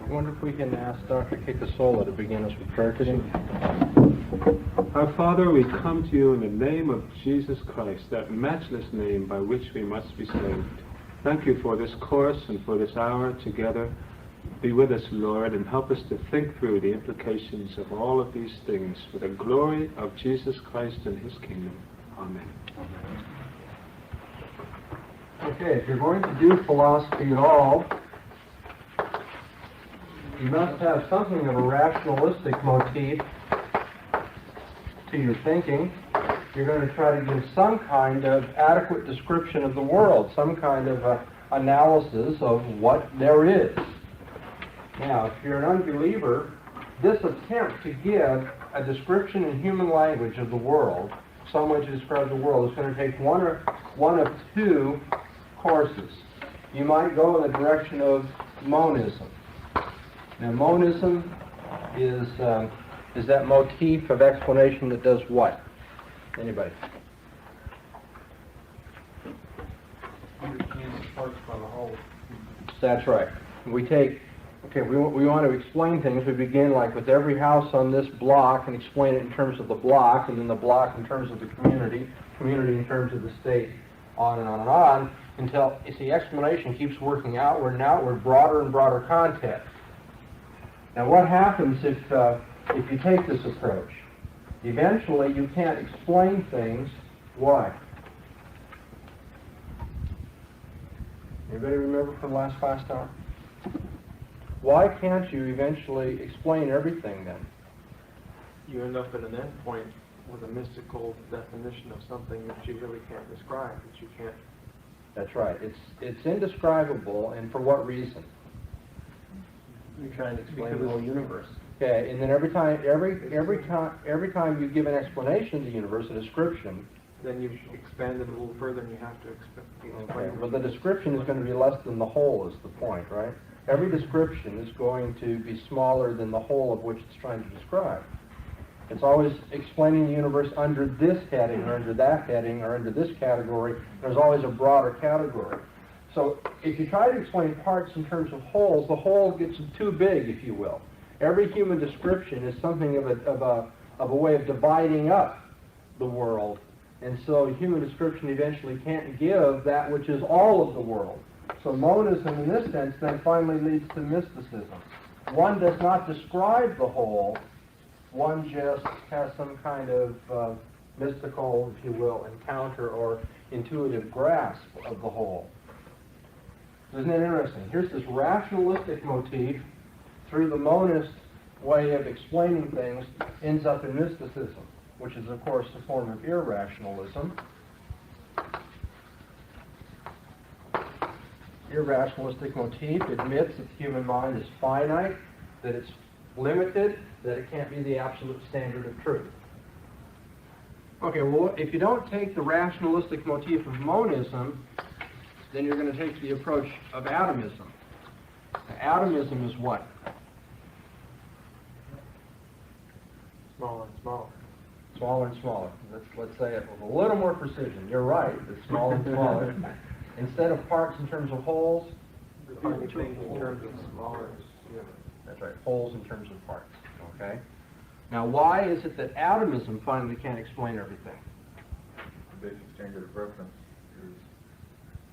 I wonder if we can ask Dr. Kikasola to begin us with prayer today. Our Father, we come to you in the name of Jesus Christ, that matchless name by which we must be saved. Thank you for this course and for this hour together. Be with us, Lord, and help us to think through the implications of all of these things for the glory of Jesus Christ and his kingdom. Amen. Okay, if you're going to do philosophy at all, you must have something of a rationalistic motif to your thinking. You're going to try to give some kind of adequate description of the world, some kind of analysis of what there is. Now, if you're an unbeliever, this attempt to give a description in human language of the world, some way to describe the world, is going to take one of two courses. You might go in the direction of monism. Now, monism is that motif of explanation that does what? Anybody? Understands parts by the whole. That's right. We want to explain things. We begin like with every house on this block and explain it in terms of the block, and then the block in terms of the community in terms of the state, on and on and on, until the explanation keeps working outward and outward, broader and broader context. Now, what happens if you take this approach? Eventually, you can't explain things. Why? Anybody remember from last class hour? Why can't you eventually explain everything then? You end up at an end point with a mystical definition of something that you really can't describe, that you can't. That's right. It's indescribable, and for what reason? You're trying to explain the whole universe. Okay, and then every time you give an explanation of the universe, a description, Then you've expanded a little further, and you have to explain. okay, well, the description is going to be less than the whole, is the point, right? Every description is going to be smaller than the whole of which it's trying to describe. It's always explaining the universe under this heading, or under that heading, or under this category. There's always a broader category. So if you try to explain parts in terms of wholes, the whole gets too big, if you will. Every human description is something of a way of dividing up the world. And so human description eventually can't give that which is all of the world. So monism, in this sense, then finally leads to mysticism. One does not describe the whole. One just has some kind of mystical, if you will, encounter or intuitive grasp of the whole. Isn't it interesting? Here's this rationalistic motif through the monist way of explaining things ends up in mysticism, which is, of course, a form of irrationalism. Irrationalistic motif admits that the human mind is finite, that it's limited, that it can't be the absolute standard of truth. Okay, well, if you don't take the rationalistic motif of monism, then you're going to take the approach of atomism. Now, atomism is what? Smaller and smaller. Smaller and smaller. Let's say it with a little more precision. You're right, it's smaller and smaller. Instead of parts in terms of wholes, Defining things in terms of smaller units. that's right, wholes in terms of parts. Okay? Now, why is it that atomism finally can't explain everything? The basic standard of reference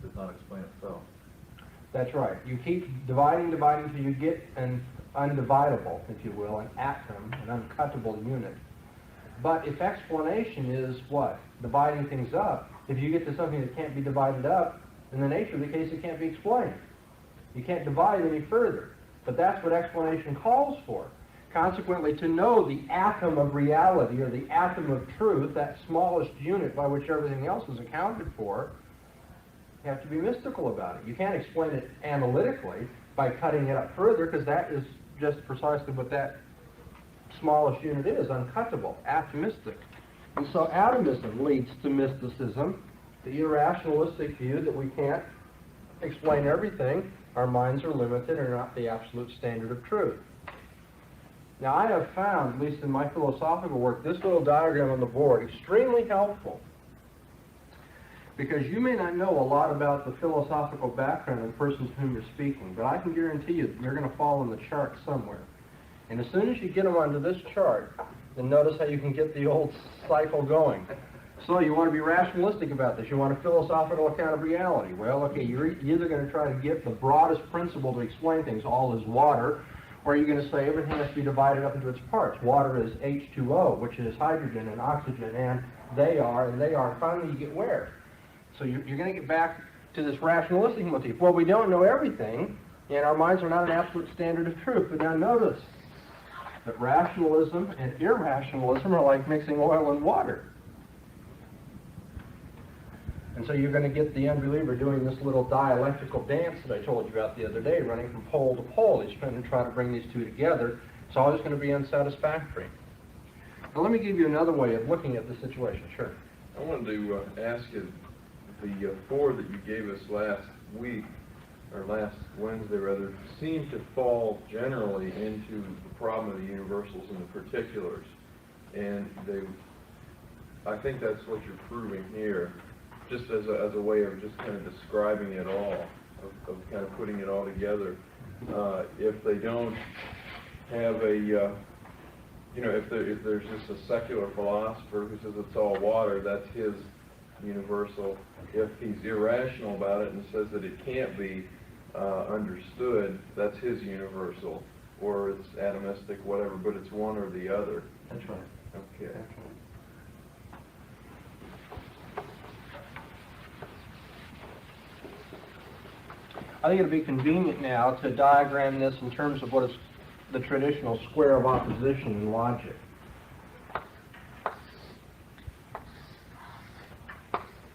does not explain itself. That's right. You keep dividing till you get an undividable, if you will, an atom, an uncuttable unit. But if explanation is what? Dividing things up, if you get to something that can't be divided up, in the nature of the case, it can't be explained. You can't divide any further. But that's what explanation calls for. Consequently, to know the atom of reality or the atom of truth, that smallest unit by which everything else is accounted for, you have to be mystical about it. You can't explain it analytically by cutting it up further, because that is just precisely what that smallest unit is, uncuttable, atomistic. And so atomism leads to mysticism, the irrationalistic view that we can't explain everything, our minds are limited, are not the absolute standard of truth. Now, I have found, at least in my philosophical work, this little diagram on the board extremely helpful, because you may not know a lot about the philosophical background of the person to whom you're speaking, but I can guarantee you that they're going to fall in the chart somewhere. And as soon as you get them onto this chart, then notice how you can get the old cycle going. So you want to be rationalistic about this. You want a philosophical account of reality. Well, okay, you're either going to try to get the broadest principle to explain things, all is water, or you're going to say everything has to be divided up into its parts. Water is H2O, which is hydrogen and oxygen, and they are. Finally, you get where? So you're going to get back to this rationalistic motif. Well, we don't know everything, and our minds are not an absolute standard of truth. But now notice that rationalism and irrationalism are like mixing oil and water. And so you're going to get the unbeliever doing this little dialectical dance that I told you about the other day, running from pole to pole. He's trying to bring these two together. It's always going to be unsatisfactory. Now let me give you another way of looking at the situation. Sure. I wanted to ask you, the four that you gave us last week, or last Wednesday rather, seem to fall generally into the problem of the universals and the particulars. And I think that's what you're proving here, just as a way of just kind of describing it all, of kind of putting it all together. If they don't have a, if there's just a secular philosopher who says it's all water, that's his universal. If he's irrational about it and says that it can't be understood, that's his universal. Or it's atomistic, whatever, but it's one or the other. That's right. Okay. I think it'll be convenient now to diagram this in terms of what is the traditional square of opposition in logic.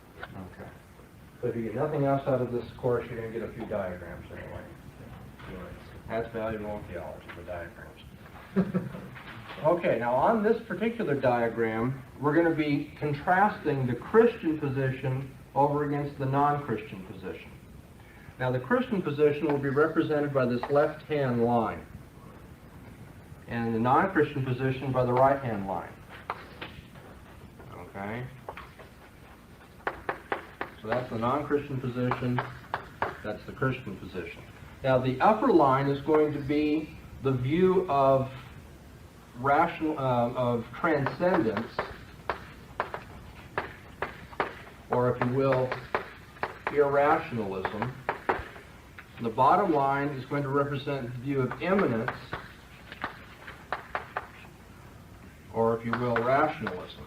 Okay. So if you get nothing else out of this course, you're going to get a few diagrams anyway. That's valuable in theology, the diagrams. Okay, now on this particular diagram, we're going to be contrasting the Christian position over against the non-Christian position. Now the Christian position will be represented by this left-hand line, and the non-Christian position by the right-hand line. Okay? So that's the non-Christian position, that's the Christian position. Now the upper line is going to be the view of of transcendence, or if you will, irrationalism, The bottom line is going to represent the view of immanence, or if you will, rationalism.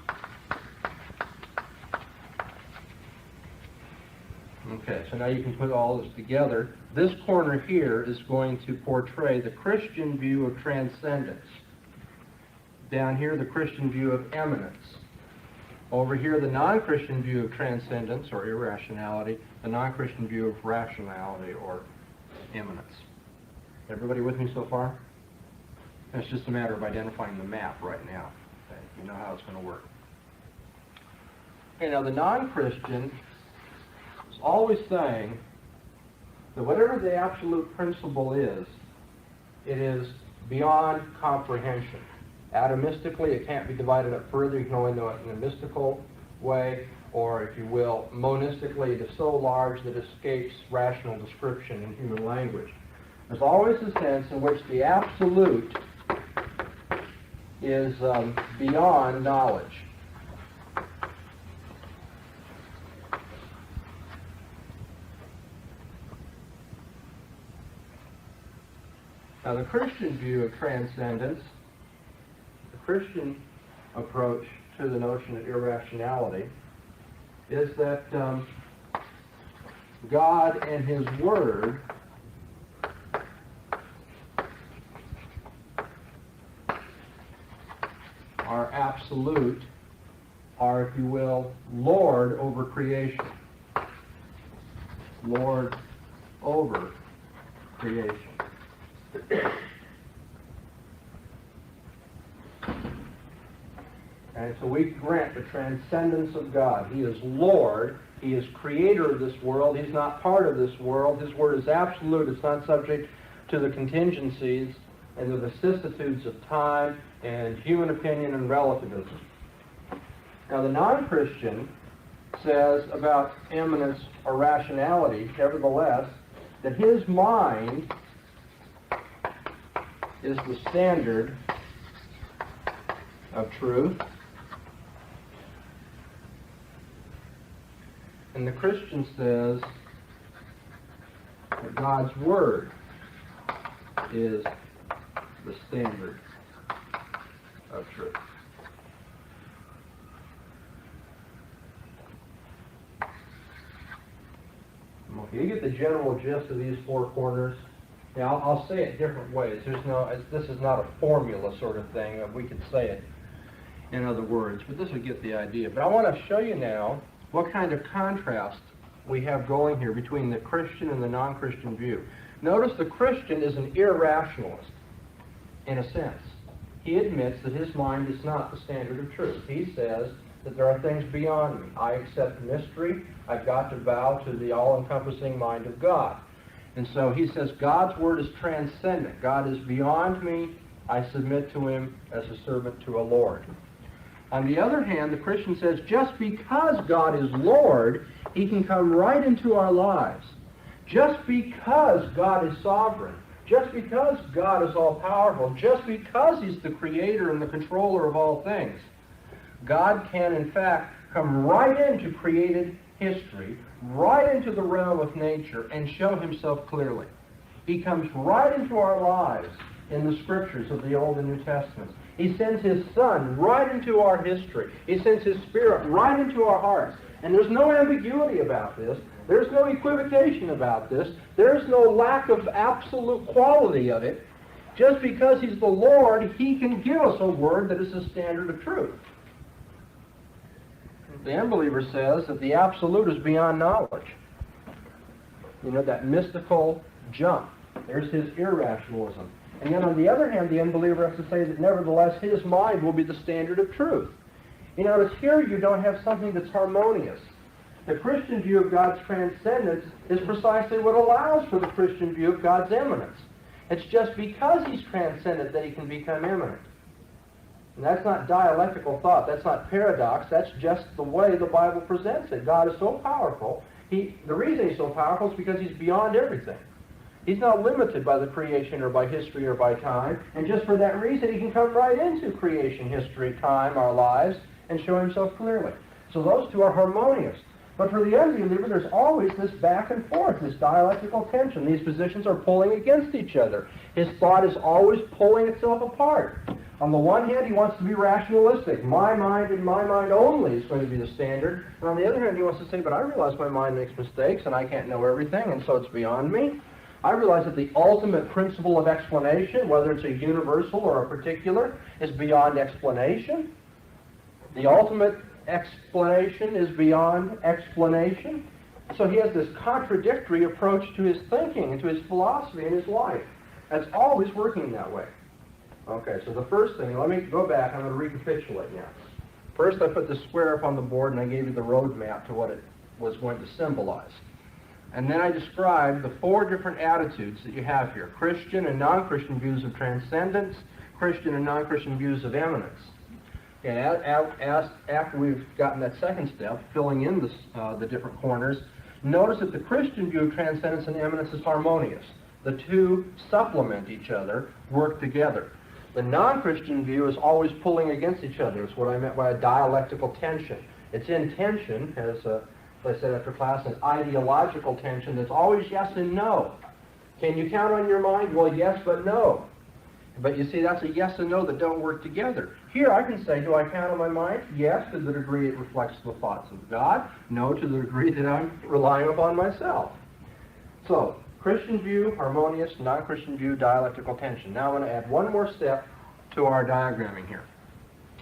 Okay, so now you can put all this together. This corner here is going to portray the Christian view of transcendence. Down here, the Christian view of immanence. Over here, the non-Christian view of transcendence or irrationality, the non-Christian view of rationality or immanence. Everybody with me so far? It's just a matter of identifying the map right now. Okay, you know how it's going to work. Okay, now the non-Christian is always saying that whatever the absolute principle is, it is beyond comprehension. Atomistically, it can't be divided up further. You can only know it in a mystical way, or if you will, monistically, it is so large that it escapes rational description in human language. There's always a sense in which the absolute is beyond knowledge. Now, the Christian view of transcendence, the Christian approach to the notion of irrationality, is that God and His Word are absolute, are, if you will, Lord over creation. Lord over creation. And so we grant the transcendence of God. He is Lord. He is creator of this world. He's not part of this world. His word is absolute. It's not subject to the contingencies and the vicissitudes of time and human opinion and relativism. Now, the non-Christian says about immanence or rationality, nevertheless, that his mind is the standard of truth. And the Christian says that God's Word is the standard of truth. Okay, you get the general gist of these four corners. Now, I'll say it different ways. This is not a formula sort of thing. We could say it in other words, but this will get the idea. But I want to show you now what kind of contrast we have going here between the Christian and the non-Christian view. Notice the Christian is an irrationalist, in a sense. He admits that his mind is not the standard of truth. He says that there are things beyond me. I accept mystery. I've got to bow to the all-encompassing mind of God. And so he says God's Word is transcendent. God is beyond me. I submit to Him as a servant to a Lord. On the other hand, the Christian says just because God is Lord, He can come right into our lives. Just because God is sovereign, just because God is all-powerful, just because He's the creator and the controller of all things, God can, in fact, come right into created history, right into the realm of nature, and show Himself clearly. He comes right into our lives in the Scriptures of the Old and New Testaments. He sends His Son right into our history. He sends His Spirit right into our hearts. And there's no ambiguity about this. There's no equivocation about this. There's no lack of absolute quality of it. Just because He's the Lord, He can give us a word that is a standard of truth. The unbeliever says that the absolute is beyond knowledge. You know, that mystical jump. There's his irrationalism. And then on the other hand, the unbeliever has to say that nevertheless his mind will be the standard of truth. You notice here you don't have something that's harmonious. The Christian view of God's transcendence is precisely what allows for the Christian view of God's immanence. It's just because He's transcendent that He can become immanent. And that's not dialectical thought. That's not paradox. That's just the way the Bible presents it. God is so powerful. The reason He's so powerful is because He's beyond everything. He's not limited by the creation or by history or by time. And just for that reason, He can come right into creation, history, time, our lives, and show Himself clearly. So those two are harmonious. But for the unbeliever, there's always this back and forth, this dialectical tension. These positions are pulling against each other. His thought is always pulling itself apart. On the one hand, he wants to be rationalistic. My mind and my mind only is going to be the standard. And on the other hand, he wants to say, but I realize my mind makes mistakes and I can't know everything, and so it's beyond me. I realize that the ultimate principle of explanation, whether it's a universal or a particular, is beyond explanation. The ultimate explanation is beyond explanation. So he has this contradictory approach to his thinking and to his philosophy and his life. That's always working that way. Okay, so the first thing, let me go back, I'm going to recapitulate now. First I put the square up on the board and I gave you the roadmap to what it was going to symbolize. And then I described the 4 different attitudes that you have here: Christian and non-Christian views of transcendence, Christian and non-Christian views of eminence. And after we've gotten that second step, filling in the different corners, notice that the Christian view of transcendence and eminence is harmonious. The two supplement each other, work together. The non-Christian view is always pulling against each other. It's what I meant by a dialectical tension. It's in tension, as I said after class, an ideological tension that's always yes and no. Can you count on your mind? Well, yes, but no. But you see, that's a yes and no that don't work together. Here I can say, do I count on my mind? Yes, to the degree it reflects the thoughts of God. No, to the degree that I'm relying upon myself. So, Christian view, harmonious; non-Christian view, dialectical tension. Now I'm going to add one more step to our diagramming here.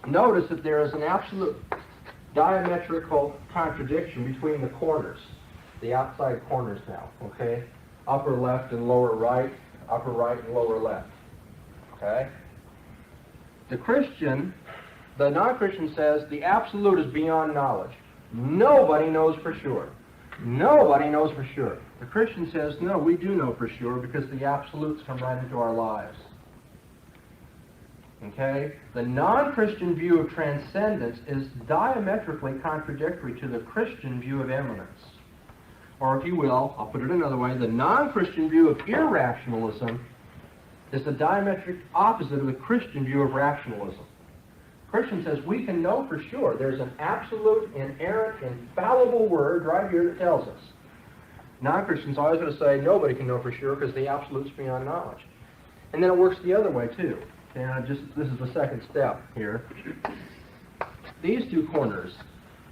Notice that there is an absolute diametrical contradiction between the corners, the outside corners now, okay? Upper left and lower right, upper right and lower left, okay? The non-Christian says the absolute is beyond knowledge. Nobody knows for sure. Nobody knows for sure. The Christian says, no, we do know for sure because the absolutes come right into our lives. Okay? The non-Christian view of transcendence is diametrically contradictory to the Christian view of eminence. Or if you will, I'll put it another way, the non-Christian view of irrationalism is the diametric opposite of the Christian view of rationalism. Christian says we can know for sure. There's an absolute, inerrant, infallible word right here that tells us. Non-Christian's always going to say nobody can know for sure because the absolute's beyond knowledge. And then it works the other way too. And this is the second step here. These two corners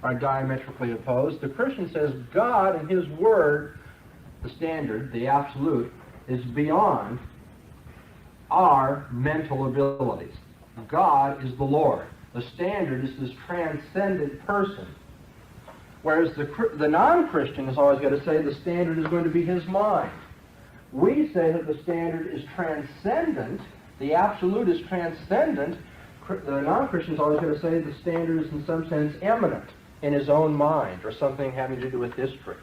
are diametrically opposed. The Christian says God and His Word, the standard, the absolute, is beyond our mental abilities. God is the Lord. The standard is this transcendent person. Whereas the non-Christian is always going to say the standard is going to be his mind. We say that the standard is transcendent, the absolute is transcendent. The non-Christian is always going to say the standard is in some sense eminent in his own mind or something having to do with history.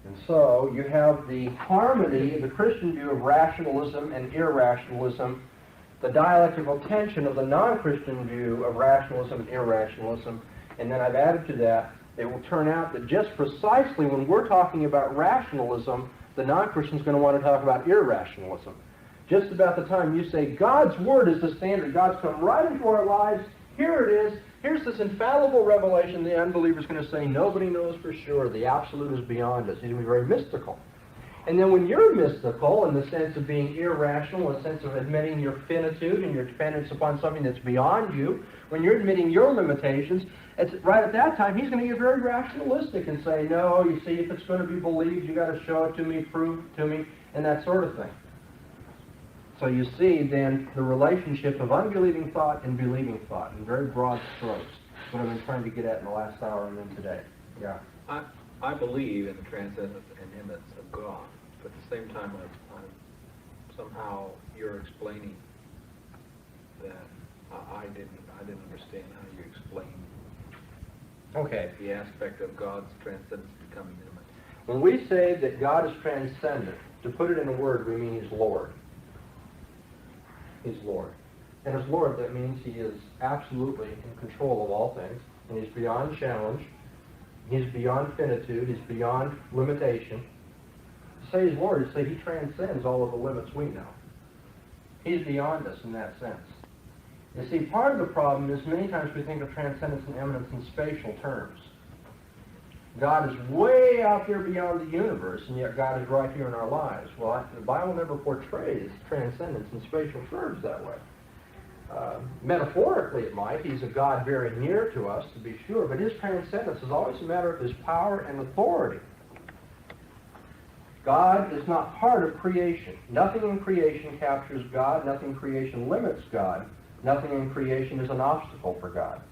And so you have the harmony of the Christian view of rationalism and irrationalism, the dialectical tension of the non-Christian view of rationalism and irrationalism, and then I've added to that, it will turn out that just precisely when we're talking about rationalism, the non-Christian is going to want to talk about irrationalism. Just about the time you say God's Word is the standard, God's come right into our lives, here it is, here's this infallible revelation, the unbeliever is going to say nobody knows for sure, the absolute is beyond us. He's going to be very mystical. And then when you're mystical in the sense of being irrational, in the sense of admitting your finitude and your dependence upon something that's beyond you, when you're admitting your limitations, it's right at that time he's going to get very rationalistic and say, no, you see, if it's going to be believed, you got to show it to me, prove it to me, and that sort of thing. So you see then the relationship of unbelieving thought and believing thought in very broad strokes. That's what I've been trying to get at in the last hour and then today. Yeah. I believe in the transcendence and immanence of God, but at the same time, somehow you're explaining that I didn't understand how you explained Okay. the aspect of God's transcendence becoming immanent. When we say that God is transcendent, to put it in a word, we mean He's Lord. He's Lord. And as Lord, that means He is absolutely in control of all things, and He's beyond challenge, He's beyond finitude, He's beyond limitation. To say He's Lord is to say He transcends all of the limits we know. He's beyond us in that sense. You see, part of the problem is many times we think of transcendence and immanence in spatial terms. God is way out there beyond the universe, and yet God is right here in our lives. Well, the Bible never portrays transcendence in spatial terms that way. Metaphorically, it might. He's a God very near to us, to be sure, but his transcendence is always a matter of his power and authority. God is not part of creation. Nothing in creation captures God. Nothing in creation limits God. Nothing in creation is an obstacle for God.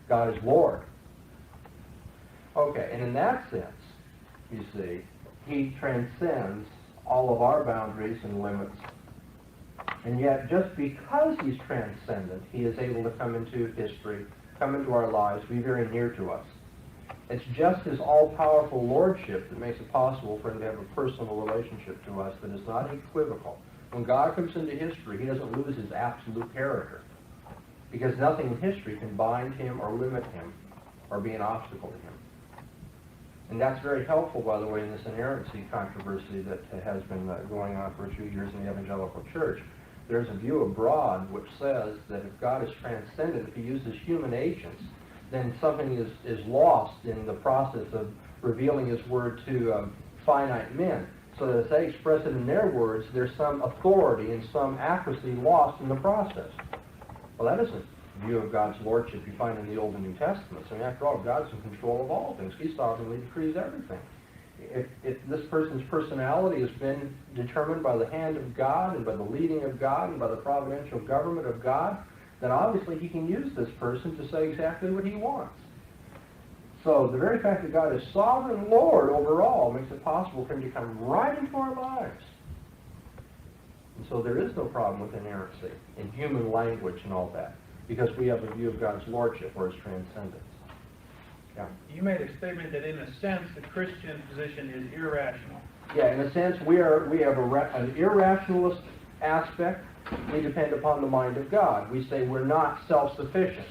God is Lord. Okay, and in that sense, you see, he transcends all of our boundaries and limits. And yet, just because he's transcendent, he is able to come into history, come into our lives, be very near to us. It's just his all-powerful lordship that makes it possible for him to have a personal relationship to us that is not equivocal. When God comes into history, he doesn't lose his absolute character, because nothing in history can bind him or limit him or be an obstacle to him. And that's very helpful, by the way, in this inerrancy controversy that has been going on for a few years in the evangelical church. There's a view abroad which says that if God is transcendent, if he uses human agents, then something is lost in the process of revealing his word to finite men. So that as they express it in their words, there's some authority and some accuracy lost in the process. Well, that isn't the view of God's lordship you find in the Old and New Testaments. I mean, after all, God's in control of all things. He sovereignly decrees everything. If this person's personality has been determined by the hand of God and by the leading of God and by the providential government of God, then obviously he can use this person to say exactly what he wants. So the very fact that God is sovereign Lord over all makes it possible for him to come right into our lives. And so there is no problem with inerrancy in human language and all that, because we have a view of God's lordship or his transcendence. Yeah. You made a statement that in a sense the Christian position is irrational. Yeah, in a sense we have an irrationalist aspect. We depend upon the mind of God. We say we're not self-sufficient.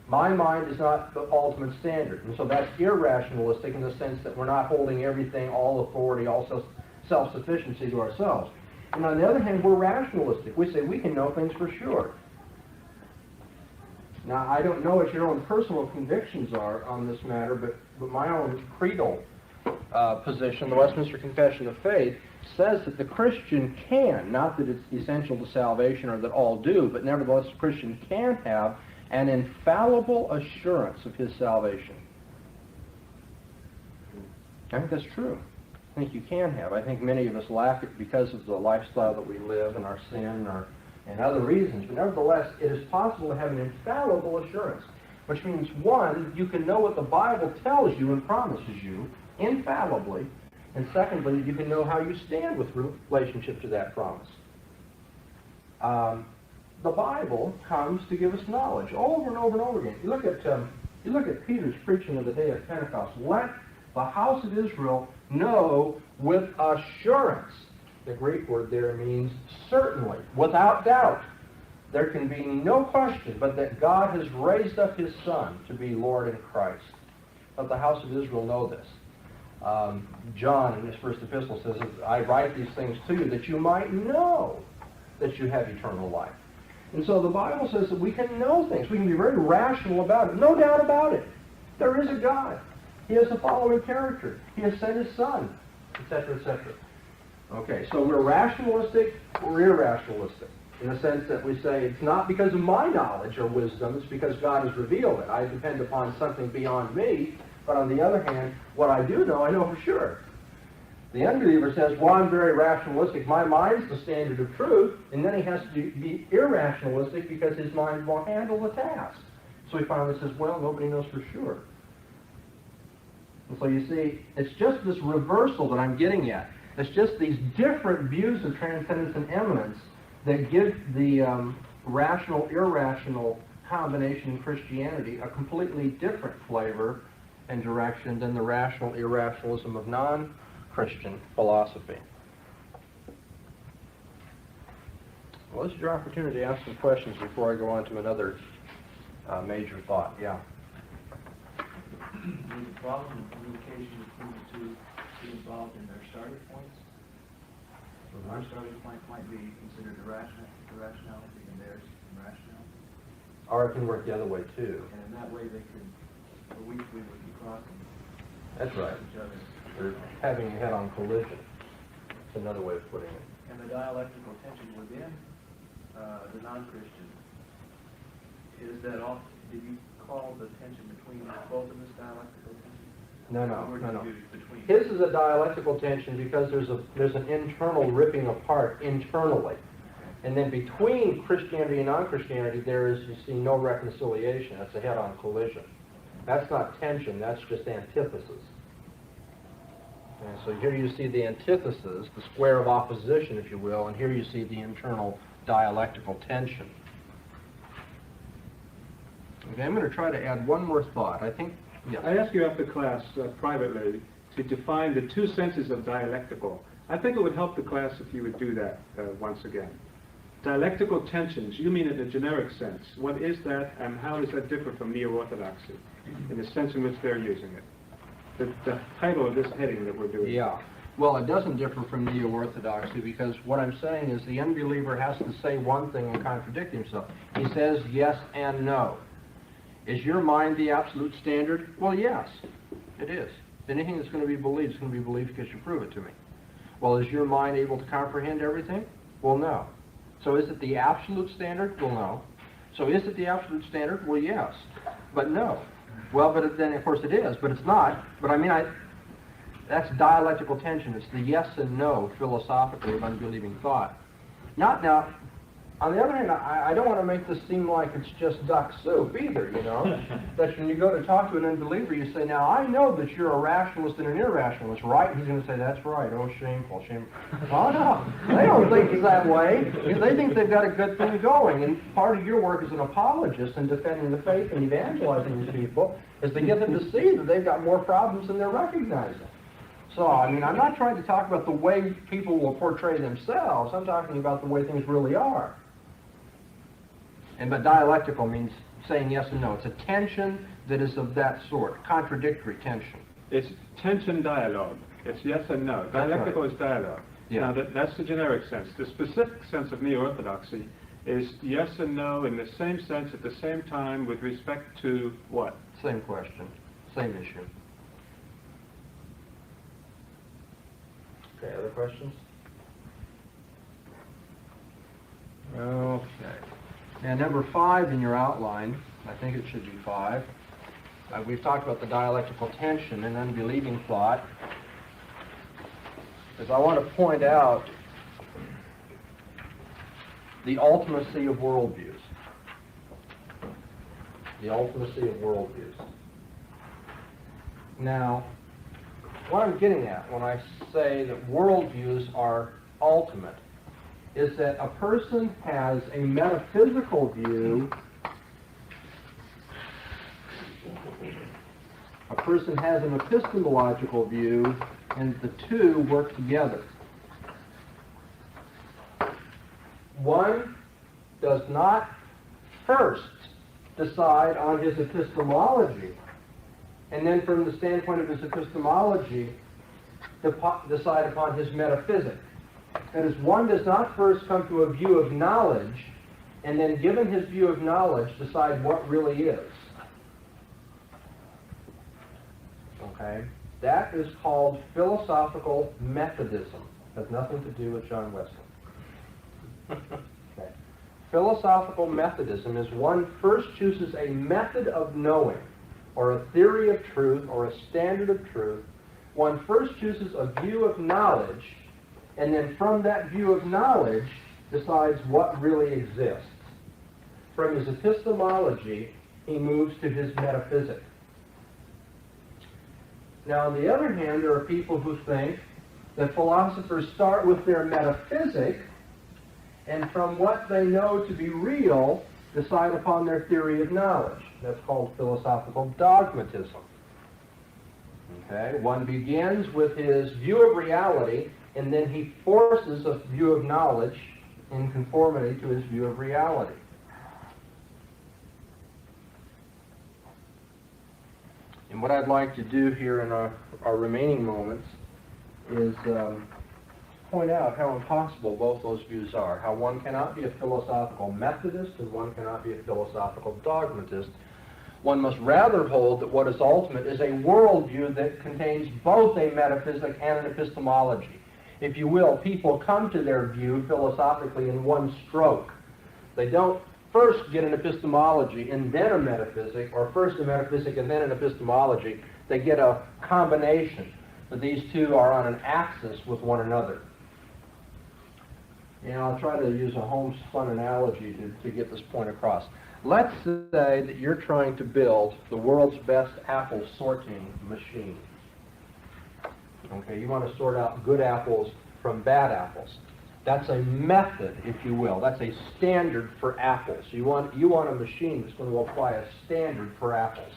My mind is not the ultimate standard. And so that's irrationalistic in the sense that we're not holding everything, all authority, all self-sufficiency to ourselves. And on the other hand, we're rationalistic. We say we can know things for sure. Now, I don't know what your own personal convictions are on this matter, but my own creedal position, the Westminster Confession of Faith, says that the Christian can, not that it's essential to salvation or that all do, but nevertheless the Christian can have an infallible assurance of his salvation. I think that's true. I think you can have. I think many of us lack it because of the lifestyle that we live and our sin and other reasons. But nevertheless, it is possible to have an infallible assurance, which means, one, you can know what the Bible tells you and promises you infallibly, and secondly, you can know how you stand with relationship to that promise. The Bible comes to give us knowledge over and over and over again. You look at Peter's preaching of the day of Pentecost. Let the house of Israel know with assurance. The Greek word there means certainly, without doubt. There can be no question but that God has raised up his Son to be Lord and Christ. Let the house of Israel know this. John in his first epistle says, I write these things to you that you might know that you have eternal life. And so the Bible says that we can know things. We can be very rational about it. No doubt about it. There is a God. He has the following character. He has sent his Son, etc., etc. Okay, so we're rationalistic, we're irrationalistic, in the sense that we say it's not because of my knowledge or wisdom, it's because God has revealed it. I depend upon something beyond me, but on the other hand, what I do know, I know for sure. The unbeliever says, well, I'm very rationalistic, my mind's the standard of truth, and then he has to be irrationalistic because his mind won't handle the task. So he finally says, well, nobody knows for sure. And so you see, it's just this reversal that I'm getting at. It's just these different views of transcendence and immanence that give the rational-irrational combination in Christianity a completely different flavor and direction than the rational-irrationalism of non-Christian philosophy. Well, this is your opportunity to ask some questions before I go on to another major thought. Yeah? There's a problem in communication between the two be involved in their starting points. So our starting point might be considered irrationality and theirs irrational. Or it can work the other way too. And in that way, they could, the weekly would be crossing That's right. each other. Or having a head-on collision. That's another way of putting it. And the dialectical tension within the non-Christian, is that all, did you call the tension between both of this dialectical tension? No. Between. His is a dialectical tension because there's an internal ripping apart internally. And then between Christianity and non-Christianity, there is, you see, no reconciliation. That's a head-on collision. That's not tension, that's just antithesis. And so here you see the antithesis, the square of opposition, if you will, and here you see the internal dialectical tension. Okay, I'm going to try to add one more thought. I think, yes. I asked you after class privately to define the two senses of dialectical. I think it would help the class if you would do that once again. Dialectical tensions, you mean in a generic sense. What is that, and how does that differ from neo-orthodoxy in the sense in which they're using it? The title of this heading that we're doing. Yeah. Well, it doesn't differ from neo-orthodoxy because what I'm saying is the unbeliever has to say one thing and contradict himself. He says yes and no. Is your mind the absolute standard? Well, yes, it is. Anything that's going to be believed is going to be believed because you prove it to me. Well, is your mind able to comprehend everything? Well, no. So is it the absolute standard? Well, no. So is it the absolute standard? Well, yes. But no. Well, but then of course it is, but it's not. But I mean, that's dialectical tension. It's the yes and no philosophically of unbelieving thought. Now, on the other hand, I don't want to make this seem like it's just duck soup either, you know. That when you go to talk to an unbeliever, you say, now I know that you're a rationalist and an irrationalist, right? And he's going to say, that's right. Oh, shameful, shameful. Oh, no. They don't think it's that way. They think they've got a good thing going. And part of your work as an apologist in defending the faith and evangelizing these people is to get them to see that they've got more problems than they're recognizing. So, I mean, I'm not trying to talk about the way people will portray themselves. I'm talking about the way things really are. But dialectical means saying yes and no. It's a tension that is of that sort, contradictory tension. It's tension dialogue. It's yes and no. Dialectical is dialogue. Yeah. Now, that's the generic sense. The specific sense of neo-orthodoxy is yes and no in the same sense at the same time with respect to what? Same question, same issue. Okay, other questions? Okay. And number 5 in your outline, I think it should be 5. We've talked about the dialectical tension and unbelieving thought. Because I want to point out the ultimacy of worldviews. The ultimacy of worldviews. Now, what I'm getting at when I say that worldviews are ultimate is that a person has a metaphysical view, a person has an epistemological view, and the two work together. One does not first decide on his epistemology, and then from the standpoint of his epistemology, decide upon his metaphysics. That is, one does not first come to a view of knowledge, and then given his view of knowledge, decide what really is. Okay? That is called philosophical Methodism. It has nothing to do with John Wesley. Okay. Philosophical Methodism is one first chooses a method of knowing, or a theory of truth, or a standard of truth. One first chooses a view of knowledge, and then from that view of knowledge decides what really exists. From his epistemology, he moves to his metaphysics. Now, on the other hand, there are people who think that philosophers start with their metaphysic, and from what they know to be real, decide upon their theory of knowledge. That's called philosophical dogmatism. Okay? One begins with his view of reality, and then he forces a view of knowledge in conformity to his view of reality. And what I'd like to do here in our remaining moments is point out how impossible both those views are, how one cannot be a philosophical Methodist and one cannot be a philosophical dogmatist. One must rather hold that what is ultimate is a worldview that contains both a metaphysic and an epistemology. If you will, people come to their view philosophically in one stroke. They don't first get an epistemology and then a metaphysic, or first a metaphysic and then an epistemology. They get a combination. But these two are on an axis with one another. And I'll try to use a homespun analogy to get this point across. Let's say that you're trying to build the world's best apple sorting machine. Okay, you want to sort out good apples from bad apples. That's a method, if you will. That's a standard for apples. You want a machine that's going to apply a standard for apples.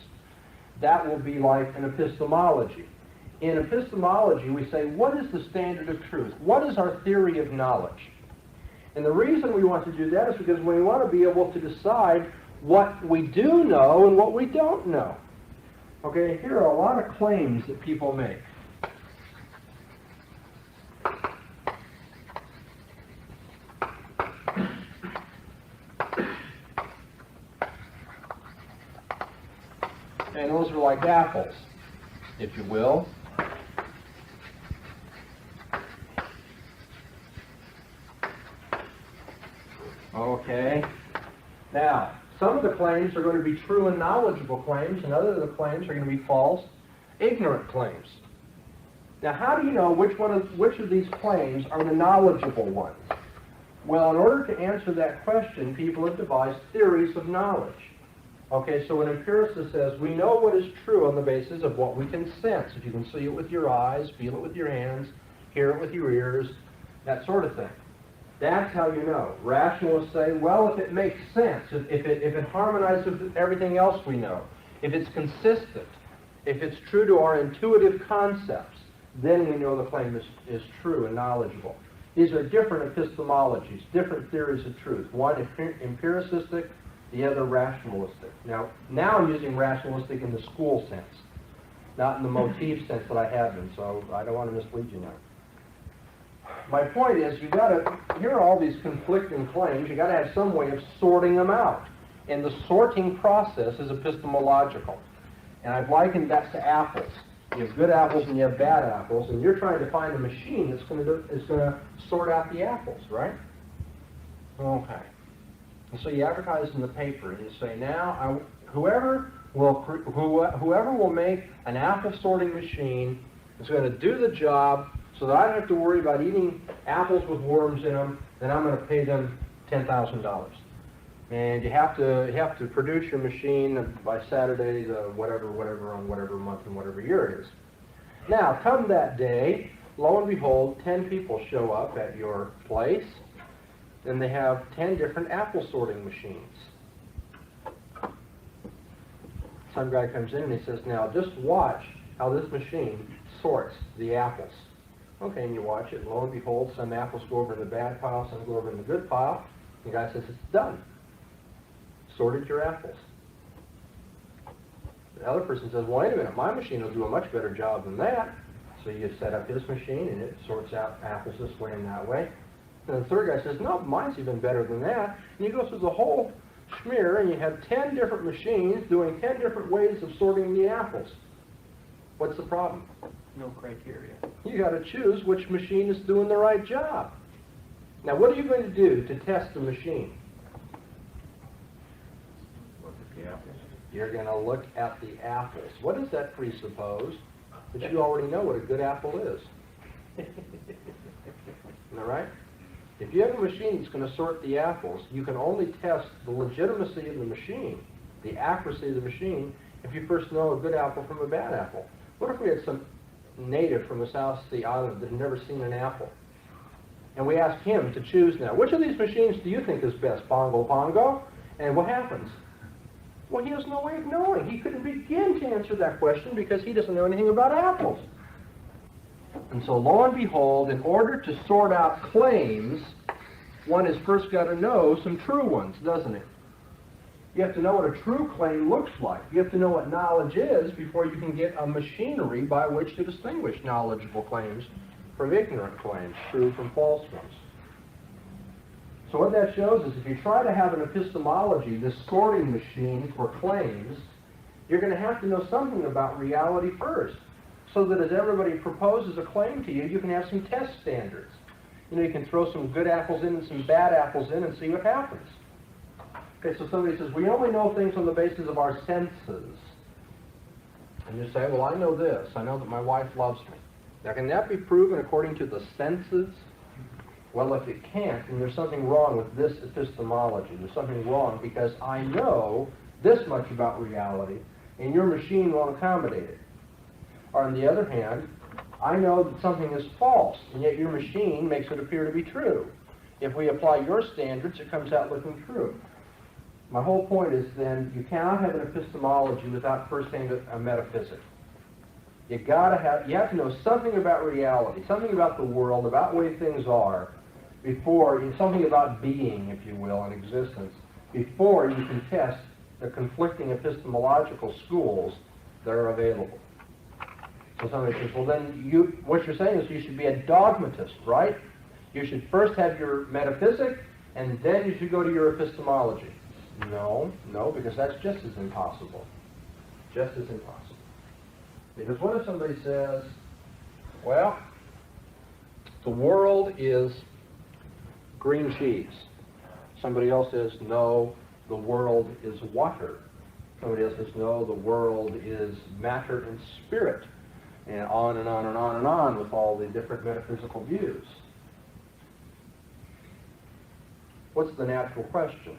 That will be like an epistemology. In epistemology, we say, what is the standard of truth? What is our theory of knowledge? And the reason we want to do that is because we want to be able to decide what we do know and what we don't know. Okay, here are a lot of claims that people make. And those are like apples, if you will. Okay. Now, some of the claims are going to be true and knowledgeable claims, and other of the claims are going to be false, ignorant claims. Now, how do you know which of these claims are the knowledgeable ones? Well, in order to answer that question, people have devised theories of knowledge. Okay, so an empiricist says, we know what is true on the basis of what we can sense. If you can see it with your eyes, feel it with your hands, hear it with your ears, that sort of thing. That's how you know. Rationalists say, well, if it makes sense, if it harmonizes with everything else we know, if it's consistent, if it's true to our intuitive concepts, then we know the claim is true and knowledgeable. These are different epistemologies, different theories of truth. One empiricistic, the other rationalistic. Now I'm using rationalistic in the school sense, not in the motif sense that I have been, so I don't want to mislead you now. My point is, here are all these conflicting claims, you got to have some way of sorting them out. And the sorting process is epistemological. And I've likened that to apples. You have good apples and you have bad apples, and you're trying to find a machine that's going to sort out the apples, right? Okay. And so you advertise in the paper, and you say, now, whoever will make an apple sorting machine is going to do the job so that I don't have to worry about eating apples with worms in them, then I'm going to pay them $10,000. And you have to produce your machine by Saturday, whatever on whatever month and whatever year it is. Now, come that day, lo and behold, 10 people show up at your place, and they have 10 different apple sorting machines. Some guy comes in and he says, now just watch how this machine sorts the apples. Okay, and you watch it, and lo and behold, some apples go over in the bad pile, some go over in the good pile. The guy says, it's done. Sorted your apples. The other person says, well, wait a minute, my machine will do a much better job than that. So you set up his machine, and it sorts out apples this way and that way. And the third guy says, no, mine's even better than that. And you go through the whole schmear, and you have 10 different machines doing 10 different ways of sorting the apples. What's the problem? No criteria. You got to choose which machine is doing the right job. Now, what are you going to do to test the machine? Look at the apples. You're going to look at the apples. What does that presuppose? That you already know what a good apple is. Am I right? If you have a machine that's going to sort the apples, you can only test the legitimacy of the machine, the accuracy of the machine, if you first know a good apple from a bad apple. What if we had some native from the South Sea Island that had never seen an apple? And we asked him to choose now, which of these machines do you think is best, Pongo Pongo? And what happens? Well, he has no way of knowing. He couldn't begin to answer that question because he doesn't know anything about apples. And so lo and behold, in order to sort out claims, one has first got to know some true ones, doesn't it? You have to know what a true claim looks like. You have to know what knowledge is before you can get a machinery by which to distinguish knowledgeable claims from ignorant claims, true from false ones. So what that shows is if you try to have an epistemology, this sorting machine for claims, you're going to have to know something about reality first, so that as everybody proposes a claim to you, you can have some test standards. You know, you can throw some good apples in and some bad apples in and see what happens. Okay, so somebody says, we only know things on the basis of our senses. And you say, well, I know this. I know that my wife loves me. Now, can that be proven according to the senses? Well, if it can't, then there's something wrong with this epistemology. There's something wrong because I know this much about reality, and your machine won't accommodate it. Or on the other hand, I know that something is false, and yet your machine makes it appear to be true. If we apply your standards, it comes out looking true. My whole point is then, you cannot have an epistemology without first having a metaphysic. You have to know something about reality, something about the world, about the way things are, something about being, if you will, and existence, before you can test the conflicting epistemological schools that are available. So somebody says, well then, what you're saying is you should be a dogmatist, right? You should first have your metaphysic, and then you should go to your epistemology. No, because that's just as impossible. Just as impossible. Because what if somebody says, well, the world is green cheese. Somebody else says, no, the world is water. Somebody else says, no, the world is matter and spirit. And on and on and on and on with all the different metaphysical views. What's the natural question?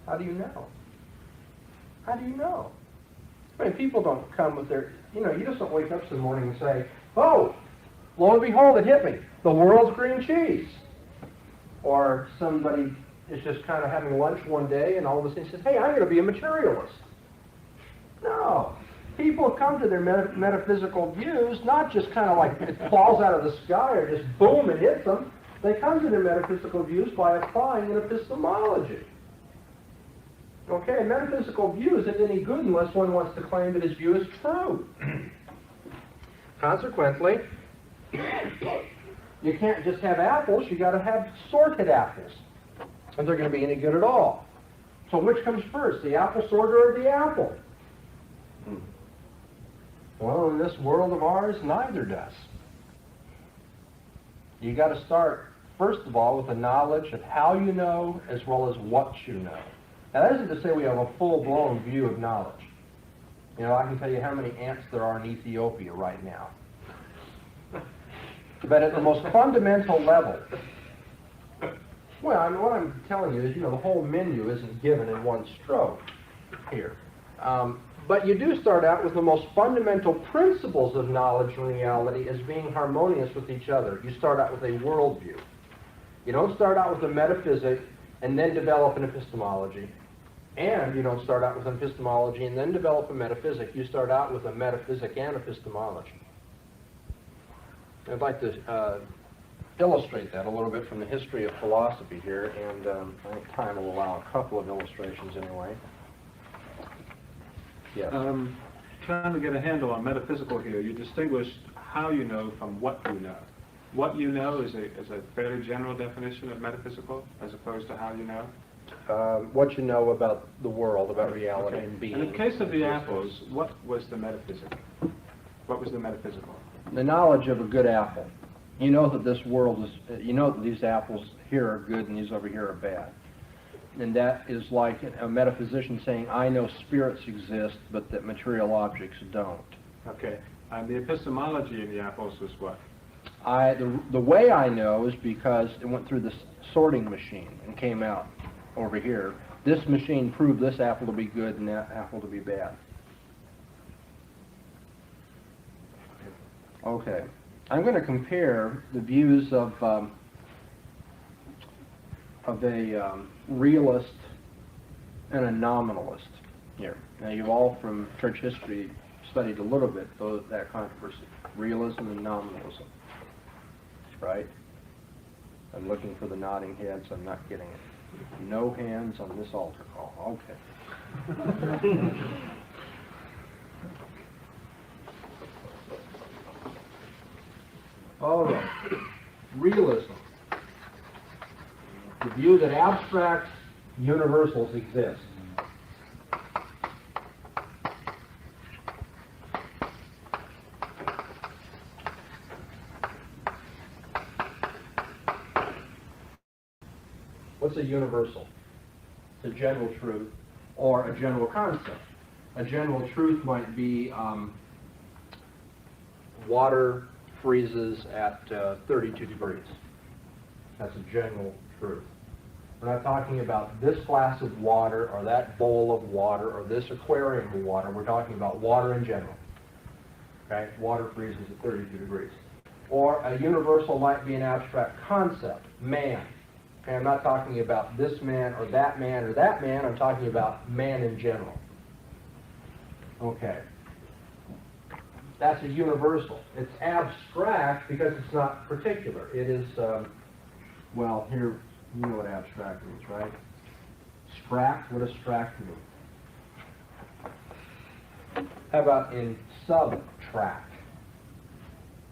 How do you know? How do you know? I mean, people don't come with their, you just don't wake up some morning and say, oh, lo and behold, it hit me. The world's green cheese. Or somebody is just kind of having lunch one day and all of a sudden says, hey, I'm going to be a materialist. No. People come to their metaphysical views, not just kind of like it falls out of the sky or just boom, it hits them. They come to their metaphysical views by applying an epistemology. Okay, a metaphysical view isn't any good unless one wants to claim that his view is true. Consequently, you can't just have apples, you got to have sorted apples. If they're going to be any good at all. So which comes first, the apple sorter or the apple? Well, in this world of ours, neither does. You got to start, first of all, with a knowledge of how you know as well as what you know. Now, that isn't to say we have a full-blown view of knowledge. I can tell you how many ants there are in Ethiopia right now. But at the most fundamental level, well, I mean, what I'm telling you is, the whole menu isn't given in one stroke here. But you do start out with the most fundamental principles of knowledge and reality as being harmonious with each other. You start out with a worldview. You don't start out with a metaphysic and then develop an epistemology. And you don't start out with an epistemology and then develop a metaphysic. You start out with a metaphysic and epistemology. I'd like to illustrate that a little bit from the history of philosophy here, and I think time will allow a couple of illustrations anyway. Yes. Trying to get a handle on metaphysical here, you distinguished how you know from what you know. What you know is a fairly general definition of metaphysical, as opposed to how you know. What you know about the world, about reality Okay. and being. In the case of the apples, what was the metaphysical? What was the metaphysical? The knowledge of a good apple. You know that this world is, that these apples here are good and these over here are bad. And that is like a metaphysician saying, I know spirits exist, but that material objects don't. Okay. And the epistemology in the apples was what? The way I know is because it went through this sorting machine and came out over here. This machine proved this apple to be good and that apple to be bad. Okay. I'm going to compare the views of a realist and a nominalist here. Now, you've all from church history studied a little bit that controversy, realism and nominalism, right? I'm looking for the nodding heads. I'm not getting it. No hands on this altar call. Okay. All right. Realism. The view that abstract universals exist. What's a universal? It's a general truth or a general concept. A general truth might be water freezes at 32 degrees. That's a general truth. We're not talking about this glass of water or that bowl of water or this aquarium of water. We're talking about water in general. Okay? Water freezes at 32 degrees. Or a universal might be an abstract concept, man. Okay, I'm not talking about this man or that man or that man. I'm talking about man in general. Okay. That's a universal. It's abstract because it's not particular. It is, well, here, you know what abstract means, right? Stract, what does stract mean? How about in subtract?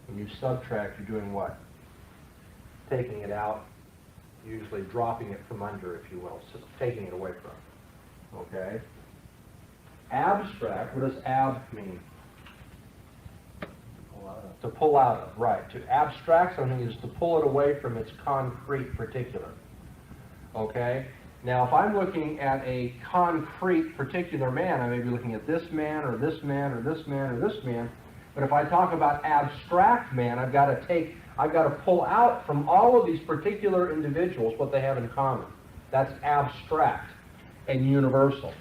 When you subtract, you're doing what? Taking it out, usually dropping it from under, if you will, so taking it away from. Okay? Abstract, what does ab mean? To pull out of, right. To abstract something is to pull it away from its concrete particular. Okay? Now, if I'm looking at a concrete particular man, I may be looking at this man, or this man, or this man, or this man. But if I talk about abstract man, I've got to pull out from all of these particular individuals what they have in common. That's abstract and universal.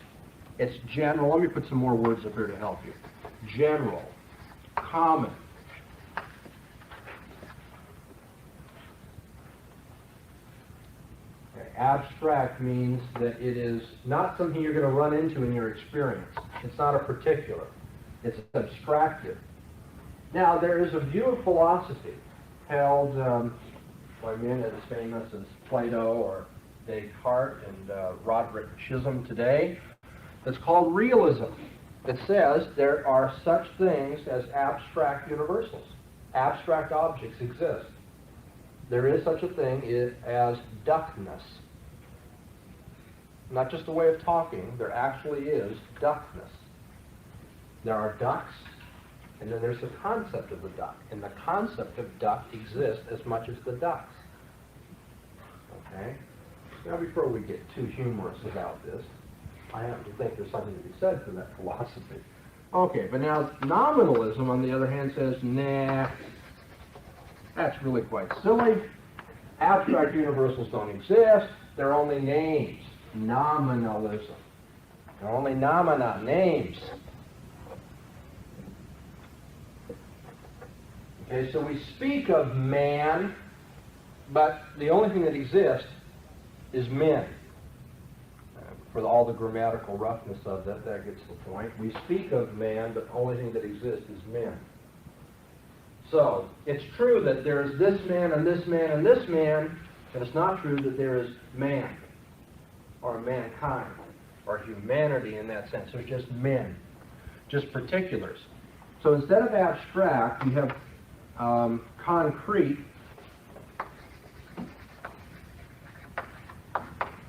It's general. Let me put some more words up here to help you. General, common. Okay. Abstract means that it is not something you're going to run into in your experience. It's not a particular. It's abstractive. Now, there is a view of philosophy held by men as famous as Plato or Descartes and Roderick Chisholm today. It's called realism. It says there are such things as abstract universals. Abstract objects exist. There is such a thing as duckness. Not just a way of talking, there actually is duckness. There are ducks, and then there's the concept of the duck. And the concept of duck exists as much as the ducks. Okay? Now, before we get too humorous about this, I happen to think there's something to be said for that philosophy. Okay, but now nominalism, on the other hand, says, nah, that's really quite silly. Abstract universals don't exist. They're only names. Nominalism. They're only nomina, names. Okay, so we speak of man, but the only thing that exists is men. For all the grammatical roughness of that gets the point. We speak of man, but the only thing that exists is men. So, it's true that there is this man and this man and this man, but it's not true that there is man, or mankind, or humanity in that sense. There's just men, just particulars. So instead of abstract, you have concrete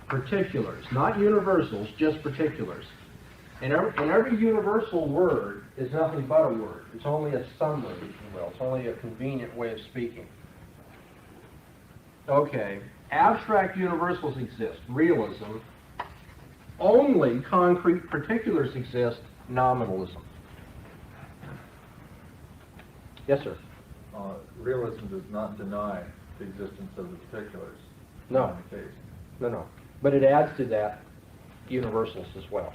particulars, not universals, just particulars. And every universal word is nothing but a word. It's only a summary, if you will. It's only a convenient way of speaking. Okay, abstract universals exist, realism. Only concrete particulars exist, nominalism. Yes, sir? Realism does not deny the existence of the particulars. No. In the case. No. But it adds to that universals as well.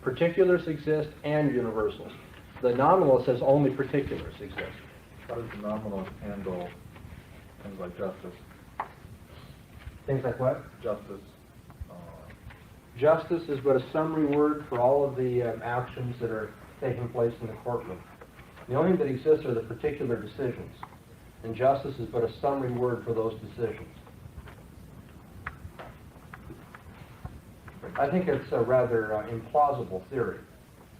Particulars exist and universals. The nominalist says only particulars exist. How does the nominal handle things like justice? Things like what? Justice. Justice is but a summary word for all of the actions that are taking place in the courtroom. The only thing that exists are the particular decisions. And justice is but a summary word for those decisions. I think it's a rather implausible theory.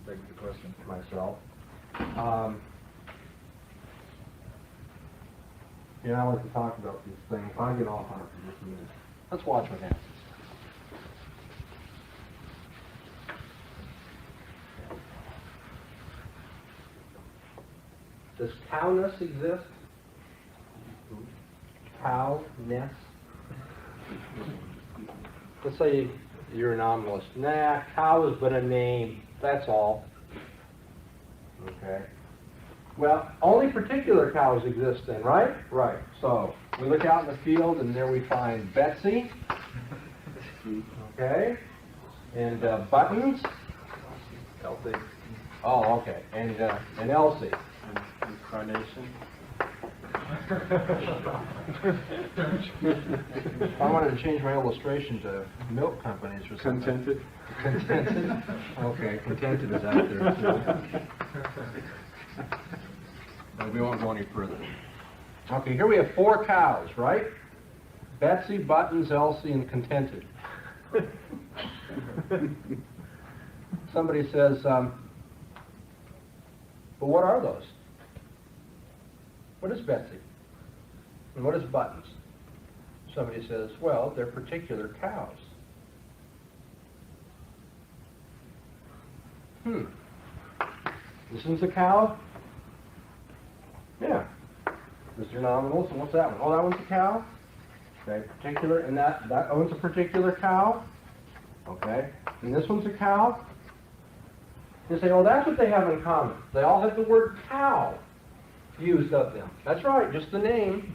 Begs the question. Myself. Yeah, I like to talk about these things. I'll get off on it for just a minute. Let's watch what happens. Does cowness exist? Cowness? Let's say you're a nominalist. Nah, cow is but a name. That's all. Okay. Well, only particular cows exist then, right? Right. So we look out in the field and there we find Betsy. Okay. And Buttons. Elsie. Oh, okay. And Elsie. Incarnation. I wanted to change my illustration to milk companies or something. Contented. Contented? Okay, contented is out there too. But we won't go any further. Okay, here we have 4 cows, right? Betsy, Buttons, Elsie, and Contented. Somebody says, but what are those? What is Betsy? And what is Buttons? Somebody says, well, they're particular cows. This one's a cow? Yeah. Mr. Nominal, so what's that one? Oh, that one's a cow? Okay, particular, and that one's a particular cow? Okay. And this one's a cow? You say, oh, that's what they have in common. They all have the word cow used of them. That's right, just the name.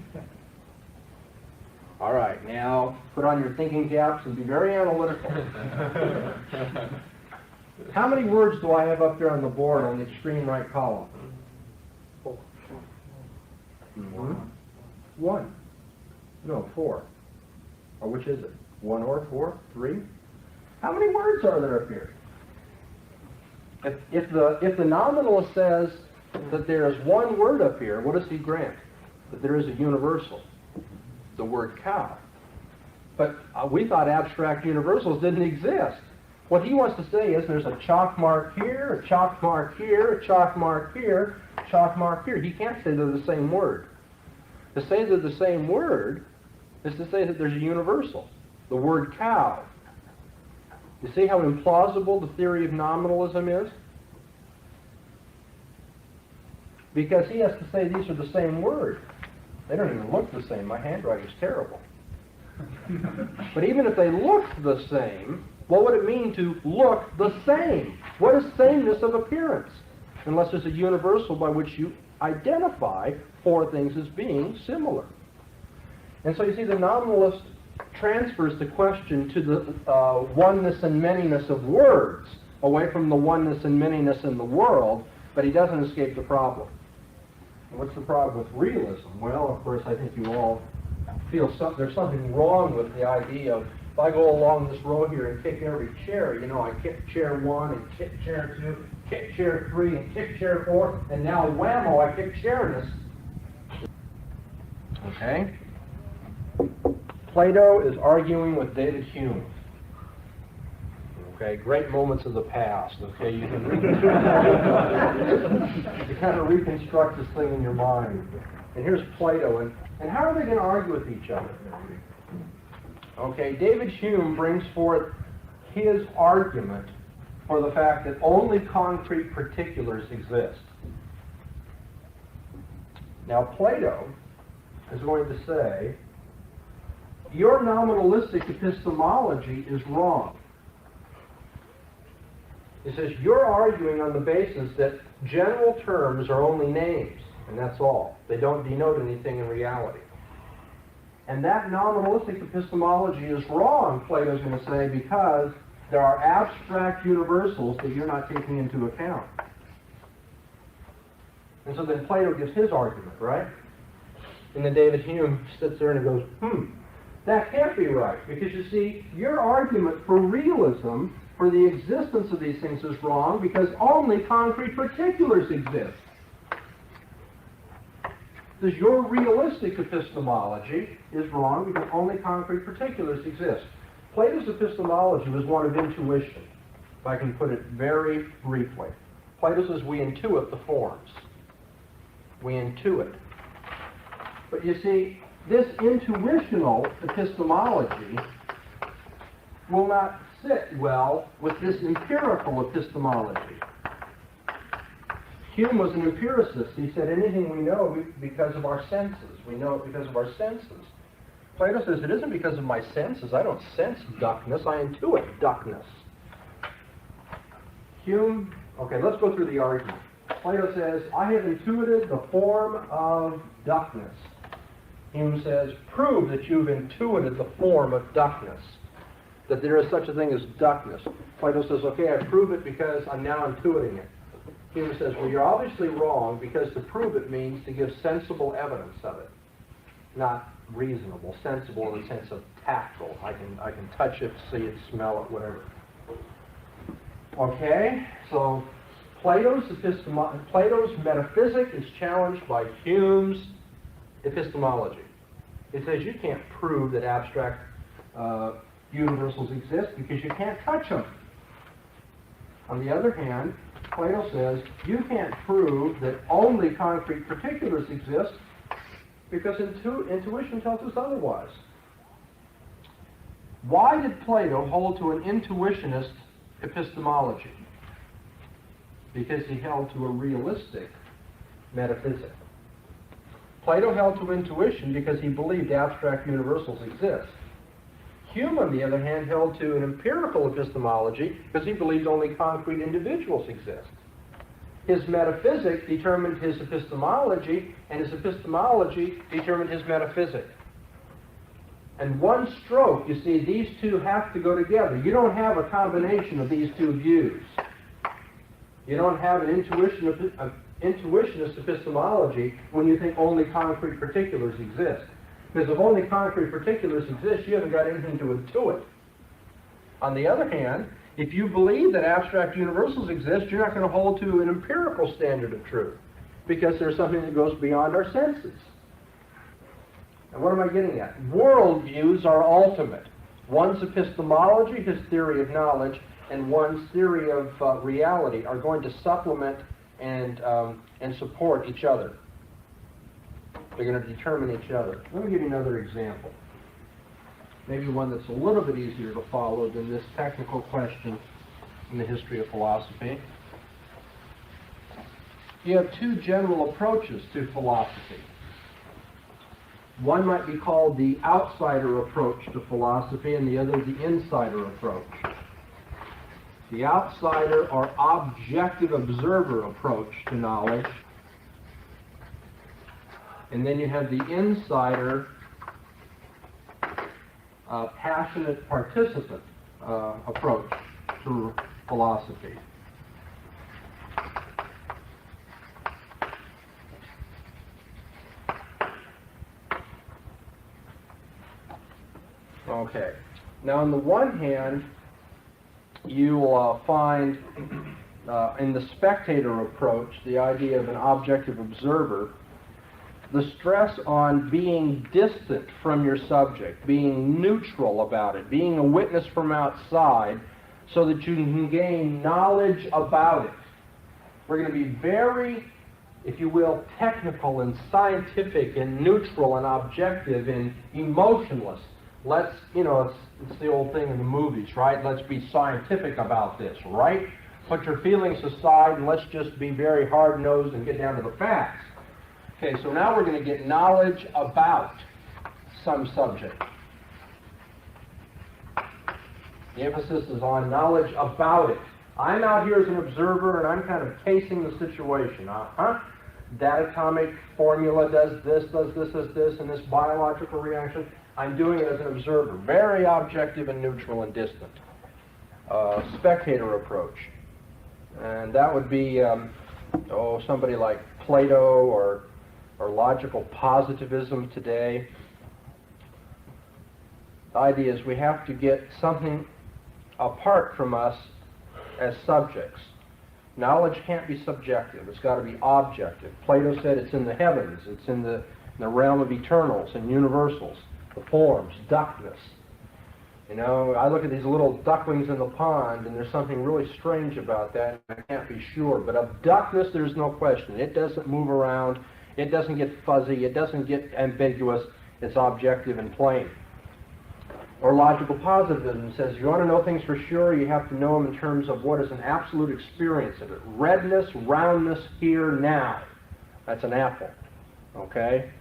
All right, now put on your thinking caps and be very analytical. How many words do I have up there on the board on the extreme right column? 1. No, 4. Or which is it? 1 or 4? 3? How many words are there up here? If the nominalist says that there is 1 word up here, what does he grant? That there is a universal, the word cow. But we thought abstract universals didn't exist. What he wants to say is there's a chalk mark here, a chalk mark here, a chalk mark here, a chalk mark here. He can't say they're the same word. To say they're the same word is to say that there's a universal, the word cow. You see how implausible the theory of nominalism is? Because he has to say these are the same word. They don't even look the same. My handwriting's terrible. But even if they looked the same, what would it mean to look the same? What is sameness of appearance? Unless there's a universal by which you identify 4 things as being similar. And so you see the nominalist transfers the question to the oneness and manyness of words, away from the oneness and manyness in the world, but he doesn't escape the problem. And what's the problem with realism? Well, of course, I think you all feel there's something wrong with the idea of, if I go along this row here and kick every chair, you know, I kick chair 1 and kick chair 2, kick chair 3 and kick chair 4, and now whammo, I kick chairness. Okay? Plato is arguing with David Hume. Okay, great moments of the past. Okay, you can you kind of reconstruct this thing in your mind. And here's Plato, and how are they going to argue with each other? Okay, David Hume brings forth his argument for the fact that only concrete particulars exist. Now, Plato is going to say, your nominalistic epistemology is wrong. He says, you're arguing on the basis that general terms are only names, and that's all. They don't denote anything in reality. And that nominalistic epistemology is wrong, Plato's going to say, because there are abstract universals that you're not taking into account. And so then Plato gives his argument, right? And then David Hume sits there and he goes, that can't be right, because you see, your argument for realism, for the existence of these things is wrong, because only concrete particulars exist. Because your realistic epistemology is wrong because only concrete particulars exist. Plato's epistemology was one of intuition, if I can put it very briefly. Plato says we intuit the forms. We intuit. But you see, this intuitional epistemology will not sit well with this empirical epistemology. Hume was an empiricist. He said anything we know because of our senses. We know it because of our senses. Plato says it isn't because of my senses. I don't sense duckness. I intuit duckness. Hume, okay, let's go through the argument. Plato says, I have intuited the form of duckness. Hume says, prove that you've intuited the form of duckness, that there is such a thing as duckness. Plato says, okay, I prove it because I'm now intuiting it. Hume says, well, you're obviously wrong, because to prove it means to give sensible evidence of it. Not reasonable, sensible in the sense of tactile. I can touch it, see it, smell it, whatever. Okay, so Plato's metaphysic is challenged by Hume's epistemology. It says you can't prove that abstract universals exist because you can't touch them. On the other hand, Plato says you can't prove that only concrete particulars exist because intuition tells us otherwise. Why did Plato hold to an intuitionist epistemology? Because he held to a realistic metaphysic. Plato held to intuition because he believed abstract universals exist. Hume, on the other hand, held to an empirical epistemology because he believed only concrete individuals exist. His metaphysic determined his epistemology, and his epistemology determined his metaphysic. And one stroke, you see, these two have to go together. You don't have a combination of these two views. You don't have an intuitionist epistemology when you think only concrete particulars exist. Because if only concrete particulars exist, you haven't got anything to intuit. On the other hand, if you believe that abstract universals exist, you're not going to hold to an empirical standard of truth, because there's something that goes beyond our senses. And what am I getting at? Worldviews are ultimate. One's epistemology, his theory of knowledge, and one's theory of reality are going to supplement and support each other. They're going to determine each other. Let me give you another example. Maybe one that's a little bit easier to follow than this technical question in the history of philosophy. You have two general approaches to philosophy. One might be called the outsider approach to philosophy, and the other the insider approach. The outsider or objective observer approach to knowledge. And then you have the insider, passionate participant approach to philosophy. Okay. Now, on the one hand, you'll find in the spectator approach, the idea of an objective observer, the stress on being distant from your subject, being neutral about it, being a witness from outside, so that you can gain knowledge about it. We're going to be very, if you will, technical and scientific and neutral and objective and emotionless. Let's, it's the old thing in the movies, right? Let's be scientific about this, right? Put your feelings aside and let's just be very hard-nosed and get down to the facts. Okay, so now we're going to get knowledge about some subject. The emphasis is on knowledge about it. I'm out here as an observer and I'm kind of casing the situation. That atomic formula does this, and this biological reaction. I'm doing it as an observer. Very objective and neutral and distant. Spectator approach. And that would be, somebody like Plato or logical positivism today. The idea is we have to get something apart from us as subjects. Knowledge can't be subjective. It's got to be objective. Plato said it's in the heavens. It's in the realm of eternals and universals, the forms, duckness. I look at these little ducklings in the pond, and there's something really strange about that. I can't be sure. But of duckness, there's no question. It doesn't move around. It doesn't get fuzzy. It doesn't get ambiguous. It's objective and plain. Or logical positivism says you want to know things for sure, you have to know them in terms of what is an absolute experience of it. Redness, roundness, here, now. That's an apple. Okay?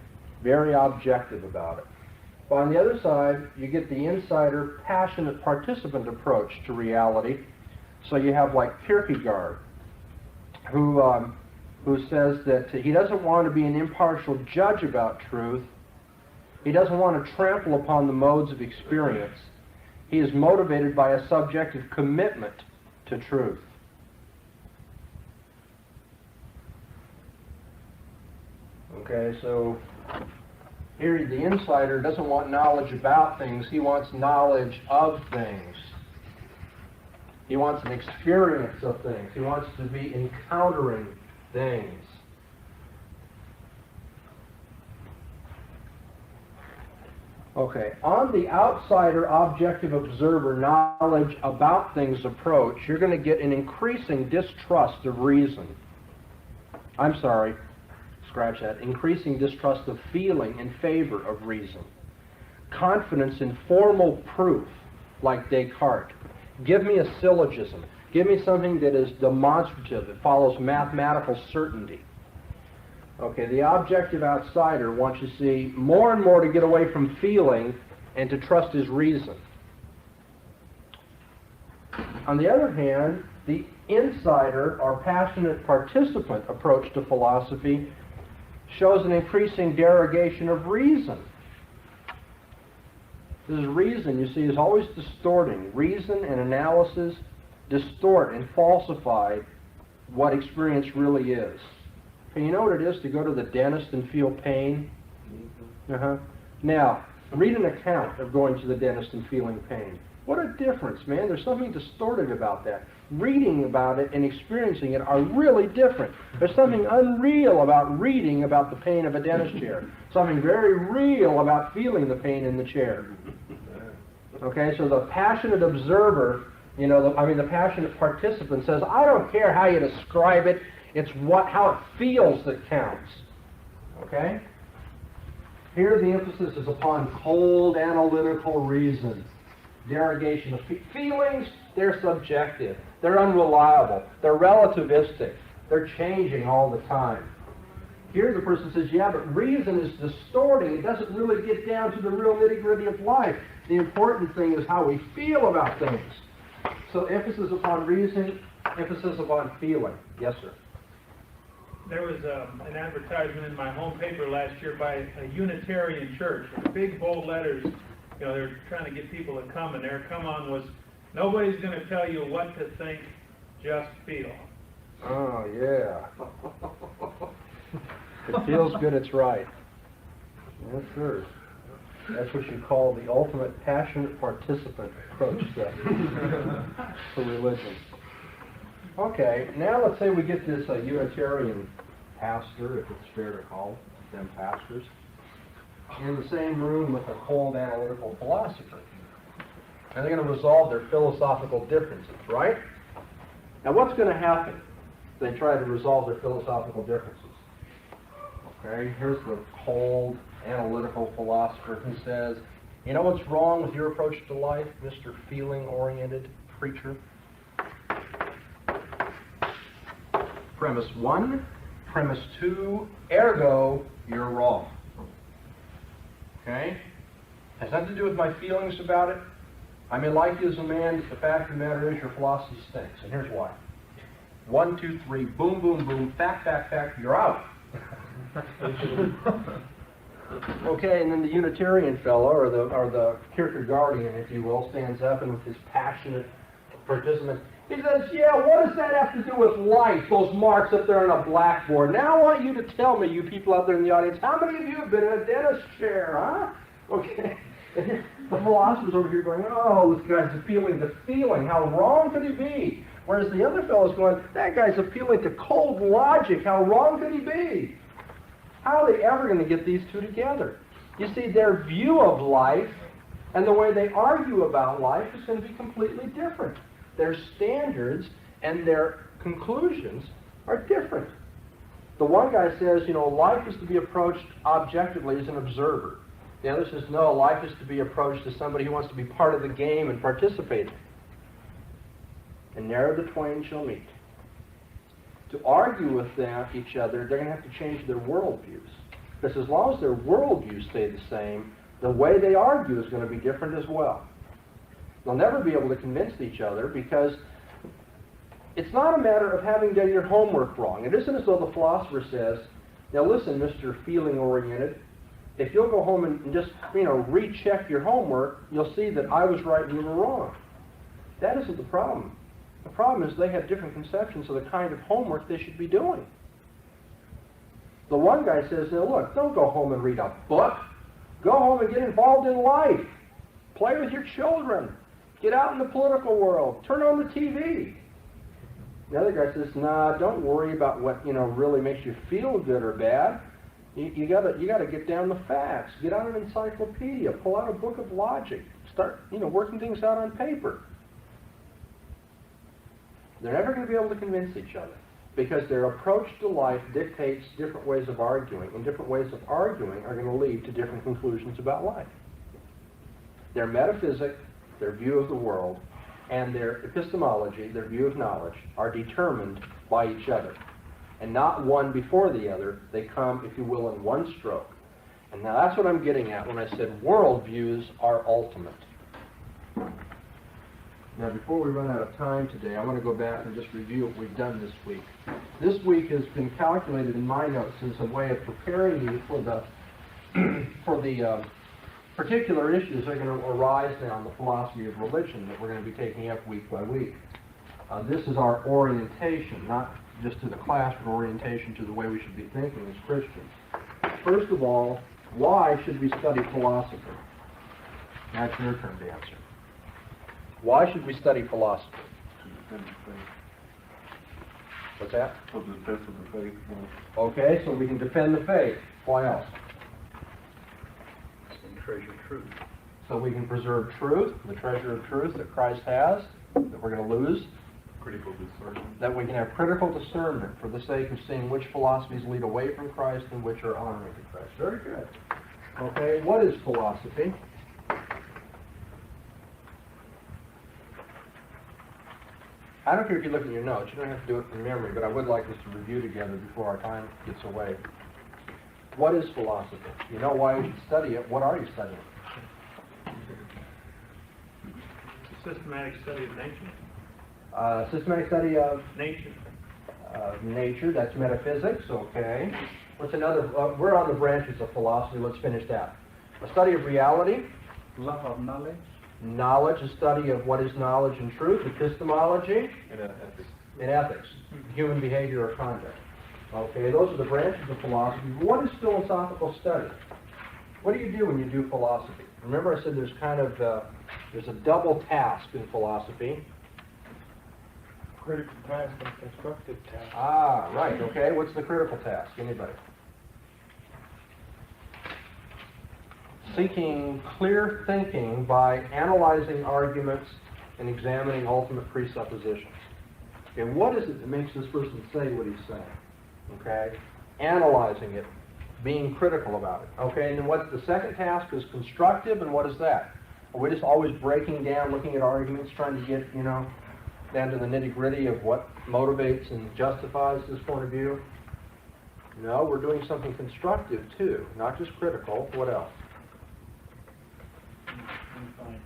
Very objective about it. But on the other side, you get the insider, passionate participant approach to reality. So you have like Kierkegaard, who says that he doesn't want to be an impartial judge about truth. He doesn't want to trample upon the modes of experience. He is motivated by a subjective commitment to truth. Okay, so here the insider doesn't want knowledge about things. He wants knowledge of things. He wants an experience of things. He wants to be encountering things. Okay, on the outsider, objective observer, knowledge about things approach, you're going to get an increasing distrust of reason. I'm sorry, scratch that. Increasing distrust of feeling in favor of reason. Confidence in formal proof, like Descartes. Give me a syllogism. Give me something that is demonstrative, that follows mathematical certainty. Okay, the objective outsider wants to see more and more to get away from feeling and to trust his reason. On the other hand, the insider or passionate participant approach to philosophy shows an increasing derogation of reason. This reason, you see, is always distorting. Reason and analysis distort and falsify what experience really is. And you know what it is to go to the dentist and feel pain? Now, read an account of going to the dentist and feeling pain. What a difference, man. There's something distorted about that. Reading about it and experiencing it are really different. There's something unreal about reading about the pain of a dentist chair. Something very real about feeling the pain in the chair. Okay, so the passionate observer, the passionate participant says, I don't care how you describe it, it's how it feels that counts. Okay? Here the emphasis is upon cold analytical reason. Derogation of feelings, they're subjective. They're unreliable. They're relativistic. They're changing all the time. Here the person says, yeah, but reason is distorting. It doesn't really get down to the real nitty-gritty of life. The important thing is how we feel about things. So emphasis upon reason, emphasis upon feeling. Yes, sir. There was an advertisement in my home paper last year by a Unitarian church with big bold letters. They're trying to get people to come, and their come on was, nobody's going to tell you what to think, just feel. Oh, yeah. It feels good, it's right. Yes, sir. That's what you call the ultimate passionate participant approach to religion. Okay, now let's say we get this Unitarian pastor, if it's fair to call them pastors, in the same room with a cold analytical philosopher. And they're going to resolve their philosophical differences, right? Now what's going to happen if they try to resolve their philosophical differences? Okay, here's the cold analytical philosopher who says, you know what's wrong with your approach to life, Mr. Feeling-oriented preacher? Premise 1, premise 2, ergo, you're wrong. Okay? Has nothing to do with my feelings about it. I may like you as a man, but the fact of the matter is your philosophy stinks, and here's why. 1, 2, 3, boom, boom, boom, fact, fact, fact, you're out. Okay, and then the Unitarian fellow, or the Kierkegaardian, if you will, stands up and with his passionate participant, he says, yeah, what does that have to do with life, those marks up there on a blackboard? Now I want you to tell me, you people out there in the audience, how many of you have been in a dentist chair, huh? Okay. And the philosopher's over here going, oh, this guy's appealing to feeling. How wrong could he be? Whereas the other fellow's going, that guy's appealing to cold logic. How wrong could he be? How are they ever going to get these two together? You see, their view of life and the way they argue about life is going to be completely different. Their standards and their conclusions are different. The one guy says, life is to be approached objectively as an observer. The other says, no, life is to be approached as somebody who wants to be part of the game and participate. And there the twain shall meet. To argue with each other, they're going to have to change their worldviews. Because as long as their worldviews stay the same, the way they argue is going to be different as well. They'll never be able to convince each other because it's not a matter of having done your homework wrong. It isn't as though the philosopher says, now listen, Mr. Feeling-oriented, if you'll go home and just, recheck your homework, you'll see that I was right and you were wrong. That isn't the problem. The problem is they have different conceptions of the kind of homework they should be doing. The one guy says, now look, don't go home and read a book. Go home and get involved in life. Play with your children. Get out in the political world. Turn on the TV. The other guy says, nah, don't worry about what, really makes you feel good or bad. You gotta get down the facts. Get out an encyclopedia. Pull out a book of logic. Start, working things out on paper. They're never going to be able to convince each other because their approach to life dictates different ways of arguing, and different ways of arguing are going to lead to different conclusions about life. Their metaphysic, their view of the world, and their epistemology, their view of knowledge, are determined by each other. And not one before the other. They come, if you will, in one stroke. And now that's what I'm getting at when I said worldviews are ultimate. Now, before we run out of time today, I want to go back and just review what we've done this week. This week has been calculated in my notes as a way of preparing you for the particular issues that are going to arise now in the philosophy of religion that we're going to be taking up week by week. This is our orientation, not just to the class, but orientation to the way we should be thinking as Christians. First of all, why should we study philosophy? That's your turn to answer. Why should we study philosophy? What's that? For the defense of the faith. Okay, so we can defend the faith. Why else? And treasure truth. So we can preserve truth, the treasure of truth that Christ has, that we're going to lose. Critical discernment. That we can have critical discernment for the sake of seeing which philosophies lead away from Christ and which are honoring to Christ. Very good. Okay, what is philosophy? I don't care if you look at your notes. You don't have to do it from memory, but I would like us to review together before our time gets away. What is philosophy? You know why you should study it. What are you studying? Systematic study of nature. Systematic study of Nature. nature. That's metaphysics. Okay. What's another? We're on the branches of philosophy. Let's finish that. A study of reality. Love of knowledge. Knowledge, a study of what is knowledge and truth. Epistemology. And ethics. And ethics. Human behavior or conduct. Okay, those are the branches of philosophy. What is philosophical study? What do you do when you do philosophy? Remember I said there's kind of, there's a double task in philosophy. Critical task and constructive task. Ah, right, okay. What's the critical task? Anybody? Seeking clear thinking by analyzing arguments and examining ultimate presuppositions. Okay, what is it that makes this person say what he's saying? Okay, analyzing it, being critical about it. Okay, and then what's the second task is constructive, and what is that? Are we just always breaking down, looking at arguments, trying to get, down to the nitty-gritty of what motivates and justifies this point of view? No, we're doing something constructive too, not just critical. What else? Unifying.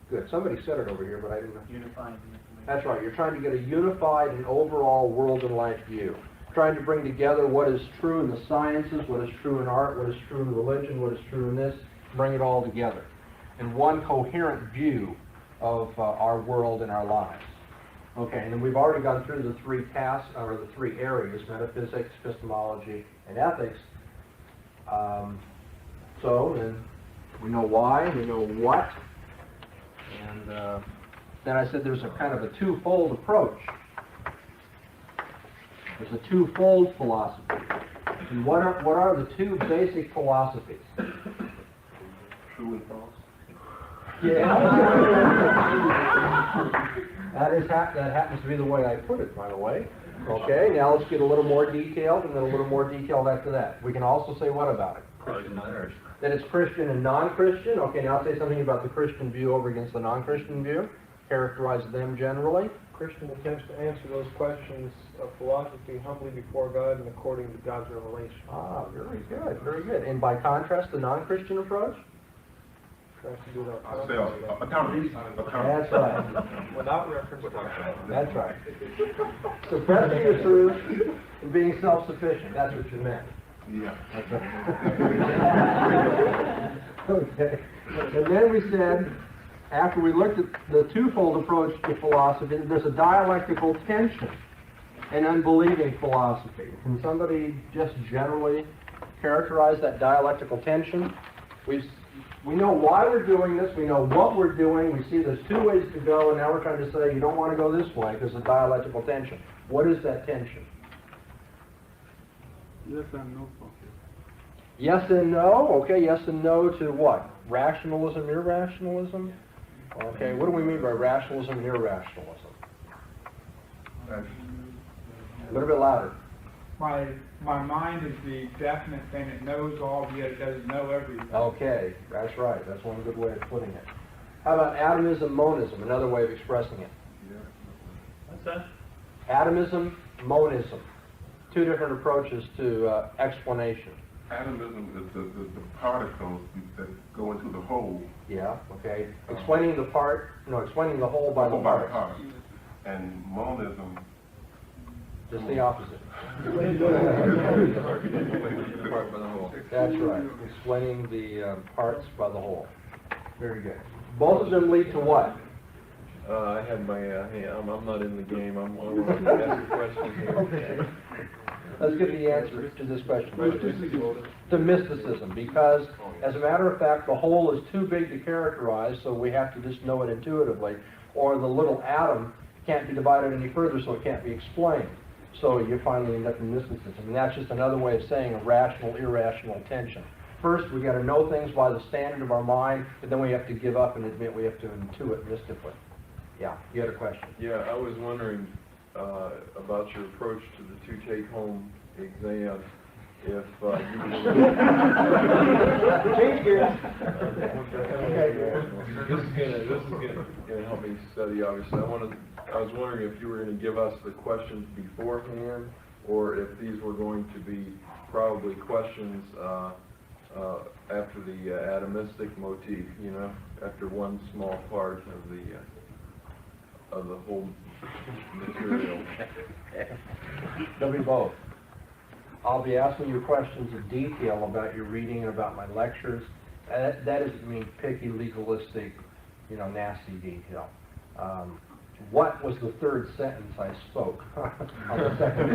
Good. Somebody said it over here, but I didn't know. Unifying information. That's right. You're trying to get a unified and overall world and life view. Trying to bring together what is true in the sciences, what is true in art, what is true in religion, what is true in this, bring it all together in one coherent view of our world and our lives. Okay, and then we've already gone through the three tasks, or the three areas, metaphysics, epistemology, and ethics. So then we know why, we know what, and then I said there's a kind of a twofold approach. There's a twofold philosophy. And what are the two basic philosophies? True and false. Yeah. That happens to be the way I put it, by the way. Okay, now let's get a little more detailed, and then a little more detailed after that. We can also say what about it? That it's Christian and non-Christian. Okay, now say something about the Christian view over against the non-Christian view. Characterize them generally. Christian attempts to answer those questions of philosophy humbly before God and according to God's revelation. Ah, very good, very good. And by contrast, the non-Christian approach? Tries to do that. Autonomy. That's right. Without reference to God. That's right. Suppressing the truth and being self-sufficient. That's what you meant. Yeah. That's right. Okay. And then we said, after we looked at the twofold approach to philosophy, there's a dialectical tension in unbelieving philosophy. Can somebody just generally characterize that dialectical tension? We know why we're doing this, we know what we're doing, we see there's two ways to go, and now we're trying to say you don't want to go this way because of dialectical tension. What is that tension? Yes and no. Yes and no. Okay, yes and no to what? Rationalism, irrationalism? Okay, what do we mean by rationalism and irrationalism? A little bit louder. My mind is the definite thing that knows all, yet it doesn't know everything. Okay, that's right. That's one good way of putting it. How about atomism, monism, another way of expressing it? What's that? Atomism, monism. Two different approaches to explanation. Atomism is the particles that go into the whole. Yeah, okay. Explaining the whole by the parts. part. And monism. Just the opposite. That's right. Explaining the parts by the whole. Very good. Both of them lead to what? I had my, I'm not in the game, I'm going to ask a question here. Okay. Let's get the answer to this question. To mysticism, because as a matter of fact, the whole is too big to characterize, so we have to just know it intuitively, or the little atom can't be divided any further, so it can't be explained. So you finally end up in mysticism, and that's just another way of saying a rational, irrational tension. First, we got to know things by the standard of our mind, but then we have to give up and admit we have to intuit mystically. Yeah, you had a question. Yeah, I was wondering about your approach to the two take-home exams. If you Change gears. This is gonna help me study. Obviously, I was wondering if you were going to give us the questions beforehand, or if these were going to be probably questions after the atomistic motif. You know, after one small part of the whole material. There'll be both. I'll be asking you questions of detail about your reading and about my lectures. That doesn't mean picky, legalistic, nasty detail. What was the third sentence I spoke on the second?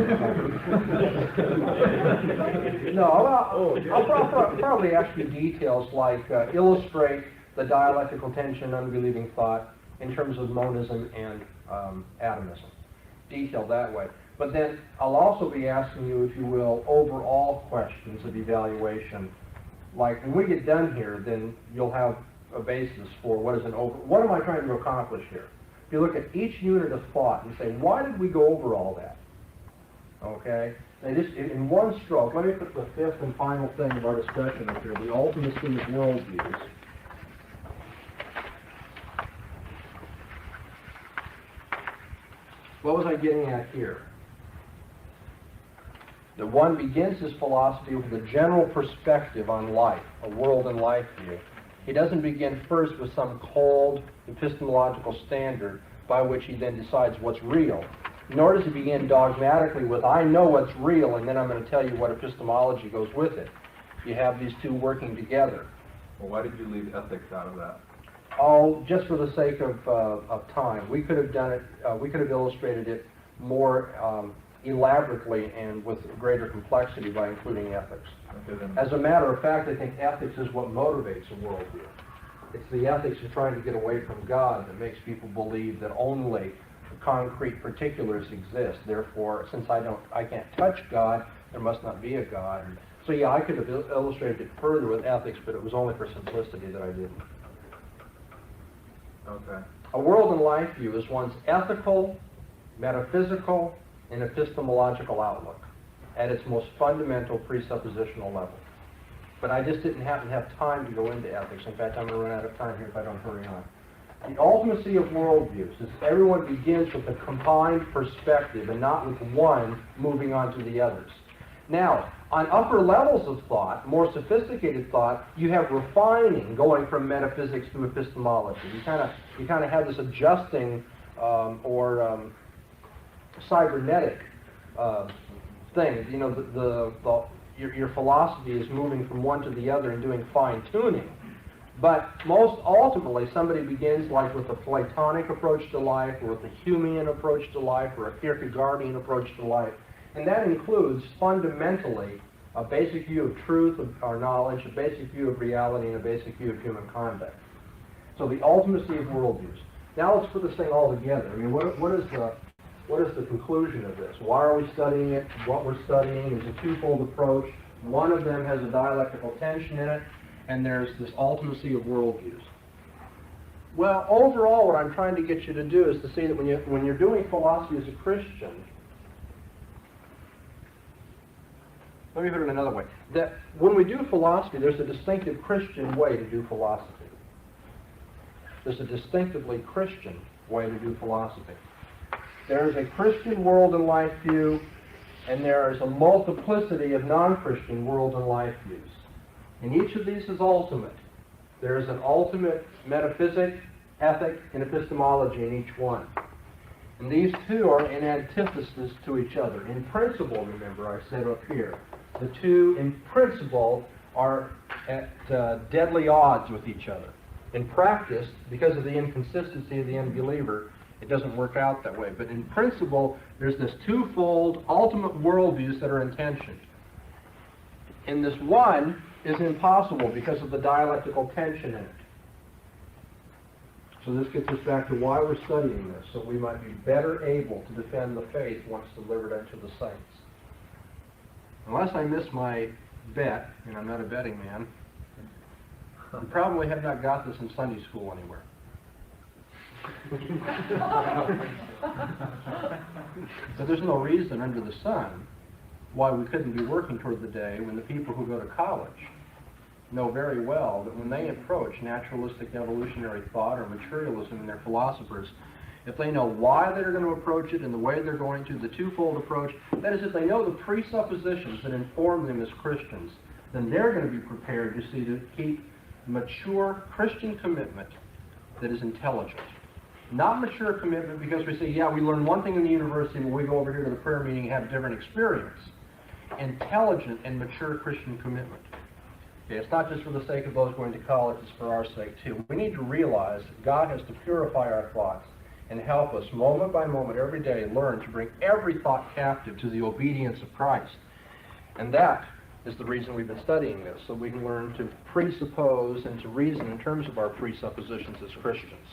No, I'll probably ask you details like illustrate the dialectical tension, unbelieving thought in terms of monism and atomism. Detail that way. But then I'll also be asking you, if you will, overall questions of evaluation. Like when we get done here, then you'll have a basis for what am I trying to accomplish here? If you look at each unit of thought and say, why did we go over all that? Okay? And just in one stroke, let me put the fifth and final thing of our discussion up here, the ultimacy of worldviews. What was I getting at here? That one begins his philosophy with a general perspective on life, a world and life view. He doesn't begin first with some cold epistemological standard by which he then decides what's real. Nor does he begin dogmatically with, I know what's real, and then I'm going to tell you what epistemology goes with it. You have these two working together. Well, why did you leave ethics out of that? Oh, just for the sake of time. We could have done it, we could have illustrated it more elaborately and with greater complexity by including ethics. Okay, then. As a matter of fact, I think ethics is what motivates a worldview. It's the ethics of trying to get away from God that makes people believe that only concrete particulars exist. Therefore, since I can't touch God, there must not be a God. And so yeah, I could have illustrated it further with ethics, but it was only for simplicity that I didn't. Okay. A world and life view is one's ethical, metaphysical, and epistemological outlook at its most fundamental presuppositional level. But I just didn't happen to have time to go into ethics. In fact, I'm going to run out of time here if I don't hurry on. The ultimacy of worldviews is everyone begins with a combined perspective and not with one moving on to the others. Now, on upper levels of thought, more sophisticated thought, you have refining going from metaphysics to epistemology. You kind of have this adjusting or cybernetic thing. You know, your philosophy is moving from one to the other and doing fine-tuning. But most ultimately, somebody begins like with a Platonic approach to life, or with a Humean approach to life, or a Kierkegaardian approach to life. And that includes fundamentally a basic view of truth or knowledge, a basic view of reality, and a basic view of human conduct. So the ultimacy of worldviews. Now let's put this thing all together. I mean, what is the conclusion of this? Why are we studying it? What we're studying is a twofold approach. One of them has a dialectical tension in it, and there's this ultimacy of worldviews. Well, overall, what I'm trying to get you to do is to see that when you're doing philosophy as a Christian, let me put it another way, that when we do philosophy, there's a distinctive Christian way to do philosophy. There's a distinctively Christian way to do philosophy. There's a Christian world and life view, and there is a multiplicity of non-Christian world and life views. And each of these is ultimate. There is an ultimate metaphysic, ethic, and epistemology in each one. And these two are in antithesis to each other. In principle, remember, I said up here, the two in principle are at deadly odds with each other. In practice, because of the inconsistency of the unbeliever, it doesn't work out that way. But in principle, there's this twofold ultimate worldviews that are in tension. And this one is impossible because of the dialectical tension in it. So this gets us back to why we're studying this, so we might be better able to defend the faith once delivered unto the saints. Unless I miss my bet, and I'm not a betting man, you probably have not got this in Sunday school anywhere. But there's no reason under the sun why we couldn't be working toward the day when the people who go to college know very well that when they approach naturalistic evolutionary thought or materialism in their philosophers, if they know why they're going to approach it and the way they're going to, the twofold approach, that is, if they know the presuppositions that inform them as Christians, then they're going to be prepared, you see, to keep mature Christian commitment that is intelligent. Not mature commitment because we say, yeah, we learn one thing in the university, but we go over here to the prayer meeting and have a different experience. Intelligent and mature Christian commitment. Okay, it's not just for the sake of those going to college, it's for our sake too. We need to realize that God has to purify our thoughts and help us moment by moment every day learn to bring every thought captive to the obedience of Christ. And that is the reason we've been studying this, so we can learn to presuppose and to reason in terms of our presuppositions as Christians.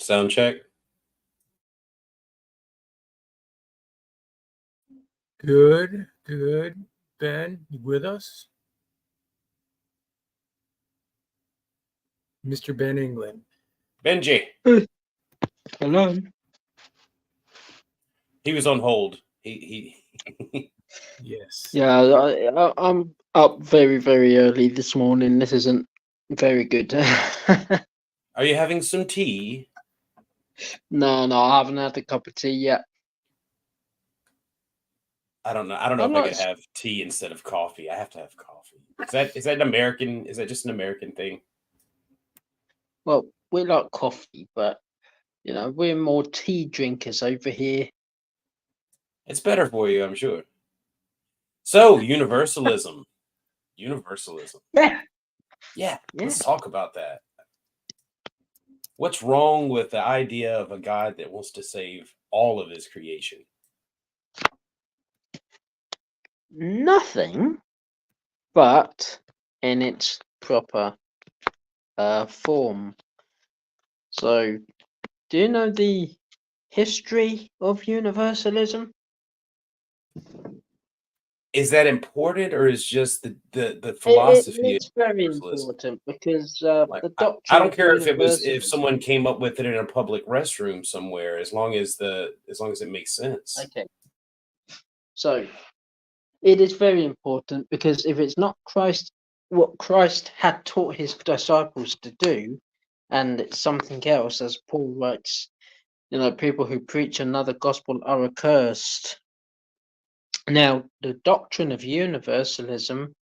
Sound check. Good, good. Ben, you with us? Mr. Ben England. Benji. Hello. He was on hold. He Yes. Yeah, I'm up very, very early this morning. This isn't very good. Are you having some tea? No, I haven't had a cup of tea yet. I don't know. I don't know I'm if I not could s- have tea instead of coffee. I have to have coffee. Is that an American? Is that just an American thing? Well, we like coffee, but we're more tea drinkers over here. It's better for you, I'm sure. So, universalism. Universalism. Yeah. Yeah, let's talk about that. What's wrong with the idea of a God that wants to save all of his creation? Nothing, but in its proper form. So, do you know the history of universalism? Is that important, or is just the philosophy of It's very universalism? important because Like, the I doctrine don't of care if universalism. someone came up with it in a public restroom somewhere, as long as it makes sense. Okay. So it is very important because if it's not what Christ had taught his disciples to do, and it's something else, as Paul writes, people who preach another gospel are accursed. Now, the doctrine of universalism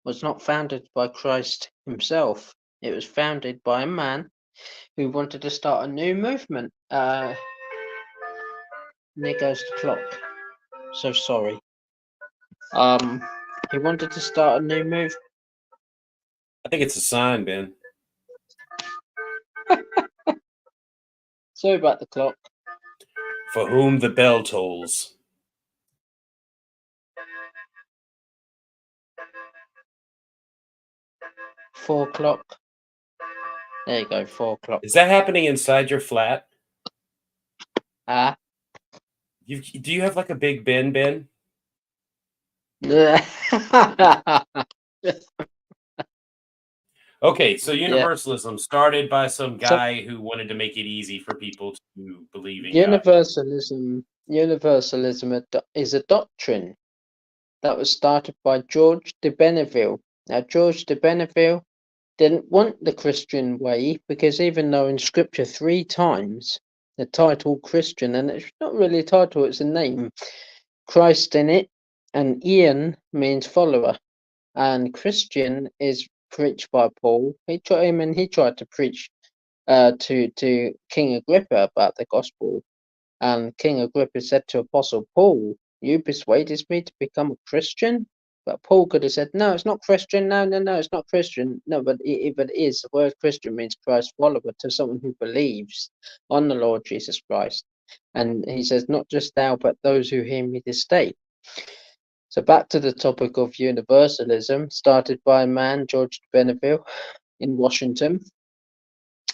was not founded by Christ himself. It was founded by a man who wanted to start a new movement. There goes the clock. So sorry. He wanted to start a new movement. I think it's a sign, Ben. Sorry about the clock. For whom the bell tolls. Four o'clock. There you go, 4 o'clock. Is that happening inside your flat? Ah. Do you have like a big Ben? Okay, so universalism started by some guy who wanted to make it easy for people to believe in God. Universalism is a doctrine that was started by George de Benneville. Now, George de Benneville didn't want the Christian way because even though in Scripture 3 times the title Christian, and it's not really a title, it's a name, Christ in it, and Ian means follower, and Christian is preached by Paul. He tried to preach to King Agrippa about the gospel, and King Agrippa said to Apostle Paul, "You persuaded me to become a Christian." But Paul could have said, "No, it's not Christian. No, it's not Christian. No, but it is. The word Christian means Christ follower, to someone who believes on the Lord Jesus Christ." And he says, "Not just thou, but those who hear me this day." So back to the topic of universalism, started by a man, George de Benneville, in Washington,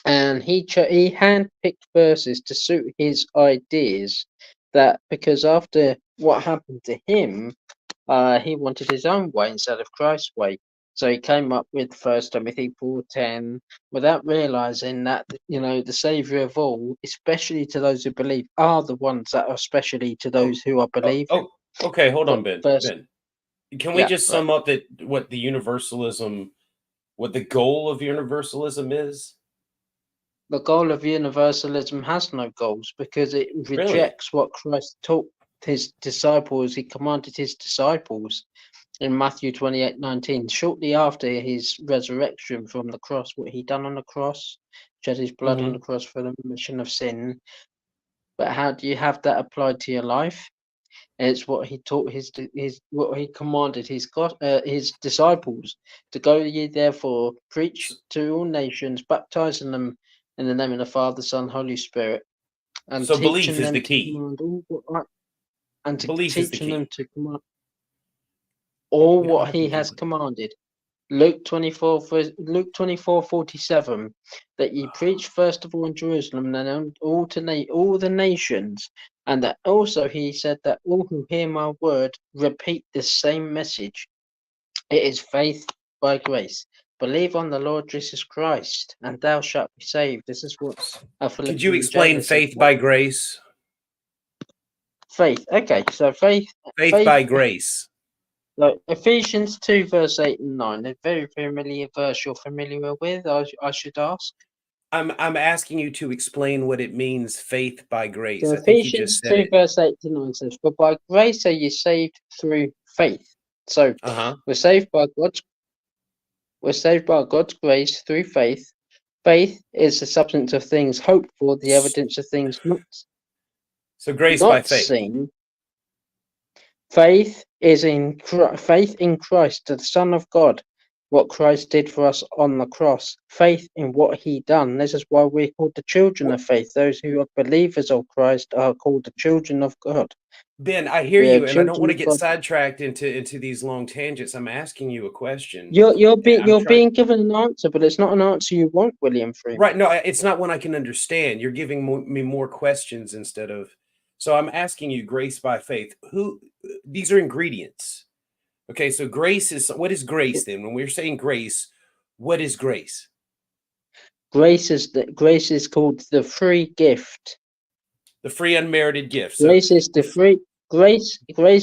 and he handpicked verses to suit his ideas. That because after what happened to him, he wanted his own way instead of Christ's way. So he came up with 1 Timothy 4:10, without realizing that the Savior of all, especially to those who believe, are the ones that are especially to those who are believing. Okay, hold on, Ben. First, can we just sum up what the goal of universalism is? The goal of universalism has no goals because it rejects what Christ taught his disciples. He commanded his disciples in Matthew 28:19, shortly after his resurrection from the cross, what he done on the cross, shed his blood on the cross for the remission of sin. But how do you have that applied to your life? It's what he taught what he commanded his disciples to go ye therefore preach to all nations, baptizing them in the name of the Father, Son, Holy Spirit, and So teaching belief is them the to key. command all and Belief is the teaching key. them to command all We don't what have he to has do it. commanded. Luke 24:47, that ye preach first of all in Jerusalem, and then all the nations, and that also he said that all who hear my word repeat this same message. It is faith by grace. Believe on the Lord Jesus Christ, and thou shalt be saved. This is what Could Philippian you explain jailer said. faith by grace? Faith. Okay, so faith By grace. Like Ephesians 2 verse 8 and 9, a very familiar verse you're familiar with, I should ask. I'm asking you to explain what it means, faith by grace. So I think you Ephesians just said 2 it. verse 8 to 9 says, "For by grace are you saved through faith." So we're saved by God's grace through faith. Faith is the substance of things hoped for, the evidence of things not So grace by faith. seen. Faith is faith in Christ, the Son of God, what Christ did for us on the cross. Faith in what he done. This is why we're called the children of faith. Those who are believers of Christ are called the children of God. Ben, I hear We are you, and I don't children want to of get God. sidetracked into these long tangents. I'm asking you a question. You're I'm trying- being given an answer, but it's not an answer you want, William Freeman. Right? No, it's not one I can understand. You're giving me more questions instead of. So I'm asking you, grace by faith. These are ingredients. Okay, so grace is what is grace then? When we're saying grace, what is grace? Grace is called the free gift. The free unmerited gift. Grace is the free grace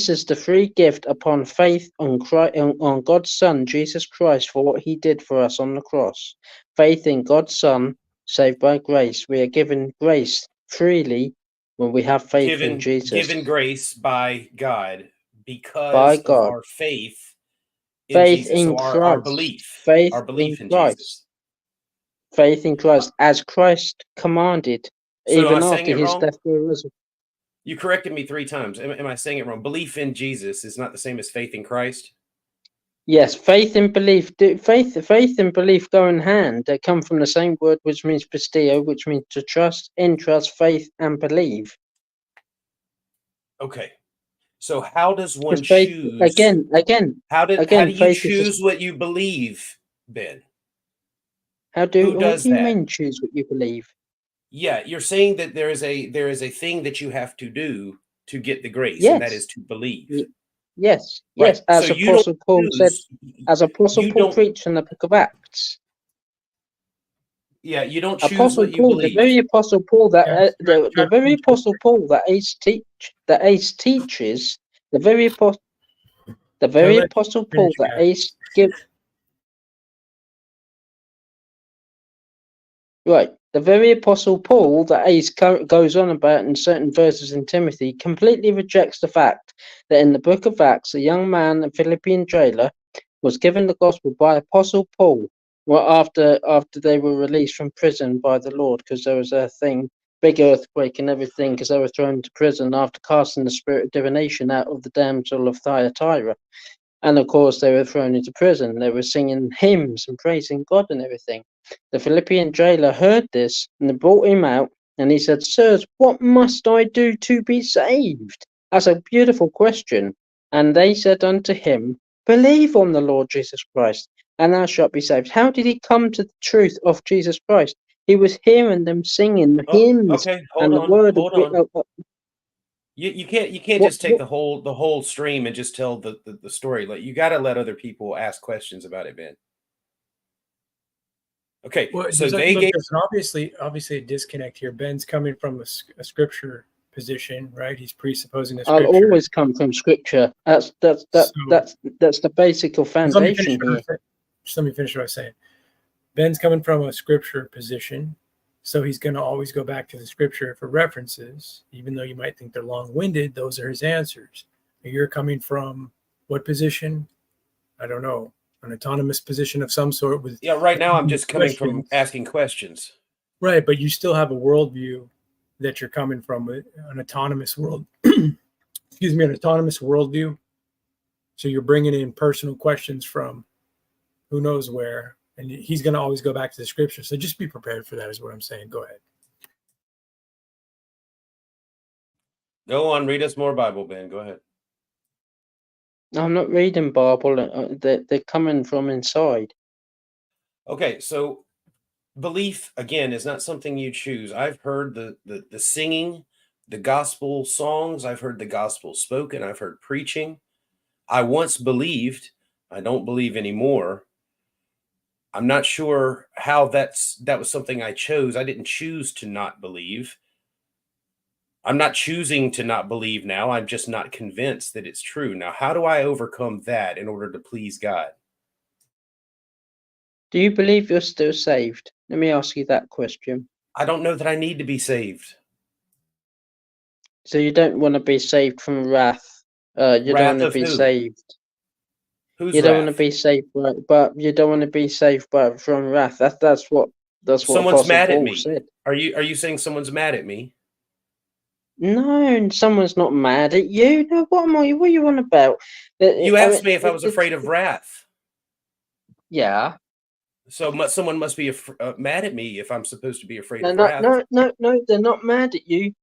is the free gift upon faith on God's Son Jesus Christ for what he did for us on the cross. Faith in God's Son, saved by grace. We are given grace freely when we have faith in Jesus. Given grace by God because by of God. our faith in Faith Jesus. in So Christ. our belief. Faith Our belief in Christ. Jesus. Faith in Christ, as Christ commanded, So am I even saying after it his wrong? death, burial, resurrection. You corrected me 3 times. Am I saying it wrong? Belief in Jesus is not the same as faith in Christ? Yes, faith and belief. Faith and belief go in hand. They come from the same word, which means pistio, which means to trust, entrust, faith, and believe. Okay. So how does one Faith, choose? again, how do you faith choose what you believe, Ben? What does do you that? mean choose what you believe? Yeah, you're saying that there is a thing that you have to do to get the grace, and that is to believe. Yes, Right. as So you don't Apostle Paul said, as Apostle Paul preached in the book of Acts. Yeah, you don't choose Apostle what you Paul, believe. the very Apostle Paul that the very Apostle Paul that Ace teaches, the very Apostle Paul that Ace gives. Right, the very Apostle Paul that Ace goes on about in certain verses in Timothy completely rejects the fact that in the book of Acts, a young man, a Philippian jailer, was given the gospel by Apostle Paul. Well, after they were released from prison by the Lord, because there was a big earthquake and everything, because they were thrown into prison after casting the spirit of divination out of the damsel of Thyatira. And of course, they were thrown into prison. They were singing hymns and praising God and everything. The Philippian jailer heard this and they brought him out, and he said, "Sirs, what must I do to be saved?" That's a beautiful question. And they said unto him, "Believe on the Lord Jesus Christ, and thou shalt be saved." How did he come to the truth of Jesus Christ? He was hearing them singing hymns Okay, and the word hold on. of You can't just take the whole stream and just tell the story. Like, you got to let other people ask questions about it, Ben. Okay, Well, so there's obviously a disconnect here. Ben's coming from a scripture position, right? He's presupposing the scripture. I'll always come from scripture. That's the basic or foundation here. Just let me finish what I was saying. Ben's coming from a scripture position, so he's going to always go back to the scripture for references, even though you might think they're long-winded. Those are his answers. You're coming from what position? I don't know. An autonomous position of some sort. Right now I'm just coming from asking questions. Right, but you still have a worldview that you're coming from, an autonomous world. Excuse me, an autonomous worldview. So you're bringing in personal questions from who knows where, and he's going to always go back to the scripture. So just be prepared for that is what I'm saying. Go ahead. Go on, read us more Bible, Ben. Go ahead. I'm not reading Bible. They're coming from inside. Okay, so belief again is not something you choose. I've heard the singing, the gospel songs. I've heard the gospel spoken. I've heard preaching. I once believed. I don't believe anymore. I'm not sure how that was something I chose. I didn't choose to not believe. I'm not choosing to not believe now. I'm just not convinced that it's true. Now, how do I overcome that in order to please God? Do you believe you're still saved? Let me ask you that question. I don't know that I need to be saved. So you don't want to be saved from wrath. You don't Wrath want to of be who? saved. Who's You don't want to wrath? be saved, but you don't want to be saved from wrath. That's what Someone's Apostle mad at Paul me. said. Are you saying someone's mad at me? No, someone's not mad at you. No, what am I? What are you on about? You I asked mean, me if I was afraid of wrath. yeah. So someone must be mad at me if I'm supposed to be afraid No, of no, wrath. no. They're not mad at you.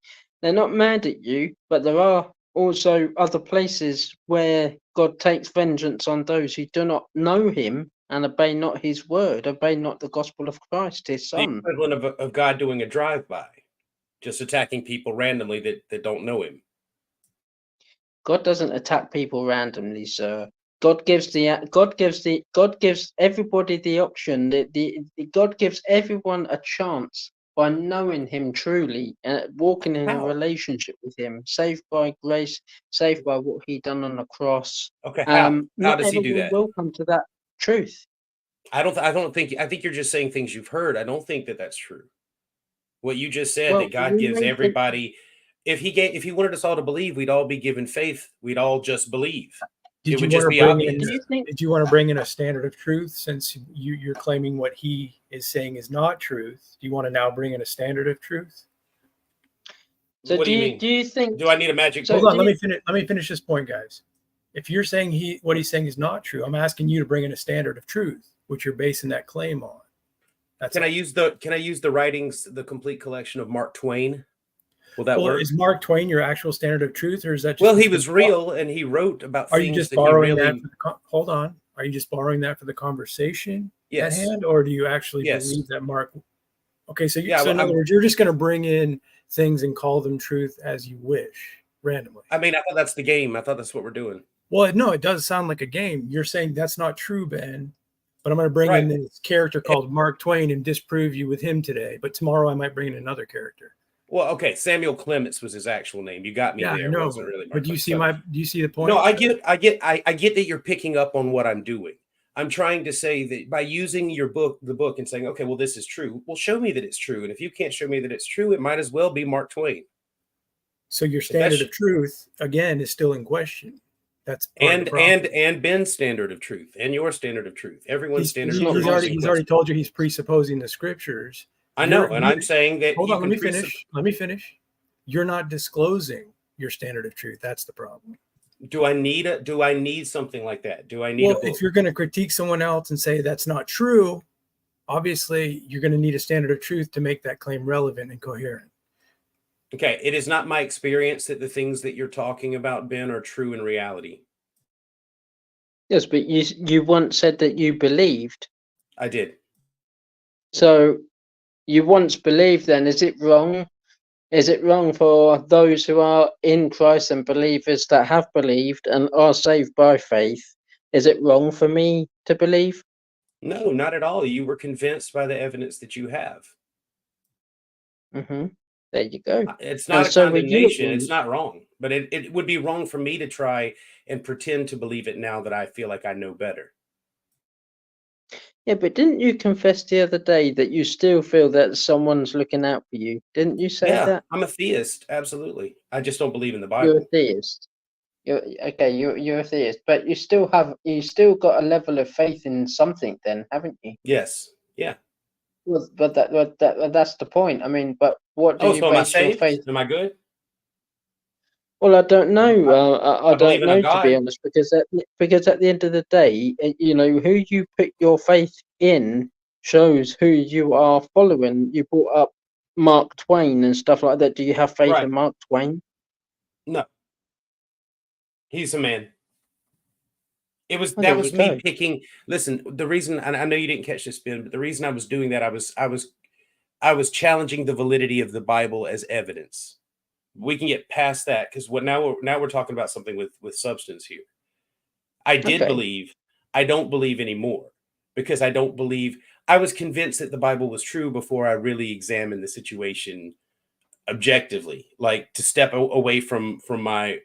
They're not mad at you. But there are also other places where God takes vengeance on those who do not know Him and obey not His word, obey not the gospel of Christ, His The Son. equivalent of God doing a drive-by, just attacking people randomly that don't know Him. God doesn't attack people randomly, sir. God gives everybody the option. God gives everyone a chance by knowing Him truly and walking in a How? relationship with Him, saved by grace, saved by what He done on the cross. Okay, how? How Not does He do everyone that? will come to that truth. I think you're just saying things you've heard. I don't think that that's true. What you just said, Well, that God gives everybody. If He wanted us all to believe, we'd all be given faith. We'd all just believe. Did It you would want just to be bring obvious. in? Did you want to bring in a standard of truth since you're claiming what he is saying is not truth? Do you want to now bring in a standard of truth? So What do you mean? Do you think? Do I need a magic Hold book? on, let me finish this point, guys. If you're saying what he's saying is not true, I'm asking you to bring in a standard of truth, which you're basing that claim on. Can I use the writings, the complete collection of Mark Twain? Will that work? Is Mark Twain your actual standard of truth, or is that just Well, he was real and he wrote about Are things you just that borrowing he really. that? Hold on. Are you just borrowing that for the conversation Yes. at hand, or do you actually Yes. believe that Mark? Okay, so, Yeah, so in I'm- other words, you're just going to bring in things and call them truth as you wish, randomly. I mean, I thought that's the game. I thought that's what we're doing. Well, no, it does sound like a game. You're saying that's not true, Ben. But I'm going to bring in Right. this character called Mark Twain and disprove you with him today. But tomorrow I might bring in another character. Well, okay, Samuel Clements was his actual name. You got me Yeah, there. I know. It wasn't really Mark But do you Twain. see do you see the point? No, I get that you're picking up on what I'm doing. I'm trying to say that by using the book and saying, okay, well, this is true. Well, show me that it's true. And if you can't show me that it's true, it might as well be Mark Twain. So your standard of truth, again, is still in question. That's part of the problem. and Ben's standard of truth and your standard of truth. Everyone's standard of truth. He's already told you he's presupposing the scriptures. I know, and I'm saying that. Hold on, let me finish. Let me finish. You're not disclosing your standard of truth. That's the problem. Do I need something like that? Do I need a book? If you're going to critique someone else and say that's not true, obviously you're going to need a standard of truth to make that claim relevant and coherent. Okay, it is not my experience that the things that you're talking about, Ben, are true in reality. Yes, but you once said that you believed. I did. So you once believed, then is it wrong? Is it wrong for those who are in Christ and believers that have believed and are saved by faith? Is it wrong for me to believe? No, not at all. You were convinced by the evidence that you have. Mm-hmm. There you go. It's not a condemnation. It's not wrong. But it would be wrong for me to try and pretend to believe it now that I feel like I know better. Yeah, but didn't you confess the other day that you still feel that someone's looking out for you? Didn't you say that? I'm a theist. Absolutely. I just don't believe in the Bible. You're a theist. You're a theist, but you still got a level of faith in something, then, haven't you? Yes. Yeah. Well, but that's the point. I mean, but what do you base your faith? Am I good? Well, I don't know. I don't know, to be God. honest, because at the end of the day, you know, who you put your faith in shows who you are following. You brought up Mark Twain and stuff like that. Do you have faith in Mark Twain? No. He's a man. It was Well, that there was you me go. picking. Listen, the reason, and I know you didn't catch this, Ben, but the reason I was doing that, I was challenging the validity of the Bible as evidence. We can get past that because what now we're talking about something with substance here. I did Okay. believe. I don't believe anymore because I don't believe. I was convinced that the Bible was true before I really examined the situation objectively, like to step away from my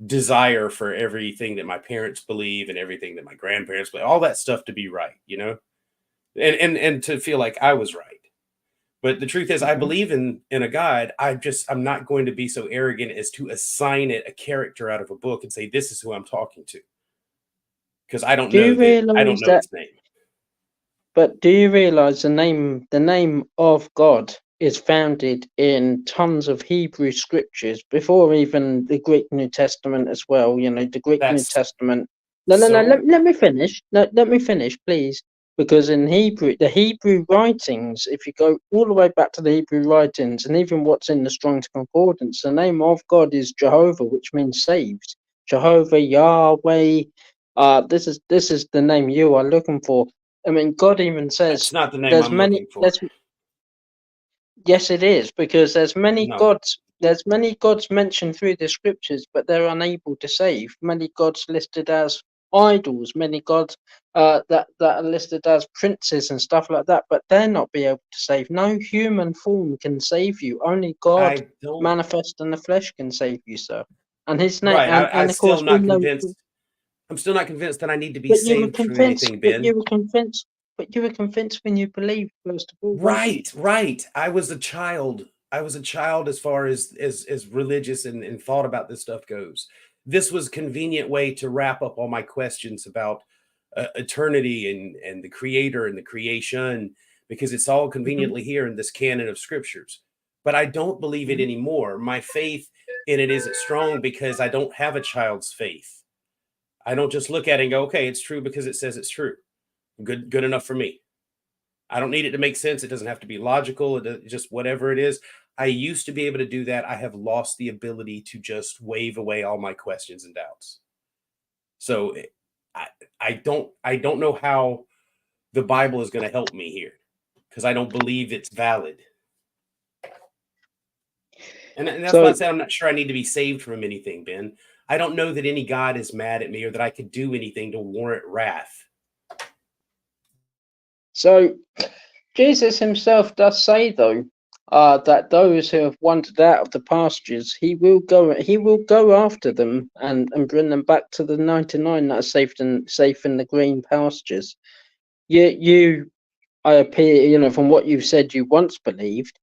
desire for everything that my parents believe and everything that my grandparents believe, all that stuff to be right, you know, and to feel like I was right. But the truth is, I Mhm. believe in a God. I'm not going to be so arrogant as to assign it a character out of a book and say this is who I'm talking to, because I don't Do you don't realize know that? its name. But do you realize the name of God is founded in tons of Hebrew scriptures before even the Greek New Testament as well? You know, the Greek New That's Testament. No, no, no. so Let me finish. No, let me finish, please. Because in Hebrew, the Hebrew writings, if you go all the way back to the Hebrew writings, and even what's in the Strong's Concordance, the name of God is Jehovah, which means saved. Jehovah, Yahweh. This is the name you are looking for. I mean, God even that's says not the name there's I'm many. looking for. Yes, it is because there's many No, gods. There's many gods mentioned through the scriptures, but they're unable to save. Many gods listed as idols. Many gods that are listed as princes and stuff like that, but they're not be able to save. No human form can save you. Only God I don't. manifest in the flesh can save you, sir. And His name, Right, and of still course we not know. convinced. I'm still not convinced that I need to be But you were saved from convinced. anything, But you Ben. were convinced. But you were convinced when you believed, first of all, weren't you? Right, right. I was a child. I was a child as far as religious and thought about this stuff goes. This was a convenient way to wrap up all my questions about eternity and the creator and the creation because it's all Mhm, conveniently here in this canon of scriptures. But I don't believe it mhm. anymore. My faith in it isn't strong because I don't have a child's faith. I don't just look at it and go, okay, it's true because it says it's true. Good enough for me. I don't need it to make sense. It doesn't have to be logical. Just whatever it is. I used to be able to do that. I have lost the ability to just wave away all my questions and doubts. So I I don't know how the Bible is going to help me here because I don't believe it's valid. And that's why I So, say I'm not sure I need to be saved from anything, Ben. I don't know that any God is mad at me or that I could do anything to warrant wrath. so Jesus himself does say, though, that those who have wandered out of the pastures, he will go after them and bring them back to the 99 that are safe in the green pastures. You, I appear, you know, from what you've said, you once believed,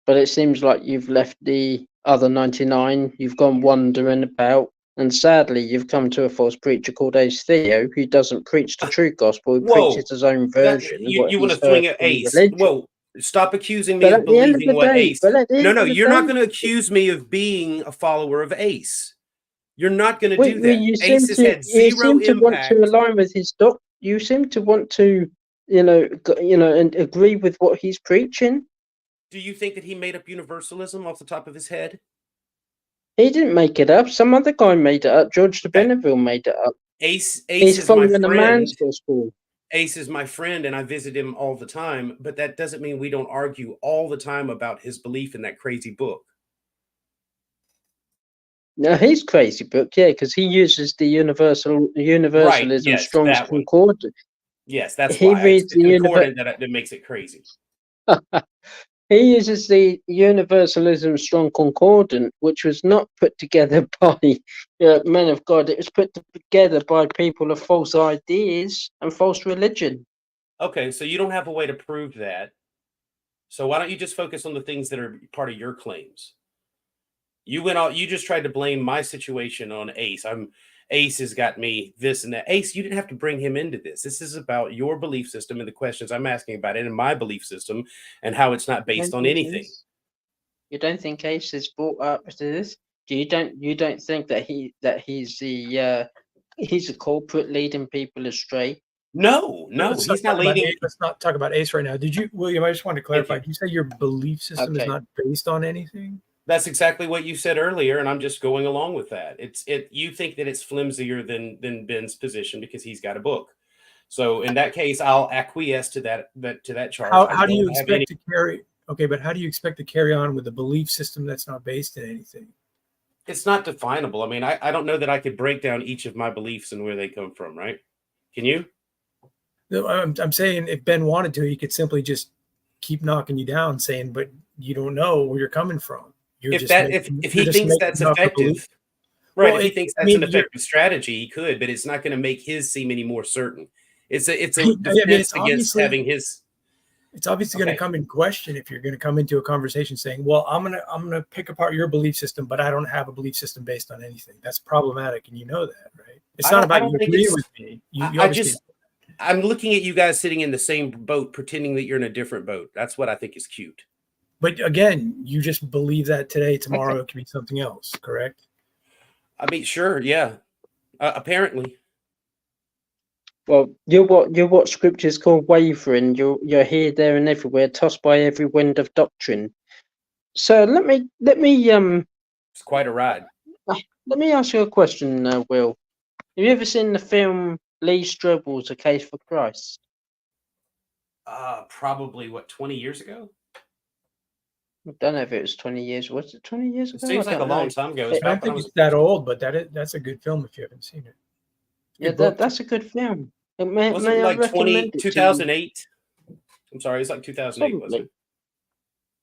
but it seems like you've left the other 99. You've gone wandering about. And sadly, you've come to a false preacher called Ace Theo, who doesn't preach the true gospel. He preaches Whoa, his own that version, what you want he's to heard swing at from Ace? religion. Whoa, stop accusing me But of at the end of believing the what day, Ace. No, of the you're not day, going to accuse me of being a follower of Ace. You're not going to do we that. you Ace seem has to had you zero seem to want to impact. align with his doc. You seem to want to, and agree with what he's preaching. Do you think that he made up universalism off the top of his head? He didn't make it up. Some other guy made it up. George de Okay. Benneville made it up. Ace He's is my following a friend. man's gospel. Ace is my friend, and I visit him all the time. But that doesn't mean we don't argue all the time about his belief in that crazy book. No, he's crazy book, yeah, because he uses the Right? universalism Yes, Strong's that one. Concordance. Yes, that's He why it's reads the concordant that makes it crazy. He uses the Universalism Strong Concordant, which was not put together by men of God. It was put together by people of false ideas and false religion. Okay, so you don't have a way to prove that. So why don't you just focus on the things that are part of your claims? You just tried to blame my situation on Ace. Ace has got me this and that. Ace, you didn't have to bring him into this. This is about your belief system and the questions I'm asking about it and my belief system and how it's not You based don't on think anything. you don't think Ace is brought up to this? You don't think that he's the culprit leading people astray? No, Let's not he's not talk about leading. Ace. Let's not talk about Ace right now. Did you, William? I just wanted to Thank clarify. you. Did you say your belief system is Okay. not based on anything? That's exactly what you said earlier, and I'm just going along with that. You think that it's flimsier than Ben's position because he's got a book. So in that case, I'll acquiesce to that charge. I How do you don't have any. expect to carry? Okay, but how do you expect to carry on with a belief system that's not based in anything? It's not definable. I mean, I don't know that I could break down each of my beliefs and where they come from, right? Can you? No, I'm saying if Ben wanted to, he could simply just keep knocking you down, saying, "But you don't know where you're coming from." If he thinks that's effective, right? Well, If he thinks I that's mean, an effective strategy, he could, but it's not going to make his seem any more certain. It's a I mean, defense against having his. It's obviously going to come in question if you're going to come into a conversation saying, "Well, I'm gonna pick apart your belief system, but I don't have a belief system based on anything." That's problematic, and you know that, right? It's not about you agreeing with me. I'm looking at you guys sitting in the same boat, pretending that you're in a different boat. That's what I think is cute. But again, you just believe that today, tomorrow it can be something else, correct? I mean, sure, yeah. Apparently. Well, you're what scripture's called wavering. You're here, there, and everywhere, tossed by every wind of doctrine. So let me It's quite a ride. Let me ask you a question, Will. Have you ever seen the film Lee Strobel's A Case for Christ? Probably 20 years ago? I don't know if it was 20 years. Was it 20 years ago? It seems like a long time ago. I don't think it's that old, but that's a good film if you haven't seen it. Yeah, that's a good film. Wasn't it like 2008? I'm sorry, it's like 2008, Probably. wasn't it?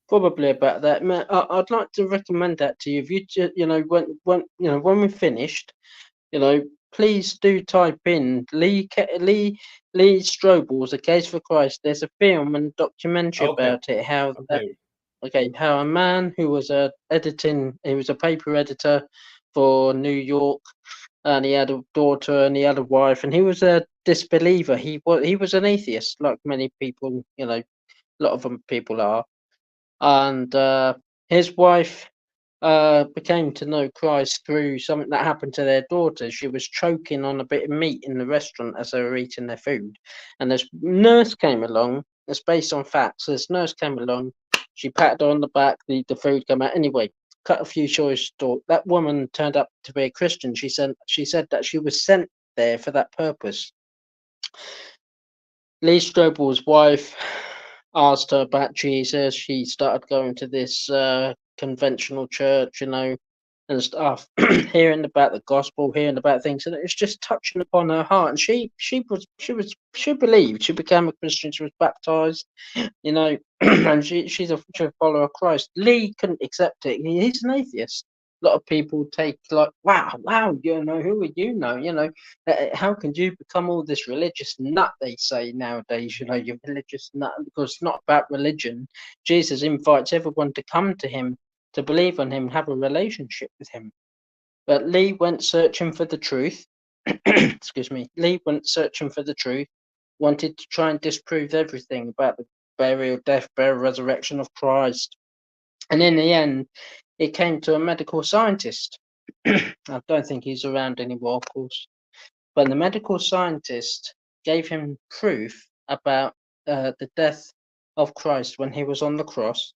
Probably about that. Man, I'd like to recommend that to you. If when we're finished, please do type in Lee Strobel's A Case for Christ. There's a film and documentary about it. How a man who was he was a paper editor for New York, and he had a daughter and he had a wife, and he was a disbeliever. He was an atheist, like many people, a lot of people are. And his wife became to know Christ through something that happened to their daughter. She was choking on a bit of meat in the restaurant as they were eating their food, and this nurse came along. It's based on facts. This nurse came along. She patted her on the back. The food came out. Anyway, cut a few short. That woman turned up to be a Christian. She said that she was sent there for that purpose. Lee Strobel's wife asked her about Jesus. She started going to this conventional church, and stuff, hearing about the gospel, hearing about things, and it's just touching upon her heart. And she believed. She became a Christian. She was baptized, and she's a follower of Christ. Lee couldn't accept it. He's an atheist. A lot of people take like, wow, who are you? How can you become all this religious nut? They say nowadays, you're religious nut, because it's not about religion. Jesus invites everyone to come to him, to believe on him, have a relationship with him. But Lee went searching for the truth. Excuse me. Lee went searching for the truth, wanted to try and disprove everything about the burial, death, burial, resurrection of Christ. And in the end, it came to a medical scientist. I don't think he's around anymore, of course. But the medical scientist gave him proof about the death of Christ when he was on the cross.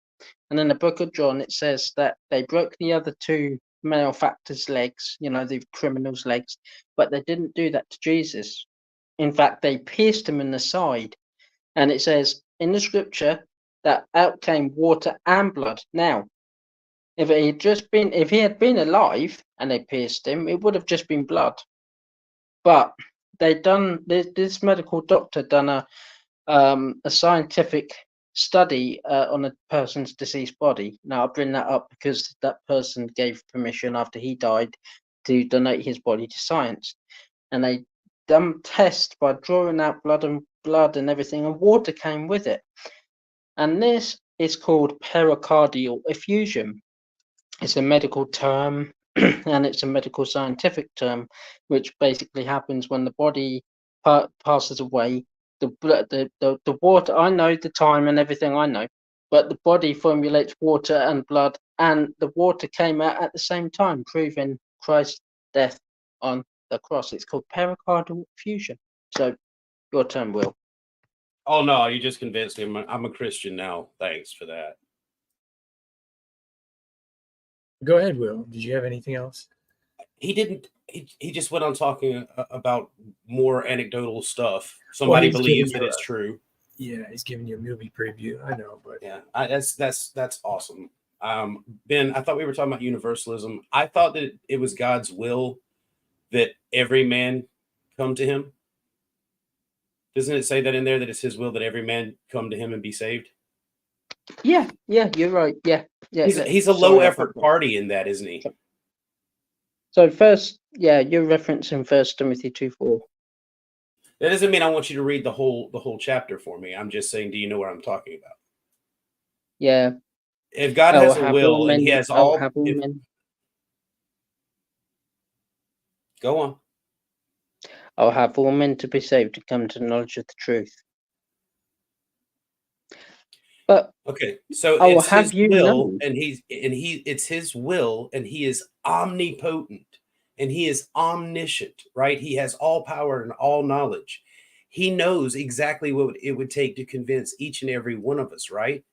And in the book of John, it says that they broke the other two malefactors' legs, the criminals' legs, but they didn't do that to Jesus. In fact, they pierced him in the side. And it says in the scripture that out came water and blood. Now, if he had been alive and they pierced him, it would have just been blood. But this medical doctor done a scientific study on a person's deceased body. Now I bring that up because that person gave permission after he died to donate his body to science, and they done tests by drawing out blood and everything, and water came with it. And this is called pericardial effusion. It's a medical term, and it's a medical scientific term, which basically happens when the body passes away. The water, I know the time and everything, I know, but the body formulates water and blood, and the water came out at the same time, proving Christ's death on the cross. It's called pericardial effusion. So, your turn, Will. Oh no, you just convinced me. I'm a Christian now. Thanks for that. Go ahead, Will. Did you have anything else? He didn't. He just went on talking about more anecdotal stuff. Well, Somebody he's believes giving that you it's true. Yeah, he's giving you a movie preview. I know, but Yeah, that's awesome. Ben, I thought we were talking about universalism. I thought that it was God's will that every man come to him. Doesn't it say that in there, that it's his will that every man come to him and be saved? Yeah, you're right. Yeah. He's a low effort party in that, isn't he? So first, you're referencing 1 Timothy 2:4. That doesn't mean I want you to read the whole chapter for me. I'm just saying, do you know what I'm talking about? Yeah. If God I will has a have will all and men- he has I will all, have all men. go on. I'll have all men to be saved to come to the knowledge of the truth. But Okay, so I will it's have his you will, know. and it's his will, and he is omnipotent, and he is omniscient, right? He has all power and all knowledge. He knows exactly what it would take to convince each and every one of us, right?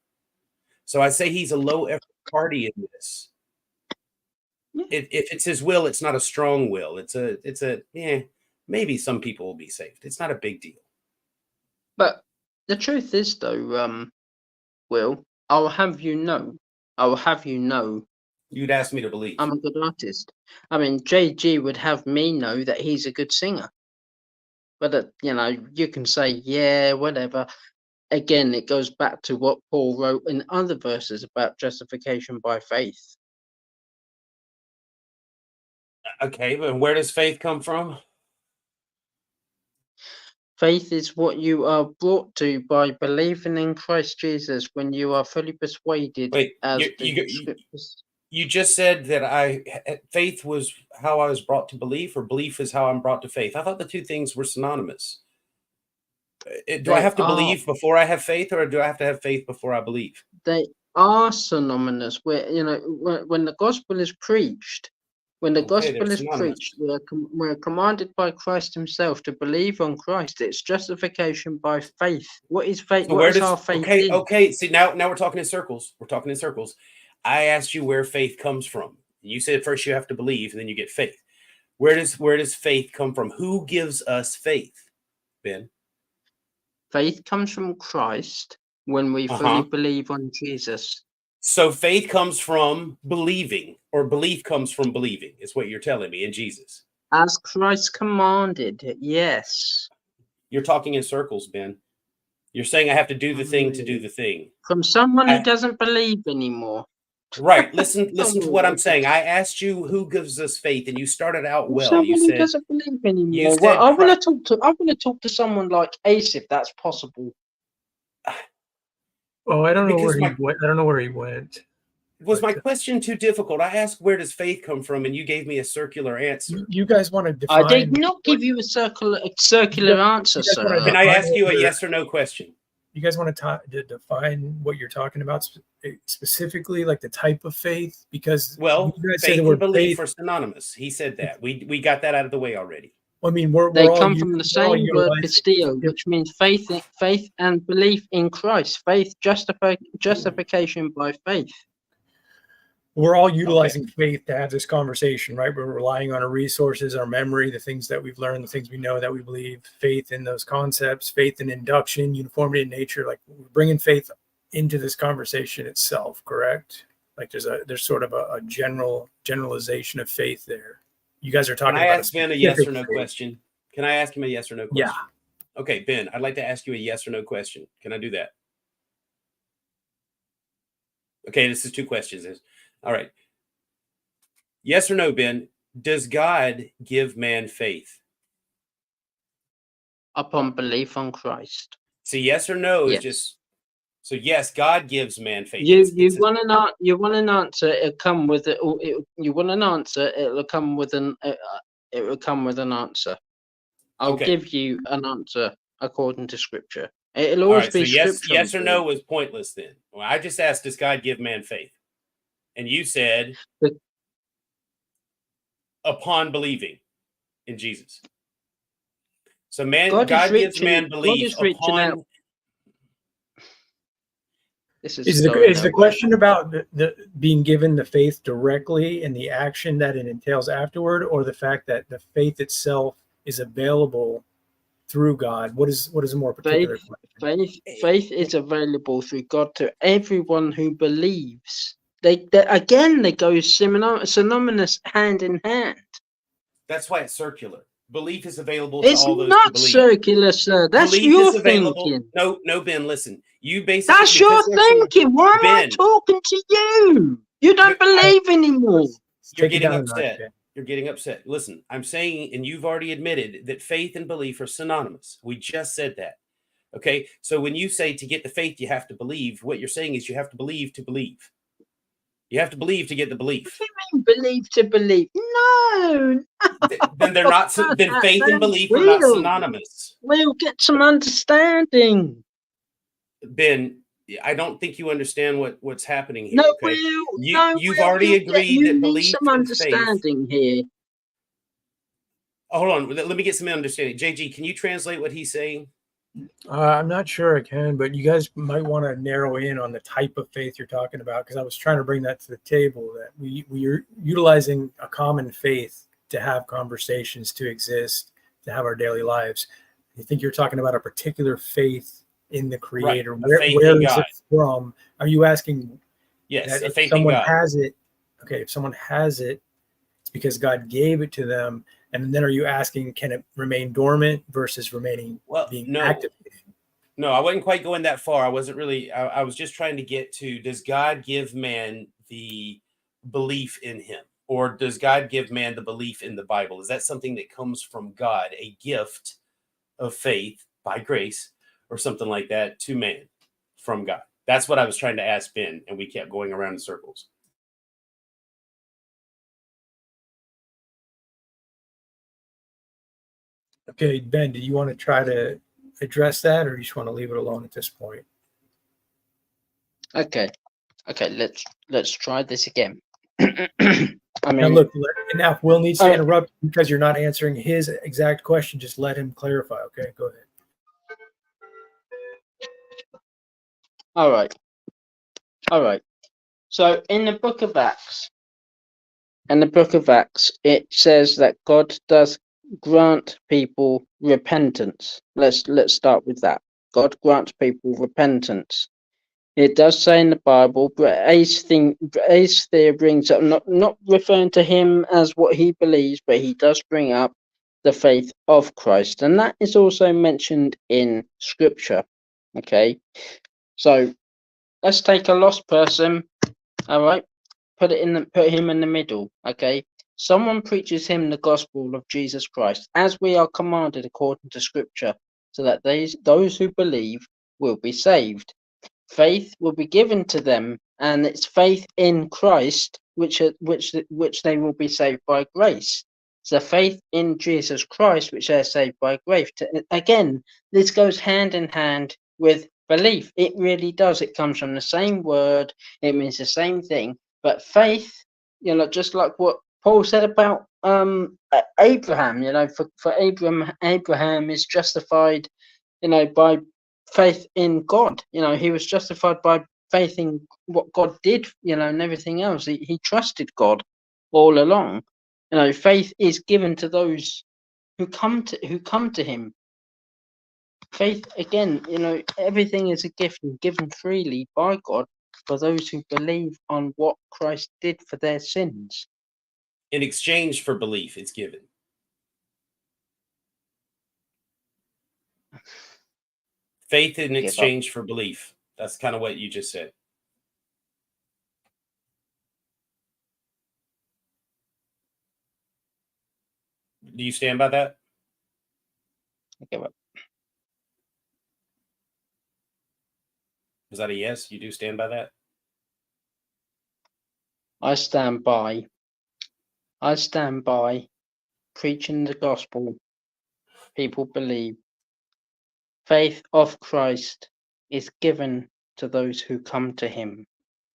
So I say he's a low effort party in this. If it's his will, it's not a strong will. It's a maybe some people will be saved. It's not a big deal. But the truth is, though, Will, I will have you know. You'd ask me to believe. I'm a good artist. I mean, JG would have me know that he's a good singer. But you can say, yeah, whatever. Again, it goes back to what Paul wrote in other verses about justification by faith. Okay, but where does faith come from? Faith is what you are brought to by believing in Christ Jesus when you are fully persuaded. Wait, as you just said that faith was how I was brought to belief, or belief is how I'm brought to faith. I thought the two things were synonymous. Do I have to believe before I have faith, or do I have to have faith before I believe? They are synonymous. Where when the gospel is preached, we're commanded by Christ Himself to believe on Christ. It's justification by faith. What is faith? So what is our faith? Okay. See, now we're talking in circles. I asked you where faith comes from. You said first you have to believe, and then you get faith. Where does faith come from? Who gives us faith, Ben? Faith comes from Christ when we fully believe on Jesus. So faith comes from believing, or belief comes from believing, is what you're telling me, in Jesus. As Christ commanded, yes. You're talking in circles, Ben. You're saying I have to do the thing to do the thing. From someone who doesn't believe anymore. Right. Listen to what I'm saying. I asked you who gives us faith, and you started out well. Someone you who said doesn't believe anymore. Well, I want to talk to someone like Ace, if that's possible. Oh, I don't know where he went. I don't know where he went. Was my question too difficult? I asked where does faith come from, and you gave me a circular answer. You guys want to define? I did not give you a circular answer, sir. Can I ask you a yes or no question? You guys want to define what you're talking about specifically, like the type of faith? Because well, you guys faith say the word and belief faith are synonymous. He said that. We got that out of the way already. I mean, they come from the same word pistio, which means faith and belief in Christ. Faith, justification by faith. We're all utilizing faith to have this conversation, right? We're relying on our resources, our memory, the things that we've learned, the things we know that we believe, faith in those concepts, faith in induction, uniformity in nature. Like we're bringing faith into this conversation itself, correct? Like there's sort of a generalization of faith there. You guys are talking about. Can I ask Ben a yes or no question? Can I ask him a yes or no question? Yeah. Okay, Ben, I'd like to ask you a yes or no question. Can I do that? Okay, this is two questions. All right. Yes or no, Ben? Does God give man faith? Upon belief on Christ. So yes or no is just. So yes, God gives man faith. You want an answer? It'll come with it. You want an answer? It'll come with an. It will come with an answer. I'll give you an answer according to Scripture. It'll always be Scripture. Yes or no was pointless then. Well, I just asked, does God give man faith? And you said, upon believing in Jesus. So God gives man belief upon. This is Is the going is the nowhere. question about the being given the faith directly and the action that it entails afterward, or the fact that the faith itself is available through God? What is a more particular question? Faith is available through God to everyone who believes. They again, they go synonymous, hand in hand. That's why it's circular. Belief is available to It's all those who not believe. circular, sir. That's Belief your is available. thinking. No, Ben, listen. You basically, That's your because there's some, thinking. Why am I Ben, talking to you? You don't believe anymore. you're Take it getting down a notch, upset. Ben. You're getting upset. Listen, I'm saying, and you've already admitted that faith and belief are synonymous. We just said that. Okay. So when you say to get the faith, you have to believe, what you're saying is you have to believe to believe. You have to believe to get the belief. What do you mean believe to believe? No. Then they're not. Then faith and belief are not synonymous. We'll get some understanding. Ben, I don't think you understand what's happening here. No, Okay, you've Will, already agreed you that need belief some and faith. understanding here. Oh, hold on, let me get some understanding. JG, can you translate what he's saying? I'm not sure I can, but you guys might want to narrow in on the type of faith you're talking about, because I was trying to bring that to the table, that we are utilizing a common faith to have conversations, to exist, to have our daily lives. You think you're talking about a particular faith in the Creator? Right. Where is it from? Are you asking? Yes, that a if faith someone in God. has it, okay, if someone has it, it's because God gave it to them. And then are you asking, can it remain dormant versus remaining being active? No, I wasn't quite going that far. I wasn't really. I was just trying to get to: does God give man the belief in Him, or does God give man the belief in the Bible? Is that something that comes from God, a gift of faith by grace, or something like that to man from God? That's what I was trying to ask Ben, and we kept going around in circles. Okay, Ben, do you want to try to address that, or you just want to leave it alone at this point? Okay, let's try this again. I mean, now look, now if Will needs to interrupt because you're not answering his exact question, just let him clarify. Okay, go ahead. All right. So in the book of Acts, it says that God does grant people repentance. Let's start with that. God grants people repentance. It does say in the Bible, but Ace there brings up, not referring to him as what he believes, but he does bring up the faith of Christ, and that is also mentioned in Scripture. Okay, so let's take a lost person. All right, put him in the middle. Okay, someone preaches him the gospel of Jesus Christ, as we are commanded according to Scripture, so that those who believe will be saved. Faith will be given to them, and it's faith in Christ which they will be saved by grace. So faith in Jesus Christ, which they're saved by grace. Again, this goes hand in hand with belief. It really does. It comes from the same word. It means the same thing. But faith, just like what Paul said about Abraham, for Abraham is justified, by faith in God. He was justified by faith in what God did, and everything else. He trusted God all along. Faith is given to those who come to him. Faith, again, everything is a gift and given freely by God for those who believe on what Christ did for their sins. In exchange for belief, it's given. Faith in exchange for belief. That's kind of what you just said. Do you stand by that? I give up. Is that a yes? You do stand by that? I stand by preaching the gospel. People believe. Faith of Christ is given to those who come to him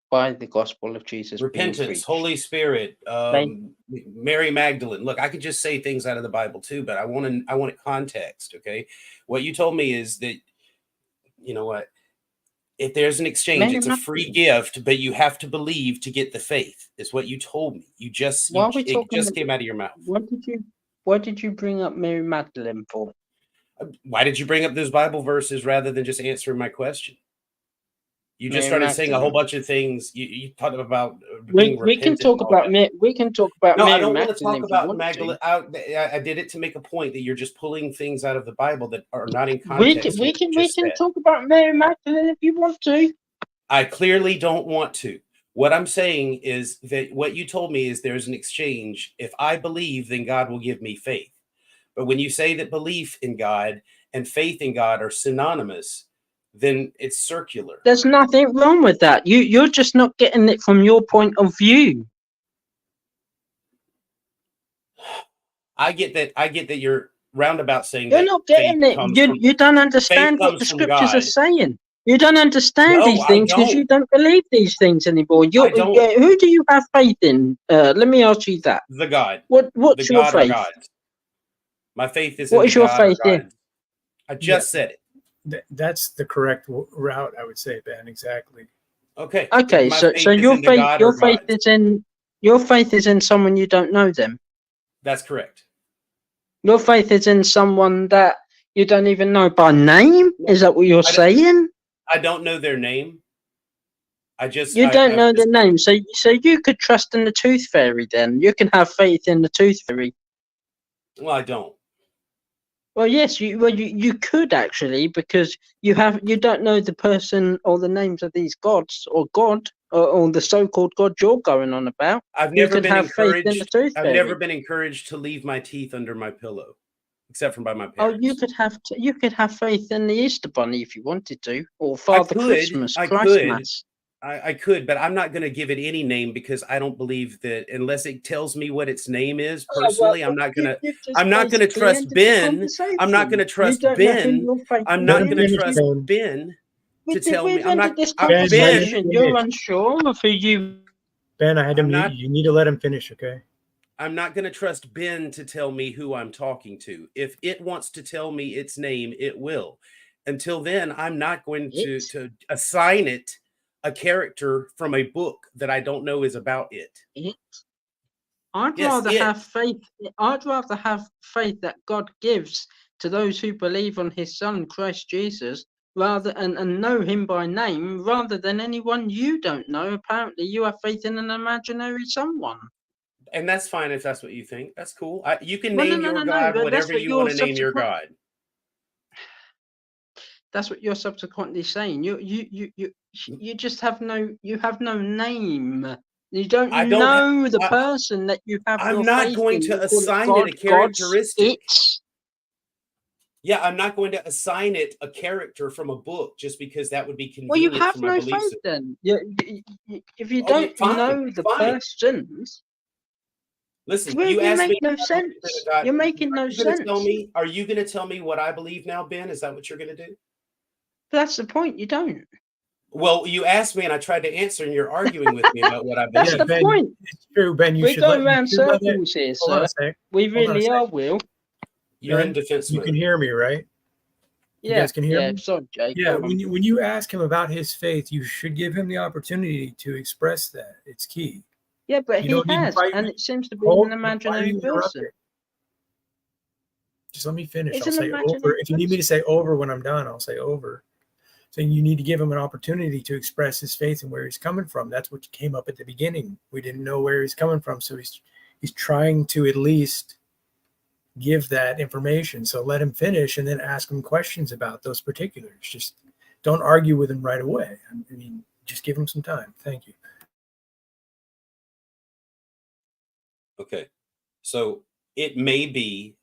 by the gospel of Jesus. Repentance, Holy Spirit, Mary Magdalene. Look, I could just say things out of the Bible too, but I want context. Okay, what you told me is that, you know what, If there's an exchange, Mary it's a free Magdalene. gift, but you have to believe to get the faith. Is what you told me. Why are we It talking just about, came out of your mouth. what did you bring up Mary Magdalene for? Why did you bring up those Bible verses rather than just answering my question? You just Mary started saying a whole Magdalene. bunch of things. You talked about We being we can repentant talk and all about that. we can talk about No, I Mary don't want to Magdalene talk if you about want Magdalene. to. I did it to make a point that you're just pulling things out of the Bible that are not in We can context. we With what can you we just can said. talk about Mary Magdalene if you want to. I clearly don't want to. What I'm saying is that what you told me is there's an exchange. If I believe, then God will give me faith. But when you say that belief in God and faith in God are synonymous, then it's circular. There's nothing wrong with that. You're just not getting it from your point of view. I get that you're roundabout saying You're that not faith getting it. comes You from you don't faith understand what the comes from scriptures are God. saying. You don't understand No, these I things because you don't. don't believe these things anymore. I don't. Who do you have faith in? Let me ask you that. The God. What's The your God or faith? gods. My faith is in What the is your God or faith in? gods. I just said it. That's the correct route, I would say, Ben. Exactly. Okay. Okay, My so faith is your in the faith God or gods. your faith is in someone you don't know them. That's correct. Your faith is in someone that you don't even know by name? Is that what you're saying? I don't know their name. You don't know the name, so you could trust in the Tooth Fairy then. You can have faith in the Tooth Fairy. Well, I don't. Well, yes, you could actually, because you don't know the person or the names of these gods or God or the so-called God you're going on about. I've You never can been have faith in the encouraged. Tooth I've Fairy. never been encouraged to leave my teeth under my pillow, except from by my Oh, parents. you could have faith in the Easter Bunny if you wanted to, or Father Christmas, Christmas. I could, but I'm not going to give it any name because I don't believe that unless it tells me what its name is personally, I'm not going to trust Ben. I'm not going to trust Ben. I'm not going to trust Ben to tell me. I'm not. This Ben, conversation, you're unsure of who you. Ben, I had to mute you. You need to let him finish, okay? I'm not going to trust Ben to tell me who I'm talking to. If it wants to tell me its name, it will. Until then, I'm not going to assign it a character from a book that I don't know is about it. I'd rather have faith. I'd rather have faith that God gives to those who believe on His Son Christ Jesus, rather and know Him by name, rather than anyone you don't know. Apparently, you have faith in an imaginary someone. And that's fine if that's what you think. That's cool. You can name your God whatever you want to name your God. That's what you're subsequently saying. You just have no name. You don't know the person that you have. I'm not going to assign it a characteristic. Yeah, I'm not going to assign it a character from a book just because that would be convenient. Well, you have for my no beliefs. faith then. If you don't know the persons. Listen, you asked me. No sense. You're making no sense. Are you going to tell me what I believe now, Ben? Is that what you're going to do? That's the point. You don't. Well, you asked me, and I tried to answer, and you're arguing with me about what I believe. That's the point. It's true, Ben. We're going around circles here, sir. We really are, Will. You're in defense mode. You can hear me, right? Yeah. You guys can hear me? Sorry, Jake. Yeah, when you ask him about his faith, you should give him the opportunity to express that. It's key. Yeah, but he has, and it seems to be an imaginary person. Just let me finish. I'll say over. If you need me to say over when I'm done, I'll say over. So you need to give him an opportunity to express his faith and where he's coming from. That's what came up at the beginning. We didn't know where he's coming from, so he's trying to at least give that information. So let him finish and then ask him questions about those particulars. Just don't argue with him right away. I mean, just give him some time. Thank you. Okay. So it may be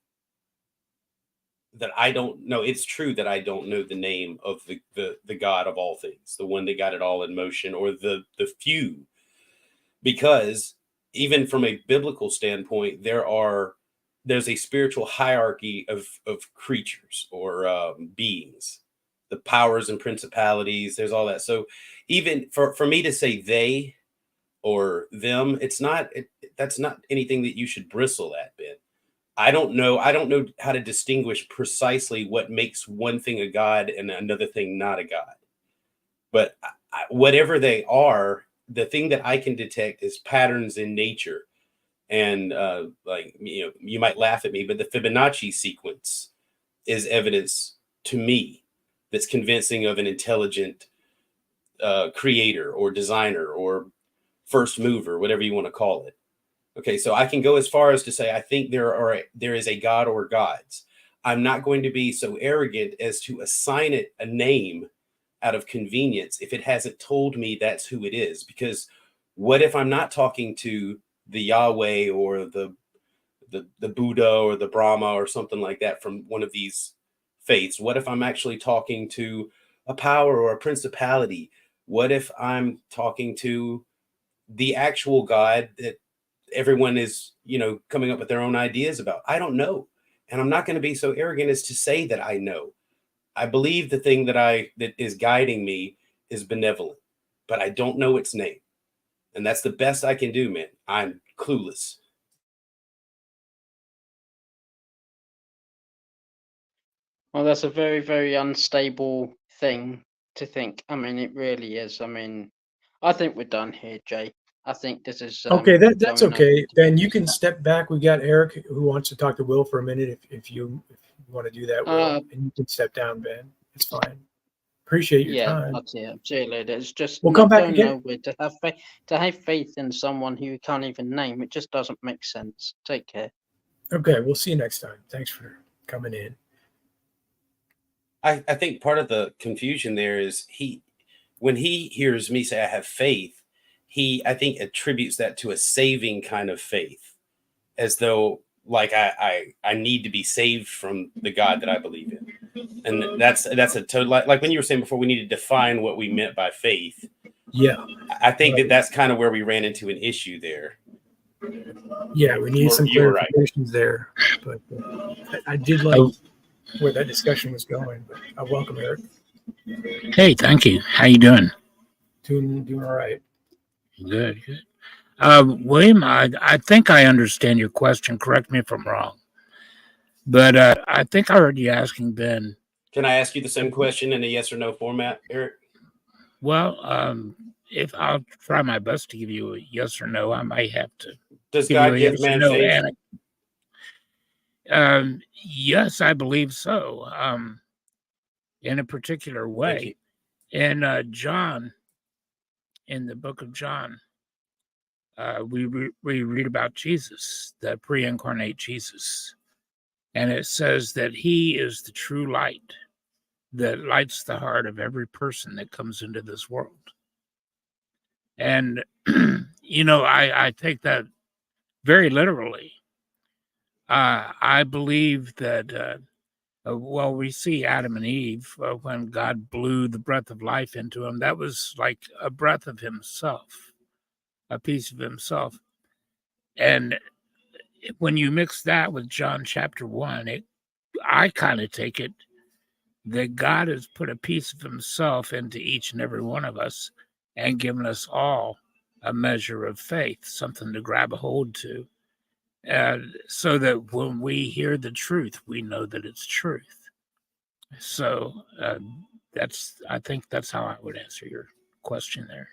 that I don't know. It's true that I don't know the name of the God of all things, the one that got it all in motion, or the few, because even from a biblical standpoint, there's a spiritual hierarchy of creatures or beings, the powers and principalities. There's all that. So even for me to say they or them, that's not anything that you should bristle at, Ben. I don't know how to distinguish precisely what makes one thing a God and another thing not a God. But whatever they are, the thing that I can detect is patterns in nature. And like, you might laugh at me, but the Fibonacci sequence is evidence to me that's convincing of an intelligent creator or designer or first mover, whatever you want to call it. Okay, so I can go as far as to say I think there is a God or gods. I'm not going to be so arrogant as to assign it a name out of convenience if it hasn't told me that's who it is. Because what if I'm not talking to the Yahweh or the Buddha or the Brahma or something like that from one of these faiths? What if I'm actually talking to a power or a principality? What if I'm talking to the actual God that everyone is, coming up with their own ideas about? I don't know. And I'm not going to be so arrogant as to say that I know. I believe the thing that is guiding me is benevolent, but I don't know its name. And that's the best I can do, man. I'm clueless. Well, that's a very, very unstable thing to think. I mean, it really is. I mean, I think we're done here, Jay. I think this is Okay, that's going okay. over Ben, you can step back. We got Eric who wants to talk to Will for a minute. If you want to do that, Will, and you can step down, Ben. It's fine. Appreciate your yeah, time. that's it. See you later. It's just We'll come back going again. nowhere. To have faith in someone who you can't even name, it just doesn't make sense. Take care. Okay, we'll see you next time. Thanks for coming in. I think part of the confusion there is when he hears me say I have faith, I think attributes that to a saving kind of faith, as though like I need to be saved from the God that I believe in. And that's a total, like when you were saying before, we need to define what we meant by faith. Yeah. I think that's kind of where we ran into an issue there. Yeah, we need some You're right. clarifications there. But I did like where that discussion was going. But I welcome Eric. Hey, thank you. How you doing? Doing all right. Good. William, I think I understand your question. Correct me if I'm wrong. But I think I heard you asking Ben. Can I ask you the same question in a yes or no format, Eric? Well, if I'll try my best to give you a yes or no, I might have to. Does God give man faith? Yes, I believe so. In a particular way. In John, in the book of John, we read about Jesus, the pre-incarnate Jesus. And it says that he is the true light that lights the heart of every person that comes into this world. And, I take that very literally. I believe that, we see Adam and Eve when God blew the breath of life into them. That was like a breath of himself, a piece of himself. And when you mix that with John chapter 1, I kind of take it that God has put a piece of himself into each and every one of us and given us all a measure of faith, something to grab a hold to. So that when we hear the truth, we know that it's truth. So I think that's how I would answer your question there.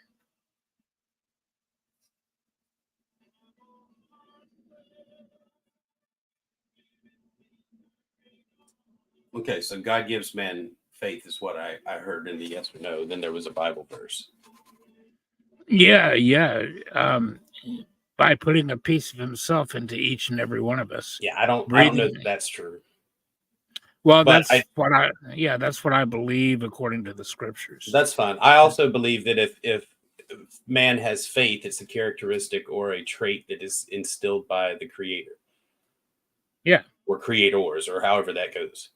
Okay, so God gives man faith is what I heard in the yes or no. Then there was a Bible verse. Yeah. By putting a piece of himself into each and every one of us. Yeah, I don't know that that's true. Well, that's what I believe according to the scriptures. That's fine. I also believe that if man has faith, it's a characteristic or a trait that is instilled by the creator. Yeah. Or creators, or however that goes.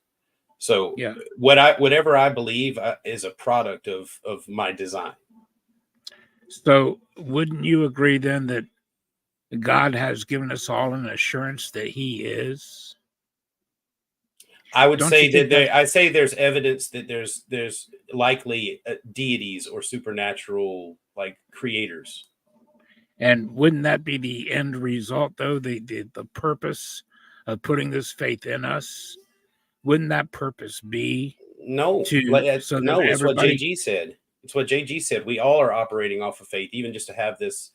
So whatever I believe is a product of my design. So wouldn't you agree then that God has given us all an assurance that he is? I would say that there's evidence that there's likely deities or supernatural like creators. And wouldn't that be the end result, though? The purpose of putting this faith in us? Wouldn't that purpose be it's what JG said. It's what JG said. We all are operating off of faith, even just to have this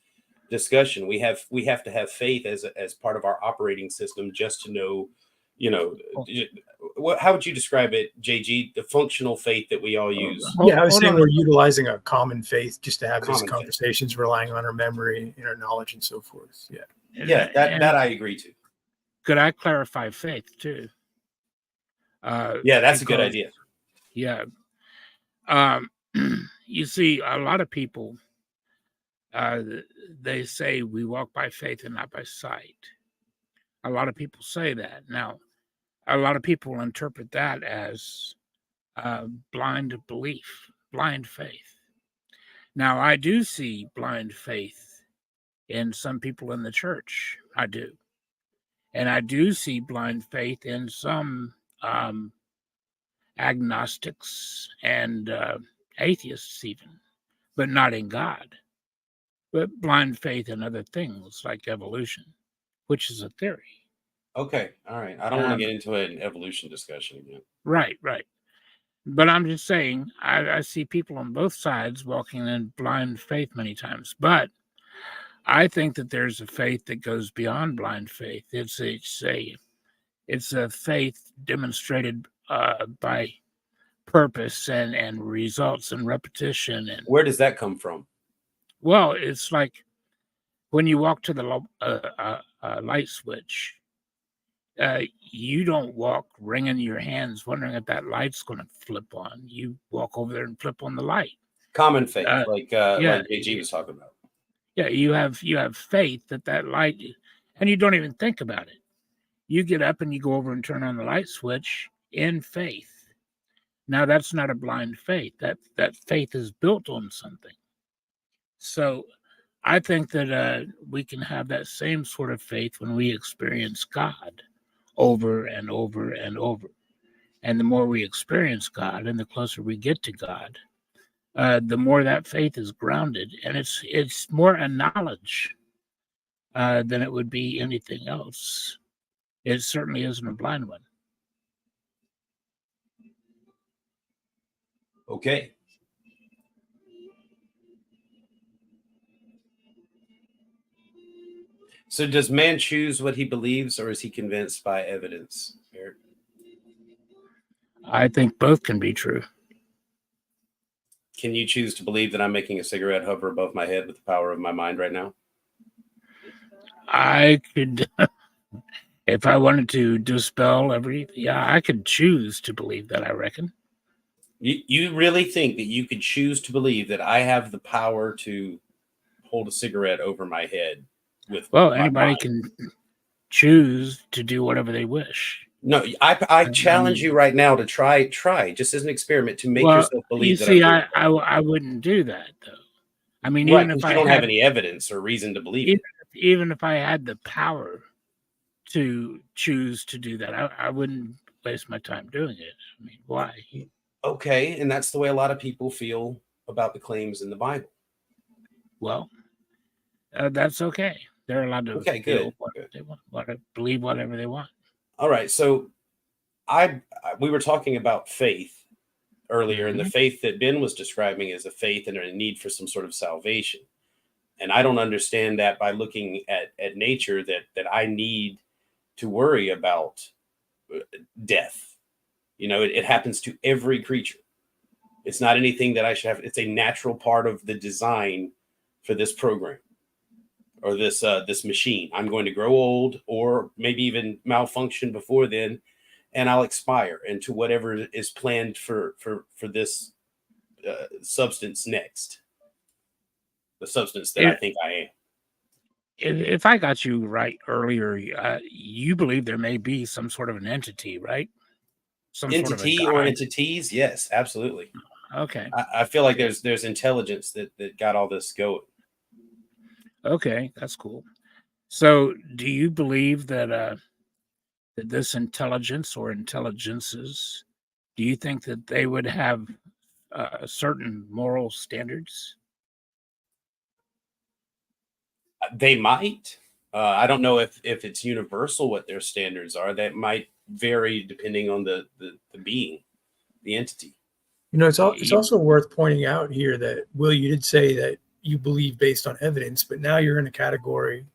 discussion. We have to have faith as part of our operating system, just to know, how would you describe it, JG? The functional faith that we all use. Yeah, I was saying we're utilizing a common faith just to have these Common faith. conversations, relying on our memory and our knowledge and so forth. Yeah. Yeah, that I agree to. Could I clarify faith too? Yeah, that's a good idea. Yeah. You see, a lot of people, they say we walk by faith and not by sight. A lot of people say that. Now, a lot of people interpret that as blind belief, blind faith. Now, I do see blind faith in some people in the church. I do. And I do see blind faith in some agnostics and atheists even, but not in God. But blind faith in other things like evolution, which is a theory. Okay, all right. I don't want to get into an evolution discussion again. Right. But I'm just saying, I see people on both sides walking in blind faith many times. But I think that there's a faith that goes beyond blind faith. It's a faith demonstrated by purpose and results and repetition. And where does that come from? Well, it's like when you walk to the light switch, you don't walk wringing your hands wondering if that light's going to flip on. You walk over there and flip on the light. Common faith, like AG was talking about. Yeah, you have faith that light, and you don't even think about it. You get up and you go over and turn on the light switch in faith. Now, that's not a blind faith. That faith is built on something. So I think that we can have that same sort of faith when we experience God over and over and over. And the more we experience God and the closer we get to God, the more that faith is grounded. And it's more a knowledge than it would be anything else. It certainly isn't a blind one. Okay. So does man choose what he believes, or is he convinced by evidence, Eric? I think both can be true. Can you choose to believe that I'm making a cigarette hover above my head with the power of my mind right now? I could, if I wanted to dispel I could choose to believe that, I reckon. You really think that you could choose to believe that I have the power to hold a cigarette over my head? Well, anybody can choose to do whatever they wish. No, I challenge you right now to try just as an experiment to make yourself believe that. You see, I wouldn't do that though. I mean, right, even if I don't have any evidence or reason to believe it. Even if I had the power to choose to do that, I wouldn't waste my time doing it. I mean, why? Okay, and that's the way a lot of people feel about the claims in the Bible. Well, that's okay. They're allowed to feel what they want to believe whatever they want. All right. So we were talking about faith earlier, and the faith that Ben was describing is a faith and a need for some sort of salvation. And I don't understand that by looking at nature that I need to worry about death. It happens to every creature. It's not anything that I should have. It's a natural part of the design for this program. Or this machine. I'm going to grow old, or maybe even malfunction before then, and I'll expire into whatever is planned for this substance next. The substance that I think I am. If I got you right earlier, you believe there may be some sort of an entity, right? Some entity sort of or entities? Yes, absolutely. Okay. I feel like there's intelligence that got all this going. Okay, that's cool. So, do you believe that that this intelligence or intelligences, do you think that they would have certain moral standards? They might. I don't know if it's universal what their standards are. That might vary depending on the being, the entity. You know, it's also worth pointing out here that, Will, you did say that you believe based on evidence, but now you're in a category,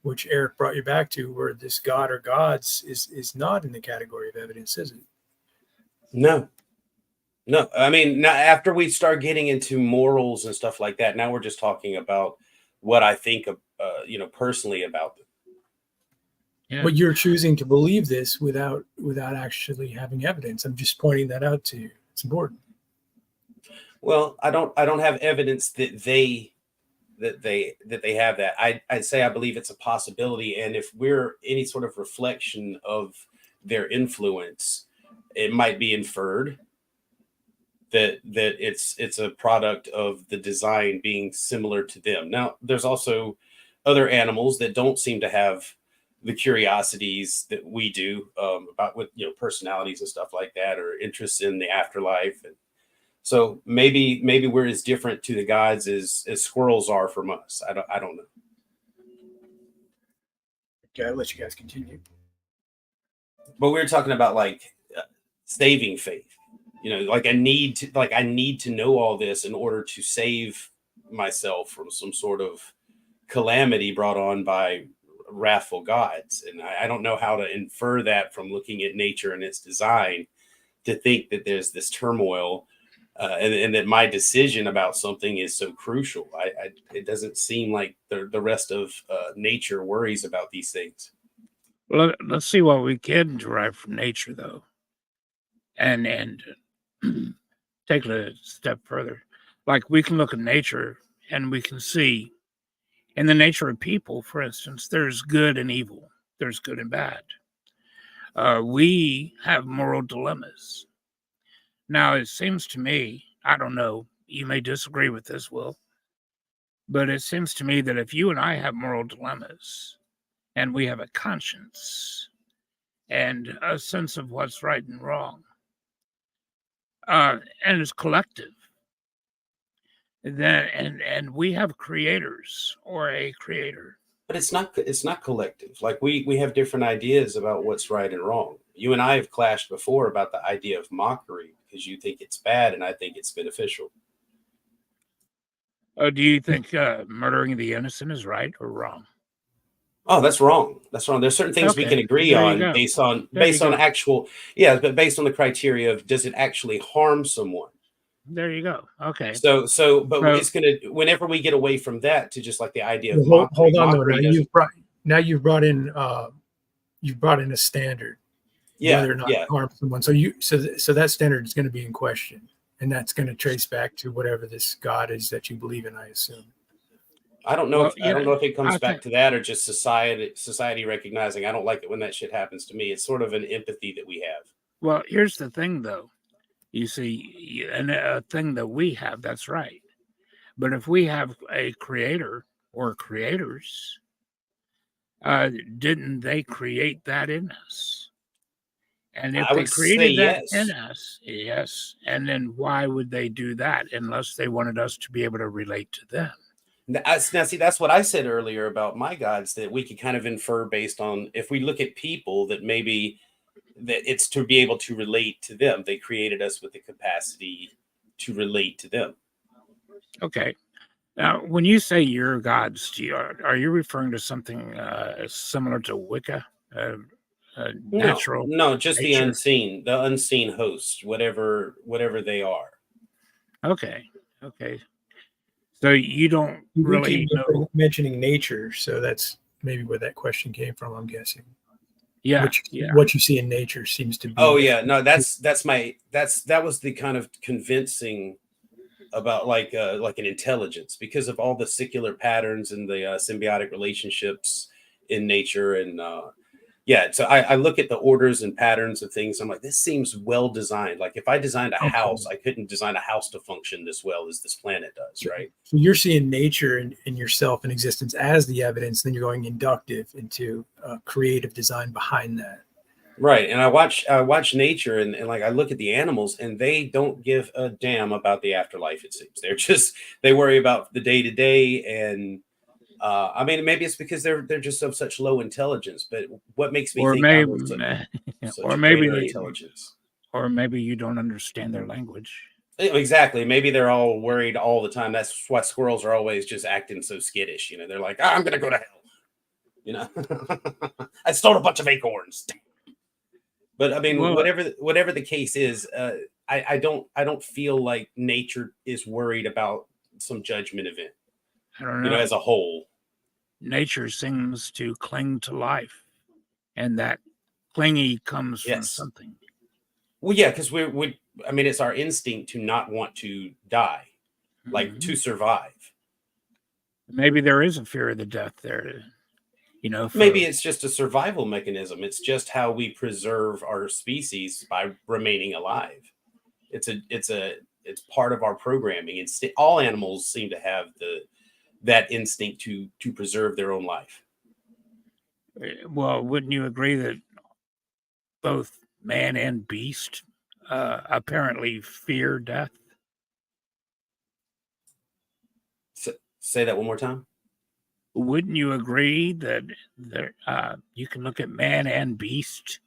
which Eric brought you back to, where this God or gods is not in the category of evidence, is it? No. No, I mean, now after we start getting into morals and stuff like that, now we're just talking about what I think of, personally about them. Yeah. But you're choosing to believe this without actually having evidence. I'm just pointing that out to you. It's important. Well, I don't have evidence that they have that. I'd say I believe it's a possibility, and if we're any sort of reflection of their influence, it might be inferred that it's a product of the design being similar to them. Now, there's also other animals that don't seem to have the curiosities that we do, about with personalities and stuff like that, or interests in the afterlife. And so maybe we're as different to the gods as squirrels are from us. I don't know. Okay, I'll let you guys continue. But we were talking about saving faith. Like I need to know all this in order to save myself from some sort of calamity brought on by wrathful gods. And I don't know how to infer that from looking at nature and its design to think that there's this turmoil and that my decision about something is so crucial. It doesn't seem like the rest of nature worries about these things. Well, let's see what we can derive from nature, though, and take it a step further. Like we can look at nature and we can see in the nature of people, for instance, there's good and evil. There's good and bad. We have moral dilemmas. Now, it seems to me, I don't know, you may disagree with this, Will, but it seems to me that if you and I have moral dilemmas and we have a conscience and a sense of what's right and wrong, and it's collective, then and we have creators or a creator. But it's not collective. Like we have different ideas about what's right and wrong. You and I have clashed before about the idea of mockery, because you think it's bad and I think it's beneficial. Do you think murdering the innocent is right or wrong? Oh, that's wrong. That's wrong. There's certain things we can agree on based on actual, but based on the criteria of, does it actually harm someone? There you go. Okay. But it's gonna, whenever we get away from that to just like the idea of hold on, mockery, now you've brought in a standard, whether or not it harms someone. So that standard is going to be in question, and that's going to trace back to whatever this God is that you believe in, I assume. I don't know. I don't know if it comes back to that or just society recognizing I don't like it when that shit happens to me. It's sort of an empathy that we have. Well, here's the thing, though. You see, and a thing that we have, that's right. But if we have a creator or creators, didn't they create that in us? And if they created that in us, yes. And then why would they do that unless they wanted us to be able to relate to them? Now, see, that's what I said earlier about my gods, that we could kind of infer based on, if we look at people, that maybe that it's to be able to relate to them. They created us with the capacity to relate to them. Okay. Now, when you say your gods, are you referring to something similar to Wicca? Natural? No, just nature? the unseen hosts, whatever they are. Okay. So you don't really know. Mentioning nature, so that's maybe where that question came from, I'm guessing. Yeah. What you see in nature seems to be. Oh yeah, no, that was the kind of convincing about like an intelligence, because of all the secular patterns and the symbiotic relationships in nature. And so I look at the orders and patterns of things. I'm like, this seems well designed. Like if I designed a house, I couldn't design a house to function this well as this planet does, right? So you're seeing nature and yourself and existence as the evidence, then you're going inductive into creative design behind that. Right. And I watch nature and like I look at the animals and they don't give a damn about the afterlife, it seems. They worry about the day to day. And I mean, maybe it's because they're just of such low intelligence, but what makes me think maybe intelligence? or maybe you don't understand their language. Exactly. Maybe they're all worried all the time. That's why squirrels are always just acting so skittish. You know, they're like, "Ah, I'm going to go to hell." You know, I stole a bunch of acorns. But I mean, Well, whatever the case is, I don't feel like nature is worried about some judgment event. I don't You know, know. as a whole. Nature seems to cling to life, and that clingy comes from Yes. something. Well, yeah, because I mean, it's our instinct to not want to die, like to Mhm. survive. Maybe there is a fear of the death there, you know, Maybe for it's just a survival mechanism. It's just how we preserve our species by remaining alive. It's part of our programming. All animals seem to have that instinct to preserve their own life. well, wouldn't you agree that both man and beast apparently fear death? Say that one more time. Wouldn't you agree that you can look at man and beast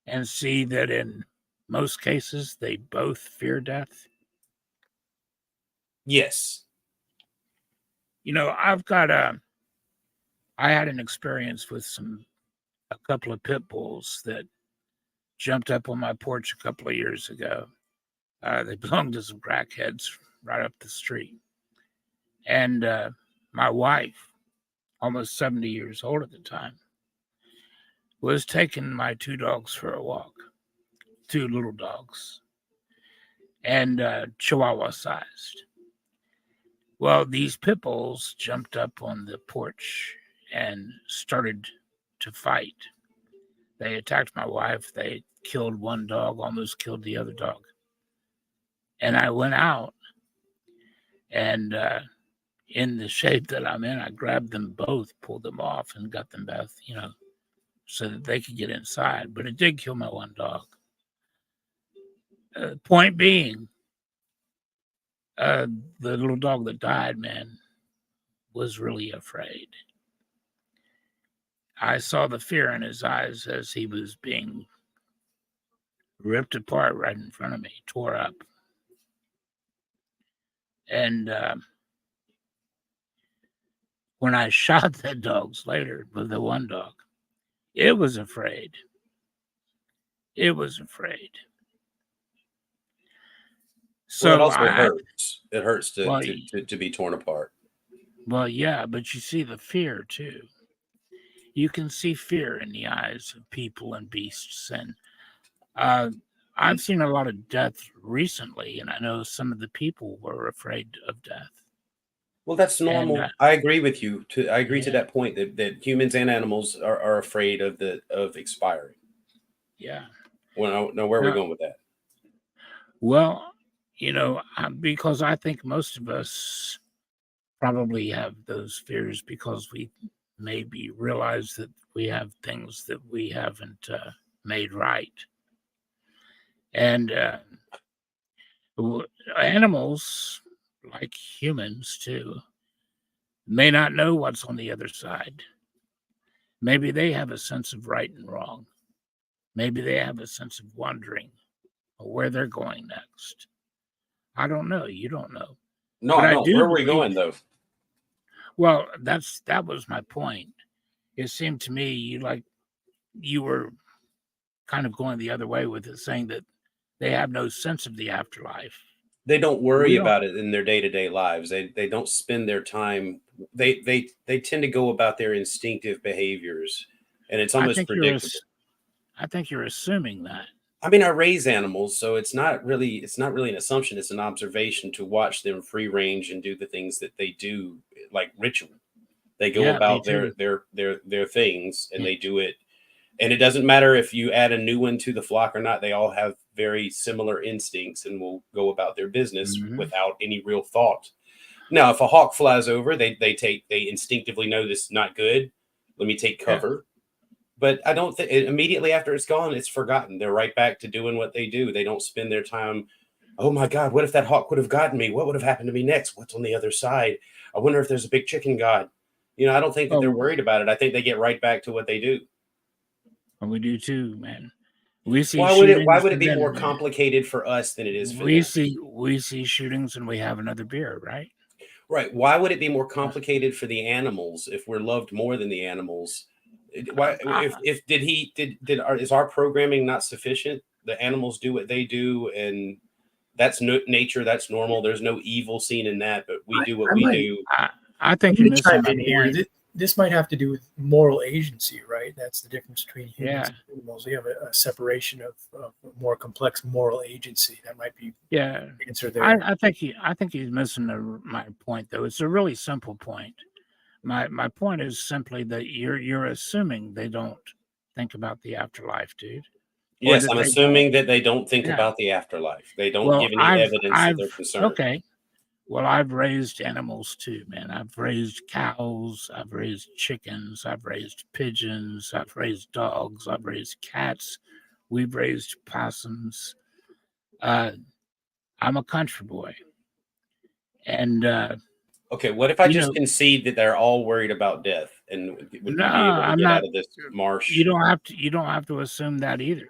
and see that in most cases they both fear death? Yes. You know, I had an experience with a couple of pit bulls that jumped up on my porch a couple of years ago. They belonged to some crackheads right up the street. And my wife, almost 70 years old at the time, was taking my two dogs for a walk, two little dogs, and Chihuahua sized. Well, these pit bulls jumped up on the porch and started to fight. They attacked my wife. They killed one dog, almost killed the other dog. And I went out, and in the shape that I'm in, I grabbed them both, pulled them off, and got them both, you know, so that they could get inside. But it did kill my one dog. Point being, the little dog that died, man, was really afraid. I saw the fear in his eyes as he was being ripped apart right in front of me, tore up. And when I shot the dogs later with the one dog, it was afraid. It was afraid. Well, it So also hurts. It hurts well, to be torn apart. well, yeah, but you see the fear too. You can see fear in the eyes of people and beasts, and I've seen a lot of death recently, and I know some of the people were afraid of death. Well, that's And normal. I agree with you. I agree to yeah, that point that humans and animals are afraid of expiring. yeah. Well, now where are we Now, going with that? well, you know, because I think most of us probably have those fears because we maybe realize that we have things that we haven't made right. And animals, like humans too, may not know what's on the other side. Maybe they have a sense of right and wrong. Maybe they have a sense of wondering or where they're going next. I don't know. You don't know. No, But I I don't. do Where are we believe, going though? well, that was my point. It seemed to me you were kind of going the other way with it, saying that they have no sense of the afterlife. They don't We worry don't. about it in their day-to-day lives. They don't spend their time. They tend to go about their instinctive behaviors, and it's I almost think predictable. I think you're assuming that. I mean, I raise animals, so it's not really an assumption. It's an observation to watch them free range and do the things that they do, like ritual. They go Yeah, me about too. their things, and Yeah. they do it. And it doesn't matter if you add a new one to the flock or not. They all have very similar instincts and will go about their business Mhm. without any real thought. Now, if a hawk flies over, they instinctively know this is not good. Let me take Yeah. cover. But I don't think immediately after it's gone, it's forgotten. They're right back to doing what they do. They don't spend their time, oh my God, what if that hawk would have gotten me? What would have happened to me next? What's on the other side? I wonder if there's a big chicken god. You know, I don't think that they're Oh, worried about it. I think they get right back to what they do. we do too, man. We see Why shootings would it and be more then complicated for us than it is for we them? see shootings and we have another beer, right? Right. Why would it be more complicated for the animals if we're loved more than the animals? Why, if is our programming not sufficient? The animals do what they do, and that's nature. That's normal. There's no evil seen in that, but we do what I we might, do. I I'm think you're going to chime missing my in here. point. This might have to do with moral agency, right? That's the difference between humans Yeah. and animals. We have a separation of more complex moral agency. That might be Yeah, the answer there. I think he's missing my point though. It's a really simple point. My point is simply that you're assuming they don't think about the afterlife, dude. Or Yes, that I'm they won't. assuming that they don't think Yeah. about the afterlife. They don't Well, give any evidence that they're I've concerned. okay. Well, I've raised animals too, man. I've raised cows, I've raised chickens, I've raised pigeons, I've raised dogs, I've raised cats, we've raised possums. I'm a country boy. And Okay, what if I you just know, concede that they're all worried about death, and would we no, be able to I'm get not. out of this marsh? You don't have to assume that either.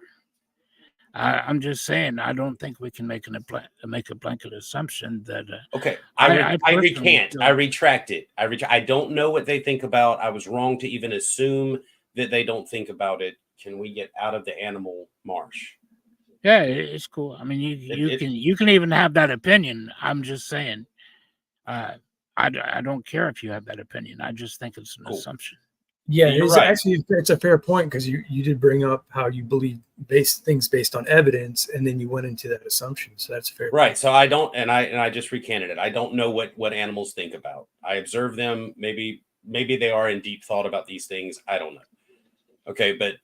I'm just saying I don't think we can make a blanket assumption that. Okay, I I personally recant. feel- I retract it. I don't know what they think about. I was wrong to even assume that they don't think about it. Can we get out of the animal marsh? Yeah, it's cool. I mean, you can even have that opinion. I'm just saying. I don't care if you have that opinion. I just think it's an assumption. Yeah, You're it's right. actually it's a fair point because you did bring up how you believe things based on evidence, and then you went into that assumption. So that's a fair. Right. So I don't, and I just recanted it. I don't know what animals think about. I observe them. Maybe they are in deep thought about these things. I don't know. Okay, but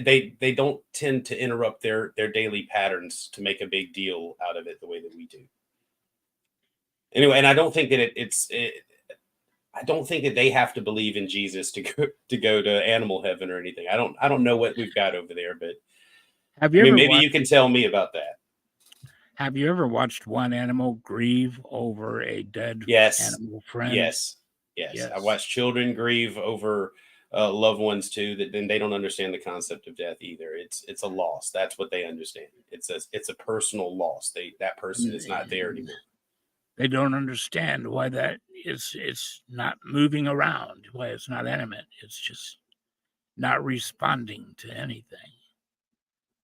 they don't tend to interrupt their daily patterns to make a big deal out of it the way that we do. Anyway, and I don't think that I don't think that they have to believe in Jesus to go to animal heaven or anything. I don't know what we've got over there, but Have you ever maybe watched, you can tell me about that. Have you ever watched one animal grieve over a dead Yes. animal friend? Yes. I watch children grieve over loved ones too. That then they don't understand the concept of death either. It's a loss. That's what they understand. It's a personal loss. That person is not there anymore. They don't understand why that it's not moving around, why it's not animate. It's just not responding to anything.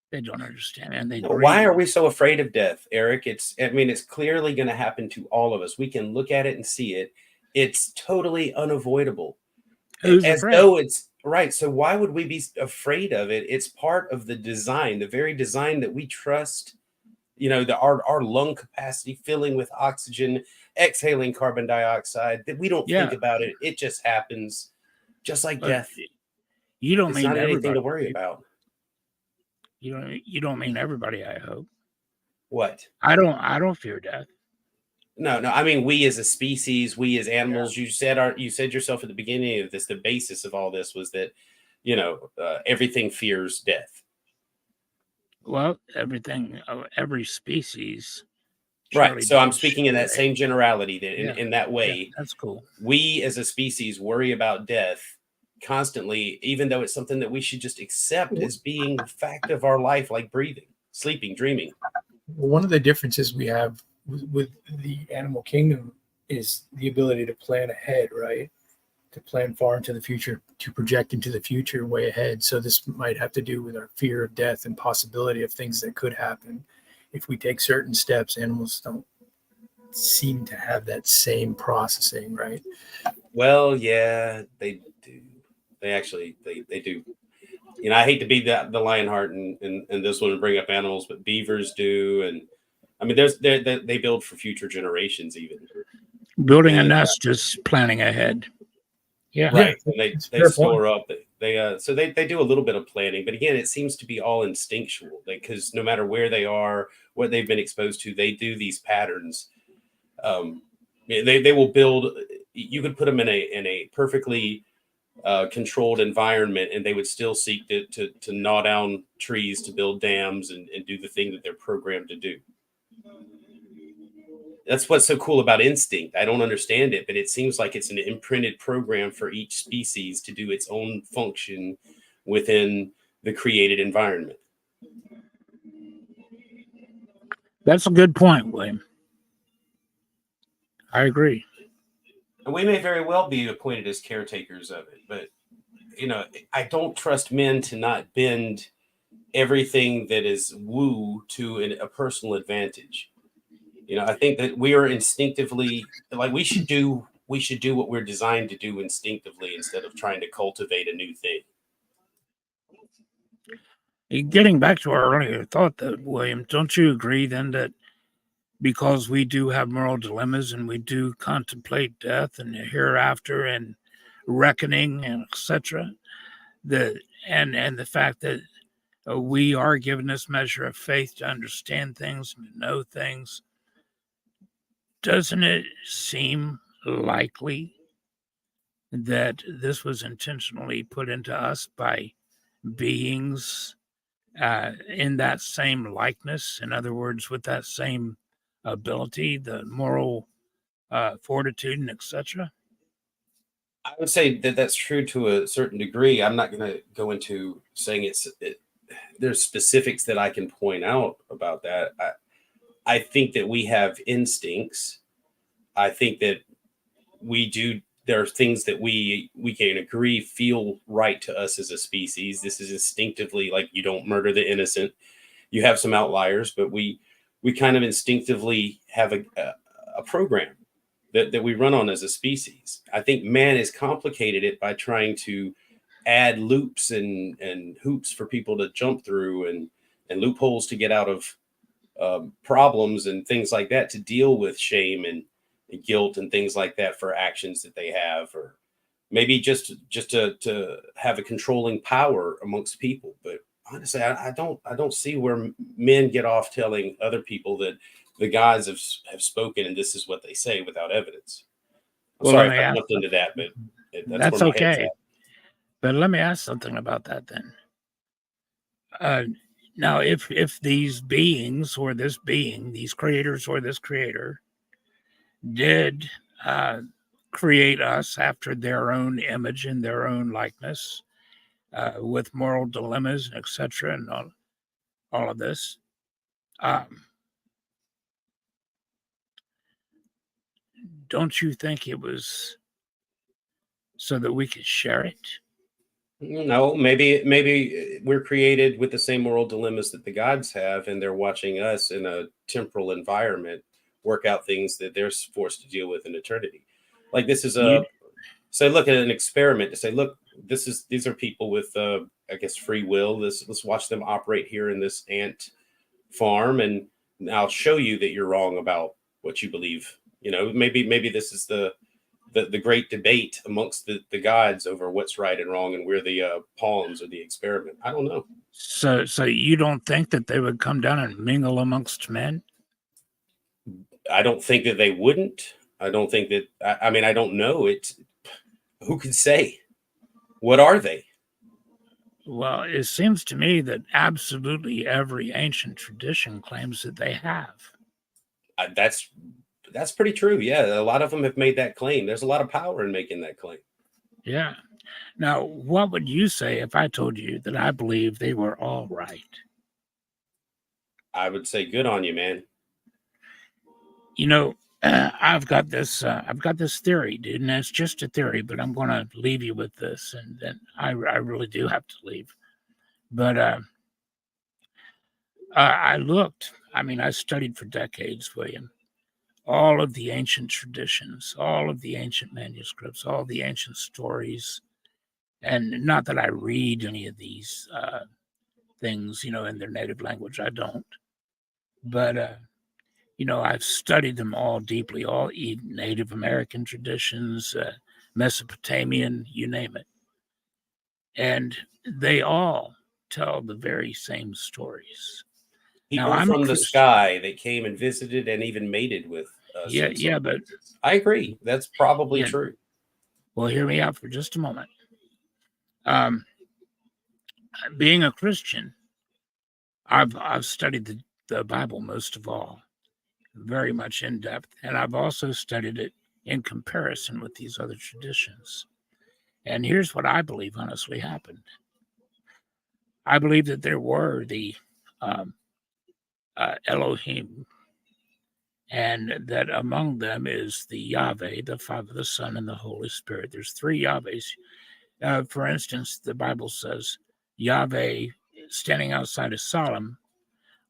They don't understand, and they Why grieve. are we so afraid of death, Eric? It's clearly going to happen to all of us. We can look at it and see it. It's totally unavoidable. Who's As afraid? though it's right. So why would we be afraid of it? It's part of the design, the very design that we trust. You know, our lung capacity filling with oxygen, exhaling carbon dioxide, that we don't think Yeah. about it. It just happens, just like But death. You don't It's mean not anything everybody. to worry about. You don't mean everybody, I hope. What? I don't fear death. No. I mean, we as a species, we as animals. You said yourself at the beginning of this. The basis of all this was that, everything fears death. Well, every species. Right. surely So I'm does speaking in that share. same generality that Yeah. in that way, That's cool. we as a species worry about death constantly, even though it's something that we should just accept as being a fact of our life, like breathing, sleeping, dreaming. Well, one of the differences we have with the animal kingdom is the ability to plan ahead, right? To plan far into the future, to project into the future way ahead. So this might have to do with our fear of death and possibility of things that could happen if we take certain steps. Animals don't seem to have that same processing, right? Well, yeah, they do. They do. I hate to be the Lionheart and this one and bring up animals, but beavers do, and I mean, they build for future generations even. Building a nest is planning ahead. Yeah. Right. Yeah, And that's a they fair store up. So they do a little bit of planning, but again, it seems to be all instinctual. Because no matter where they are, what they've been exposed to, they do these patterns. They will build. You could put them in a perfectly controlled environment, and they would still seek to gnaw down trees to build dams and do the thing that they're programmed to do. That's what's so cool about instinct. I don't understand it, but it seems like it's an imprinted program for each species to do its own function within the created environment. That's a good point, William. I agree. And we may very well be appointed as caretakers of it, but I don't trust men to not bend everything that is woo to a personal advantage. I think that we are instinctively like we should do what we're designed to do instinctively instead of trying to cultivate a new thing. Getting back to our earlier thought, that William, don't you agree then that because we do have moral dilemmas and we do contemplate death and the hereafter and reckoning and etc., and the fact that we are given this measure of faith to understand things and to know things, doesn't it seem likely that this was intentionally put into us by beings in that same likeness? In other words, with that same ability, the moral fortitude and etc.? I would say that that's true to a certain degree. I'm not going to go into saying there's specifics that I can point out about that. I think that we have instincts. I think that there are things that we can agree feel right to us as a species. This is instinctively, like, you don't murder the innocent. You have some outliers, but we kind of instinctively have a program that we run on as a species. I think man has complicated it by trying to add loops and hoops for people to jump through and loopholes to get out of problems and things like that, to deal with shame and guilt and things like that for actions that they have, or maybe just to have a controlling power amongst people. But honestly, I don't see where men get off telling other people that the gods have spoken and this is what they say without evidence. I'm sorry if I jumped into that, but that's where my head's okay. at. But let me ask something about that then. Now, if these beings or this being, these creators or this creator, did create us after their own image and their own likeness, with moral dilemmas, etc., and all of this, don't you think it was so that we could share it? No, maybe we're created with the same moral dilemmas that the gods have, and they're watching us in a temporal environment work out things that they're forced to deal with in eternity. Like, this is say, look at an experiment to say, look, these are people with I guess free will. Let's watch them operate here in this ant farm, and I'll show you that you're wrong about what you believe. Maybe this is the great debate amongst the gods over what's right and wrong, and we're the pawns of the experiment. I don't know. So you don't think that they would come down and mingle amongst men? I don't think that they wouldn't. I don't think that. I mean, I don't know. Who could say? What are they? Well, it seems to me that absolutely every ancient tradition claims that they have. That's pretty true. Yeah, a lot of them have made that claim. There's a lot of power in making that claim. Yeah. Now, what would you say if I told you that I believe they were all right? I would say, good on you, man. I've got this theory, dude, and it's just a theory, but I'm going to leave you with this, and then I really do have to leave. But I studied for decades, William, all of the ancient traditions, all of the ancient manuscripts, all the ancient stories. And not that I read any of these things, in their native language. I don't. But, I've studied them all deeply, all Native American traditions, Mesopotamian, you name it. And they all tell the very same stories. People from the sky that came and visited and even mated with us. Yeah, but I agree. That's probably true. Well, hear me out for just a moment. Being a Christian, I've studied the Bible most of all, very much in depth, and I've also studied it in comparison with these other traditions. And here's what I believe honestly happened. I believe that there were the Elohim, and that among them is the Yahweh, the Father, the Son, and the Holy Spirit. There's three Yahwehs. For instance, the Bible says Yahweh, standing outside of Sodom,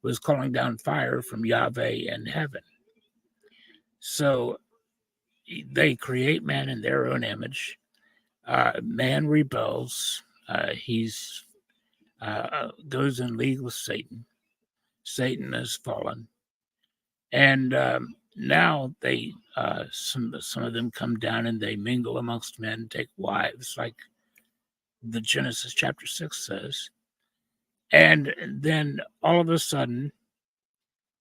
was calling down fire from Yahweh in heaven. So they create man in their own image. Man rebels. He's goes in league with Satan. Satan has fallen, and now they some of them come down and they mingle amongst men, and take wives, like the Genesis chapter 6 says. And then all of a sudden,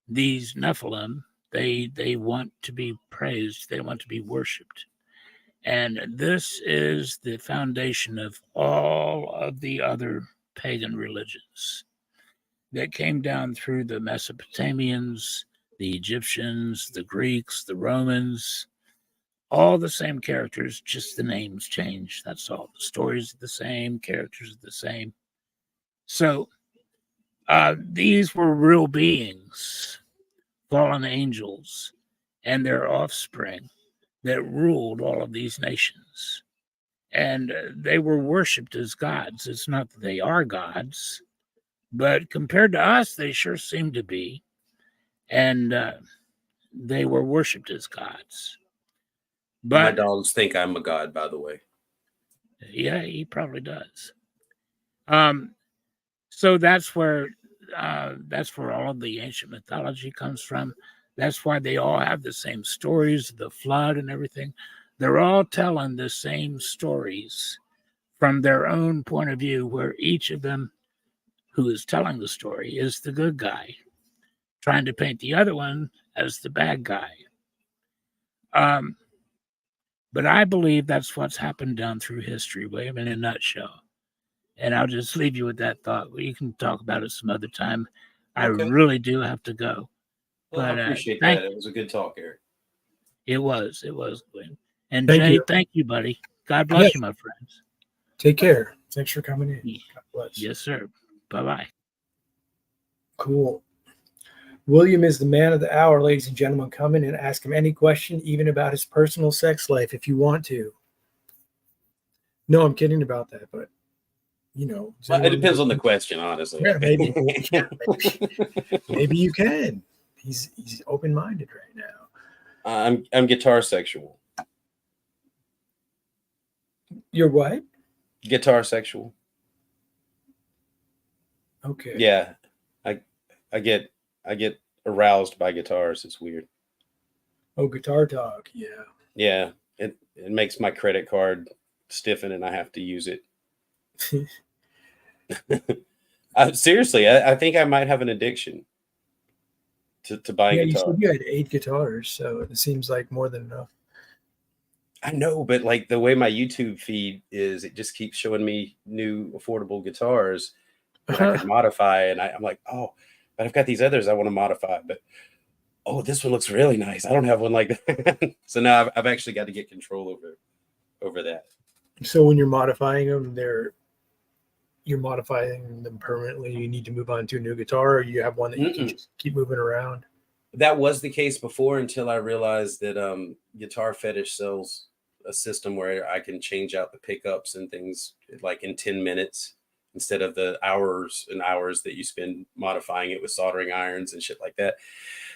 these Nephilim, they want to be praised, they want to be worshipped. And this is the foundation of all of the other pagan religions that came down through the Mesopotamians, the Egyptians, the Greeks, the Romans, all the same characters, just the names change. That's all. The stories are the same, characters are the same. So these were real beings, fallen angels, and their offspring that ruled all of these nations. And they were worshipped as gods. It's not that they are gods, but compared to us, they sure seem to be. And they were worshipped as gods. My But dogs think I'm a god, by the way. yeah, he probably does. So that's where all of the ancient mythology comes from. That's why they all have the same stories, the flood and everything. They're all telling the same stories from their own point of view, where each of them who is telling the story is the good guy, trying to paint the other one as the bad guy. But I believe that's what's happened down through history, William, in a nutshell. And I'll just leave you with that thought. We can talk about it some other time. I Okay. really do have to go. Well, But I appreciate thank that. It was a good talk, Eric. It was, William. And Thank Jay, you. thank you, buddy. God bless Yeah. you, my friends. Take care. Thanks for coming in. God bless. Yes, sir. Bye-bye. Cool. William is the man of the hour, ladies and gentlemen. Come in and ask him any question, even about his personal sex life, if you want to. No, I'm kidding about that, but you know, Well, it depends on the question, honestly. Yeah, maybe, maybe you can. He's open-minded right now. I'm guitar sexual. You're what? Guitar sexual. Okay. Yeah, I get aroused by guitars. It's weird. Oh, guitar talk. Yeah. Yeah, it makes my credit card stiffen and I have to use it. Seriously, I think I might have an addiction to buying Yeah, guitars. you said you had 8 guitars, so it seems like more than enough. I know, but like the way my YouTube feed is, it just keeps showing me new affordable guitars that I could modify, and I'm like, oh, but I've got these others I want to modify, but oh, this one looks really nice. I don't have one like that. So now I've actually got to get control over that. So when you're modifying them, you're modifying them permanently. You need to move on to a new guitar, or you have one that you can just keep moving around. That was the case before, until I realized that Guitar Fetish sells a system where I can change out the pickups and things like in 10 minutes instead of the hours and hours that you spend modifying it with soldering irons and shit like that.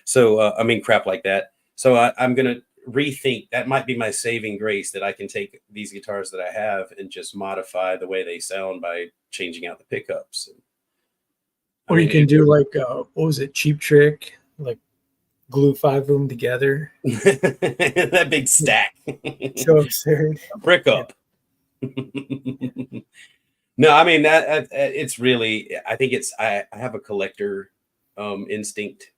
So, crap like that. So I'm going to rethink. That might be my saving grace, that I can take these guitars that I have and just modify the way they sound by changing out the pickups. Or you can do like, what was it, Cheap Trick? Like glue 5 of them together. That big stack. So absurd. Brick up. No, I mean, that it's really, I think it's, I have a collector instinct,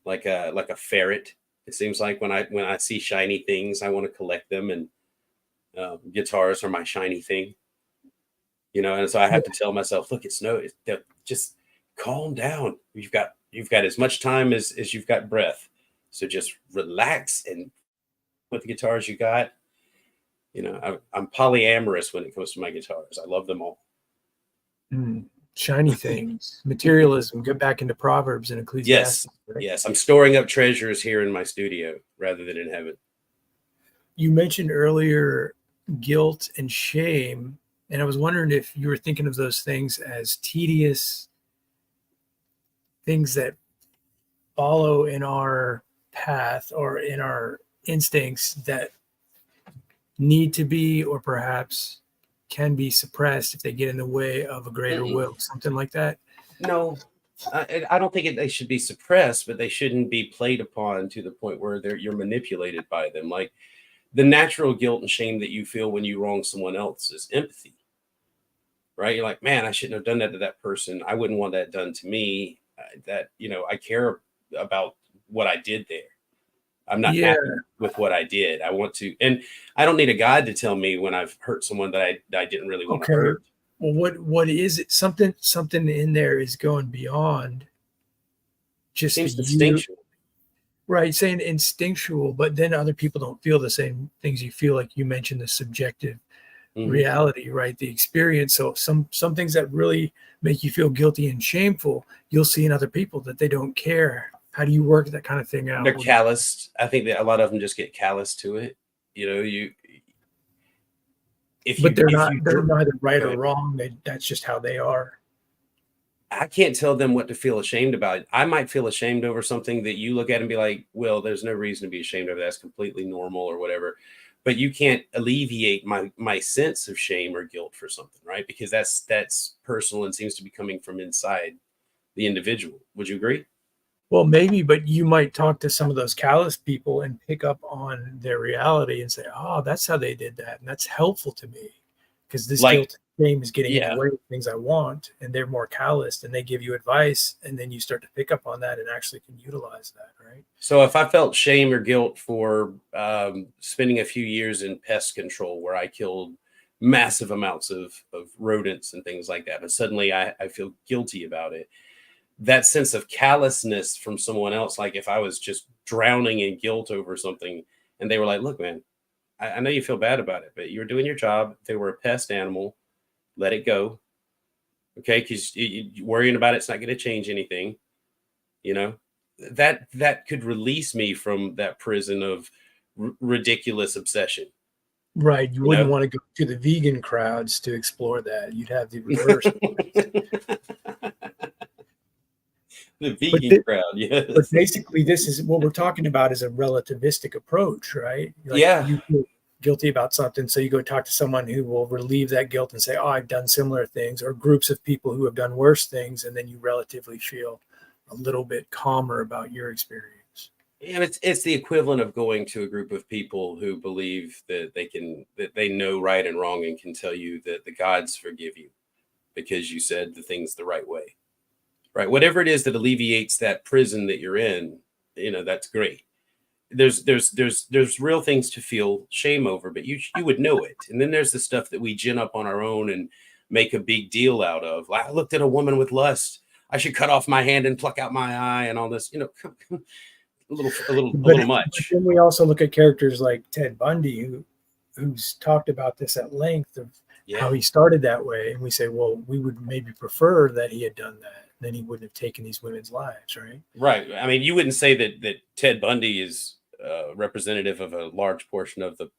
like a ferret. It seems like when I see shiny things, I want to collect them, and guitars are my shiny thing, you know. And so I have to tell myself, look, it's just calm down. You've got as much time as you've got breath, so just relax and with the guitars you got. You know, I'm polyamorous when it comes to my guitars. I love them all. shiny things, materialism. Get back into Proverbs and Ecclesiastes. Yes, right? yes. I'm storing up treasures here in my studio rather than in heaven. You mentioned earlier guilt and shame, and I was wondering if you were thinking of those things as tedious things that follow in our path or in our instincts that need to be, or perhaps can be suppressed if they get in the way of a greater will, something like that. No, I don't think they should be suppressed, but they shouldn't be played upon to the point where you're manipulated by them. Like the natural guilt and shame that you feel when you wrong someone else is empathy, right? You're like, man, I shouldn't have done that to that person. I wouldn't want that done to me. That, I care about what I did there. I'm not happy with what I did. I want to, and I don't need a God to tell me when I've hurt someone that I didn't really want to hurt. Well, what is it? Something in there is going beyond just Seems instinctual. Right, saying instinctual, but then other people don't feel the same things you feel. Like you mentioned, the subjective reality, right? The experience. So some things that really make you feel guilty and shameful, you'll see in other people that they don't care. How do you work that kind of thing out? They're calloused. I think that a lot of them just get callous to it. They're neither right or wrong. That's just how they are. I can't tell them what to feel ashamed about. I might feel ashamed over something that you look at and be like, well, there's no reason to be ashamed of. That's completely normal or whatever. But you can't alleviate my sense of shame or guilt for something, right? Because that's personal and seems to be coming from inside the individual. Would you agree? Well, maybe, but you might talk to some of those callous people and pick up on their reality and say, oh, that's how they did that. And that's helpful to me because this guilt shame is getting in the way of things I want. And they're more calloused and they give you advice. And then you start to pick up on that and actually can utilize that, right? So if I felt shame or guilt for spending a few years in pest control where I killed massive amounts of rodents and things like that, but suddenly I feel guilty about it. That sense of callousness from someone else, like if I was just drowning in guilt over something and they were like, look, man, I know you feel bad about it, but you're doing your job. If they were a pest animal, let it go. Okay. Because worrying about it's not going to change anything. That could release me from that prison of ridiculous obsession. Right. You wouldn't want to go to the vegan crowds to explore that. You'd have the reverse. The vegan crowd, yes. But basically, this is what we're talking about is a relativistic approach, right? You feel guilty about something, so you go talk to someone who will relieve that guilt and say, oh, I've done similar things, or groups of people who have done worse things, and then you relatively feel a little bit calmer about your experience. And it's the equivalent of going to a group of people who believe that they know right and wrong and can tell you that the gods forgive you because you said the things the right way. Right. Whatever it is that alleviates that prison that you're in, that's great. There's real things to feel shame over, but you would know it. And then there's the stuff that we gin up on our own and make a big deal out of. Like, I looked at a woman with lust. I should cut off my hand and pluck out my eye and all this, a little much. Then we also look at characters like Ted Bundy, who's talked about this at length of how he started that way. And we say, well, we would maybe prefer that he had done that. Then he wouldn't have taken these women's lives, right? Right. I mean, you wouldn't say that Ted Bundy is representative of a large portion of the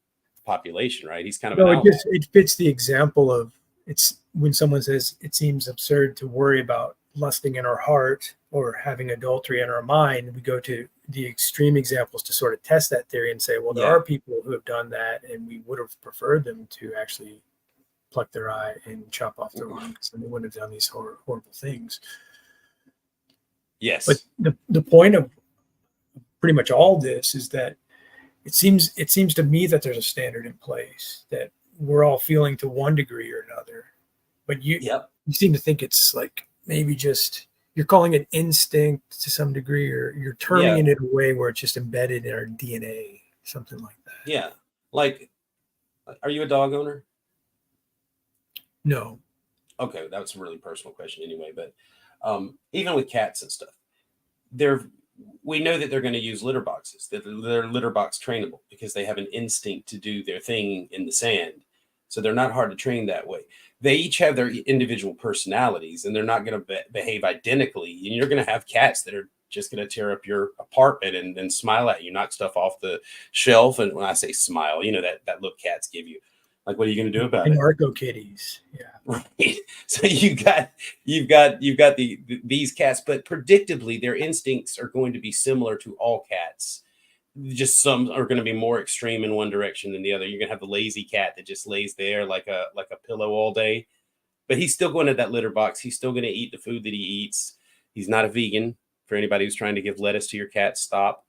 population, right? He's kind of it fits the example of it's when someone says it seems absurd to worry about lusting in our heart or having adultery in our mind. We go to the extreme examples to sort of test that theory and say, well, there are people who have done that, and we would have preferred them to actually pluck their eye and chop off their lungs, and they wouldn't have done these horrible things. Yes. But the point of pretty much all this is that it seems to me that there's a standard in place that we're all feeling to one degree or another. But you seem to think it's like maybe just you're calling it instinct to some degree, or you're terming it in a way where it's just embedded in our DNA, something like that. Yeah. Like, are you a dog owner? No. Okay, that's a really personal question anyway, but even with cats and stuff, we know that they're going to use litter boxes, that they're litter box trainable because they have an instinct to do their thing in the sand. So they're not hard to train that way. They each have their individual personalities, and they're not going to behave identically. And you're going to have cats that are just going to tear up your apartment and then smile at you, knock stuff off the shelf. And when I say smile, that look cats give you. Like, what are you going to do about it? Narco kitties. Yeah. Right. So you've got these cats, but predictably their instincts are going to be similar to all cats. Just some are going to be more extreme in one direction than the other. You're going to have the lazy cat that just lays there like a pillow all day, but he's still going to that litter box. He's still going to eat the food that he eats. He's not a vegan. For anybody who's trying to give lettuce to your cat, stop.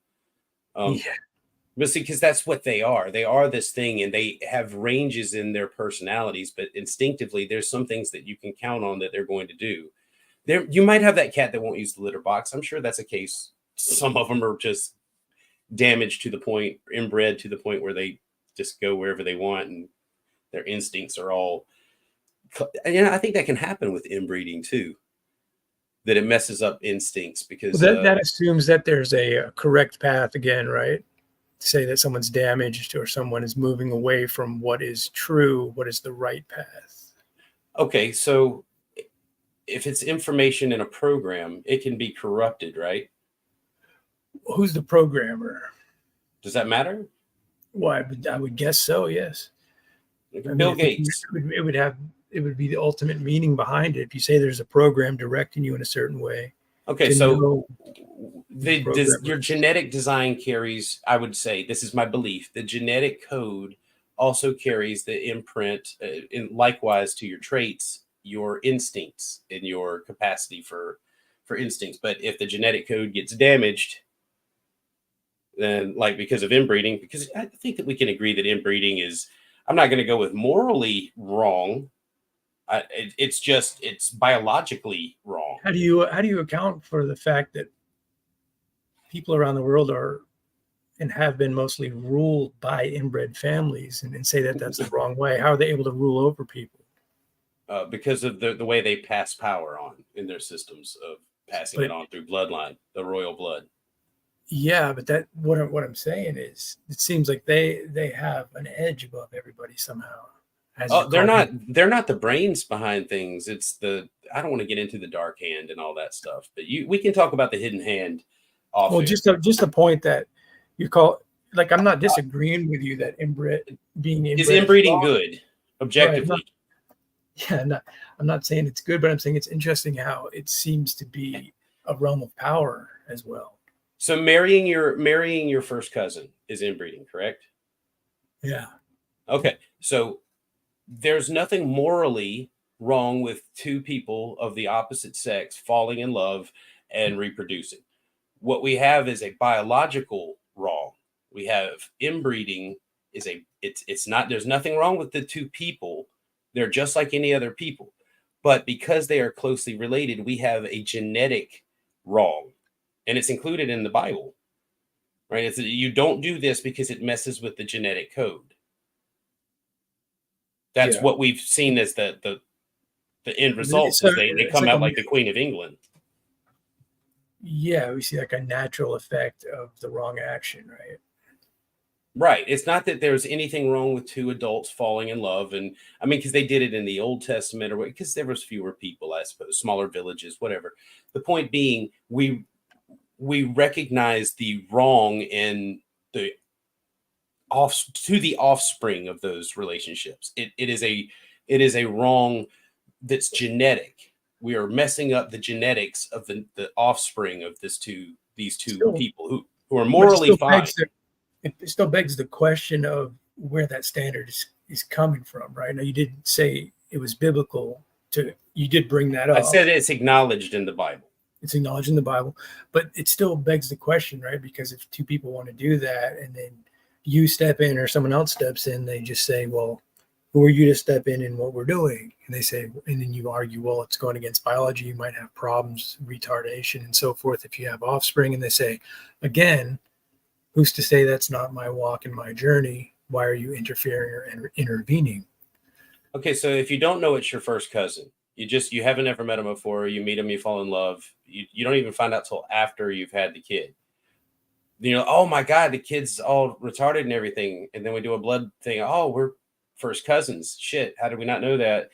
But see, because that's what they are. They are this thing, and they have ranges in their personalities, but instinctively, there's some things that you can count on that they're going to do. You might have that cat that won't use the litter box. I'm sure that's a case. Some of them are just damaged to the point, inbred to the point where they just go wherever they want, and their instincts are all. I think that can happen with inbreeding too. That it messes up instincts because that assumes that there's a correct path again, right? Say that someone's damaged or someone is moving away from what is true, what is the right path. Okay, so if it's information in a program, it can be corrupted, right? Who's the programmer? Does that matter? Well, I would guess so, yes. Bill Gates. It would be the ultimate meaning behind it. If you say there's a program directing you in a certain way. Okay, so your genetic design carries, I would say, this is my belief, the genetic code also carries the imprint, likewise to your traits, your instincts, and your capacity for instincts. But if the genetic code gets damaged, then because of inbreeding, because I think that we can agree that inbreeding is, I'm not going to go with morally wrong. It's biologically wrong. How do you account for the fact that people around the world are and have been mostly ruled by inbred families and say that that's the wrong way? How are they able to rule over people? Because of the way they pass power on in their systems of passing it on through bloodline, the royal blood. Yeah, but what I'm saying is, it seems like they have an edge above everybody somehow. They're not the brains behind things. It's I don't want to get into the dark hand and all that stuff, but we can talk about the hidden hand. Well, just a point that you call, like, I'm not disagreeing with you that being inbred is inbreeding good objectively. Right, I'm not saying it's good, but I'm saying it's interesting how it seems to be a realm of power as well. So marrying your first cousin is inbreeding, correct? Yeah. Okay. So there's nothing morally wrong with two people of the opposite sex falling in love and reproducing. What we have is a biological wrong. We have inbreeding it's not, there's nothing wrong with the two people. They're just like any other people. But because they are closely related, we have a genetic wrong. And it's included in the Bible, right? It's you don't do this because it messes with the genetic code. That's what we've seen as the end result. They come out like the Queen of England. Yeah, we see like a natural effect of the wrong action, right? Right. It's not that there's anything wrong with two adults falling in love. And I mean, because they did it in the Old Testament, or because there was fewer people, I suppose, smaller villages, whatever. The point being, we recognize the wrong in the offspring of those relationships. It is a wrong that's genetic. We are messing up the genetics of the offspring of these two people who are morally fine. It still begs the question of where that standard is coming from, right? Now, you didn't say it was biblical. You did bring that up. I said it's acknowledged in the Bible. It's acknowledged in the Bible, but it still begs the question, right? Because if two people want to do that and then you step in or someone else steps in, they just say, well, who are you to step in what we're doing? And they say, and then you argue, well, it's going against biology. You might have problems, retardation and so forth if you have offspring. And they say, again, who's to say that's not my walk and my journey? Why are you interfering or intervening? Okay, so if you don't know it's your first cousin, you haven't ever met him before, you meet him, you fall in love, you don't even find out till after you've had the kid. Oh my God, the kid's all retarded and everything. And then we do a blood thing. Oh, first cousins. Shit, how did we not know that?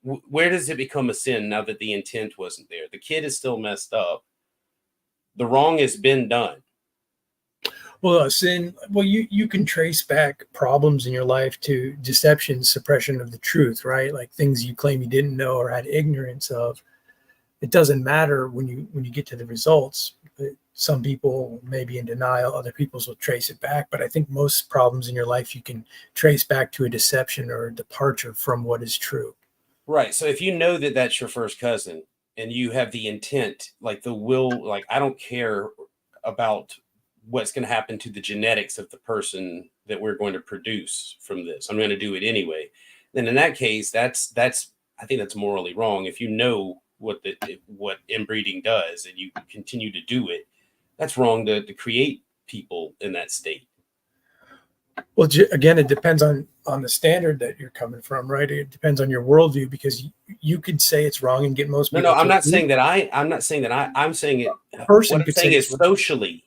Where does it become a sin now that the intent wasn't there? The kid is still messed up. The wrong has been done. Well, sin. Well, you can trace back problems in your life to deception, suppression of the truth, right? Like things you claim you didn't know or had ignorance of. It doesn't matter when you get to the results. Some people may be in denial, other people will trace it back. But I think most problems in your life you can trace back to a deception or a departure from what is true. Right. So if you know that that's your first cousin and you have the intent, like the will, like I don't care about what's going to happen to the genetics of the person that we're going to produce from this. I'm going to do it anyway. Then in that case, that's I think that's morally wrong. If you know what inbreeding does and you continue to do it, that's wrong to create people in that state. Well, again, it depends on the standard that you're coming from, right? It depends on your worldview, because you could say it's wrong and get most people. No, I'm not saying that I'm saying it. Person what I'm saying is socially,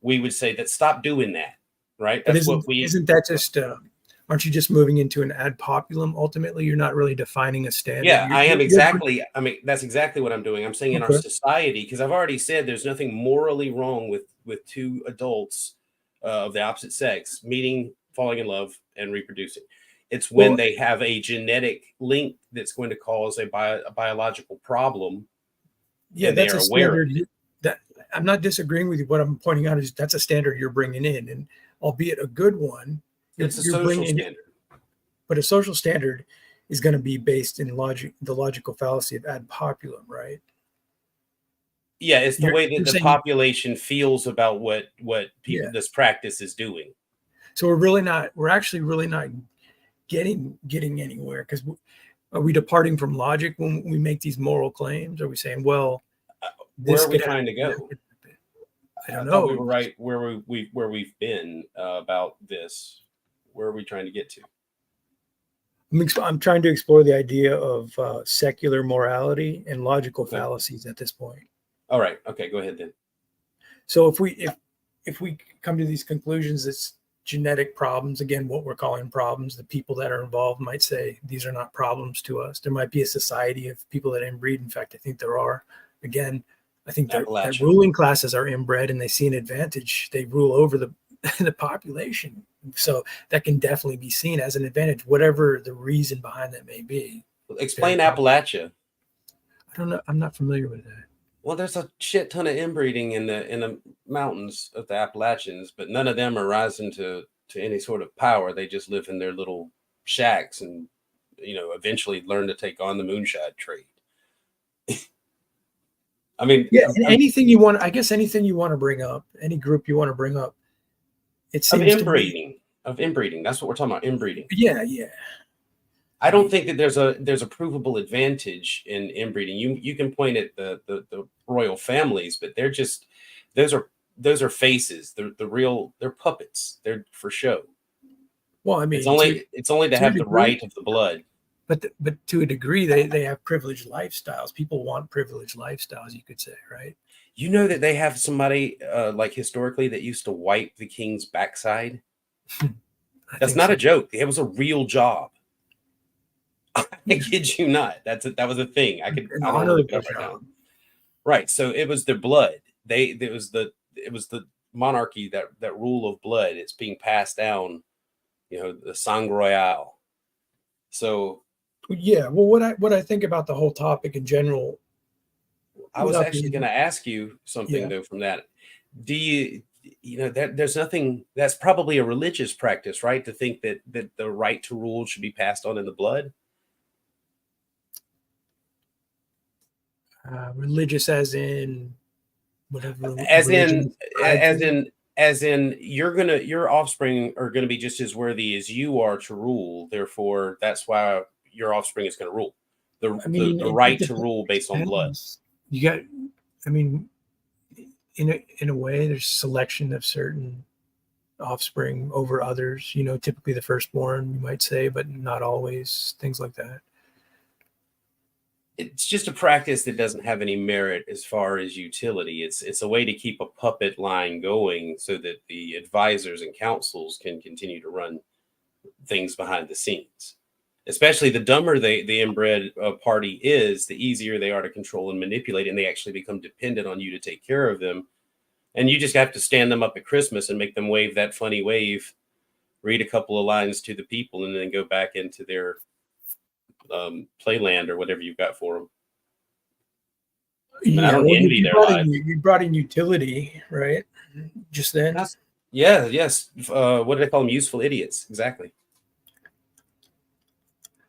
we would say that stop doing that, right? That's isn't that just, aren't you just moving into an ad populum? Ultimately, you're not really defining a standard. Yeah, I am exactly. I mean, that's exactly what I'm doing. I'm saying in our society, because I've already said there's nothing morally wrong with two adults of the opposite sex meeting, falling in love, and reproducing. It's when they have a genetic link that's going to cause a biological problem. Yeah, that's a standard. That I'm not disagreeing with you. What I'm pointing out is that's a standard you're bringing in, and albeit a good one. It's a social standard. But a social standard is going to be based in the logical fallacy of ad populum, right? Yeah, it's the way that the population feels about what people this practice is doing. So we're actually really not getting anywhere, because are we departing from logic when we make these moral claims? Are we saying, well, where are we trying to go? I don't know. We were right where we've been about this. Where are we trying to get to? I'm trying to explore the idea of secular morality and logical fallacies at this point. All right. Okay. Go ahead then. So if we come to these conclusions, it's genetic problems. Again, what we're calling problems. The people that are involved might say these are not problems to us. There might be a society of people that inbreed. In fact, I think there are. Again, I think that ruling classes are inbred and they see an advantage. They rule over the population. So that can definitely be seen as an advantage, whatever the reason behind that may be. Explain Appalachia. I don't know. I'm not familiar with that. Well, there's a shit ton of inbreeding in the mountains of the Appalachians, but none of them are rising to any sort of power. They just live in their little shacks and, eventually learn to take on the moonshine trade. I mean, yeah, anything you want to bring up, any group you want to bring up. It's of inbreeding. That's what we're talking about. Inbreeding. Yeah. I don't think that there's a provable advantage in inbreeding. You can point at the royal families, but they're just those are faces. They're puppets. They're for show. Well, I mean, it's only to have the right of the blood. But to a degree, they have privileged lifestyles. People want privileged lifestyles, you could say, right? You know that they have somebody like historically that used to wipe the king's backside. That's not a joke. It was a real job. I kid you not. That was a thing. I don't look it up right now. Right. So it was their blood. It was the monarchy, that rule of blood. It's being passed down. The sang royal. So. Yeah. Well, what I think about the whole topic in general. I was actually going to ask you something though from that. Do you there's nothing that's probably a religious practice, right? To think that the right to rule should be passed on in the blood. Religious as in whatever. As in your offspring are gonna be just as worthy as you are to rule. Therefore, that's why your offspring is going to rule. The right to rule based on blood. You got, in a way, there's selection of certain offspring over others, typically the firstborn, you might say, but not always, things like that. It's just a practice that doesn't have any merit as far as utility. It's a way to keep a puppet line going so that the advisors and councils can continue to run things behind the scenes. Especially the dumber the inbred party is, the easier they are to control and manipulate, and they actually become dependent on you to take care of them. And you just have to stand them up at Christmas and make them wave that funny wave, read a couple of lines to the people, and then go back into their playland or whatever you've got for them. I don't envy their lives. You brought in utility, right? Just then. Yeah, yes. What do they call them? Useful idiots. Exactly.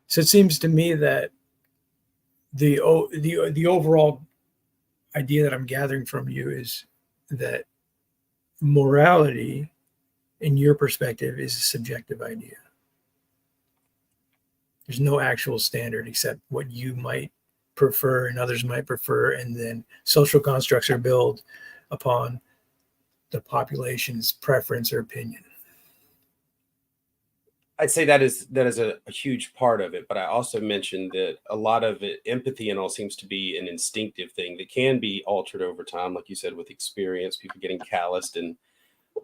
So it seems to me that the overall idea that I'm gathering from you is that morality, in your perspective, is a subjective idea. There's no actual standard except what you might prefer and others might prefer, and then social constructs are built upon the population's preference or opinion. I'd say that is a huge part of it, but I also mentioned that a lot of it, empathy and all, seems to be an instinctive thing that can be altered over time, like you said, with experience, people getting calloused,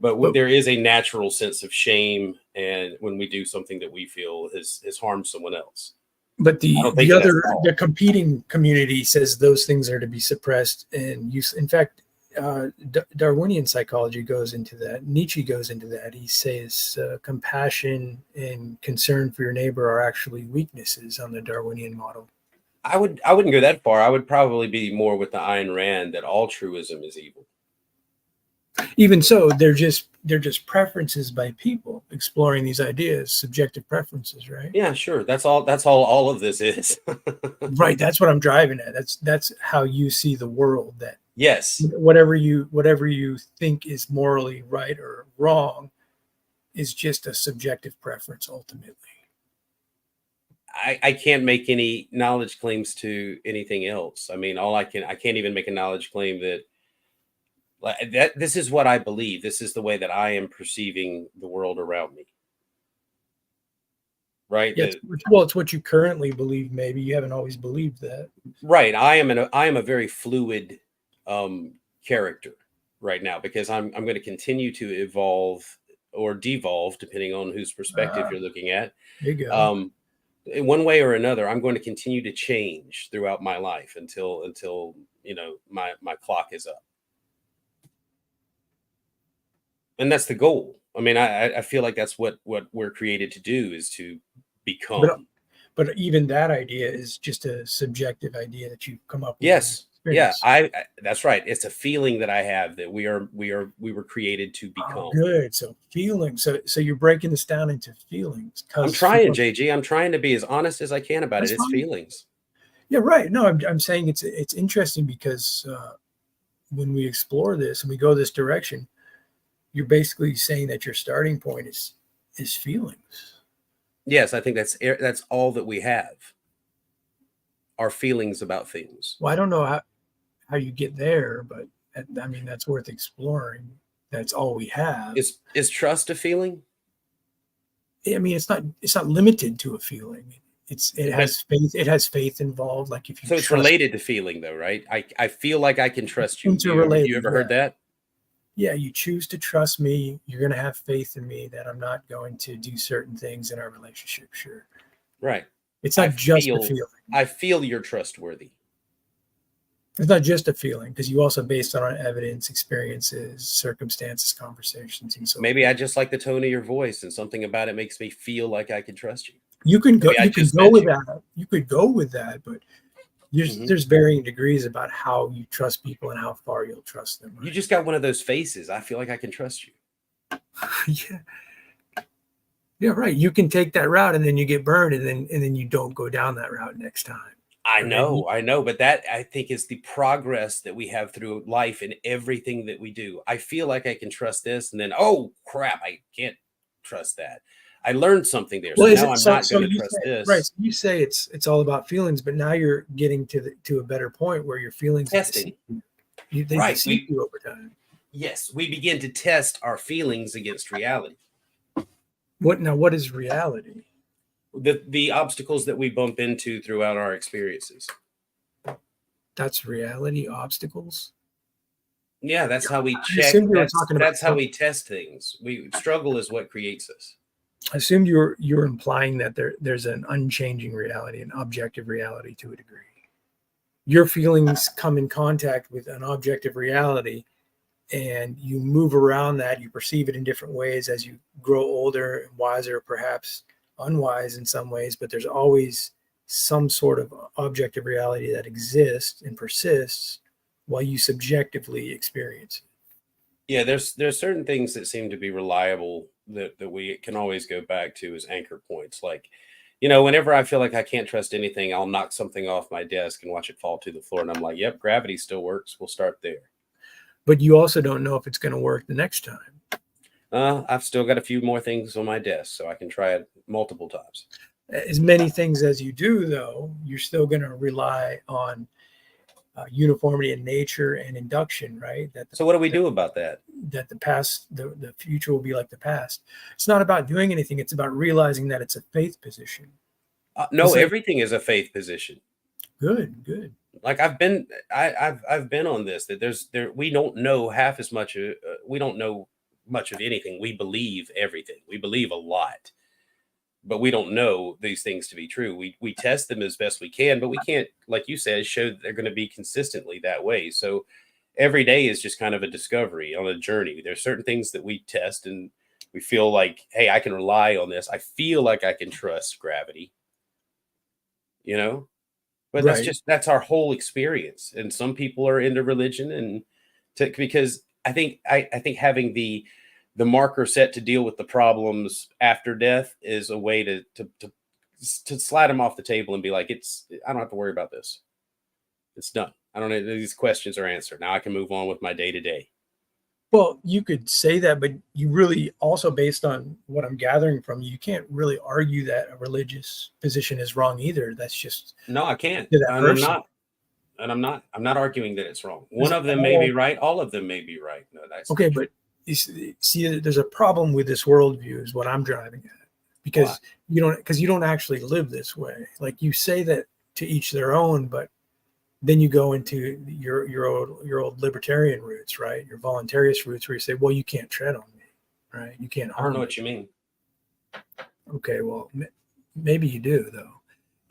but there is a natural sense of shame, and when we do something that we feel has harmed someone else. But the competing community says those things are to be suppressed and used. In fact, Darwinian psychology goes into that. Nietzsche goes into that. He says compassion and concern for your neighbor are actually weaknesses on the Darwinian model. I wouldn't go that far. I would probably be more with the Ayn Rand that altruism is evil. Even so, they're just preferences by people exploring these ideas, subjective preferences, right? Yeah, sure. That's all of this is. Right. That's what I'm driving at. That's how you see the world. That yes, whatever you think is morally right or wrong is just a subjective preference ultimately. I can't make any knowledge claims to anything else. I mean, I can't even make a knowledge claim that this is what I believe. This is the way that I am perceiving the world around me. Right. Yeah, it's what you currently believe. Maybe you haven't always believed that. Right. I am a very fluid character right now, because I'm going to continue to evolve or devolve depending on whose perspective you're looking at. There you go. In one way or another, I'm going to continue to change throughout my life until my clock is up. And that's the goal. I mean, I feel like that's what we're created to do, is to become. But even that idea is just a subjective idea that you come up with. Yes. Yeah. That's right. It's a feeling that I have that we were created to become. Oh, good. So feelings. So you're breaking this down into feelings. I'm trying, JG. I'm trying to be as honest as I can about it. It's fine. Feelings. Yeah, right. No, I'm saying it's interesting because when we explore this and we go this direction, you're basically saying that your starting point is feelings. Yes, I think that's all that we have. Our feelings about things. Well, I don't know how you get there, but I mean, that's worth exploring. That's all we have. Is trust a feeling? I mean, it's not limited to a feeling. It has faith. It has faith involved. Like if you. So it's related to feeling, though, right? I feel like I can trust you. You ever heard that? Yeah, you choose to trust me. You're going to have faith in me that I'm not going to do certain things in our relationship. Sure. Right. It's not just a feeling. I feel you're trustworthy. It's not just a feeling, because you also based it on evidence, experiences, circumstances, conversations, and so. Maybe I just like the tone of your voice, and something about it makes me feel like I can trust you. You can go. You can go with that. You could go with that, but there's varying degrees about how you trust people and how far you'll trust them. Right? You just got one of those faces. I feel like I can trust you. Yeah. Yeah, right. You can take that route and then you get burned, and then you don't go down that route next time. I know, but that, I think, is the progress that we have through life in everything that we do. I feel like I can trust this, and then, oh crap, I can't trust that. I learned something there, so now I'm not going to trust this. Right. So you say it's all about feelings, but now you're getting to a better point where your feelings testing. They deceive you over time. Yes, we begin to test our feelings against reality. What is reality? The obstacles that we bump into throughout our experiences. That's reality, obstacles? Yeah, that's how we check. That's how we test things. Struggle is what creates us. I assumed you're implying that there's an unchanging reality, an objective reality to a degree. Your feelings come in contact with an objective reality, and you move around that. You perceive it in different ways as you grow older and wiser, perhaps unwise in some ways, but there's always some sort of objective reality that exists and persists while you subjectively experience it. Yeah, there's certain things that seem to be reliable that we can always go back to as anchor points. Like, whenever I feel like I can't trust anything, I'll knock something off my desk and watch it fall to the floor. And I'm like, yep, gravity still works. We'll start there. But you also don't know if it's going to work the next time. I've still got a few more things on my desk, so I can try it multiple times. As many things as you do, though, you're still going to rely on uniformity in nature and induction, right? So what do we do about that? That the future will be like the past. It's not about doing anything. It's about realizing that it's a faith position. No, everything is a faith position. Good. Like I've been on this, that we don't know half as much. We don't know much of anything. We believe everything. We believe a lot, but we don't know these things to be true. We test them as best we can, but we can't, like you said, show that they're going to be consistently that way. So every day is just kind of a discovery on a journey. There's certain things that we test and we feel like, hey, I can rely on this. I feel like I can trust gravity, but Right. that's our whole experience. And some people are into religion because I think having the marker set to deal with the problems after death is a way to slide them off the table and be like, I don't have to worry about this. It's done. I don't know. These questions are answered. Now I can move on with my day to day. Well, you could say that, but you really also, based on what I'm gathering from you, can't really argue that a religious position is wrong either. That's just no, I can't. to that I'm person. not. And I'm not arguing that it's wrong. One of them may be right. All of them may be right. No, that's okay, but you see, there's a problem with this worldview is what I'm driving at, because you don't actually live this way. Like, you say that to each their own, but then you go into your old libertarian roots, right? Your voluntarist roots, where you say, well, you can't tread on me, right? You can't harm I don't know me. what you mean. Okay, well, maybe you do, though.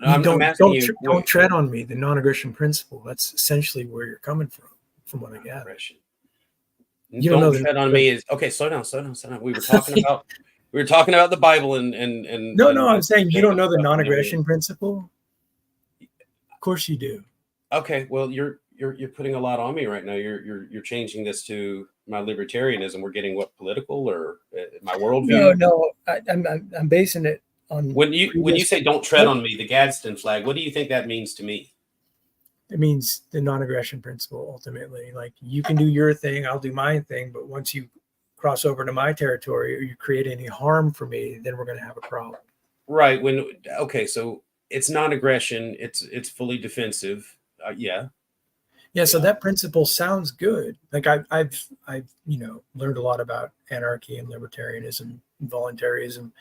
No, I'm asking you. Don't tread on me, the non-aggression principle. That's essentially where you're coming from what I gather. You don't tread on me is okay. Slow down. We were talking about the Bible and No, I'm saying you don't know the non-aggression principle. Of course you do. Okay, well, you're putting a lot on me right now. You're changing this to my libertarianism. We're getting what, political or my worldview? No, I'm basing it on when you say don't tread on me, the Gadsden flag. What do you think that means to me? It means the non-aggression principle. Ultimately, like, you can do your thing, I'll do my thing, but once you cross over to my territory or you create any harm for me, then we're going to have a problem. Right. So it's non-aggression. It's fully defensive. Yeah. So that principle sounds good. Like, I've learned a lot about anarchy and libertarianism and voluntarism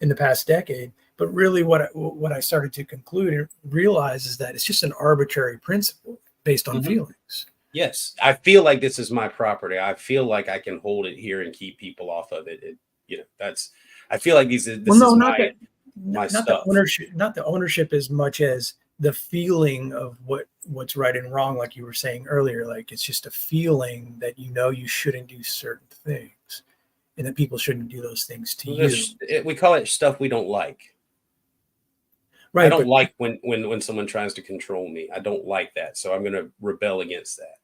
in the past decade, but really what I started to conclude and realize is that it's just an arbitrary principle based on feelings. Yes, I feel like this is my property. I feel like I can hold it here and keep people off of it. I feel like this is my stuff. Not the ownership as much as the feeling of what's right and wrong, like you were saying earlier. Like, it's just a feeling that you shouldn't do certain things, and that people shouldn't do those things to you. We call it stuff we don't like. Right. I don't like when someone tries to control me. I don't like that. So I'm going to rebel against that.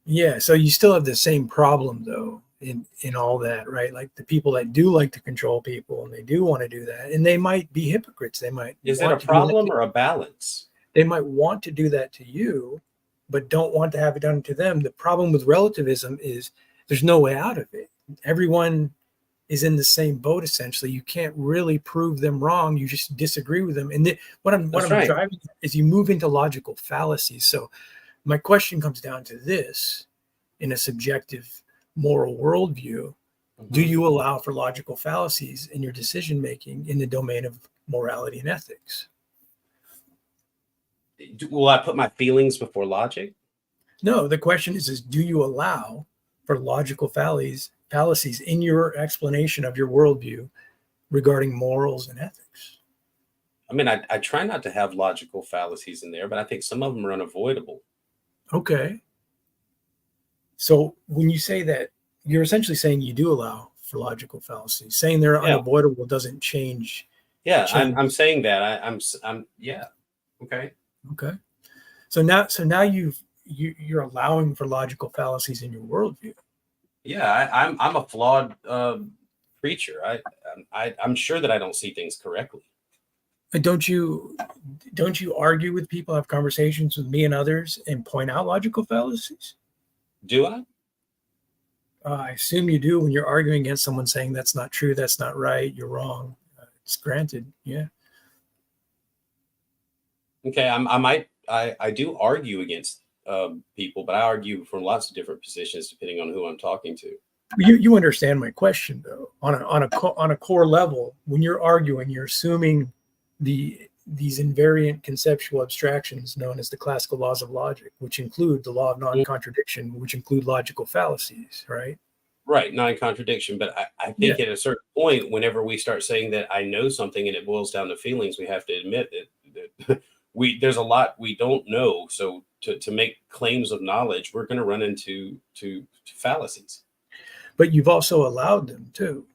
Yeah. So you still have the same problem, though, in all that, right? Like, the people that do like to control people, and they do want to do that, and they might be hypocrites. They might. Is it a problem or a balance? They might want to do that to you, but don't want to have it done to them. The problem with relativism is there's no way out of it. Everyone is in the same boat, essentially. You can't really prove them wrong. You just disagree with them. And what I'm driving is you move into logical fallacies. So my question comes down to this: in a subjective moral worldview, do you allow for logical fallacies in your decision making in the domain of morality and ethics? Will I put my feelings before logic? No, the question is do you allow for logical fallacies in your explanation of your worldview regarding morals and ethics. I mean, I try not to have logical fallacies in there, but I think some of them are unavoidable. Okay. So when you say that, you're essentially saying you do allow for logical fallacies. Saying they're Yeah. unavoidable doesn't change. Yeah, change. I'm saying that. I'm yeah. Okay. Okay. So now you're allowing for logical fallacies in your worldview. Yeah, I'm a flawed creature. I'm sure that I don't see things correctly. And don't you argue with people, have conversations with me and others, and point out logical fallacies? Do I? I assume you do when you're arguing against someone saying that's not true, that's not right, you're wrong. It's granted, yeah. Okay, I do argue against people, but I argue from lots of different positions depending on who I'm talking to. You understand my question though. On a core level, when you're arguing, you're assuming these invariant conceptual abstractions known as the classical laws of logic, which include the law of non-contradiction, which include logical fallacies, right? Right, non-contradiction. But I think at a certain point, whenever we start saying that I know something and it boils down to feelings, we have to admit that there's a lot we don't know. So to make claims of knowledge, we're going to run into fallacies. But you've also allowed them too.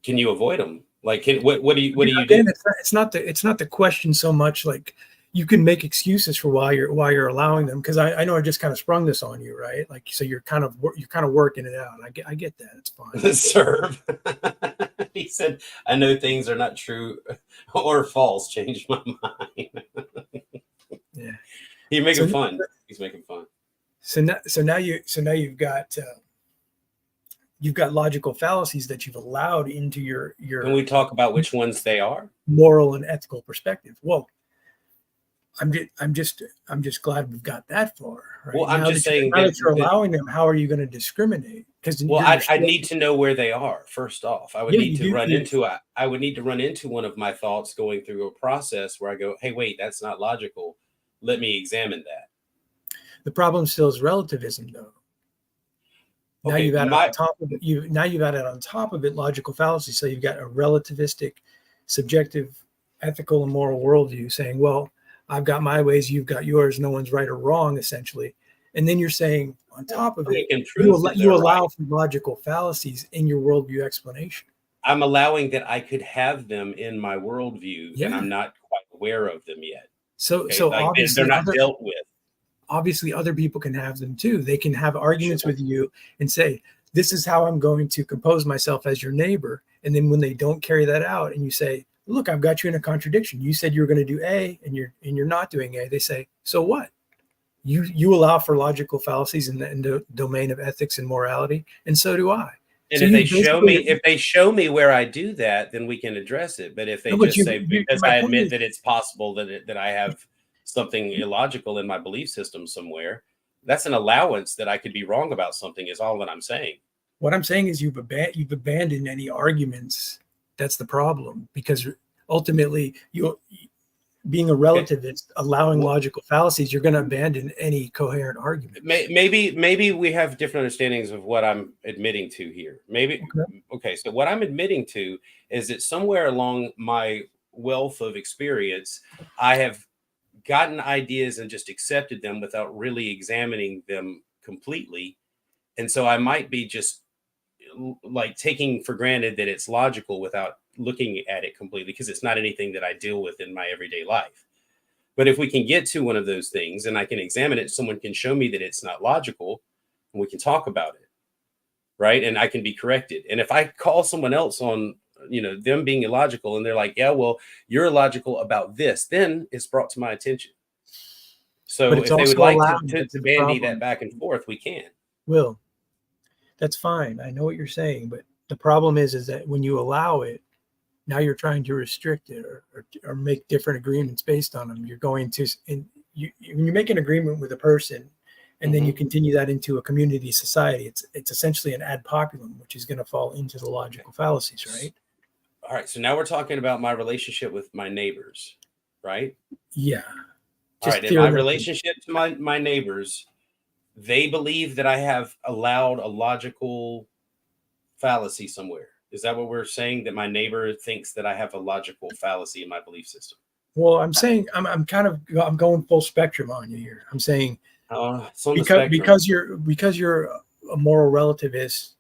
Can you avoid them? Like, what do you do? It's not the question so much. Like, you can make excuses for why you're allowing them, because I know I just kind of sprung this on you, right? Like, so you're kind of working it out. I get that. It's fine. Serve. He said, "I know things are not true or false. Changed my mind." Yeah, he's making fun. He's making fun. So now you've got logical fallacies that you've allowed into your. Can we talk about which ones they are? Moral and ethical perspective. Well, I'm just glad we've got that far. Right? Well, I'm just saying now that you're allowing them, how are you going to discriminate? Because I need to know where they are. First off, I would need to run into one of my thoughts going through a process where I go, "Hey, wait, that's not logical. Let me examine that." The problem still is relativism, though. Now you've added on top of it. You've added on top of it logical fallacy. So you've got a relativistic, subjective, ethical, and moral worldview saying, "Well, I've got my ways, you've got yours. No one's right or wrong," essentially. And then you're saying, on top of it, you allow for logical fallacies in your worldview explanation. I'm allowing that I could have them in my worldview, and I'm not quite aware of them yet. So like obviously they're not dealt with. Obviously, other people can have them too. They can have arguments with you and say, "This is how I'm going to compose myself as your neighbor." And then when they don't carry that out, and you say, "Look, I've got you in a contradiction. You said you were going to do A, and you're not doing A." They say, "So what?" You allow for logical fallacies in the domain of ethics and morality, and so do I. And so if they show me where I do that, then we can address it. But if they say because I admit that it's possible that I have something illogical in my belief system somewhere, that's an allowance that I could be wrong about something. Is all that I'm saying. What I'm saying is you've abandoned any arguments. That's the problem, because ultimately being a relativist, allowing logical fallacies, you're going to abandon any coherent argument. Maybe we have different understandings of what I'm admitting to here. Okay. So what I'm admitting to is that somewhere along my wealth of experience, I have gotten ideas and just accepted them without really examining them completely. And so I might be just like taking for granted that it's logical without looking at it completely, because it's not anything that I deal with in my everyday life. But if we can get to one of those things and I can examine it, someone can show me that it's not logical, and we can talk about it, right? And I can be corrected. And if I call someone else on, them being illogical, and they're like, "Yeah, well, you're illogical about this," then it's brought to my attention. So if they would like to bandy that back and forth, we can. Will, that's fine. I know what you're saying, but the problem is that when you allow it, now you're trying to restrict it or make different agreements based on them. You're going to, when you make an agreement with a person, and then you continue that into a community society, it's essentially an ad populum, which is going to fall into the logical fallacies, right? All right. So now we're talking about my relationship with my neighbors, right? Yeah. All right. In my relationship to my neighbors, they believe that I have allowed a logical fallacy somewhere. Is that what we're saying? That my neighbor thinks that I have a logical fallacy in my belief system? Well, I'm saying I'm going full spectrum on you here. I'm saying It's on the spectrum. because you're a moral relativist,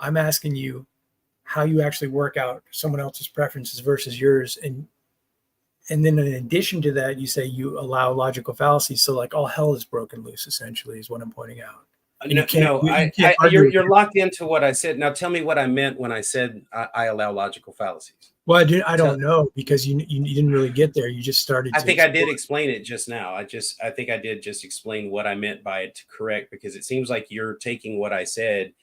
I'm asking you how you actually work out someone else's preferences versus yours, and then in addition to that, you say you allow logical fallacies. So like all hell is broken loose, essentially, is what I'm pointing out. You're locked into what I said. Now tell me what I meant when I said I allow logical fallacies. Well, I don't know, because you didn't really get there. You just started. I think I did explain it just now. I think I did just explain what I meant by it to correct, because it seems like you're taking what I said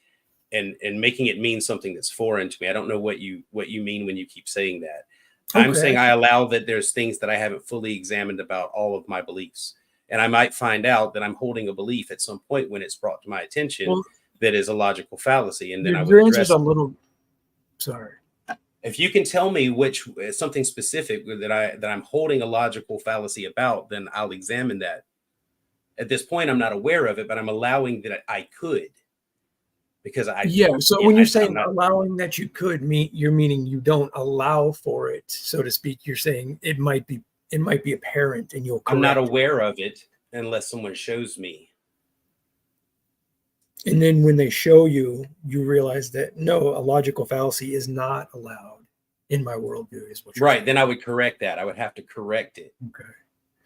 and making it mean something that's foreign to me. I don't know what you mean when you keep saying that. Okay. I'm saying I allow that there's things that I haven't fully examined about all of my beliefs. And I might find out that I'm holding a belief at some point when it's brought to my attention that is a logical fallacy. And then your answer's a little, sorry. If you can tell me which something specific that I'm holding a logical fallacy about, then I'll examine that. At this point, I'm not aware of it, but I'm allowing that I could. Because when you're saying allowing that you could, you're meaning you don't allow for it, so to speak. You're saying it might be apparent, and you'll correct. I'm not aware of it unless someone shows me. And then when they show you, you realize that no, a logical fallacy is not allowed in my worldview, is what you're right. saying. Then I would correct that. I would have to correct it. Okay.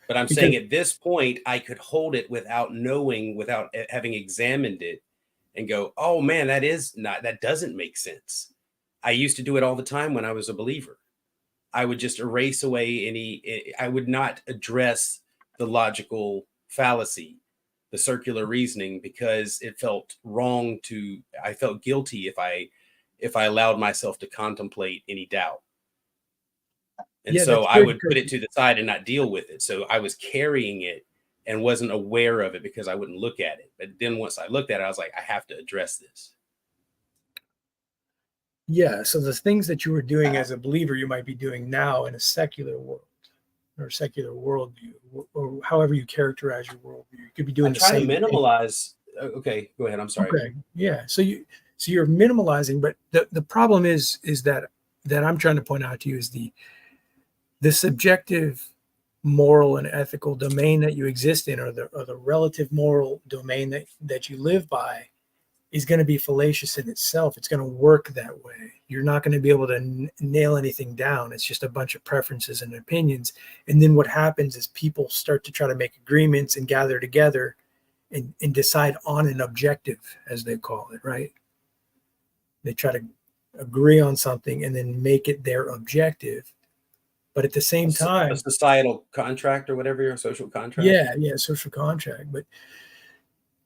But I'm saying at this point, I could hold it without knowing, without having examined it, and go, oh man, that doesn't make sense. I used to do it all the time when I was a believer. I would just erase away I would not address the logical fallacy, the circular reasoning, because it felt wrong I felt guilty if I allowed myself to contemplate any doubt. And so I would put it to the side and not deal with it. So I was carrying it and wasn't aware of it because I wouldn't look at it. But then once I looked at it, I was like, I have to address this. Yeah. So the things that you were doing as a believer, you might be doing now in a secular world or secular worldview, or however you characterize your worldview. You could be doing the same. Try to minimalize. Okay, go ahead. I'm sorry. Okay. Yeah. So you're minimalizing, but the problem is that I'm trying to point out to you is the subjective moral and ethical domain that you exist in, or the relative moral domain that you live by, is going to be fallacious in itself. It's going to work that way. You're not going to be able to nail anything down. It's just a bunch of preferences and opinions. And then what happens is people start to try to make agreements and gather together and decide on an objective, as they call it, right? They try to agree on something and then make it their objective. But at the same time, a societal contract or whatever, your social contract. Yeah, social contract. But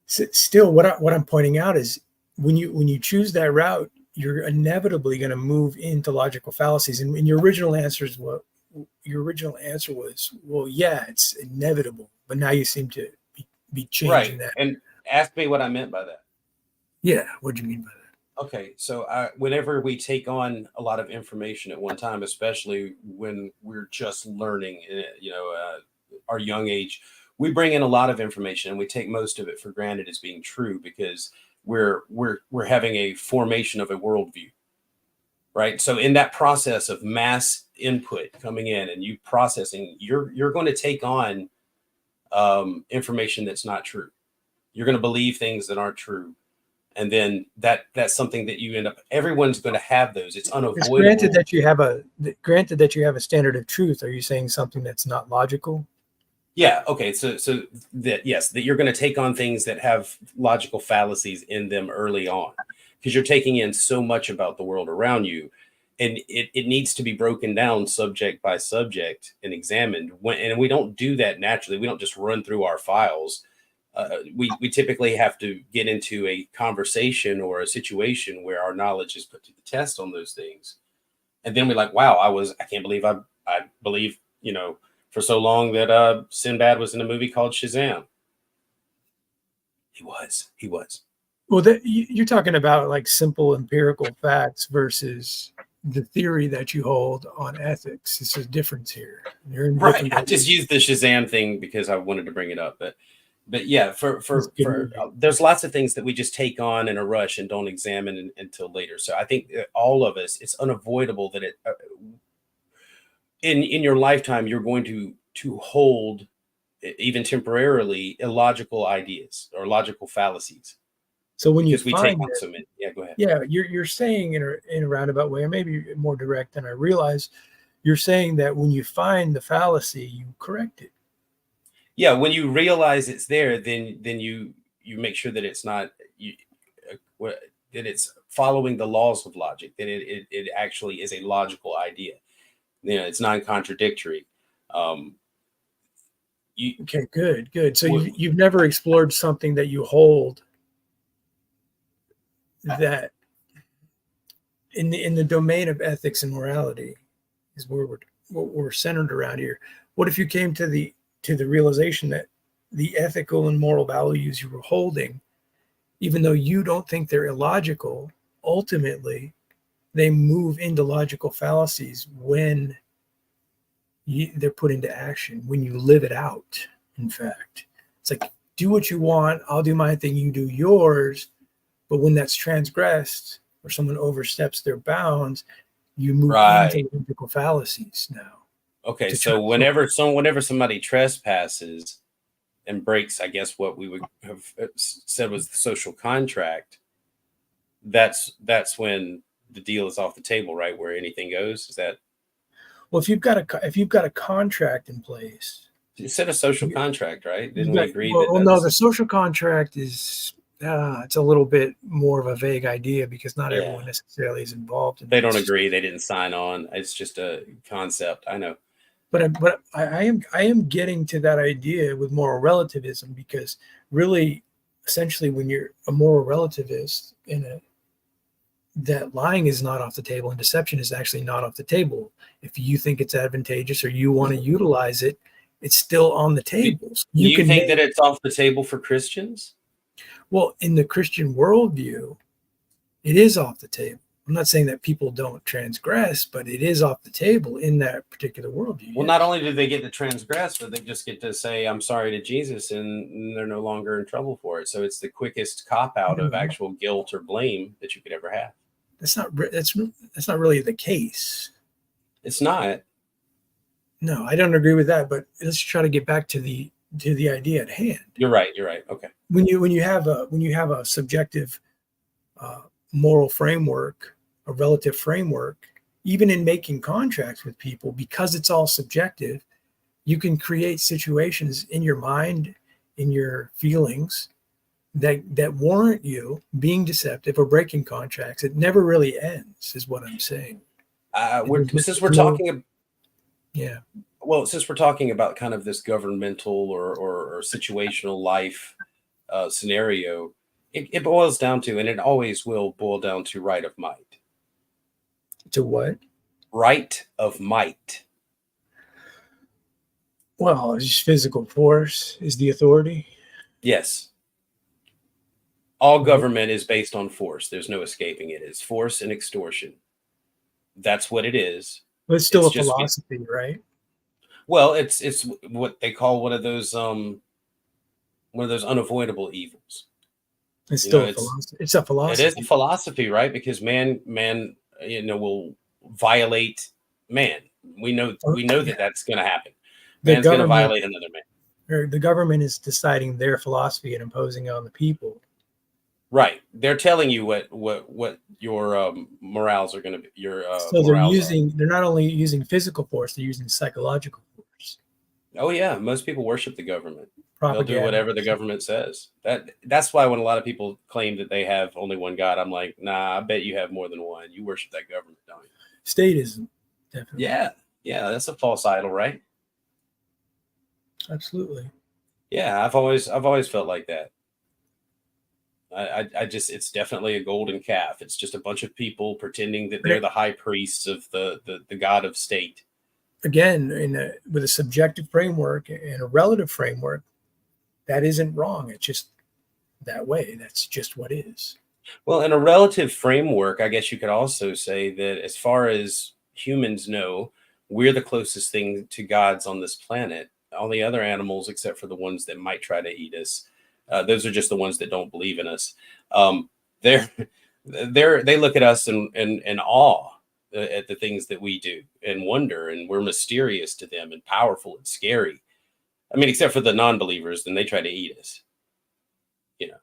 still, what I'm pointing out is when you choose that route, you're inevitably going to move into logical fallacies. And your original answer was, well, yeah, it's inevitable. But now you seem to be changing that. And ask me what I meant by that. Yeah, what do you mean by that? Okay, so whenever we take on a lot of information at one time, especially when we're just learning, our young age, we bring in a lot of information and we take most of it for granted as being true because we're having a formation of a worldview, right? So in that process of mass input coming in and you processing, you're going to take on information that's not true. You're going to believe things that aren't true. And then that's something that you end up, everyone's going to have those. It's unavoidable. It's granted that you have a standard of truth. Are you saying something that's not logical? Yeah. Okay. So that, yes, that you're going to take on things that have logical fallacies in them early on, because you're taking in so much about the world around you, and it needs to be broken down subject by subject and examined. And we don't do that naturally. We don't just run through our files. We typically have to get into a conversation or a situation where our knowledge is put to the test on those things. And then we're like, wow, I can't believe I believe, for so long that Sinbad was in a movie called Shazam. He was. Well, you're talking about like simple empirical facts versus the theory that you hold on ethics. It's a difference here. Right. I just used the Shazam thing because I wanted to bring it up, but But yeah, It's a good movie. there's lots of things that we just take on in a rush and don't examine until later. So I think all of us, it's unavoidable that in your lifetime you're going to hold even temporarily illogical ideas or logical fallacies So when you because we take find on it, so many. Yeah, go ahead. yeah, you're saying in a roundabout way, or maybe more direct than I realize. You're saying that when you find the fallacy, you correct it. Yeah, when you realize it's there, then you make sure that it's not that it's following the laws of logic, that it actually is a logical idea. You know, it's non-contradictory. Okay, good. So Well- you've never explored something that you hold that in the domain of ethics and morality is where we're centered around here. What if you came to the realization that the ethical and moral values you were holding, even though you don't think they're illogical, ultimately they move into logical fallacies when they're put into action, when you live it out. In fact, it's like, do what you want, I'll do my thing, you do yours. But when that's transgressed or someone oversteps their bounds, you move into logical fallacies now. Okay, so whenever somebody trespasses and breaks, I guess what we would have said was the social contract, that's when the deal is off the table, right? Where anything goes. Is that? Well, if you've got a contract in place, you said a social contract, right? Didn't we agree that? Well, no, the social contract is it's a little bit more of a vague idea because not everyone necessarily is involved in They don't agree. They didn't sign on. It's just a concept. I know. But I am getting to that idea with moral relativism, because really, essentially, when you're a moral relativist that lying is not off the table and deception is actually not off the table. If you think it's advantageous or you want to utilize it, it's still on the tables. You can think that it's off the table for Christians? Well, in the Christian worldview, it is off the table. I'm not saying that people don't transgress, but it is off the table in that particular worldview. Well, not only do they get to transgress, but they just get to say, I'm sorry to Jesus, and they're no longer in trouble for it. So it's the quickest cop-out of actual guilt or blame that you could ever have. That's not really the case. It's not. No, I don't agree with that, but let's try to get back to the idea at hand. You're right. Okay. When you have a subjective moral framework, a relative framework, even in making contracts with people, because it's all subjective, you can create situations in your mind, in your feelings, that warrant you being deceptive or breaking contracts. It never really ends, is what I'm saying. Since we're talking about kind of this governmental or situational life scenario, it boils down to, and it always will boil down to, right of might. To what? Right of might. Well, it's physical force is the authority. Yes. All government is based on force. There's no escaping it. It's force and extortion. That's what it is. But it's still a philosophy, right? Well, it's what they call one of those unavoidable evils. It's still a philosophy. It's a philosophy. It is a philosophy, right? Because man, will violate man. We know that that's going to happen. Man's going to violate another man. Or the government is deciding their philosophy and imposing it on the people. Right. They're telling you what your morals are going to be. So they're not only using physical force, they're using psychological force. Oh yeah, most people worship the government. Propaganda. They'll do whatever the government says. That's why when a lot of people claim that they have only one God, I'm like, nah, I bet you have more than one. You worship that government, don't you? Statism, definitely. Yeah, that's a false idol, right? Absolutely. Yeah, I've always felt like that. I just, it's definitely a golden calf. It's just a bunch of people pretending that they're the high priests of the God of state. Again, with a subjective framework and a relative framework, that isn't wrong. It's just that way. That's just what is. Well, in a relative framework, I guess you could also say that as far as humans know, we're the closest thing to gods on this planet. all the other animals, except for the ones that might try to eat us. Those are just the ones that don't believe in us. They look at us in awe at the things that we do and wonder, and we're mysterious to them and powerful and scary. I mean, except for the non-believers, then they try to eat us. You know,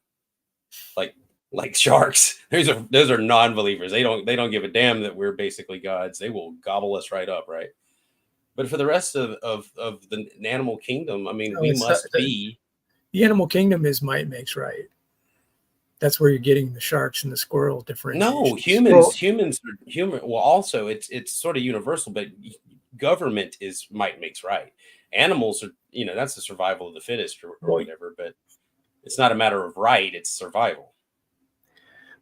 like sharks. Those are non-believers. They don't give a damn that we're basically gods. They will gobble us right up, right? But for the rest of the animal kingdom, I mean, we must be. The animal kingdom is might makes right. That's where you're getting the sharks and the squirrel differentiation. No, humans are human. Well, also it's sort of universal, but government is might makes right. Animals are, you know, that's the survival of the fittest or whatever, but it's not a matter of right, it's survival.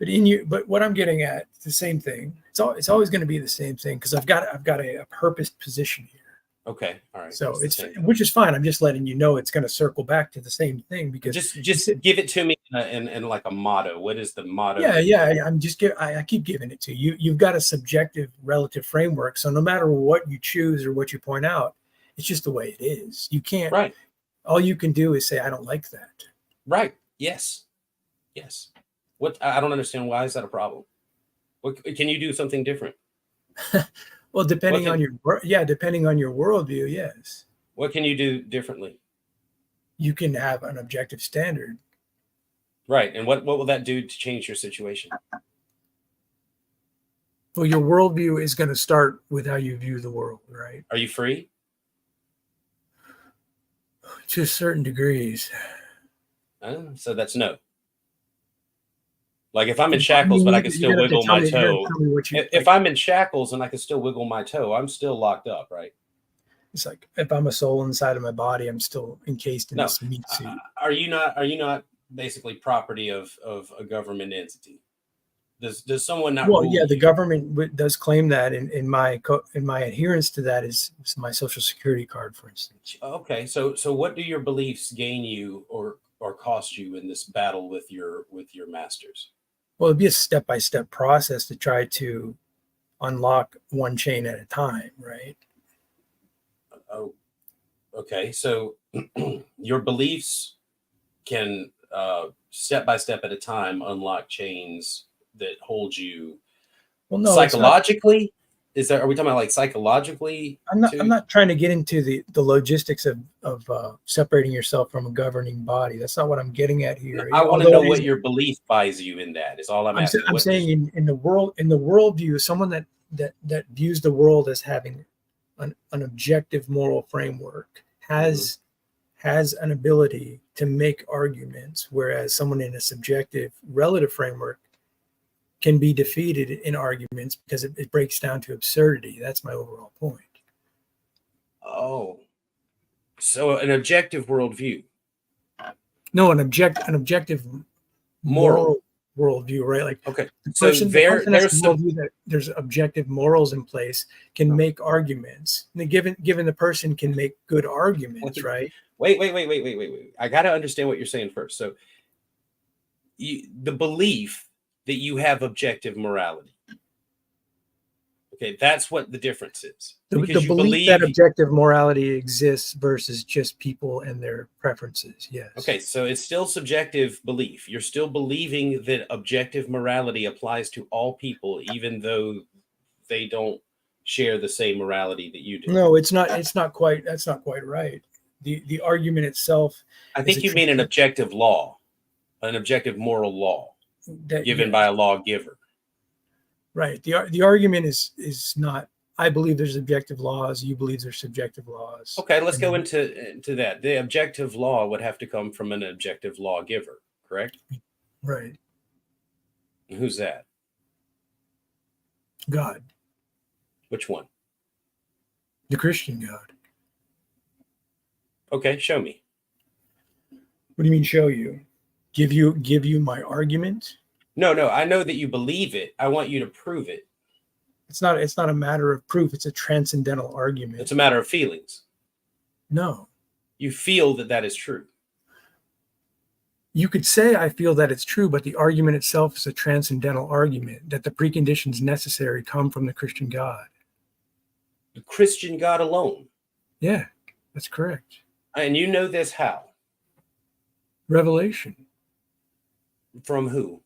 But what I'm getting at, it's the same thing. It's always going to be the same thing, because I've got a purposed position here. Okay, all right. So which is fine. I'm just letting you know it's going to circle back to the same thing, because just give it to me in like a motto. What is the motto? Yeah. I keep giving it to you. You've got a subjective relative framework. So no matter what you choose or what you point out, it's just the way it is. You can't. Right. All you can do is say, I don't like that. Right. Yes. What? I don't understand. Why is that a problem? What can you do something different? Well, depending on your worldview, yes. What can you do differently? You can have an objective standard. Right. And what will that do to change your situation? Well, your worldview is going to start with how you view the world, right? Are you free? To certain degrees. So that's no. Like if I'm in shackles, but I can still wiggle my toe. If I'm in shackles and I can still wiggle my toe, I'm still locked up, right? It's like if I'm a soul inside of my body, I'm still encased in this meat suit. Are you not basically property of a government entity? Does someone not? Well, rule yeah, you? the government does claim that. In my adherence to that is my social security card, for instance. Okay, so what do your beliefs gain you or cost you in this battle with your masters? Well, it'd be a step-by-step process to try to unlock one chain at a time, right? Oh, okay. So your beliefs can step by step at a time unlock chains that hold you. Well, no, psychologically. Are we talking about like psychologically? I'm not trying to get into the logistics of separating yourself from a governing body. That's not what I'm getting at here. I want to know what your belief buys you in that. Is all I'm asking. I'm saying in the worldview, someone that views the world as having an objective moral framework has an ability to make arguments, whereas someone in a subjective relative framework can be defeated in arguments because it breaks down to absurdity. That's my overall point. Oh, so an objective worldview. No, an objective moral worldview, right? Like, okay, the so person there's worldview that there's objective morals in place can make arguments. And given the person can make good arguments, right? Wait. I got to understand what you're saying first. So the belief that you have objective morality. Okay, that's what the difference is. The belief that objective morality exists versus just people and their preferences, yes. Okay, so it's still subjective belief. You're still believing that objective morality applies to all people, even though they don't share the same morality that you do. No, it's not quite. That's not quite right. The argument itself. I think you mean an objective law, an objective moral law given by a lawgiver. Right. The argument is not. I believe there's objective laws. You believe there's subjective laws. Okay, let's go into that. The objective law would have to come from an objective lawgiver, correct? Right. Who's that? God. Which one? The Christian God. Okay, show me. What do you mean show you? Give you my argument? No, I know that you believe it. I want you to prove it. It's not a matter of proof. It's a transcendental argument. It's a matter of feelings. No. You feel that is true. You could say I feel that it's true, but the argument itself is a transcendental argument that the preconditions necessary come from the Christian God. The Christian God alone. Yeah, that's correct. And you know this how? Revelation. From who?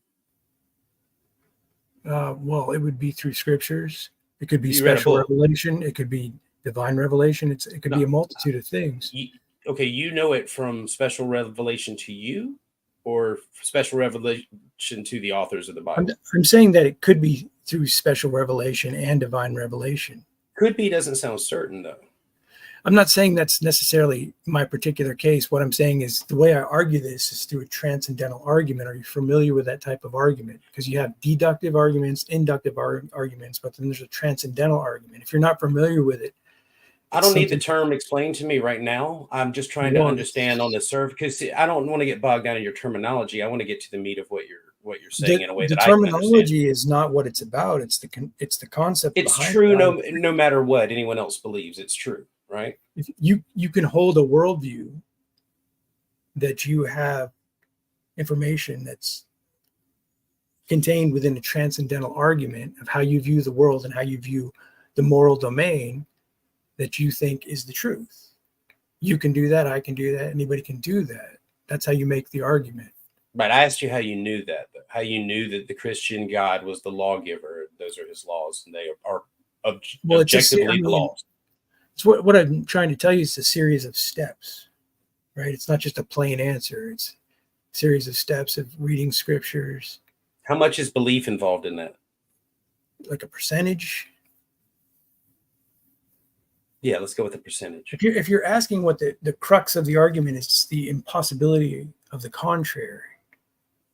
Well, it would be through scriptures. It could be You read a special book. revelation. It could be divine revelation. It could be a multitude of things. Okay, you know it from special revelation to you, or special revelation to the authors of the Bible? I'm saying that it could be through special revelation and divine revelation. Could be doesn't sound certain, though. I'm not saying that's necessarily my particular case. What I'm saying is the way I argue this is through a transcendental argument. Are you familiar with that type of argument? Because you have deductive arguments, inductive arguments, but then there's a transcendental argument. If you're not familiar with it, I don't need the term explained to me right now. I'm just trying to understand on the surface, because I don't want to get bogged down in your terminology. I want to get to the meat of what you're saying in a way that I can understand. The terminology is not what it's about. It's the concept. It's true no matter what anyone else believes. It's true, right? If you can hold a worldview that you have information that's contained within a transcendental argument of how you view the world and how you view the moral domain that you think is the truth. You can do that. I can do that. Anybody can do that. That's how you make the argument. But I asked you how you knew that, though. How you knew that the Christian God was the lawgiver. Those are his laws, and they are objectively the laws. It's what I'm trying to tell you is a series of steps, right? It's not just a plain answer. It's a series of steps of reading scriptures. How much is belief involved in that? Like a percentage? Yeah, let's go with the percentage. If you're asking what the crux of the argument is, it's the impossibility of the contrary.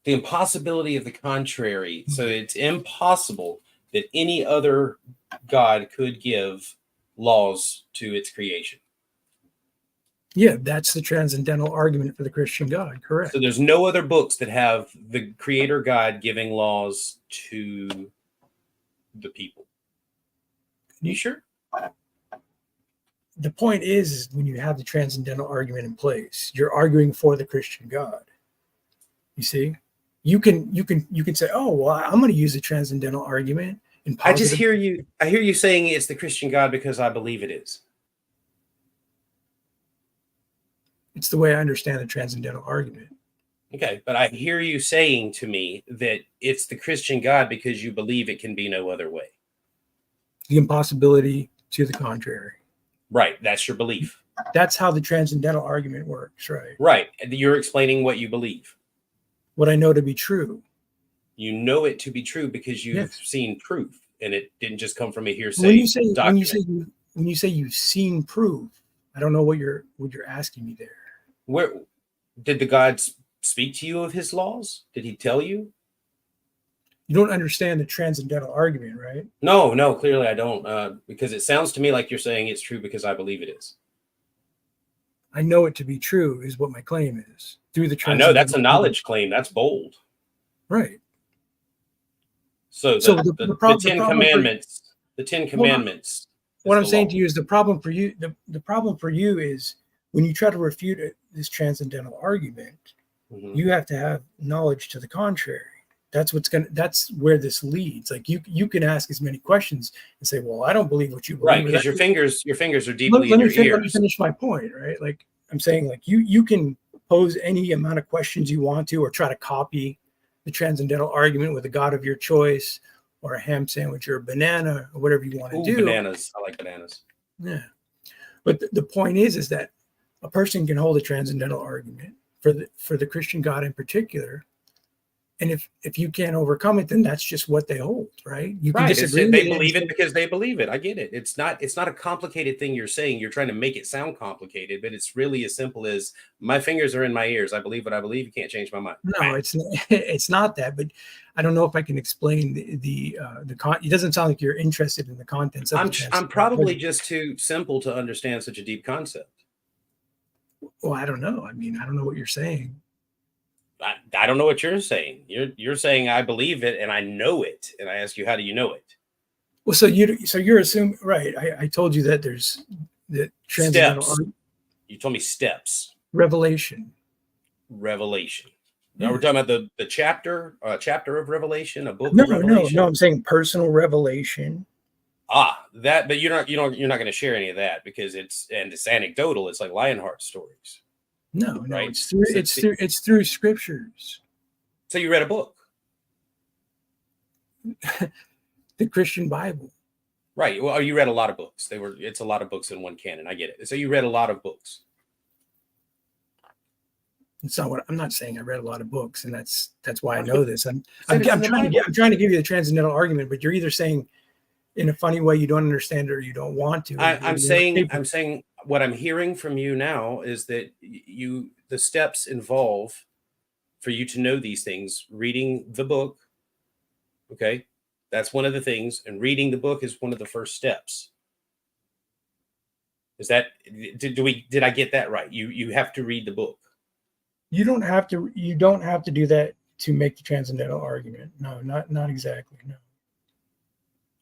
The impossibility of the contrary. So it's impossible that any other God could give laws to its creation. Yeah, that's the transcendental argument for the Christian God, correct. So there's no other books that have the creator God giving laws to the people. You sure? The point is when you have the transcendental argument in place, you're arguing for the Christian God. You see? You can say, oh, well, I'm going to use the transcendental argument. I hear you saying it's the Christian God because I believe it is. It's the way I understand the transcendental argument. Okay, but I hear you saying to me that it's the Christian God because you believe it can be no other way. The impossibility to the contrary. Right, that's your belief. That's how the transcendental argument works, right? Right, you're explaining what you believe. What I know to be true. You know it to be true because you've seen proof, and it didn't just come from a hearsay document. When you say you've seen proof, I don't know what you're asking me there. Where did the God speak to you of his laws? Did he tell you? You don't understand the transcendental argument, right? No, clearly I don't, because it sounds to me like you're saying it's true because I believe it is. I know it to be true is what my claim is. Through the I know that's a knowledge claim. That's bold. Right. So the Ten Commandments, the Ten Commandments. What I'm saying to you is the problem for you. The problem for you is when you try to refute this transcendental argument, you have to have knowledge to the contrary. That's where this leads. Like you can ask as many questions and say, well, I don't believe what you believe. Right, because your fingers are deeply in your ears. Let me finish my point, right? Like I'm saying, like you can pose any amount of questions you want to, or try to copy the transcendental argument with a God of your choice, or a ham sandwich, or a banana, or whatever you want to do. Bananas. I like bananas. Yeah. But the point is that a person can hold a transcendental argument for the Christian God in particular. And if you can't overcome it, then that's just what they hold, right? You can disagree. They believe it because they believe it. I get it. It's not a complicated thing you're saying. You're trying to make it sound complicated, but it's really as simple as my fingers are in my ears. I believe what I believe. You can't change my mind. No, it's not that. But I don't know if I can explain the it doesn't sound like you're interested in the contents of I'm probably just too simple to understand such a deep concept. Well, I don't know. I mean, I don't know what you're saying. I don't know what you're saying. You're saying I believe it and I know it, and I ask you, how do you know it? Well, so you're assuming, right? I told you that there's the transcendental steps. You told me steps. Revelation. Now we're talking about the chapter of Revelation, a book. No, of Revelation. no. I'm saying personal revelation That, but you're not going to share any of that because it's anecdotal. It's like Lionheart stories. No, right? It's through scriptures. So you read a book, the Christian Bible. right? Well, you read a lot of books. It's a lot of books in one canon. I get it. So you read a lot of books. It's not what I'm not saying. I read a lot of books, and that's why I know this. I'm trying to give you the transcendental argument, but you're either saying in a funny way you don't understand it or you don't want to. I'm saying what I'm hearing from you now is that the steps involve for you to know these things, reading the book. Okay. That's one of the things. And reading the book is one of the first steps. Is that, did I get that right? You have to read the book. You don't have to do that to make the transcendental argument. No, not exactly. No.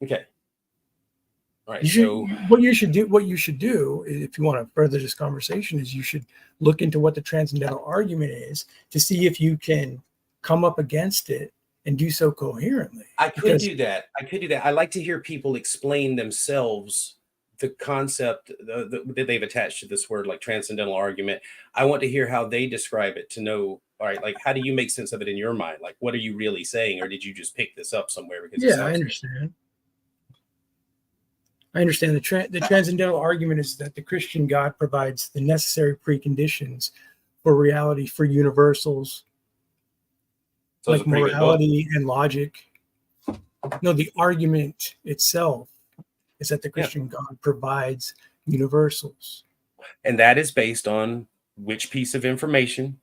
Okay. All right. What you should do, if you want to further this conversation, is you should look into what the transcendental argument is to see if you can come up against it and do so coherently. I could do that. I like to hear people explain themselves the concept that they've attached to this word, like transcendental argument. I want to hear how they describe it to know, all right, like, how do you make sense of it in your mind? Like, what are you really saying? Or did you just pick this up somewhere? Because I understand. I understand the transcendental argument is that the Christian God provides the necessary preconditions for reality, for universals, so like morality and logic. No, the argument itself is that the Christian God provides universals. And that is based on which piece of information?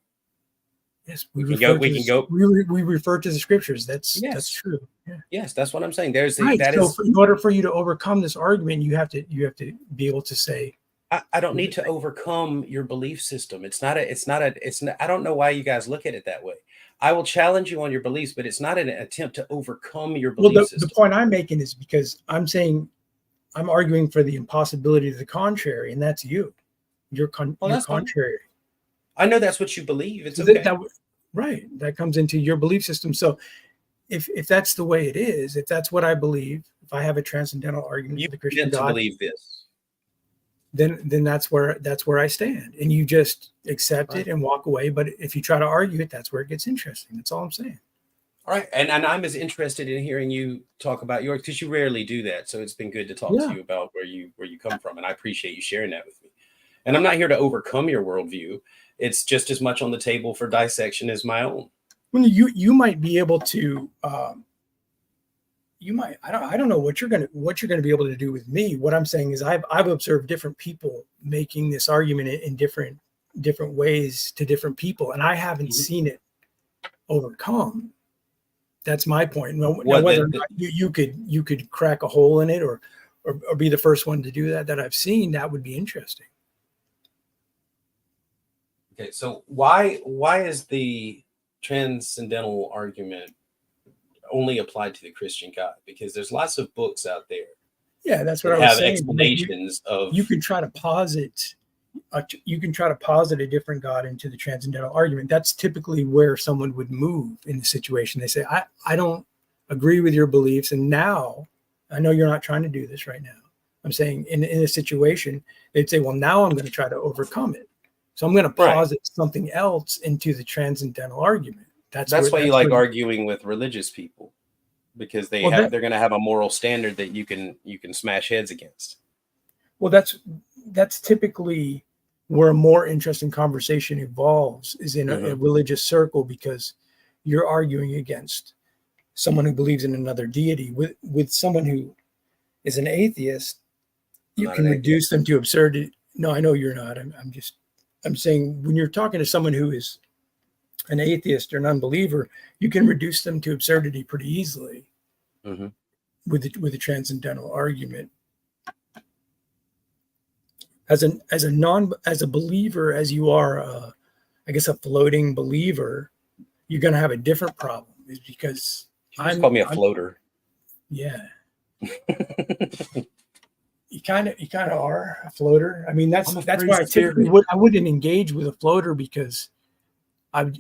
Yes, we refer to the scriptures. That's true. Yeah. Yes, that's what I'm saying. In order for you to overcome this argument, you have to be able to say, I don't need to overcome your belief system. I don't know why you guys look at it that way. I will challenge you on your beliefs, but it's not an attempt to overcome your belief system. The point I'm making is because I'm saying I'm arguing for the impossibility of the contrary, and that's you. You're contrary. I know that's what you believe. It's okay. Right. That comes into your belief system. So if that's the way it is, if that's what I believe, if I have a transcendental argument for the Christian God, believe this, then that's where I stand. And you just accept it and walk away. But if you try to argue it, that's where it gets interesting. That's all I'm saying. All right. And I'm as interested in hearing you talk about yours, because you rarely do that. So it's been good to talk to you about where you come from. And I appreciate you sharing that with me. And I'm not here to overcome your worldview. It's just as much on the table for dissection as my own. Well, you might be able to. I don't know what you're gonna be able to do with me. What I'm saying is I've observed different people making this argument in different ways to different people, and I haven't seen it overcome. That's my point. Now, whether or not you could crack a hole in it or be the first one to do that I've seen, that would be interesting. Okay, so why is the transcendental argument only applied to the Christian God? Because there's lots of books out there. Yeah, that's what I was saying. Explanations of. You can try to posit. You can try to posit a different God into the transcendental argument. That's typically where someone would move in the situation. They say, I don't agree with your beliefs, and now I know you're not trying to do this right now. I'm saying in a situation, they'd say, well, now I'm going to try to overcome it. So I'm going to posit something else into the transcendental argument. That's why you like arguing with religious people, because they're going to have a moral standard that you can smash heads against. Well, that's typically where a more interesting conversation evolves, is in a religious circle, because you're arguing against someone who believes in another deity. With someone who is an atheist, you can reduce them to absurdity. No, I know you're not. I'm saying when you're talking to someone who is an atheist or an unbeliever, you can reduce them to absurdity pretty easily with the transcendental argument. As a believer, as you are, I guess, a floating believer, you're going to have a different problem. Is because call me a floater. Yeah. You kind of are a floater. I mean, that's why I wouldn't engage with a floater, because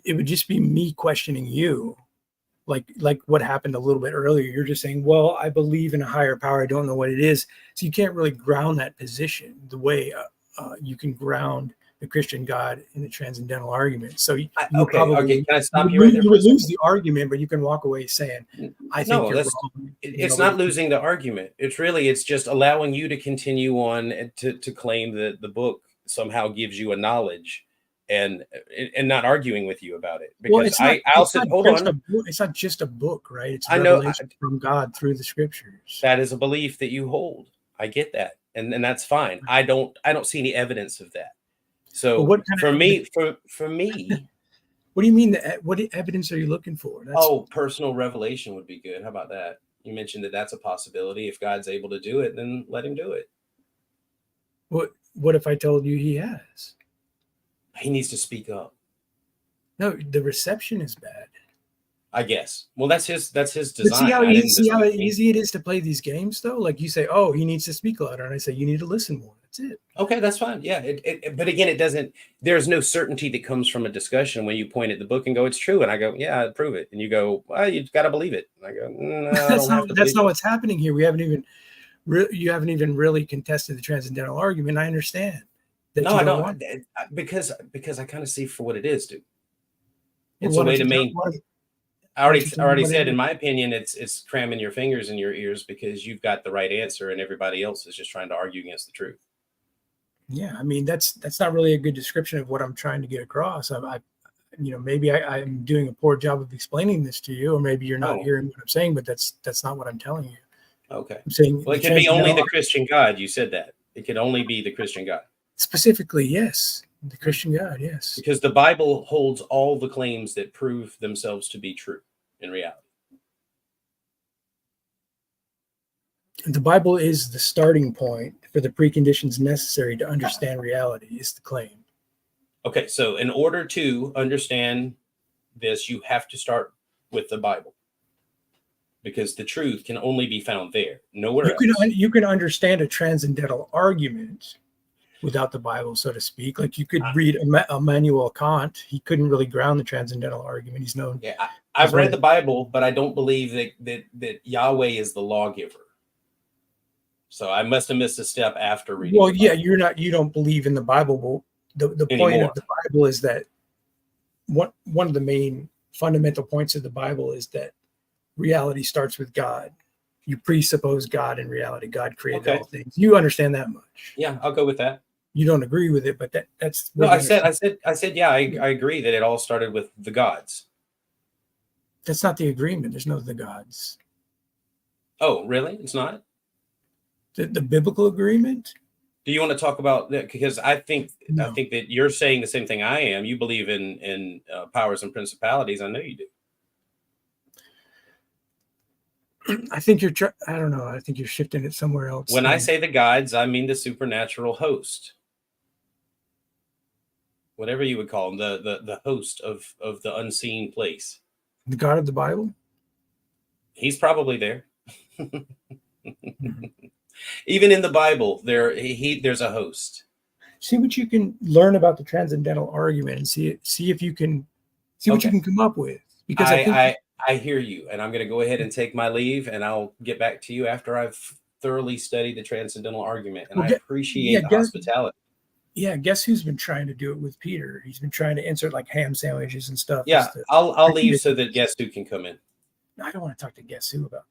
it would just be me questioning you. like what happened a little bit earlier. You're just saying, well, I believe in a higher power. I don't know what it is. So you can't really ground that position the way you can ground the Christian God in the transcendental argument. So you would Okay. Can I stop you right there? you would lose the argument, but you can walk away saying, I think No, you're that's wrong. it's not losing the argument. It's just allowing you to continue on and to claim that the book somehow gives you a knowledge and not arguing with you about it. Well, Because I also hold on. It's not just a book, right? It's I know revelation from God through the scriptures. that is a belief that you hold. I get that. And that's fine. I don't see any evidence of that. So Well, what kind for of me, for me, what do you mean? What evidence are you looking for? personal revelation would be good. How about that? You mentioned that that's a possibility. If God's able to do it, then let him do it. What if I told you he has? He needs to speak up. No, the reception is bad. I guess. Well, that's his But design. see how easy it is to play these games, though. Like you say, oh, he needs to speak louder, and I say you need to listen more. That's it. Okay, that's fine. Yeah, but again, it doesn't. There's no certainty that comes from a discussion when you point at the book and go, "It's true," and I go, "Yeah, prove it," and you go, "Well, you've got to believe it." And I go, "No, I don't have to." That's not what's happening here. You haven't even really contested the transcendental argument. I understand that. No, I don't. Because I kind of see for what it is, dude. It's a way to main. I already said, in my opinion, it's cramming your fingers in your ears because you've got the right answer and everybody else is just trying to argue against the truth. Yeah, I mean that's not really a good description of what I'm trying to get across. Maybe I'm doing a poor job of explaining this to you, or maybe you're not hearing what I'm saying. But that's not what I'm telling you. Okay. I'm saying, well, it can be only the Christian God. You said that it can only be the Christian God. Specifically, yes. The Christian God, yes. Because the Bible holds all the claims that prove themselves to be true in reality. The Bible is the starting point for the preconditions necessary to understand reality, is the claim. Okay, so in order to understand this, you have to start with the Bible. Because the truth can only be found there, nowhere else. You can understand a transcendental argument without the Bible, so to speak. Like you could read Immanuel Kant. He couldn't really ground the transcendental argument. He's known. Yeah, I've read the Bible, but I don't believe that Yahweh is the lawgiver. So I must have missed a step after reading. Well, yeah, you don't believe in the Bible. Well, the point of the Bible is that one of the main fundamental points of the Bible is that reality starts with God. You presuppose God in reality. God created all things. You understand that much. Yeah, I'll go with that. You don't agree with it, but that's no. I said, yeah, I agree that it all started with the gods. That's not the agreement. There's no the gods. Oh, really? It's not the biblical agreement. Do you want to talk about that? Because I think that you're saying the same thing I am. You believe in powers and principalities. I know you do. I think I don't know. I think you're shifting it somewhere else. When I say the gods, I mean the supernatural host. Whatever you would call them, the host of the unseen place. The God of the Bible? He's probably there. Even in the Bible, there's a host. See what you can learn about the transcendental argument and see if you can what you can come up with. Because I hear you, and I'm going to go ahead and take my leave, and I'll get back to you after I've thoroughly studied the transcendental argument. And I appreciate the hospitality. Yeah, guess who's been trying to do it with Peter? He's been trying to insert like ham sandwiches and stuff. Yeah, I'll leave so that guess who can come in. I don't want to talk to guess who about that.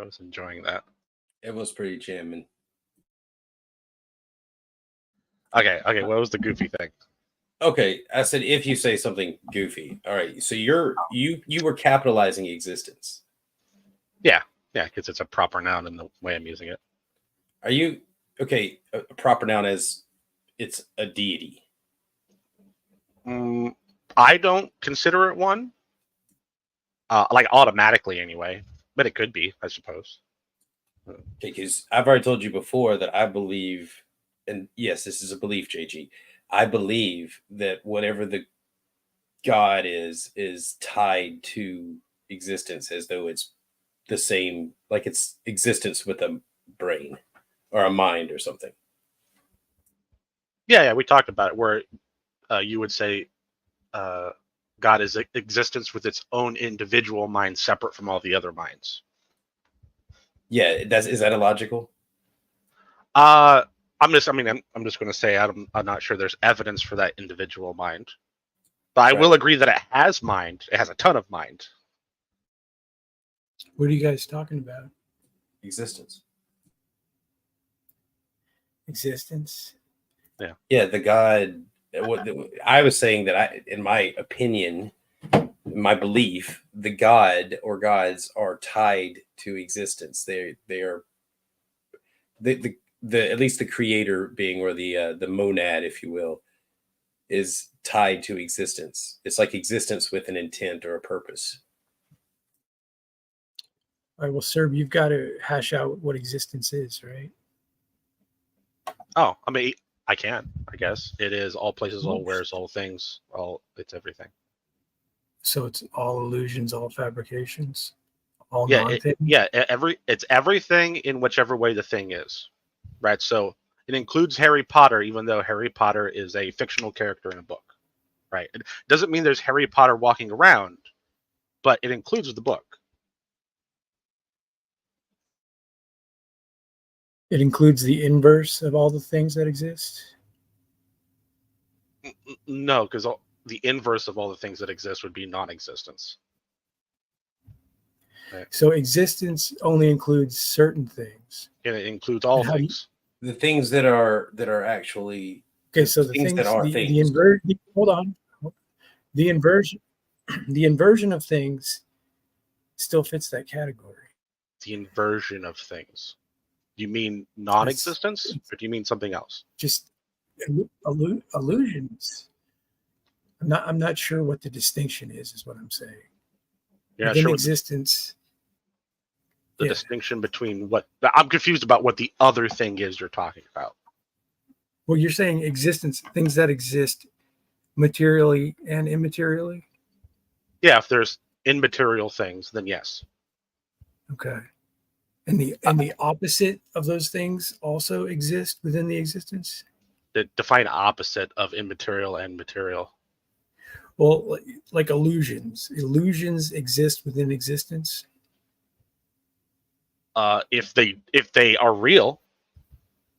was enjoying that. It was pretty jamming. Okay. What was the goofy thing? Okay, I said if you say something goofy. All right, so you were capitalizing existence. Yeah, because it's a proper noun in the way I'm using it. Are you okay? A proper noun as it's a deity. I don't consider it one, like automatically anyway, but it could be, I suppose. Okay, because I've already told you before that I believe, and yes, this is a belief, JG. I believe that whatever the God is tied to existence as though it's the same, like it's existence with a brain or a mind or something. Yeah, we talked about it where you would say God is existence with its own individual mind separate from all the other minds. Yeah, is that illogical? I'm just going to say I'm not sure there's evidence for that individual mind, but I will agree that it has mind. It has a ton of mind. What are you guys talking about? Existence. Existence. Yeah, the God. I was saying that in my opinion, my belief, the God or gods are tied to existence. They are the at least the creator being, or the monad, if you will, is tied to existence. It's like existence with an intent or a purpose. All right, well, sir, you've got to hash out what existence is, right? Oh, I mean, I can, I guess. It is all places, all wheres, all things, it's everything. So it's all illusions, all fabrications, all Yeah, non-things? it's everything in whichever way the thing is, right? So it includes Harry Potter, even though Harry Potter is a fictional character in a book, right? It doesn't mean there's Harry Potter walking around, but it includes the book. It includes the inverse of all the things that exist? No, because the inverse of all the things that exist would be non-existence. Right. So existence only includes certain things. And it includes all things. The things that are actually so the things that are the things. Hold on. The inversion of things still fits that category. The inversion of things. You mean non-existence, or do you mean something else? Just illusions. I'm not sure what the distinction is what I'm saying. You're not Within sure existence. The distinction between what I'm confused about what the other thing is you're talking about. Well, you're saying existence, things that exist materially and immaterially? Yeah, if there's immaterial things, then yes. Okay. And the opposite of those things also exist within the existence? Define opposite of immaterial and material. Well, like illusions. Illusions exist within existence? If they are real.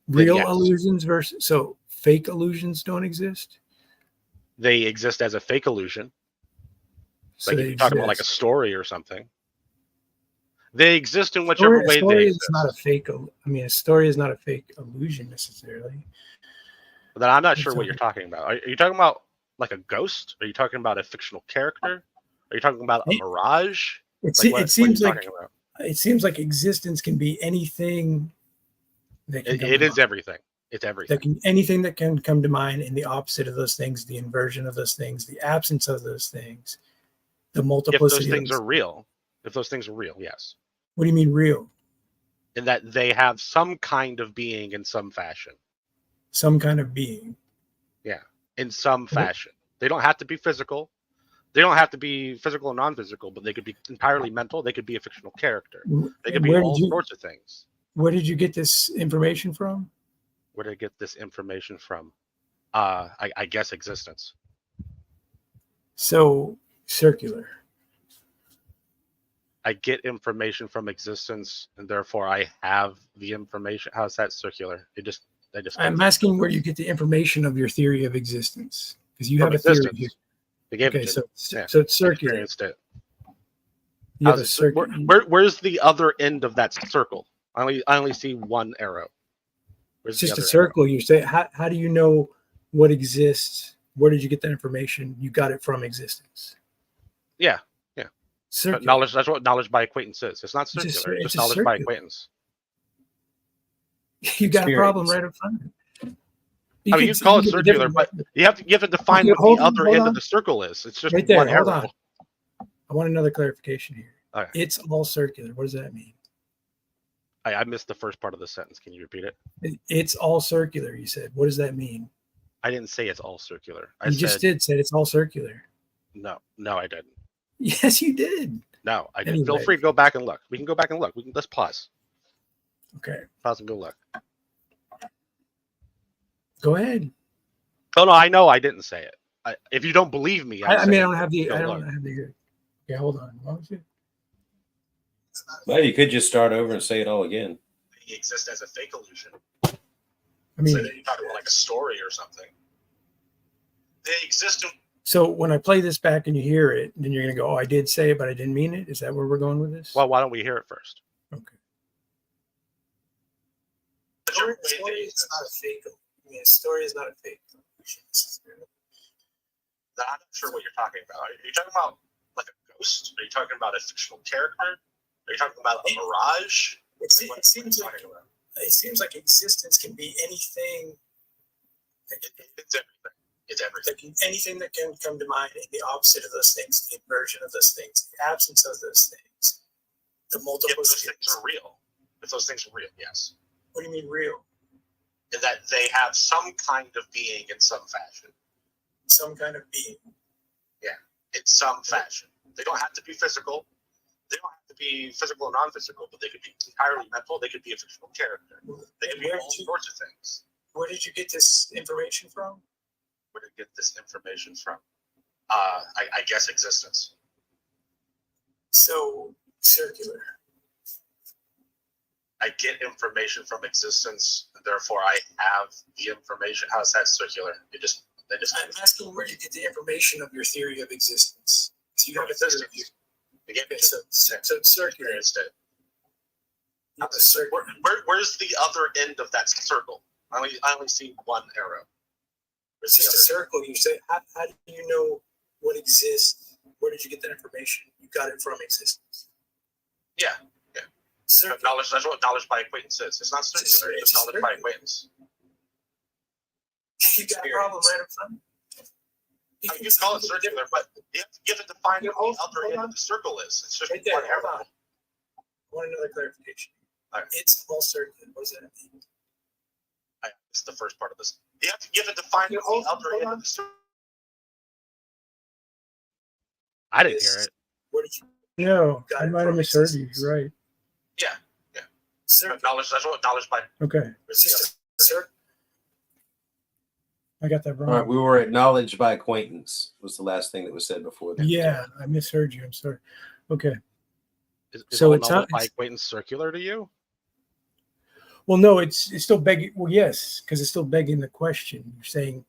Real yes. Illusions versus fake illusions don't exist? They exist as a fake illusion. So like if you're talking about like a story or something. They exist in whichever way they exist. Is not a fake. I mean, a story is not a fake illusion necessarily. But then I'm not sure what you're talking about. Are you talking about like a ghost? Are you talking about a fictional character? Are you talking about a mirage? It seems like existence can be anything. It is everything. It's everything. Anything that can come to mind, and the opposite of those things, the inversion of those things, the absence of those things, the multiplicity. If those things are real. If those things are real, yes. What do you mean real? In that they have some kind of being in some fashion. Some kind of being. Yeah, in some fashion. They don't have to be physical. They don't have to be physical or non-physical, but they could be entirely mental. They could be a fictional character. They could be all sorts of things. Where did you get this information from? Where did I get this information from? I guess existence. So circular. I get information from existence, and therefore I have the information. How's that circular? I'm asking where you get the information of your theory of existence, because you have a theory here. They gave it to me. So it's circular. It. You have How's a it- circle. where's the other end of that circle? I only see one arrow. Where's It's the just a other circle. You say, how do you know what exists? Where did you get that information? You got it from existence. Yeah, yeah. But Circular. knowledge, that's what knowledge by acquaintance is. It's not It's just- circular, it's it's just a knowledge by circular. acquaintance. You got a problem Experience. right up front. I mean, you can call it get a circular, different- but you have to define Okay, what hold the on, other hold end on. of the circle is. It's just Right there, one hold arrow. on. I want another clarification here. All right. It's all circular. What does that mean? I missed the first part of the sentence. Can you repeat it? It's all circular, you said. What does that mean? I didn't say it's all circular. I You said just did said it's all circular. no, I didn't. Yes, you did. No, I didn't. Feel Anyway. free to go back and look. We can go back and look. Let's pause. Okay, Pause and go look. go ahead. Oh no, I know I didn't say it. If you don't believe me, I I'm mean, I saying don't have the. go I don't look. have the. Okay, hold on. What was it? Well, you could just start over and say it all again. They exist as a fake illusion. I mean, So that you're talking about like a story or something. They exist in so when I play this back and you hear it, then you're gonna go, "Oh, I did say it, but I didn't mean it." Is that where we're going with this? well, why don't we hear it first? Okay. Story is not a fake. I mean, a story is not a fake. I'm not sure what you're talking about. Are you talking about like a ghost? Are you talking about a fictional character? Are you talking about a mirage? It seems like existence can be anything. It's everything. It's everything. Anything that can come to mind, and the opposite of those things, the inversion of those things, the absence of those things, the If multiple. those things are real. If those things are real, yes. What do you mean real? And that they have some kind of being in some fashion. Some kind of being. In some fashion. They don't have to be physical. They don't have to be physical or non-physical, but they could be entirely mental. They could be a fictional character. They could be all sorts of things. Where did you get this information from? Where to get this information from? I guess existence. So circular. I get information from existence, and therefore I have the information. How is that circular? I'm asking where you get the information of your theory of existence. So you have a theory. Again, So it's circular. instead. You have a circle. Where's the other end of that circle? I only see one arrow. Where's It's the just a other? circle. You say, how do you know what exists? Where did you get that information? You got it from existence. Yeah. Circle. Knowledge. That's what knowledge by acquaintance is. It's not circular. It's it's just knowledge by circular. acquaintance. You got a problem right up front. You can call it circular, but you have to define what the other end of the circle is. It's just Right there, one hold arrow. on. I want another clarification. All right. It's all circular. What does that mean? It's the first part of this. You have to define what the other end of the circle. I didn't hear it. Where did you? No, I might have misheard you. You're right. Yeah. Circle. Knowledge. That's what knowledge by. Okay. Where's the other? Circle. I got that wrong. All right, we were at knowledge by acquaintance was the last thing that was said before that. Yeah, I misheard you. I'm sorry. Okay. Is So all it's knowledge not- by acquaintance circular to you? Well, no, it's still begging. Well, yes, because it's still begging the question. You're saying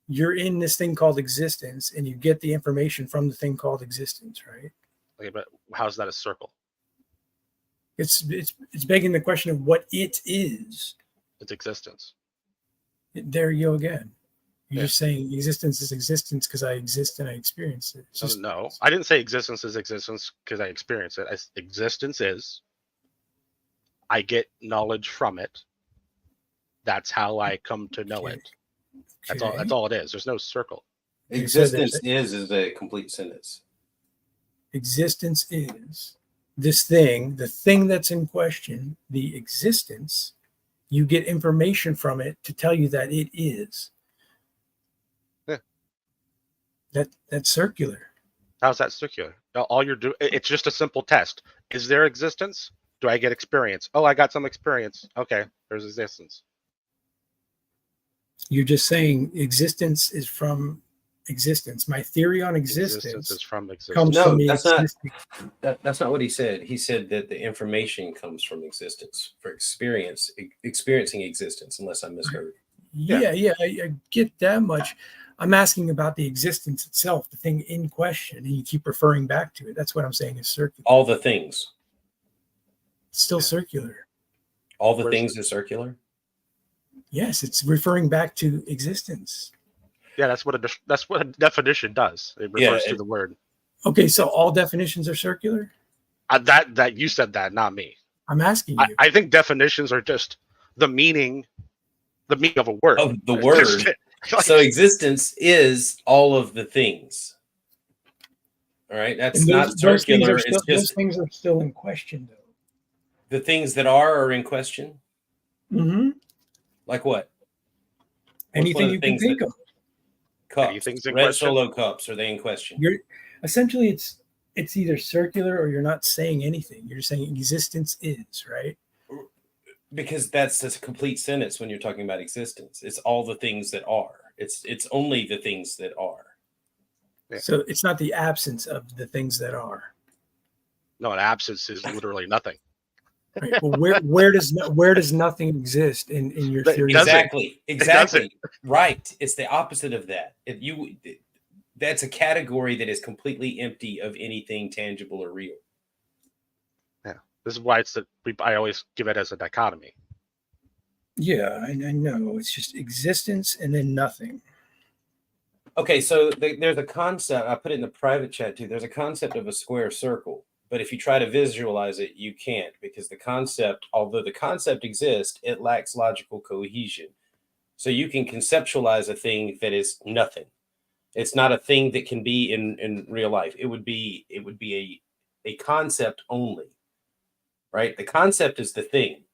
you're in this thing called existence, and you get the information from the thing called existence, right? Okay, but how's that a circle? It's begging the question of what it is. It's existence. There you go again. You're Yeah. just saying existence is existence because I exist and I experience it. It's just, No, I didn't say existence is existence because I experience it. Existence is. I get knowledge from it. That's how I come to know Okay. it. That's all. That's all it is. There's no circle. Existence is a complete sentence. existence is this thing, the thing that's in question, the existence. You get information from it to tell you that it is. Yeah. That's circular. How's that circular? All you're doing, it's just a simple test. Is there existence? Do I get experience? Oh, I got some experience. Okay, there's existence. You're just saying existence is from existence. My theory on existence is from existence. comes No, from me that's not. existing. That's not what he said. He said that the information comes from existence for experiencing existence. Unless I misheard. Yeah, I get that much. I'm asking about the existence itself, the thing in question, and you keep referring back to it. That's what I'm saying is circular. All the things. It's still circular. All the things are circular? Yes, it's referring back to existence. Yeah, that's what a definition does. It refers to the word. Okay, so all definitions are circular? That you said that, not me. I'm asking you. I think definitions are just the meaning of a word. Of the word. So existence is all of the things. All right, that's And not circular. It's those just things are still in question, though. the things that are in question. Mm-hmm. Like what? Anything you can think of. Cups, Anything's in red question? Solo cups, are they in question? You're essentially it's either circular or you're not saying anything. You're just saying existence is, right? Because that's a complete sentence when you're talking about existence. It's all the things that are. It's only the things that are. Yeah. So it's not the absence of the things that are. No, an absence is literally nothing. Right? Well, where does nothing exist in your theory? Exactly. Right. It's the opposite of that. That's a category that is completely empty of anything tangible or real. Yeah, this is why I always give it as a dichotomy. Yeah, I know. It's just existence and then nothing. Okay, so there's a concept. I put it in the private chat too. There's a concept of a square circle. But if you try to visualize it, you can't, because the concept, although the concept exists, it lacks logical cohesion. So you can conceptualize a thing that is nothing. It's not a thing that can be in real life. It would be a concept only, right? The concept is the thing,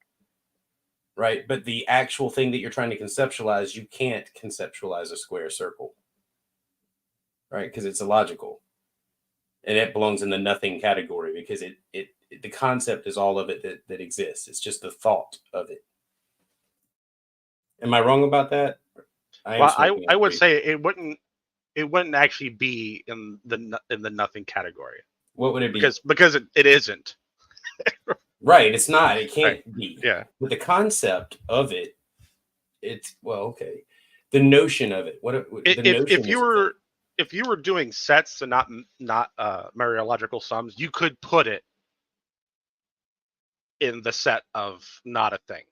right? But the actual thing that you're trying to conceptualize, you can't conceptualize a square circle, right? Because it's illogical. And it belongs in the nothing category because the concept is all of it that exists. It's just the thought of it. Am I wrong about that? I would say it wouldn't actually be in the nothing category. What would it be? Because it isn't. Right, it's not. It can't be. Yeah. But the concept of it, it's okay. The notion of it. If you were doing sets and not Mariological sums, you could put it in the set of not a thing.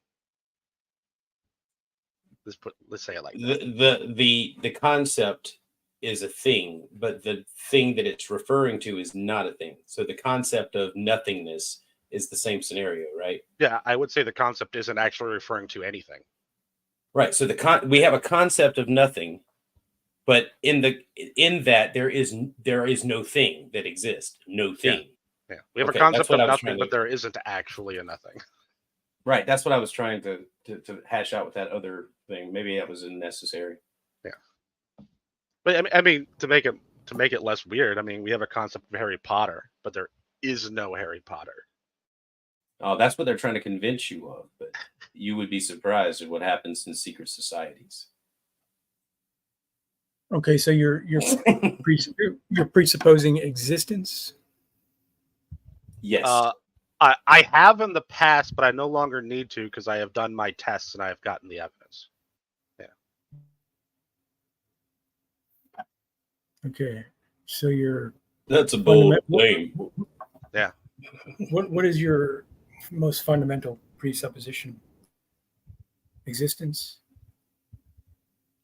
Let's say it like that. The concept is a thing, but the thing that it's referring to is not a thing. So the concept of nothingness is the same scenario, right? Yeah, I would say the concept isn't actually referring to anything. Right. So we have a concept of nothing. But in that there is no thing that exists. No thing. Yeah. We have a concept of nothing, but there isn't actually a nothing. Right. That's what I was trying to hash out with that other thing. Maybe that was unnecessary. Yeah. But I mean, to make it less weird, I mean, we have a concept of Harry Potter, but there is no Harry Potter. Oh, that's what they're trying to convince you of. But you would be surprised at what happens in secret societies. Okay, so you're presupposing existence? Yes. I have in the past, but I no longer need to because I have done my tests and I have gotten the evidence. Yeah. Okay, so you're. That's a bold claim. Yeah. What is your most fundamental presupposition? Existence?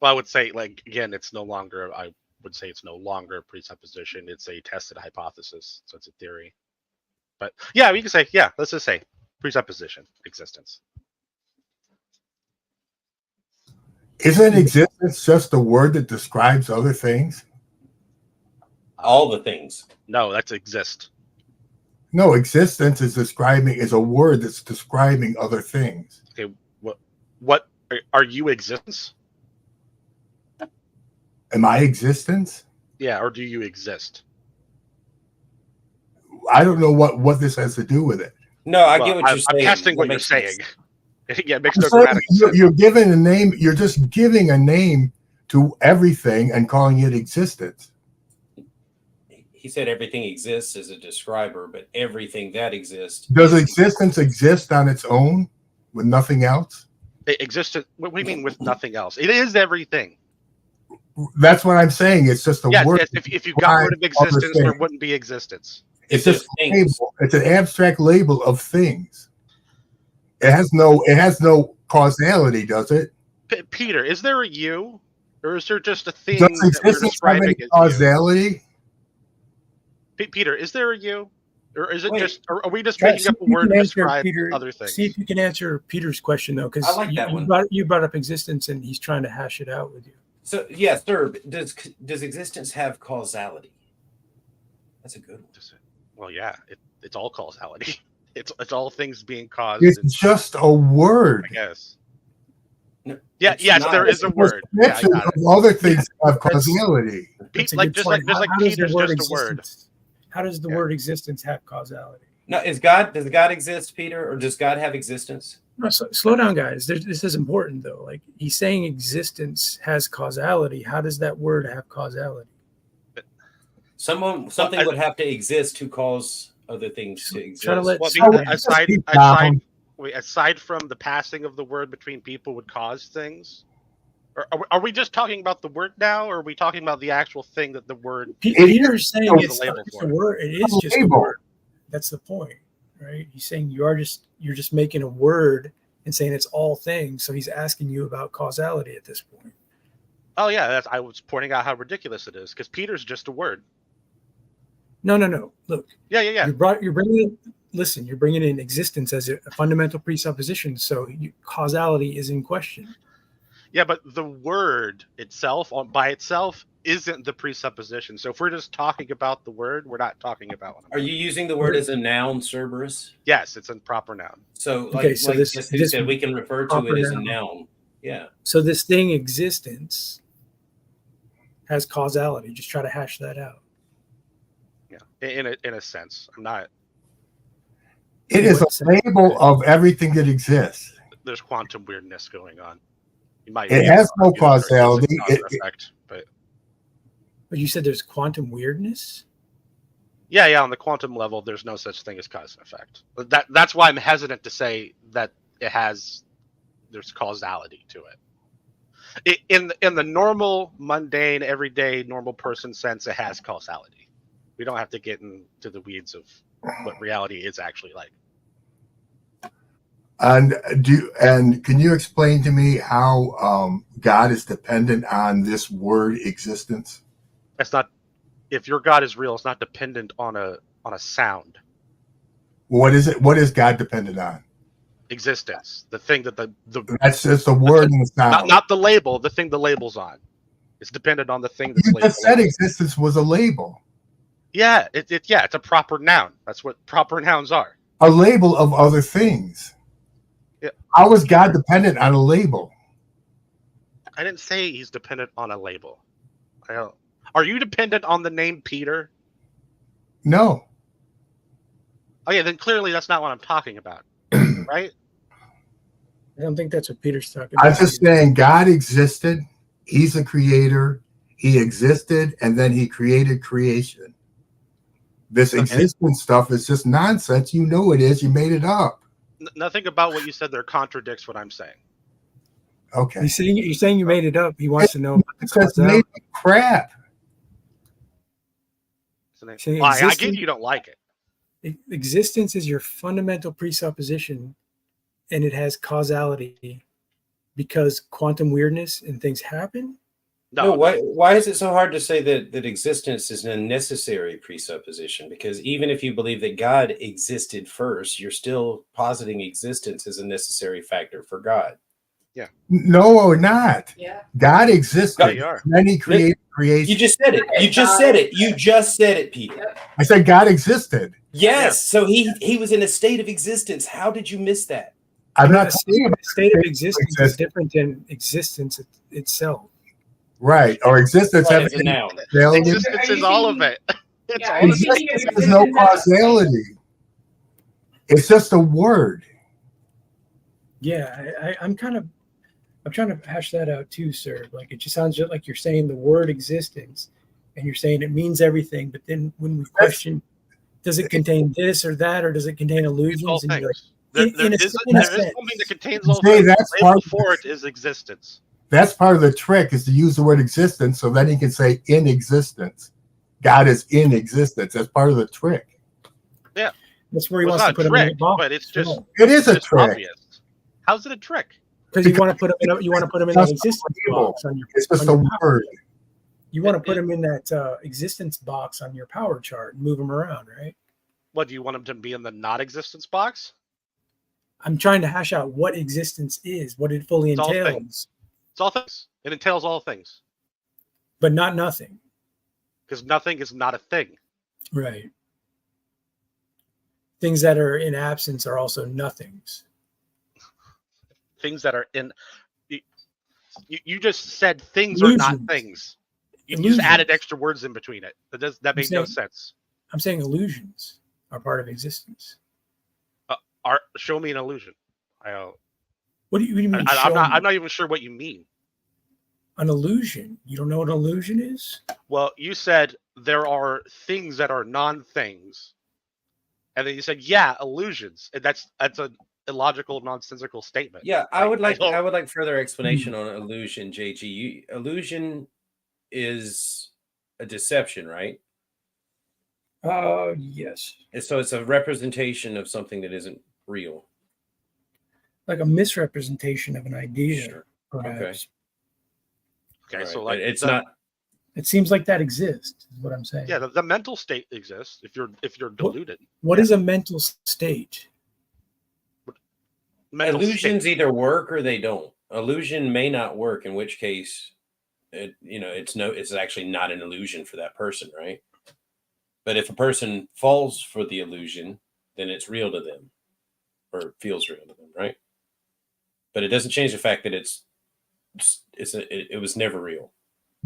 Well, I would say, again, it's no longer a presupposition. It's a tested hypothesis. So it's a theory. But yeah, we can say, let's just say presupposition, existence. Isn't existence just a word that describes other things? All the things. No, that's exist. No, existence is a word that's describing other things. Okay, what are you existence? Am I existence? Yeah, or do you exist? I don't know what this has to do with it. No, I get what you're saying. I'm testing what you're saying. Yeah, it makes no So grammatic sense. you're giving a name. You're just giving a name to everything and calling it existence. He said everything exists as a describer, but everything that exists. Does existence exist on its own with nothing else? It exists. What do you mean with nothing else? It is everything. That's what I'm saying. It's just a Yes, word. yes. If you got rid of existence, there wouldn't be existence. It's just a label. It's an abstract label of things. It has no causality, does it? Peter, is there a you, or is there just a thing Does that we're existence have describing any as you? causality? Peter, is there a you, or is it Wait. just? Or are we just Try- making see up if a you word can to answer describe Peter- other things? See if you can answer Peter's question though, because I like that one. you brought up existence and he's trying to hash it out with you. So yeah, sir, does existence have causality? That's a good one. Well, yeah, it's all causality. It's all things being caused. It's just a word. I guess. No, Yeah, it's yes, not. there is a It's word. Yeah, I description got it. of other things that have causality. That's a Like good just point. like How does the Peter's word just a word. existence- How does the word existence have causality? No, does God exist, Peter, or does God have existence? No, slow down, guys. This is important though. Like he's saying existence has causality. How does that word have causality? Something would have to exist to cause other things to exist. Try to let Well, someone- aside from the passing of the word between people would cause things, or are we just talking about the word now, or are we talking about the actual thing that the word? Peter's saying the it's label not just for a it? word. It is just a word. That's the point, right? He's saying you're just making a word and saying it's all things. So he's asking you about causality at this point. Oh yeah, I was pointing out how ridiculous it is because Peter's just a word. No. Look. Yeah. You're bringing in existence as a fundamental presupposition. So causality is in question. Yeah, but the word itself, by itself, isn't the presupposition. So if we're just talking about the word, we're not talking about one. Are you using the word as a noun, Cerberus? Yes, it's a proper noun. So, Okay, so this said, we can refer to it as a noun. Yeah. So this thing existence has causality. Just try to hash that out. Yeah, in a sense, I'm not. It is a label of everything that exists. There's quantum weirdness going on. You might. It has no causality. Effect, but you said there's quantum weirdness. Yeah, on the quantum level, there's no such thing as cause and effect. But that's why I'm hesitant to say that there's causality to it. In the normal, mundane, everyday, normal person sense, it has causality. We don't have to get into the weeds of what reality is actually like. And can you explain to me how God is dependent on this word existence? It's not. If your God is real, it's not dependent on a sound. What is it? What is God dependent on? Existence. The thing that the that's just the word and the sound. Not the label. The thing the label's on. It's dependent on the thing that's You labeled. just said existence was a label. Yeah, it's a proper noun. That's what proper nouns are. A label of other things. Yeah. How is God dependent on a label? I didn't say he's dependent on a label. Are you dependent on the name Peter? No. Oh yeah, then clearly that's not what I'm talking about, right? I don't think that's what Peter's talking I'm about. just saying God existed. He's a creator. He existed, and then he created creation. This existence stuff is just nonsense. You know it is. You made it up. Nothing about what you said there contradicts what I'm saying. Okay. You're saying you made it up. He wants to know about the That's made causality. up crap. Saying Well, I get existence- you don't like it. Existence is your fundamental presupposition, and it has causality because quantum weirdness and things happen. No, why is it so hard to say that existence is a necessary presupposition? Because even if you believe that God existed first, you're still positing existence as a necessary factor for God. Yeah. No, or not. Yeah. God existed. Yeah, you are. Then he created creation. You just said it. You just said it. You just said it, Peter. I said God existed. Yes. So he was in a state of existence. How did you miss that? I'm not A saying about state of existence is different than existence itself. right. Or existence Right, has it's a noun. causality. Existence is all of it. It's all of Existence has no causality. It's just a word. Yeah, I'm trying to hash that out too, sir. Like it just sounds just like you're saying the word existence, and you're saying it means everything. But then when we question, does it contain this or that, or does it contain illusions? And you're like, There in a is sense, something that contains all Say things. that's The part label of for it is existence. That's part of the trick, is to use the word existence, so then he can say in existence. God is in existence. That's part of the trick. Yeah. That's where he Well, wants to it's put not him a in trick, a box. but it's just It is a just trick. obvious. How's it a trick? Because you want to put him in a, you want to put him in an That's existence label. box on your. It's just on a your power word. chart. You want to put him in that existence box on your power chart and move him around, right? What, do you want him to be in the not existence box? I'm trying to hash out what existence is, what it fully It's all entails, things. It's all things. It entails all things. but not nothing. Because nothing is not a thing. Right. Things that are in absence are also nothings. Things that are in. You just said things are not Illusions. things. You Illusions. just added extra words in between it. That made no saying- sense. I'm saying illusions are part of existence. Show me an illusion. What do you mean? I'm show not. me? I'm not even sure what you mean. An illusion. You don't know what an illusion is? Well, you said there are things that are non-things, and then you said, "Yeah, illusions." And that's an illogical, nonsensical statement. Yeah, I would like don't- further explanation on illusion, JG. Illusion is a deception, right? Yes. So it's a representation of something that isn't real. Like a misrepresentation of an idea, Sure. perhaps. Okay, Right, so but like it's the- not. It seems like that exists, is what I'm saying. Yeah, the mental state exists if you're deluded. What is a mental state? Mental Illusions state. either work or they don't. Illusion may not work, in which case, it's actually not an illusion for that person, right? But if a person falls for the illusion, then it's real to them, or feels real to them, right? But it doesn't change the fact that it was never real.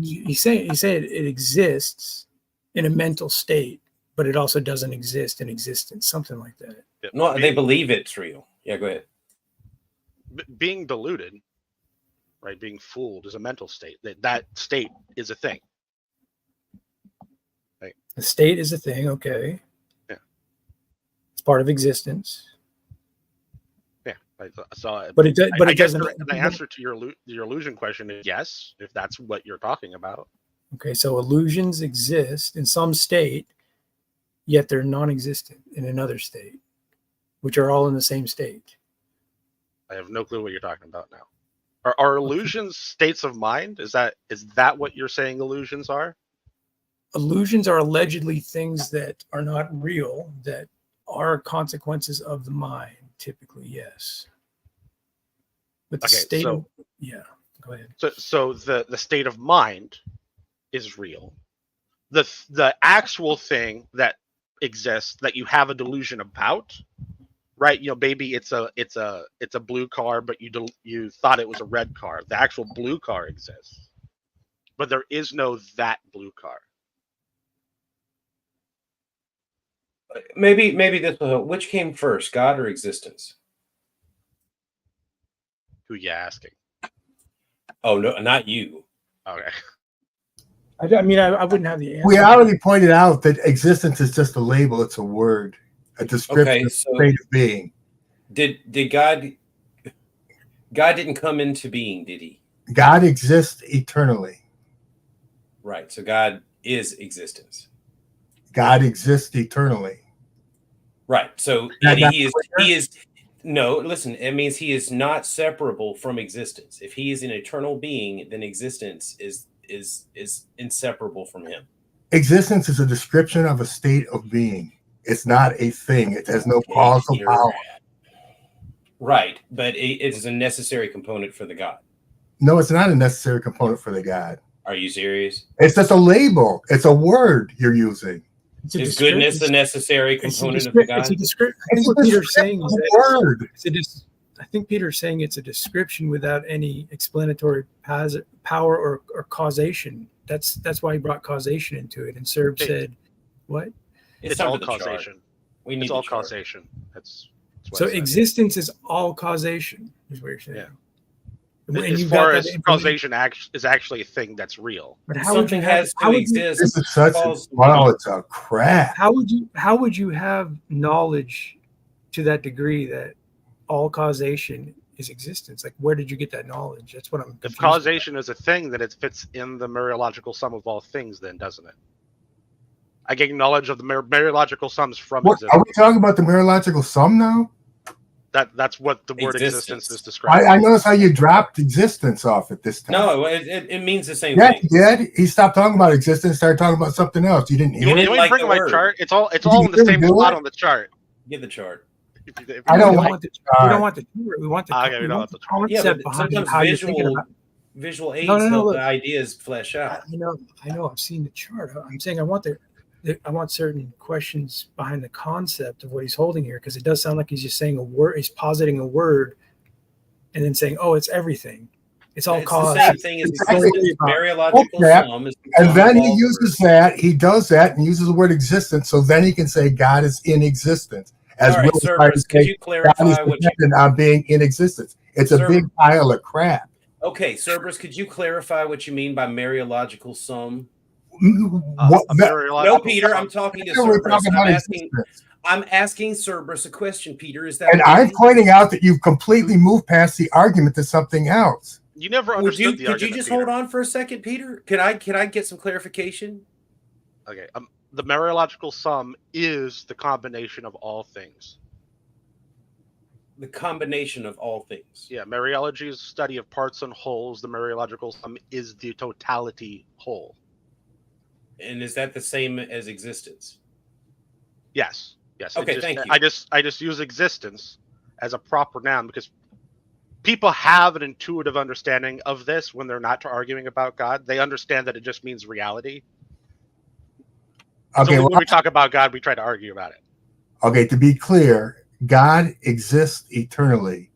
You say it exists in a mental state, but it also doesn't exist in existence, something like that. No, they believe it's real. Yeah, go ahead. Being deluded, right? Being fooled is a mental state. That state is a thing. Right? The state is a thing, okay. Yeah. It's part of existence. Yeah. So, But it I guess doesn't. the answer to your illusion question is yes, if that's what you're talking about. Okay, so illusions exist in some state, yet they're non-existent in another state, which are all in the same state. I have no clue what you're talking about now. Are illusions states of mind? Is that what you're saying illusions are? Illusions are allegedly things that are not real, that are consequences of the mind, typically, yes. But the Okay, state so- yeah, go ahead. So the state of mind is real. The actual thing that exists that you have a delusion about, right? Maybe it's a blue car, but you thought it was a red car. The actual blue car exists, but there is no that blue car. Maybe this will help. Which came first, God or existence? Who you asking? Oh no, not you. Okay. I mean, I wouldn't have the answer. We already pointed out that existence is just a label. It's a word, a description Okay, of so- state of being. Did God didn't come into being, did he? God exists eternally. Right. So God is existence. God exists eternally. Right. So That- he is no, listen, it means he is not separable from existence. If he is an eternal being, then existence is inseparable from him. Existence is a description of a state of being. It's not a thing. It has no causal You're power. right, but it is a necessary component for the God. No, it's not a necessary component for the God. Are you serious? It's just a label. It's a word you're using. Is goodness a necessary component of the God? I think what Peter's saying is that word. I think Peter's saying it's a description without any explanatory power or causation. That's why he brought causation into it. And Serb said, "What?" It's time all for the chart. causation. We need It's all the chart. causation. That's what So I said. existence is all causation, is what you're saying. Yeah. And As you've far got as that information. causation is actually a thing that's real. But how would you Something have, has how to would you, exist. This is such a Cause- wow. It's a crap. how would you have knowledge to that degree that all causation his existence? Like, where did you get that knowledge? That's what I'm If confused causation is a thing, then it fits in the Mariological sum of all things, then, doesn't it? I gain knowledge of the Mariological sums from What, existence. are we talking about the Mariological sum now? That's what the word existence is I describing. noticed how you dropped existence off at this time. No, it means the same Yeah, thing. he did. He stopped talking about existence, started talking about something else. You didn't hear You it? want me to bring my chart? It's all Did in you the same really do spot it? on the chart. Give the chart. I don't we want want the, chart. we don't want the chart. We want the, Okay, we we don't want want the the chart. Yeah, concept but behind sometimes how you're thinking about. visual aids No, help look. the ideas flesh out. I know. I've seen the chart. I'm saying I want I want certain questions behind the concept of what he's holding here, because it does sound like he's just saying a word. He's positing a word, and then saying, "Oh, it's everything. It's all It's cause." the same thing as Exactly. existence. Oh, Mariological crap. sum is the And sum then of he all uses that, he does that and uses the word existence, so then he can say God is in existence. As All right, Will tried to Cerberus, could say, you God clarify is what you? dependent on being in existence. It's a Cerber- big pile of crap. Okay, Cerberus, could you clarify what you mean by Mariological sum? What, A Mariological No, Peter, sum. I'm talking to we're Cerberus. talking about existence. I'm asking Cerberus a question, Peter. Is that And okay? I'm pointing out that you've completely moved past the argument to something else. You never Would understood you, the could you argument, just Peter. hold on for a second, Peter? Can I get some clarification? Okay. The Mariological sum is the combination of all things. The combination of all things. Yeah, Mariology is the study of parts and wholes. The Mariological sum is the totality whole. And is that the same as existence? Yes. Yes. Okay, thank you. I just use existence as a proper noun because people have an intuitive understanding of this when they're not arguing about God. They understand that it just means reality. Okay, So well, when we talk about God, we try to argue about it. okay, to be clear, God exists eternally.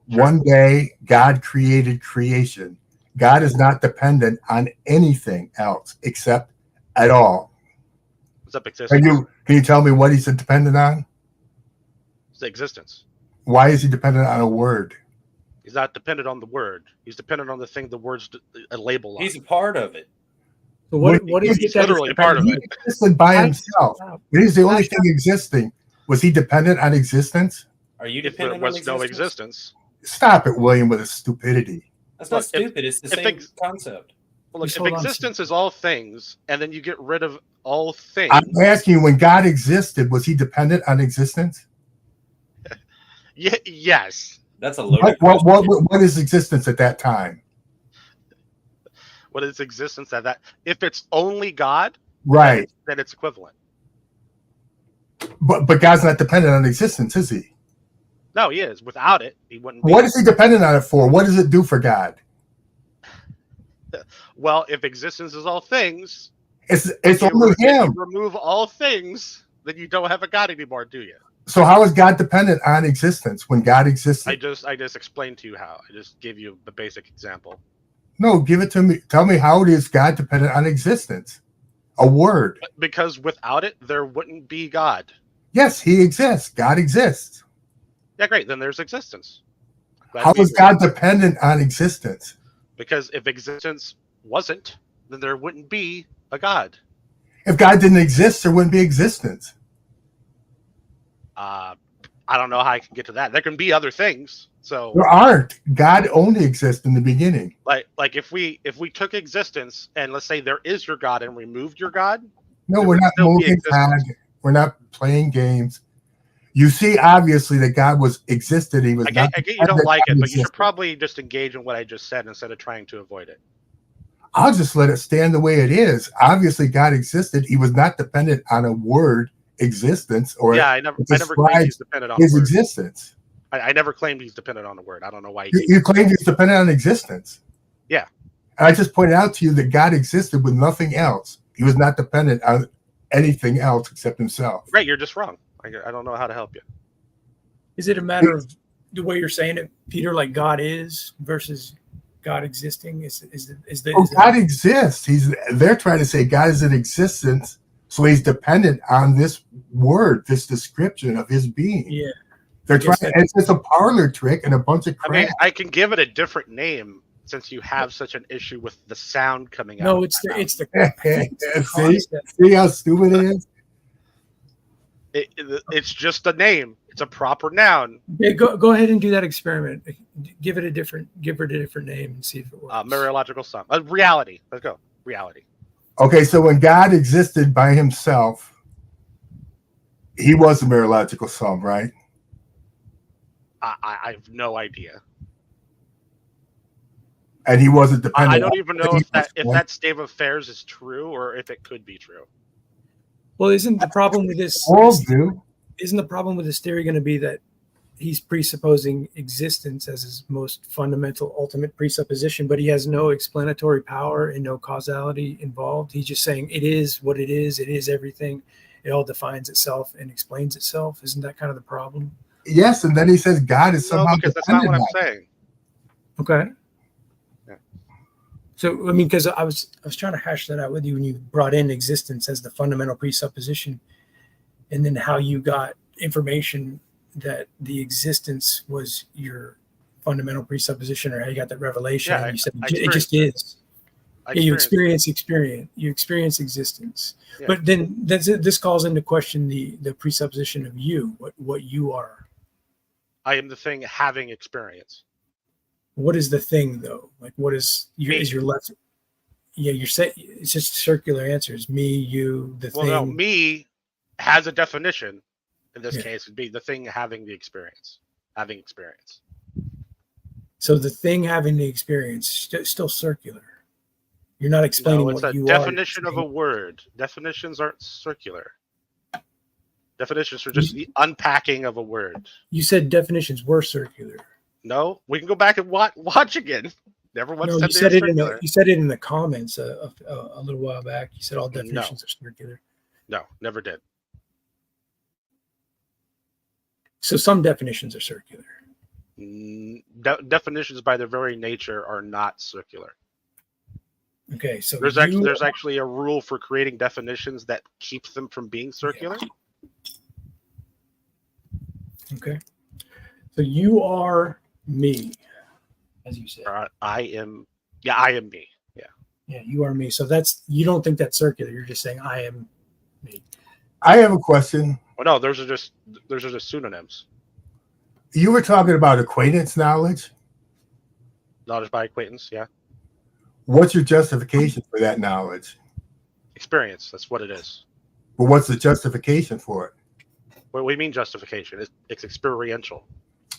One day, God created creation. God is not dependent on anything else except at all. What's up, existence? Can you tell me what he's dependent on? It's existence. Why is he dependent on a word? He's not dependent on the word. He's dependent on the thing the word's a label on. He's a part of it. So what is He's it that literally a part of He it. existed by himself. He's the only thing existing. Was he dependent on existence? Are you If there dependent on was no existence? existence. Stop it, William, with his stupidity. That's not Look, if- stupid. It's the if same ex- concept. Well, look, Just if hold on a existence is all things, and then you get rid of all things, I'm asking you, when God existed, was he dependent on existence? yes. That's a loaded What is existence at that time? What is existence at that? If it's only God, Right. then it's equivalent. But God's not dependent on existence, is he? No, he is. Without it, he wouldn't be. What is he dependent on it for? What does it do for God? Well, if existence is all things, It's if you only if you him. remove all things, then you don't have a God anymore, do you? So how is God dependent on existence when God existed? I just explained to you how. I just gave you the basic example. No, give it to me. Tell me, how is God dependent on existence? A word. Because without it, there wouldn't be God. Yes, he exists. God exists. Yeah, great. Then there's existence. Glad How we is agree. God dependent on existence? Because if existence wasn't, then there wouldn't be a God. If God didn't exist, there wouldn't be existence. I don't know how I can get to that. There can be other things. So There aren't. God only exists in the beginning. like if we took existence and let's say there is your God and removed your God, No, there we're would not still be moving God. existence. We're not playing games. You see, obviously, that God was existed. He was I not. get you don't dependent like it, on but you should existence. probably just engage in what I just said instead of trying to avoid it. I'll just let it stand the way it is. Obviously, God existed. He was not dependent on a word existence or Yeah, I never claimed he's describes dependent on his the word. existence. I never claimed he's dependent on the word. I don't know why You claimed he's dependent on existence. Yeah. And I just pointed out to you that God existed with nothing else. He was not dependent on anything else except himself. Right, you're just wrong. I don't know how to help you. Is it a matter of the way you're saying it, Peter, like God is versus God existing? God exists. They're trying to say God is in existence, so he's dependent on this word, this description of his being. Yeah. They're trying. It's just a parlor trick and a bunch of I crap. mean, I can give it a different name since you have such an issue with the sound coming out. No, of it's my the mouth. it's the see how stupid it is. It's just a name. It's a proper noun. Yeah, go ahead and do that experiment. Give it a different name and see if it works. Mereological sum. Reality. Let's go. Reality. Okay, so when God existed by himself, he was a mereological sum, right? I have no idea. And he wasn't dependent. I don't even know if that state of affairs is true or if it could be true. Well, isn't the problem with this? Isn't the problem with this theory going to be that he's presupposing existence as his most fundamental, ultimate presupposition, but he has no explanatory power and no causality involved? He's just saying it is what it is. It is everything. It all defines itself and explains itself. Isn't that kind of the problem? Yes, and then he says God is somehow. No, because that's not what I'm saying. Okay. Yeah. So I mean, because I was trying to hash that out with you when you brought in existence as the fundamental presupposition, and then how you got information that the existence was your fundamental presupposition, or how you got that revelation. Yeah, and you said it just is. Yeah, you experience existence. Yeah. But then this calls into question the presupposition of you, what you are. I am the thing having experience. What is the thing though? Like what is your left? Yeah, you're saying it's just circular answers. Me, you, the thing. Well, no, me has a definition. In this case, would be the thing having the experience. Having experience. So the thing having the experience still circular. You're not explaining what you are. It's a definition of a word. Definitions aren't circular. Definitions are just the unpacking of a word. You said definitions were circular. No, we can go back and watch again. Never once No, said you said they it were circular. you said it in the comments a little while back. You said all definitions are circular. No, never did. So some definitions are circular. Definitions by their very nature are not circular. Okay, so there's actually a rule for creating definitions that keeps them from being circular. Okay, so you are me, as you said. I am me. Yeah, you are me. So you don't think that's circular. You're just saying I am me. I have a question. Well, no, those are just synonyms. You were talking about acquaintance knowledge. Knowledge by acquaintance, yeah. What's your justification for that knowledge? Experience. That's what it is. But what's the justification for it? What do you mean justification? It's experiential.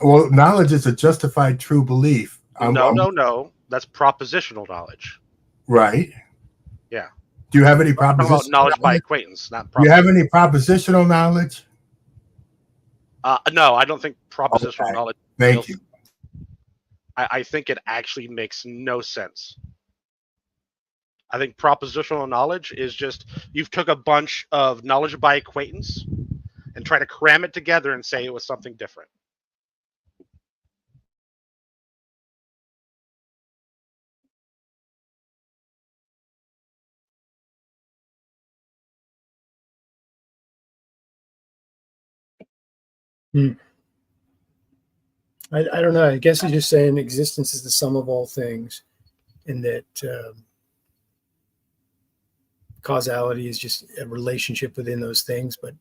Well, knowledge is a justified true belief. No. That's propositional knowledge. Right. Yeah. Do you have any propositional propositional knowledge by acquaintance? Not. Do you have any propositional knowledge? No, I don't think propositional knowledge. Thank you. I think it actually makes no sense. I think propositional knowledge is just you've took a bunch of knowledge by acquaintance and try to cram it together and say it was something different. I don't know. I guess he's just saying existence is the sum of all things, and that causality is just a relationship within those things. But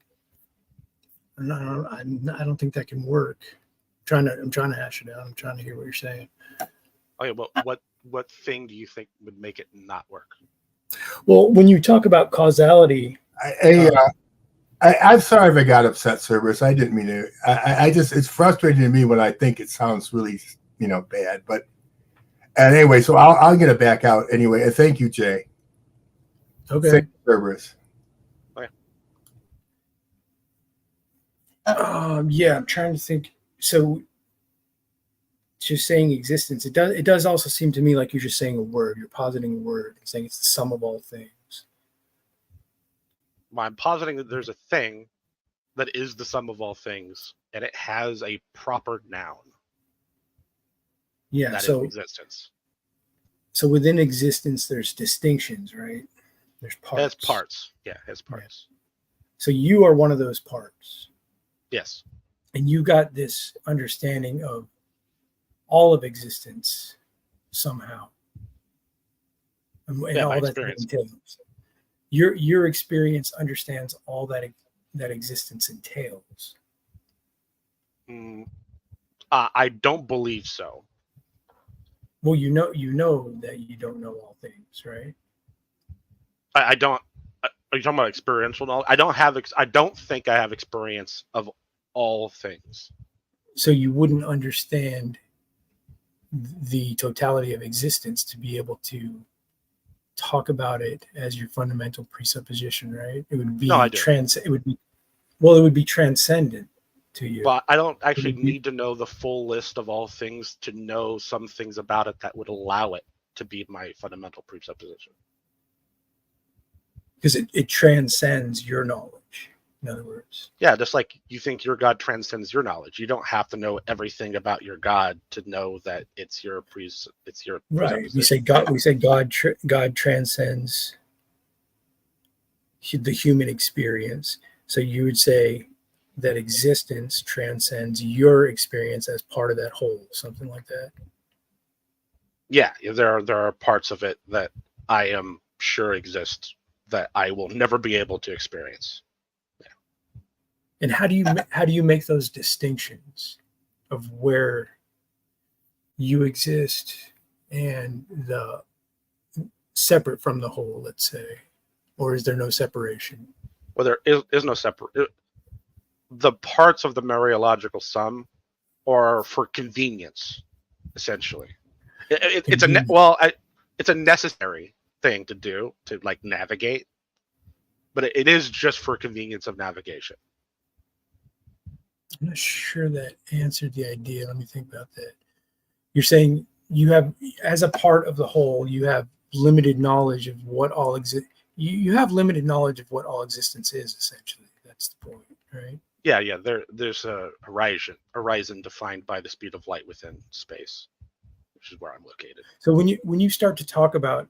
I don't think that can work. I'm trying to hash it out. I'm trying to hear what you're saying. Okay, well, what thing do you think would make it not work? Well, when you talk about causality, I'm sorry if I got upset, Cerberus. I didn't mean to. I just, it's frustrating to me when I think it sounds really, bad. But anyway, so I'll get it back out anyway. And thank you, Jay. Okay. Thank you, Cerberus. Okay. Yeah, I'm trying to think. So, just saying existence. It does also seem to me like you're just saying a word. You're positing a word and saying it's the sum of all things. I'm positing that there's a thing that is the sum of all things, and it has a proper noun. Yeah, that so is existence. So within existence, there's distinctions, right? There's parts. It has parts. Yeah, it has parts. So you are one of those parts. Yes. And you got this understanding of all of existence somehow. And Yeah, all my that experience. entails. Your experience understands all that that existence entails. I don't believe so. Well, you know that you don't know all things, right? I don't. Are you talking about experiential knowledge? I don't think I have experience of all things. So you wouldn't understand the totality of existence to be able to talk about it as your fundamental presupposition, right? It would be No, I do. it would be transcendent to you. But I don't actually need to know the full list of all things to know some things about it that would allow it to be my fundamental presupposition. Because it transcends your knowledge, in other words. Yeah, just like you think your God transcends your knowledge. You don't have to know everything about your God to know that it's your Right. We say God transcends the human experience. So you would say that existence transcends your experience as part of that whole, something like that. Yeah, there are parts of it that I am sure exist that I will never be able to experience. Yeah. And how do you make those distinctions of where you exist and the separate from the whole, let's say, or is there no separation? Well, there is no separate. The parts of the Mariological sum are for convenience, essentially. It's a necessary thing to do to like navigate, but it is just for convenience of navigation. I'm not sure that answered the idea. Let me think about that. You're saying you have, as a part of the whole, you have limited knowledge of what all exist. You have limited knowledge of what all existence is, essentially. That's the point, right? Yeah. There's a horizon defined by the speed of light within space, which is where I'm located. So when you start to talk about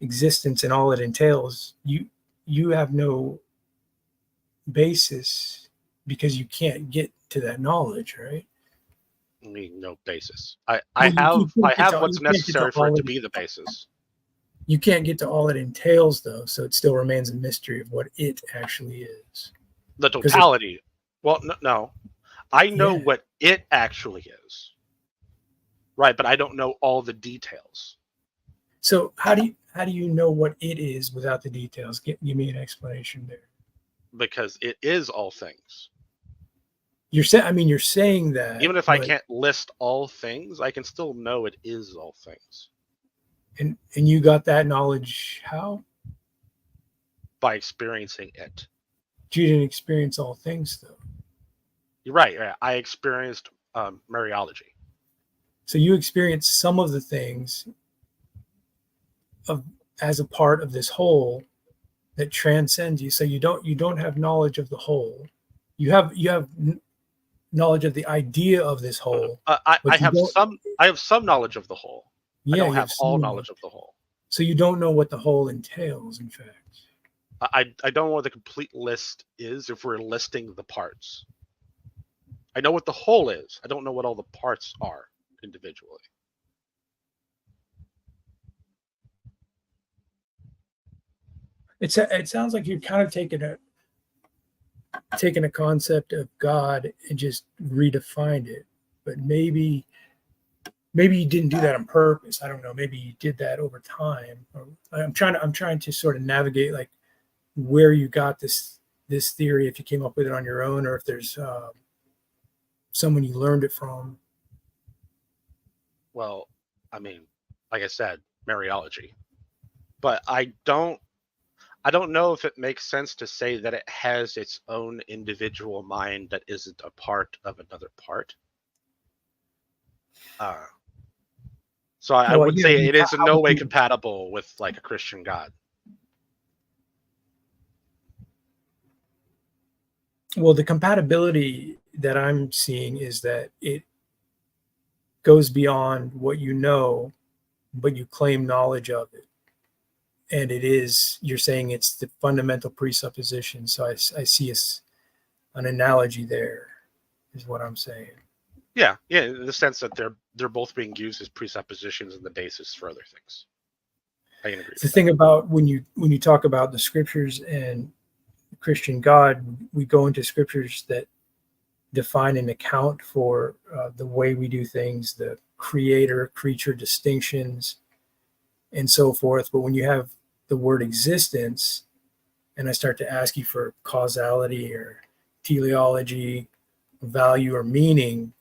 existence and all it entails, you have no basis because you can't get to that knowledge, right? I mean, no basis. I have what's necessary for it to be the basis. You can't get to all it entails, though, so it still remains a mystery of what it actually is. The totality. Well, no. I know what it actually is. Right, but I don't know all the details. So how do you know what it is without the details? Give me an explanation there. Because it is all things. You're saying that even if I can't list all things, I can still know it is all things. And you got that knowledge how? By experiencing it. You didn't experience all things, though. You're right. I experienced Mariology. So you experienced some of the things as a part of this whole that transcends you. So you don't have knowledge of the whole. You have knowledge of the idea of this whole. I have some knowledge of the whole. I don't have all knowledge of the whole. So you don't know what the whole entails, in fact. I don't know what the complete list is if we're listing the parts. I know what the whole is. I don't know what all the parts are individually. It sounds like you're kind of taking a concept of God and just redefined it, but maybe you didn't do that on purpose. I don't know. Maybe you did that over time. I'm trying to sort of navigate like where you got this theory, if you came up with it on your own, or if there's someone you learned it from. Well, I mean, like I said, Mariology, but I don't know if it makes sense to say that it has its own individual mind that isn't a part of another part. So I would say it is in no way compatible with like a Christian God. Well, the compatibility that I'm seeing is that it goes beyond what you know, but you claim knowledge of it. And you're saying it's the fundamental presupposition. So I see an analogy there, is what I'm saying. Yeah, in the sense that they're both being used as presuppositions and the basis for other things. I can agree. The thing about when you talk about the scriptures and Christian God, we go into scriptures that define and account for the way we do things, the creator creature distinctions, and so forth. But when you have the word existence, and I start to ask you for causality or teleology, value or meaning,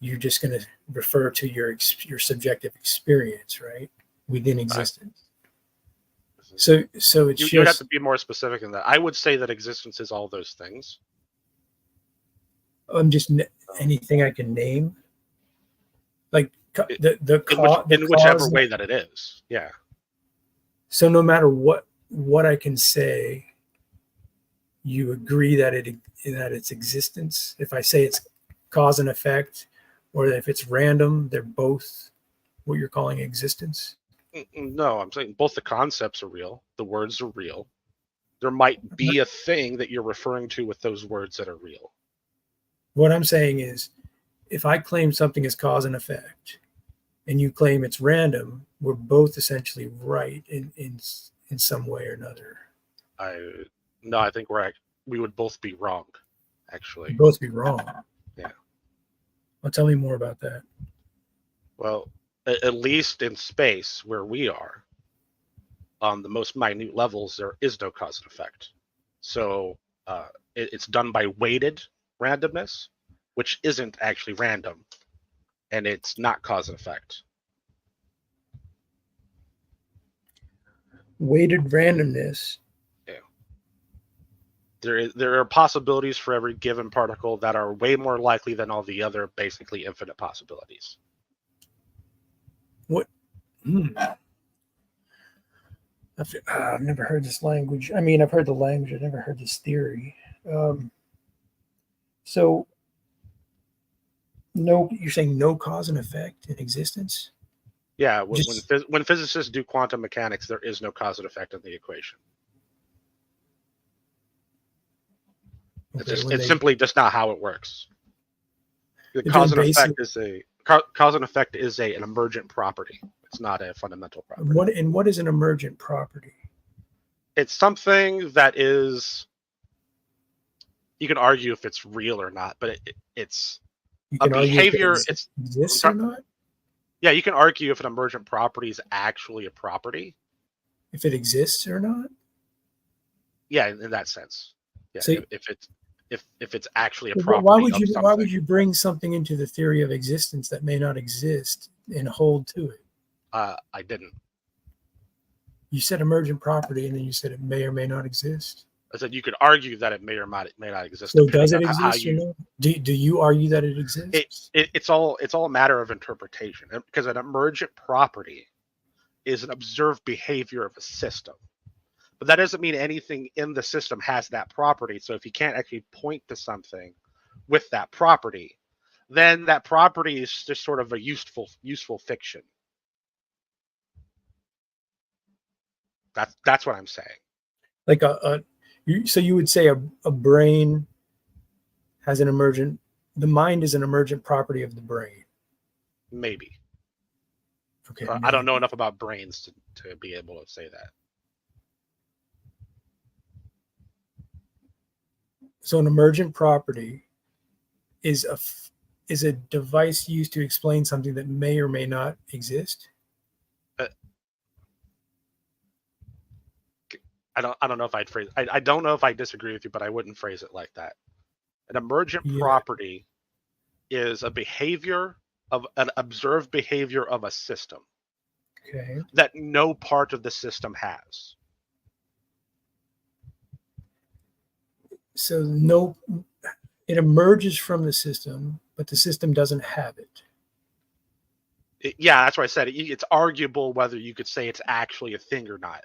you're just going to refer to your subjective experience, right, within existence. So it's You would have just, to be more specific in that. I would say that existence is all those things. anything I can name, like In whichever way that it is. Yeah. So no matter what I can say, you agree that its existence. If I say it's cause and effect, or if it's random, they're both what you're calling existence. No, I'm saying both the concepts are real. The words are real. There might be a thing that you're referring to with those words that are real. What I'm saying is, if I claim something is cause and effect, and you claim it's random, we're both essentially right in some way or another. I think we would both be wrong, actually. We'd both be wrong. Yeah. Well, tell me more about that. Well, at least in space where we are, on the most minute levels, there is no cause and effect. So it's done by weighted randomness, which isn't actually random, and it's not cause and effect. Weighted randomness. Yeah. There are possibilities for every given particle that are way more likely than all the other basically infinite possibilities. What? I've never heard this language. I mean, I've heard the language. I've never heard this theory. So, no, you're saying no cause and effect in existence? Yeah, when physicists do quantum mechanics, there is no cause and effect in the equation. Okay, It's simply just not how it works. The Is cause there and effect basic- cause and effect is an emergent property. It's not a fundamental property. What is an emergent property? It's something that is. You can argue if it's real or not, but it's You a can argue if it behavior. exists or not? Yeah, you can argue if an emergent property is actually a property. If it exists or not? Yeah, in that sense. Yeah, So- if it's actually a But property. why would of you? something. Why would you bring something into the theory of existence that may not exist and hold to it? I didn't. You said emergent property, and then you said it may or may not exist. I said you could argue that it may or may not exist. So does it depending on how exist or not? Do you argue that it exists? It's all a matter of interpretation, because an emergent property is an observed behavior of a system, but that doesn't mean anything in the system has that property. So if you can't actually point to something with that property, then that property is just sort of a useful fiction. That's what I'm saying. Like so you would say a brain has an emergent. The mind is an emergent property of the brain. Maybe. Okay. I don't know enough about brains to be able to say that. So an emergent property is a device used to explain something that may or may not exist. I don't know if I'd phrase. I don't know if I disagree with you, but I wouldn't phrase it like that. An emergent property is a behavior of an observed behavior of a system. Okay. That no part of the system has. So it emerges from the system, but the system doesn't have it. Yeah, that's why I said it's arguable whether you could say it's actually a thing or not.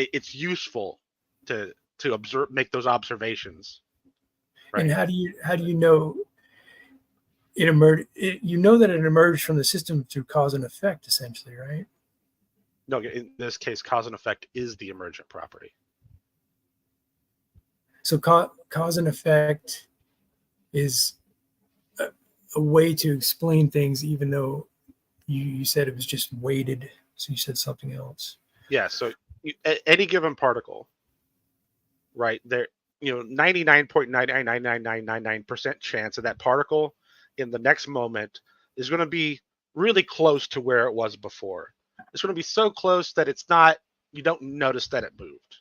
It's useful to observe, make those observations. Right? And how do you know it emerged? You know that it emerged from the system through cause and effect, essentially, right? No, in this case, cause and effect is the emergent property. So cause and effect is a way to explain things, even though you said it was just weighted. So you said something else. Yeah. So any given particle, right? There, 99.9999999% chance of that particle in the next moment is going to be really close to where it was before. It's going to be so close that you don't notice that it moved.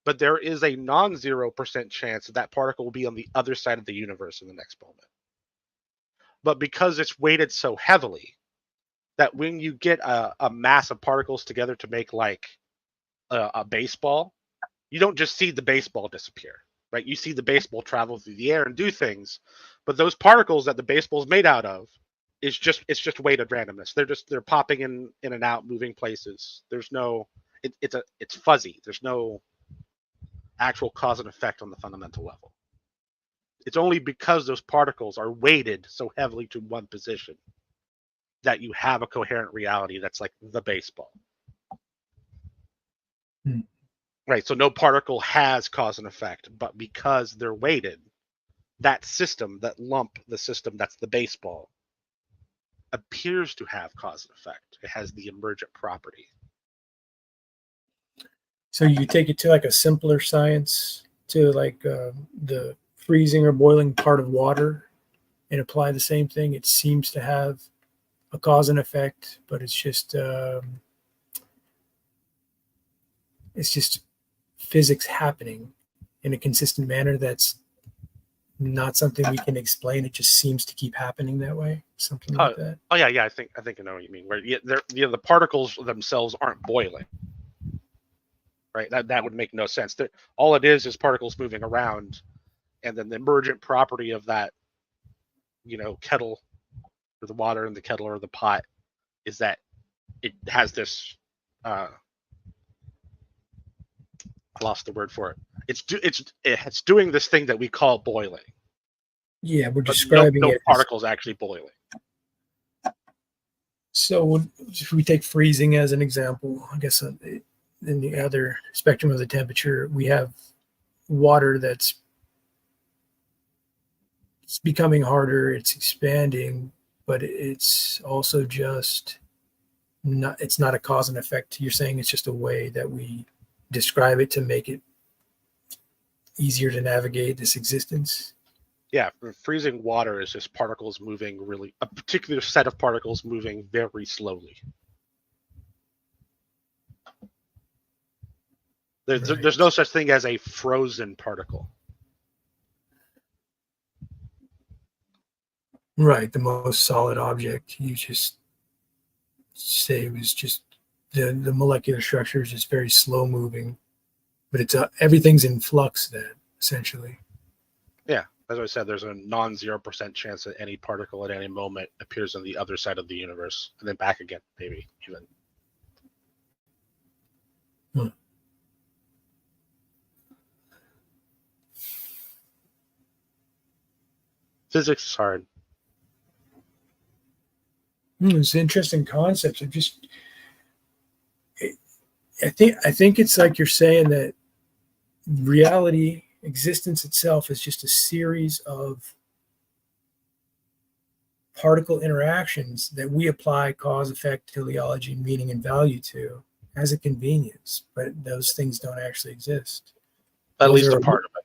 But there is a non-0% chance that particle will be on the other side of the universe in the next moment. But because it's weighted so heavily, that when you get a mass of particles together to make like a baseball, you don't just see the baseball disappear, right? You see the baseball travel through the air and do things, but those particles that the baseball is made out of it's just weighted randomness. They're popping in and out, moving places. There's no it's fuzzy. There's no actual cause and effect on the fundamental level. It's only because those particles are weighted so heavily to one position that you have a coherent reality that's like the baseball. Right, so no particle has cause and effect, but because they're weighted, that system, that lump, the system that's the baseball, appears to have cause and effect. It has the emergent property. So you take it to like a simpler science, to like the freezing or boiling part of water, and apply the same thing. It seems to have a cause and effect, but it's just physics happening in a consistent manner that's not something we can explain. It just seems to keep happening that way, something like that. Oh yeah, I think I know what you mean. Where the particles themselves aren't boiling, right? That would make no sense. All it is particles moving around, and then the emergent property of that, kettle, or the water in the kettle or the pot, is that it has this. I lost the word for it. It's doing this thing that we call boiling. Yeah, we're describing no it. Particles actually boiling. So if we take freezing as an example, I guess in the other spectrum of the temperature, we have water it's becoming harder, it's expanding, but it's also just not, it's not a cause and effect. You're saying it's just a way that we describe it to make it easier to navigate this existence. Yeah, freezing water is just particles moving a particular set of particles moving very slowly. There's no such thing as a frozen particle. Right, the most solid object. You just say it was just the molecular structure is just very slow moving, but it's everything's in flux then, essentially. Yeah, as I said, there's a non-0% chance that any particle at any moment appears on the other side of the universe, and then back again, maybe even. Physics is hard. It's an interesting concept. I think it's like you're saying that reality, existence itself, is just a series of particle interactions that we apply cause, effect, teleology, meaning, and value to as a convenience, but those things don't actually exist. At least a part of it.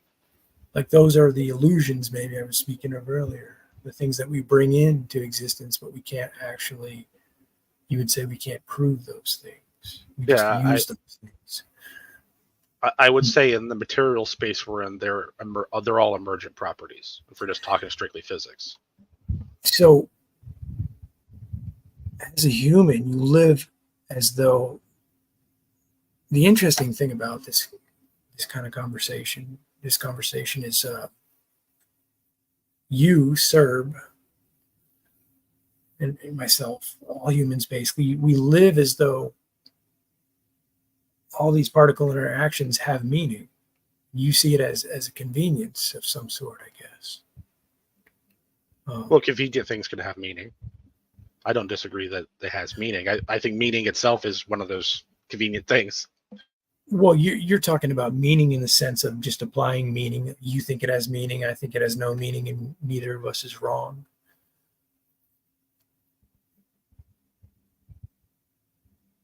Like those are the illusions maybe I was speaking of earlier, the things that we bring into existence, but we can't actually, you would say we can't prove those things. We just use those things. I would say in the material space we're in, they're all emergent properties, if we're just talking strictly physics. So as a human, you live as though, the interesting thing about this kind of conversation, this conversation is you, Serb, and myself, all humans basically, we live as though all these particle interactions have meaning. You see it as a convenience of some sort, I guess. Well, convenient things can have meaning. I don't disagree that it has meaning. I think meaning itself is one of those convenient things. Well, you're talking about meaning in the sense of just applying meaning. You think it has meaning, I think it has no meaning, and neither of us is wrong.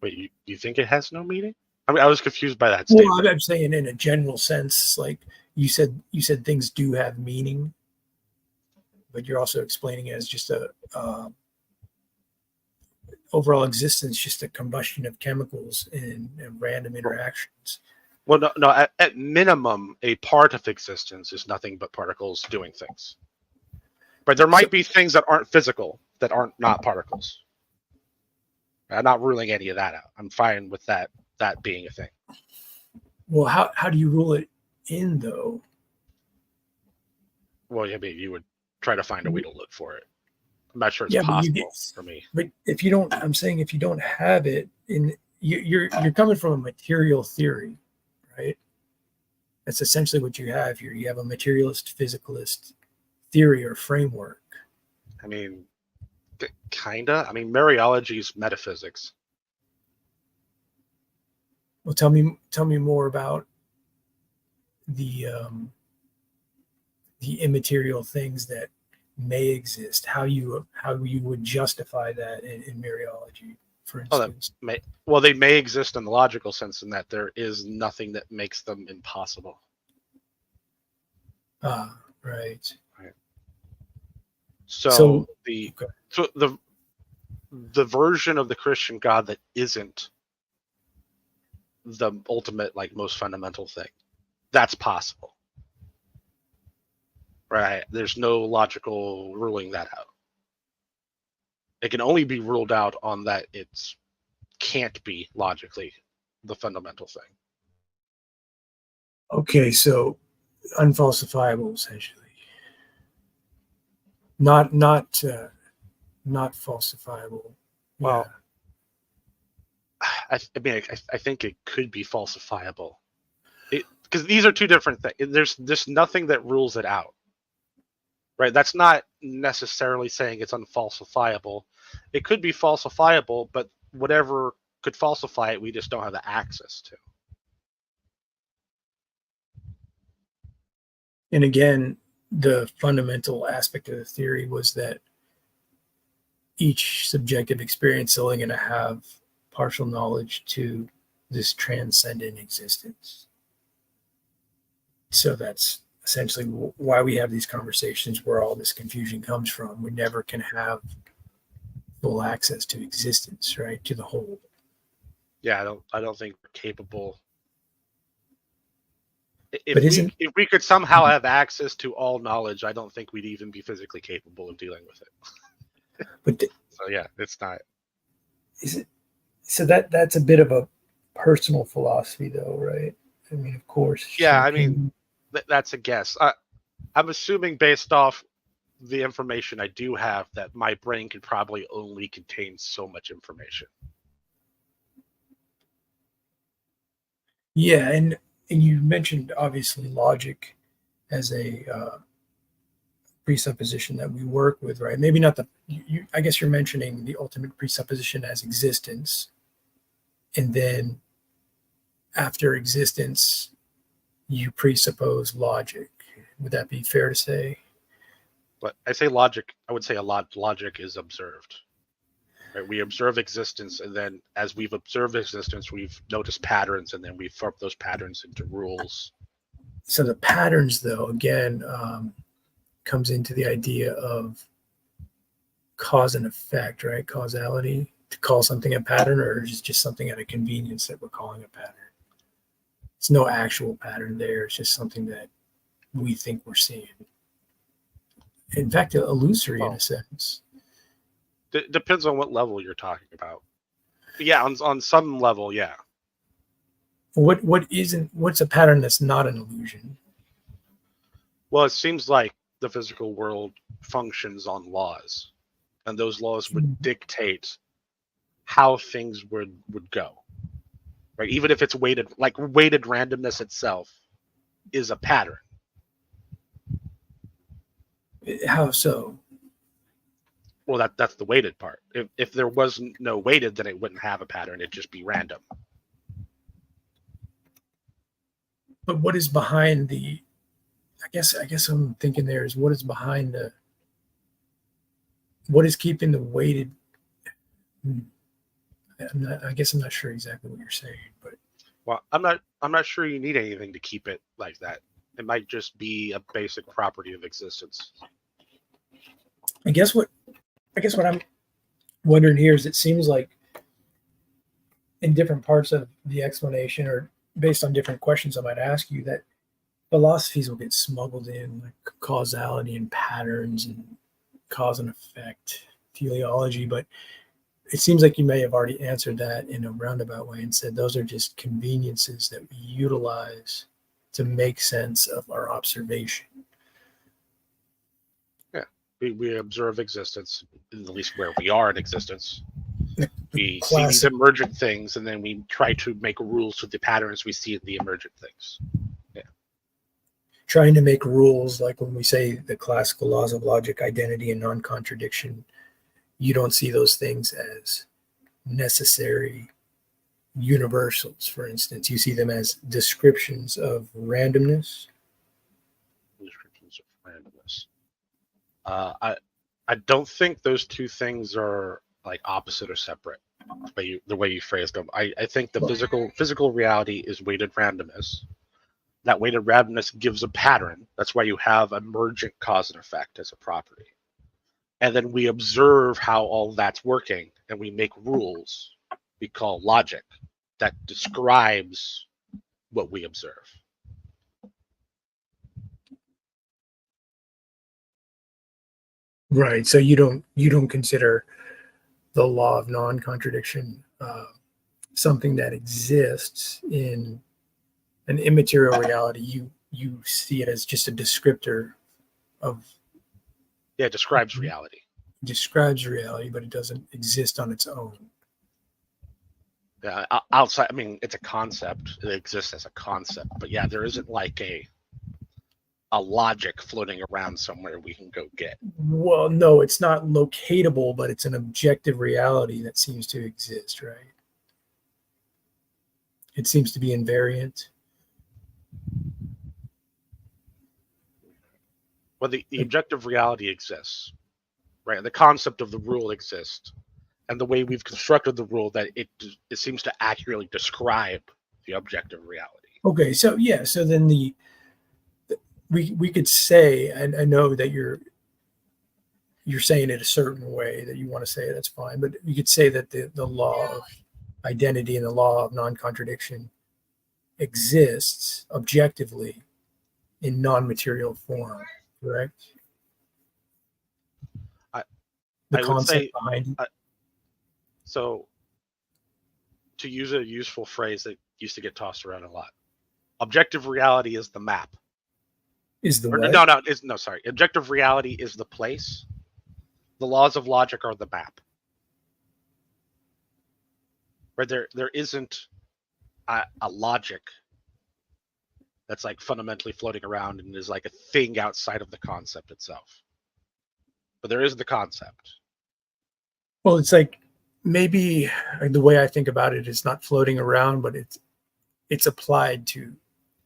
Wait, you think it has no meaning? I mean, I was confused by that Well, statement. I'm saying in a general sense, like you said things do have meaning, but you're also explaining it as just a overall existence, just a combustion of chemicals and random interactions. Well, no. At minimum, a part of existence is nothing but particles doing things. But there might be things that aren't physical, that aren't not particles. I'm not ruling any of that out. I'm fine with that being a thing. Well, how do you rule it in though? Well, yeah, maybe you would try to find a way to look for it. I'm not sure it's Yeah, but possible for me. But if you don't, I'm saying if you don't have it in, you're coming from a material theory, right? That's essentially what you have here. You have a materialist, physicalist theory or framework. I mean, kinda. I mean, Mariology is metaphysics. Well, tell me more about the immaterial things that may exist. How you would justify that in Mariology, for instance. Well, they may exist in the logical sense in that there is nothing that makes them impossible. Ah, right. So the version of the Christian God that isn't the ultimate, like, most fundamental thing, that's possible. Right? There's no logical ruling that out. It can only be ruled out on that it can't be logically the fundamental thing. Okay, so unfalsifiable, essentially. Not falsifiable. Well, I mean, I think it could be falsifiable. Because these are two different things. There's nothing that rules it out. Right? That's not necessarily saying it's unfalsifiable. It could be falsifiable, but whatever could falsify it, we just don't have the access to. And again, the fundamental aspect of the theory was that each subjective experience is only going to have partial knowledge to this transcendent existence. So that's essentially why we have these conversations where all this confusion comes from. We never can have full access to existence, right? To the whole. Yeah, I don't think we're capable. But If we could somehow have access to all knowledge, I don't think we'd even be physically capable of dealing with it. So yeah, it's not. Is it? So that's a bit of a personal philosophy, though, right? I mean, of course. Yeah, I mean, that's a guess. I'm assuming based off the information I do have that my brain can probably only contain so much information. Yeah, and you mentioned obviously logic as a presupposition that we work with, right? Maybe not I guess you're mentioning the ultimate presupposition as existence, and then after existence, you presuppose logic. Would that be fair to say? But I say logic. I would say a lot. Logic is observed. Right? We observe existence, and then as we've observed existence, we've noticed patterns, and then we form those patterns into rules. So the patterns, though, again, comes into the idea of cause and effect, right? Causality. To call something a pattern, or is it just something out of convenience that we're calling a pattern? It's no actual pattern there. It's just something that we think we're seeing. In fact, illusory in a sense. Depends on what level you're talking about. But yeah, on some level, yeah. What's a pattern that's not an illusion? Well, it seems like the physical world functions on laws, and those laws would dictate how things would go. Right? Even if it's weighted randomness itself is a pattern. How so? Well, that's the weighted part. If there was no weighted, then it wouldn't have a pattern. It'd just be random. But what is behind the? I guess I'm thinking there is what is behind the. What is keeping the weighted? I guess I'm not sure exactly what you're saying, but Well, I'm not sure you need anything to keep it like that. It might just be a basic property of existence. I guess what I'm wondering here is, it seems like in different parts of the explanation, or based on different questions I might ask you, that philosophies will get smuggled in, like causality and patterns and cause and effect, teleology, but it seems like you may have already answered that in a roundabout way and said those are just conveniences that we utilize to make sense of our observation. Yeah, we observe existence, at least where we are in existence. We see these emergent things, and then we try to make rules to the patterns we see in the emergent things. Yeah. Trying to make rules, like when we say the classical laws of logic, identity, and non-contradiction, you don't see those things as necessary universals, for instance. You see them as descriptions of randomness. Descriptions of randomness. I don't think those two things are like opposite or separate. The way you phrased them, I think the physical reality is weighted randomness. That weighted randomness gives a pattern. That's why you have emergent cause and effect as a property. And then we observe how all that's working, and we make rules we call logic that describes what we observe. Right. So you don't consider the law of non-contradiction something that exists in an immaterial reality. You see it as just a descriptor of. Yeah, it describes reality. Describes reality, but it doesn't exist on its own. Yeah, outside. I mean, it's a concept. It exists as a concept, but yeah, there isn't like a logic floating around somewhere we can go get. Well, no, it's not locatable, but it's an objective reality that seems to exist, right? It seems to be invariant. Well, the objective reality exists, right? The concept of the rule exists, and the way we've constructed the rule, that it seems to accurately describe the objective reality. Okay, so yeah, so then we could say, and I know that you're saying it a certain way that you want to say it, that's fine, but you could say that the law of identity and the law of non-contradiction exists objectively in non-material form, correct? The concept behind it. So, to use a useful phrase that used to get tossed around a lot, objective reality is the map. Is the what? Sorry. Objective reality is the place. The laws of logic are the map. Right? There isn't a logic that's like fundamentally floating around and is like a thing outside of the concept itself. But there is the concept. Well, it's like, maybe the way I think about it is not floating around, but it's applied to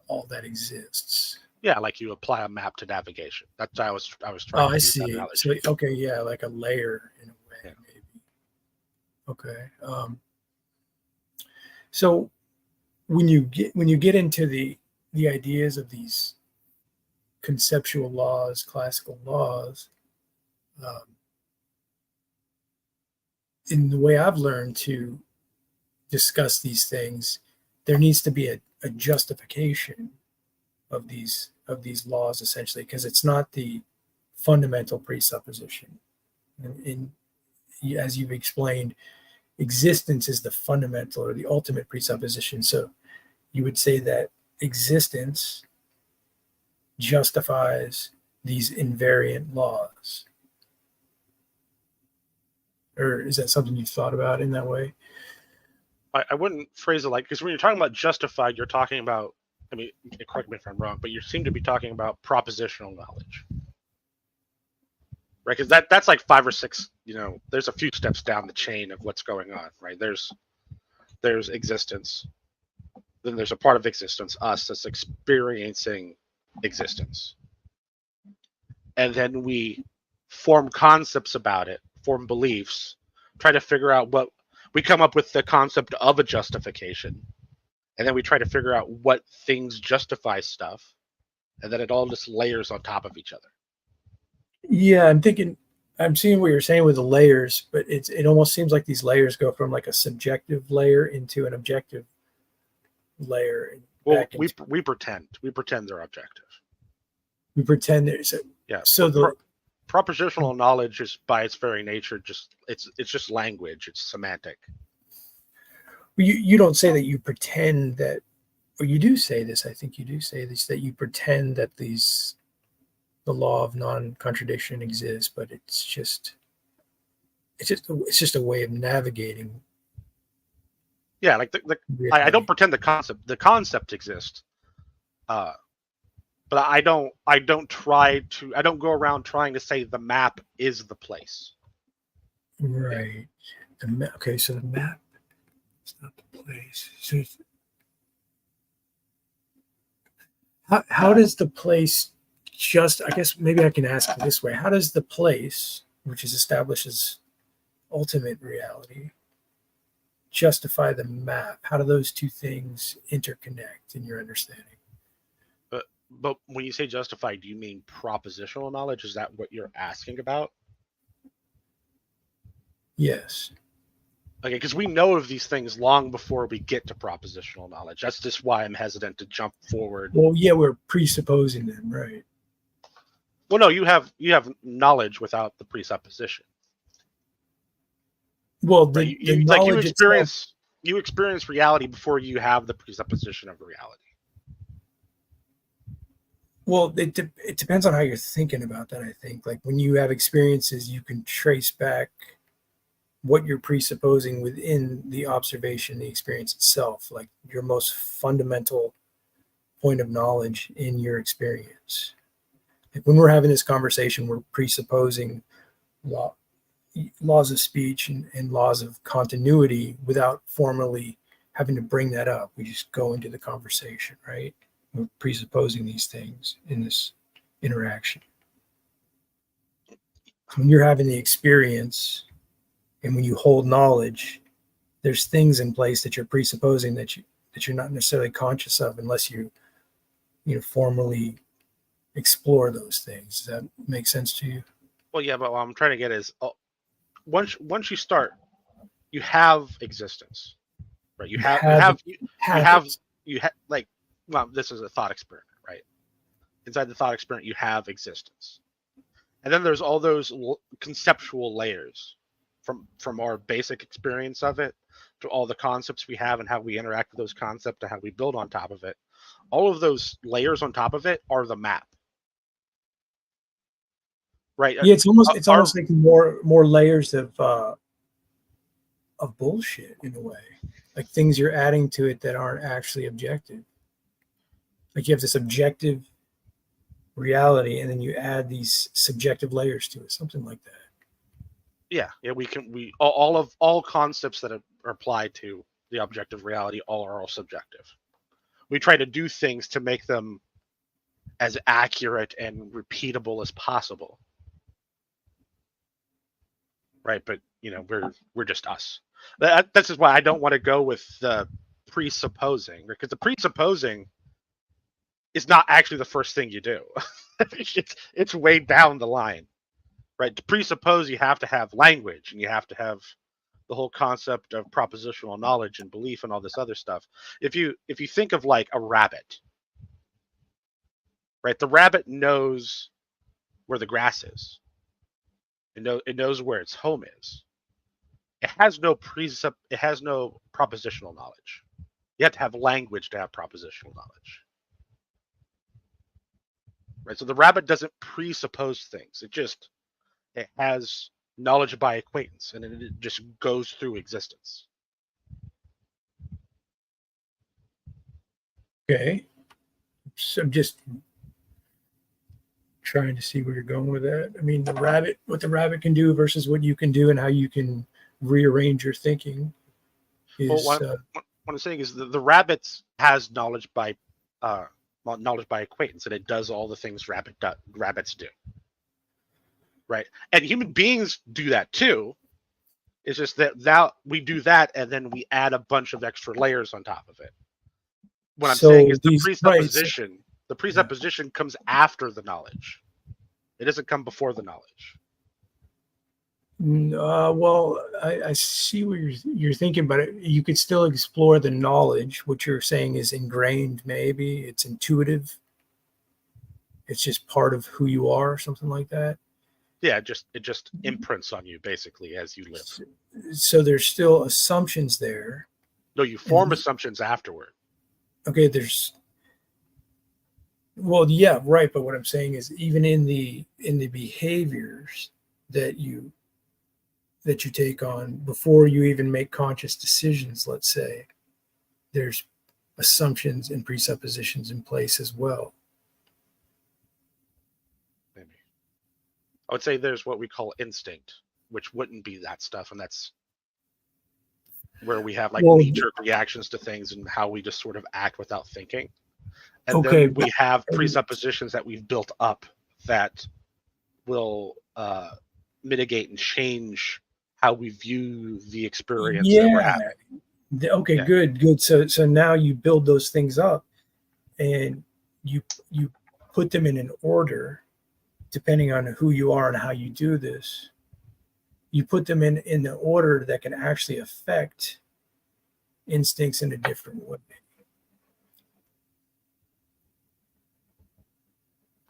all that exists. Yeah, like you apply a map to navigation. That's I was trying to use that analogy. So, okay, yeah, like a layer in a way, maybe. Okay. So when you get into the ideas of these conceptual laws, classical laws, in the way I've learned to discuss these things, there needs to be a justification of these laws, essentially, because it's not the fundamental presupposition. And as you've explained, existence is the fundamental or the ultimate presupposition. So you would say that existence justifies these invariant laws. Or is that something you've thought about in that way? I wouldn't phrase it like, because when you're talking about justified, you're talking about, I mean, correct me if I'm wrong, but you seem to be talking about propositional knowledge. Right? Because that's like 5 or 6, there's a few steps down the chain of what's going on, right? There's existence. Then there's a part of existence, us, that's experiencing existence. And then we form concepts about it, form beliefs, try to figure out what we come up with, the concept of a justification, and then we try to figure out what things justify stuff, and then it all just layers on top of each other. Yeah, I'm seeing what you're saying with the layers, but it almost seems like these layers go from like a subjective layer into an objective layer. Well, we pretend they're objective. We pretend there's a Yeah. So the propositional knowledge is by its very nature it's just language. It's semantic. you don't say that you pretend that, or you do say this. I think you do say this, that you pretend that the law of non-contradiction exists, but it's just a way of navigating. Yeah, like I don't pretend the concept exists, but I don't go around trying to say the map is the place. Right. Okay, so the map is not the place. So how does the place I guess maybe I can ask it this way. How does the place, which is established as ultimate reality, justify the map? How do those two things interconnect in your understanding? But when you say justify, do you mean propositional knowledge? Is that what you're asking about? Yes. Okay, because we know of these things long before we get to propositional knowledge. That's just why I'm hesitant to jump forward. Well, yeah, we're presupposing them, right? Well, no, you have knowledge without the presupposition. Well, right? You experience reality before you have the presupposition of reality. Well, it depends on how you're thinking about that, I think. Like when you have experiences, you can trace back what you're presupposing within the observation, the experience itself, like your most fundamental point of knowledge in your experience. Like when we're having this conversation, we're presupposing laws of speech and laws of continuity without formally having to bring that up. We just go into the conversation, right? We're presupposing these things in this interaction. When you're having the experience and when you hold knowledge, there's things in place that you're presupposing that you're not necessarily conscious of unless you formally explore those things. Does that make sense to you? Well, yeah, but what I'm trying to get is once you start, you have existence, right? You have like, well, this is a thought experiment, right? Inside the thought experiment, you have existence, and then there's all those conceptual layers from our basic experience of it to all the concepts we have and how we interact with those concepts and how we build on top of it. All of those layers on top of it are the map. Right. Yeah, it's almost like more layers of bullshit in a way, like things you're adding to it that aren't actually objective. Like you have this objective reality, and then you add these subjective layers to it, something like that. Yeah. All concepts that are applied to the objective reality are all subjective. We try to do things to make them as accurate and repeatable as possible. Right, but we're just us. This is why I don't want to go with the presupposing, because the presupposing is not actually the first thing you do. it's way down the line, right? To presuppose, you have to have language, and you have to have the whole concept of propositional knowledge and belief and all this other stuff. If you think of like a rabbit, right? The rabbit knows where the grass is. It knows where its home is. It has no propositional knowledge. You have to have language to have propositional knowledge. Right? So the rabbit doesn't presuppose things. It has knowledge by acquaintance, and it just goes through existence. Okay. So I'm just trying to see where you're going with that. I mean, what the rabbit can do versus what you can do, and how you can rearrange your thinking is. Well, what I'm saying is the rabbit has knowledge by acquaintance, and it does all the things rabbits do. Right, and human beings do that too. It's just that now we do that, and then we add a bunch of extra layers on top of it. what I'm So saying is these the presupposition comes after the knowledge. It doesn't come before the knowledge. Well, I see what you're thinking, but you could still explore the knowledge. What you're saying is ingrained, maybe it's intuitive. It's just part of who you are, something like that. Yeah, it just imprints on you basically as you live. So there's still assumptions there. No, you form assumptions afterward. Okay, well, yeah, right. But what I'm saying is, even in the behaviors that you take on before you even make conscious decisions, let's say, there's assumptions and presuppositions in place as well. Maybe. I would say there's what we call instinct, which wouldn't be that stuff, and that's where we have like knee-jerk reactions to things and how we just sort of act without thinking. And then we have presuppositions that we've built up that will mitigate and change how we view the experience that we're having. Okay, good. So now you build those things up, and you put them in an order, depending on who you are and how you do this. You put them in the order that can actually affect instincts in a different way.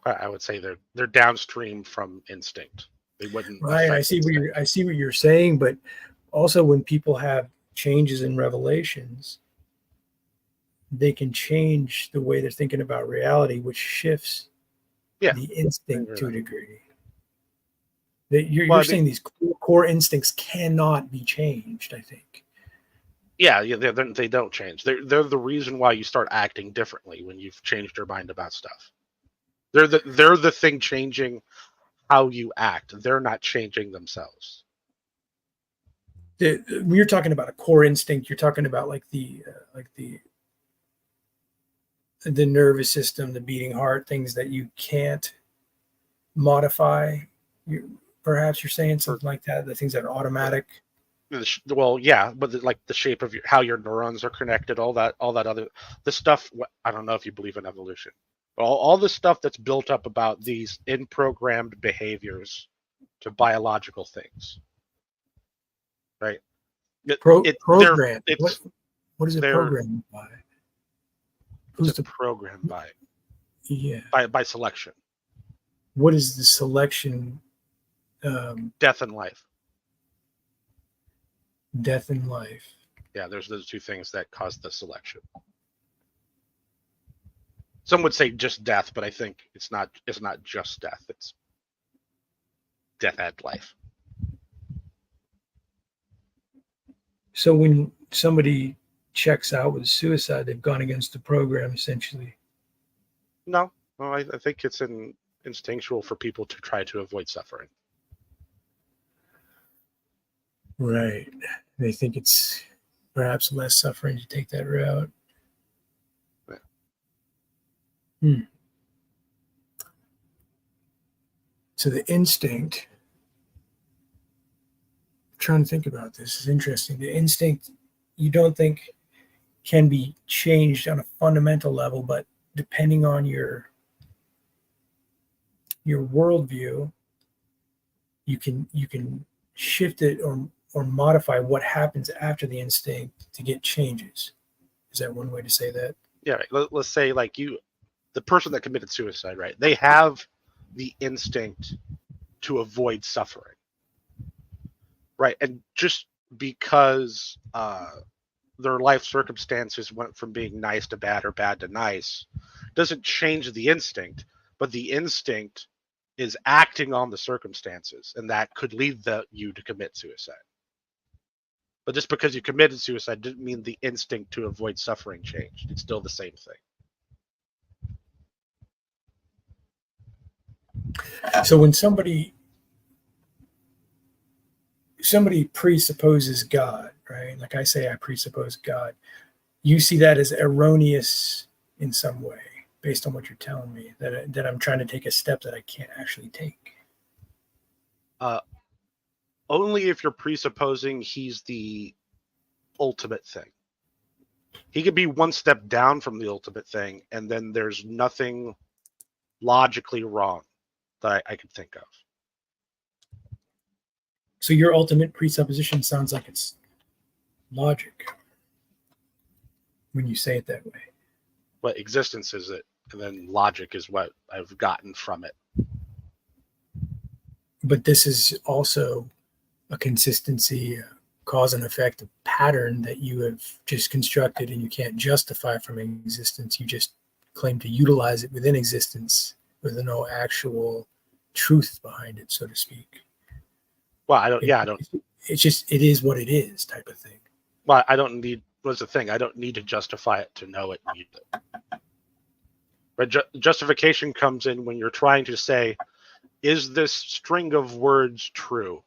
I would say they're downstream from instinct. They wouldn't. Right. I see what you're saying, but also when people have changes in revelations, they can change the way they're thinking about reality, which shifts the instinct to a degree. You're saying these core instincts cannot be changed, I think. Yeah, they don't change. They're the reason why you start acting differently when you've changed your mind about stuff. They're the thing changing how you act. They're not changing themselves. When you're talking about a core instinct, you're talking about like the nervous system, the beating heart, things that you can't modify. Perhaps you're saying something like that. The things that are automatic. Well, yeah, but like the shape of how your neurons are connected, all that other the stuff. I don't know if you believe in evolution. All the stuff that's built up about these in-programmed behaviors to biological things, right? Programmed. What is it programmed by? Who's the programmed by? Yeah. By selection. What is the selection? Death and life. Death and life. Yeah, there's those two things that cause the selection. Some would say just death, but I think it's not just death. It's death and life. So when somebody checks out with suicide, they've gone against the program, essentially. No, I think it's instinctual for people to try to avoid suffering. Right. They think it's perhaps less suffering to take that route. So the instinct, I'm trying to think about this, is interesting. The instinct, you don't think can be changed on a fundamental level, but depending on your worldview, you can shift it or modify what happens after the instinct to get changes. Is that one way to say that? Yeah, right. Let's say like the person that committed suicide, right? They have the instinct to avoid suffering, right? And just because their life circumstances went from being nice to bad or bad to nice doesn't change the instinct, but the instinct is acting on the circumstances, and that could lead you to commit suicide. But just because you committed suicide didn't mean the instinct to avoid suffering changed. It's still the same thing. So when somebody presupposes God, right? Like I say, I presuppose God. You see that as erroneous in some way, based on what you're telling me, that I'm trying to take a step that I can't actually take. Only if you're presupposing he's the ultimate thing. He could be one step down from the ultimate thing, and then there's nothing logically wrong that I could think of. So your ultimate presupposition sounds like it's logic when you say it that way. What existence is it? And then logic is what I've gotten from it. But this is also a consistency, a cause and effect, a pattern that you have just constructed, and you can't justify from existence. You just claim to utilize it within existence with no actual truth behind it, so to speak. Well, I don't. It's just, it is what it is type of thing. Well, I don't need. What's the thing? I don't need to justify it to know it. But justification comes in when you're trying to say, is this string of words true?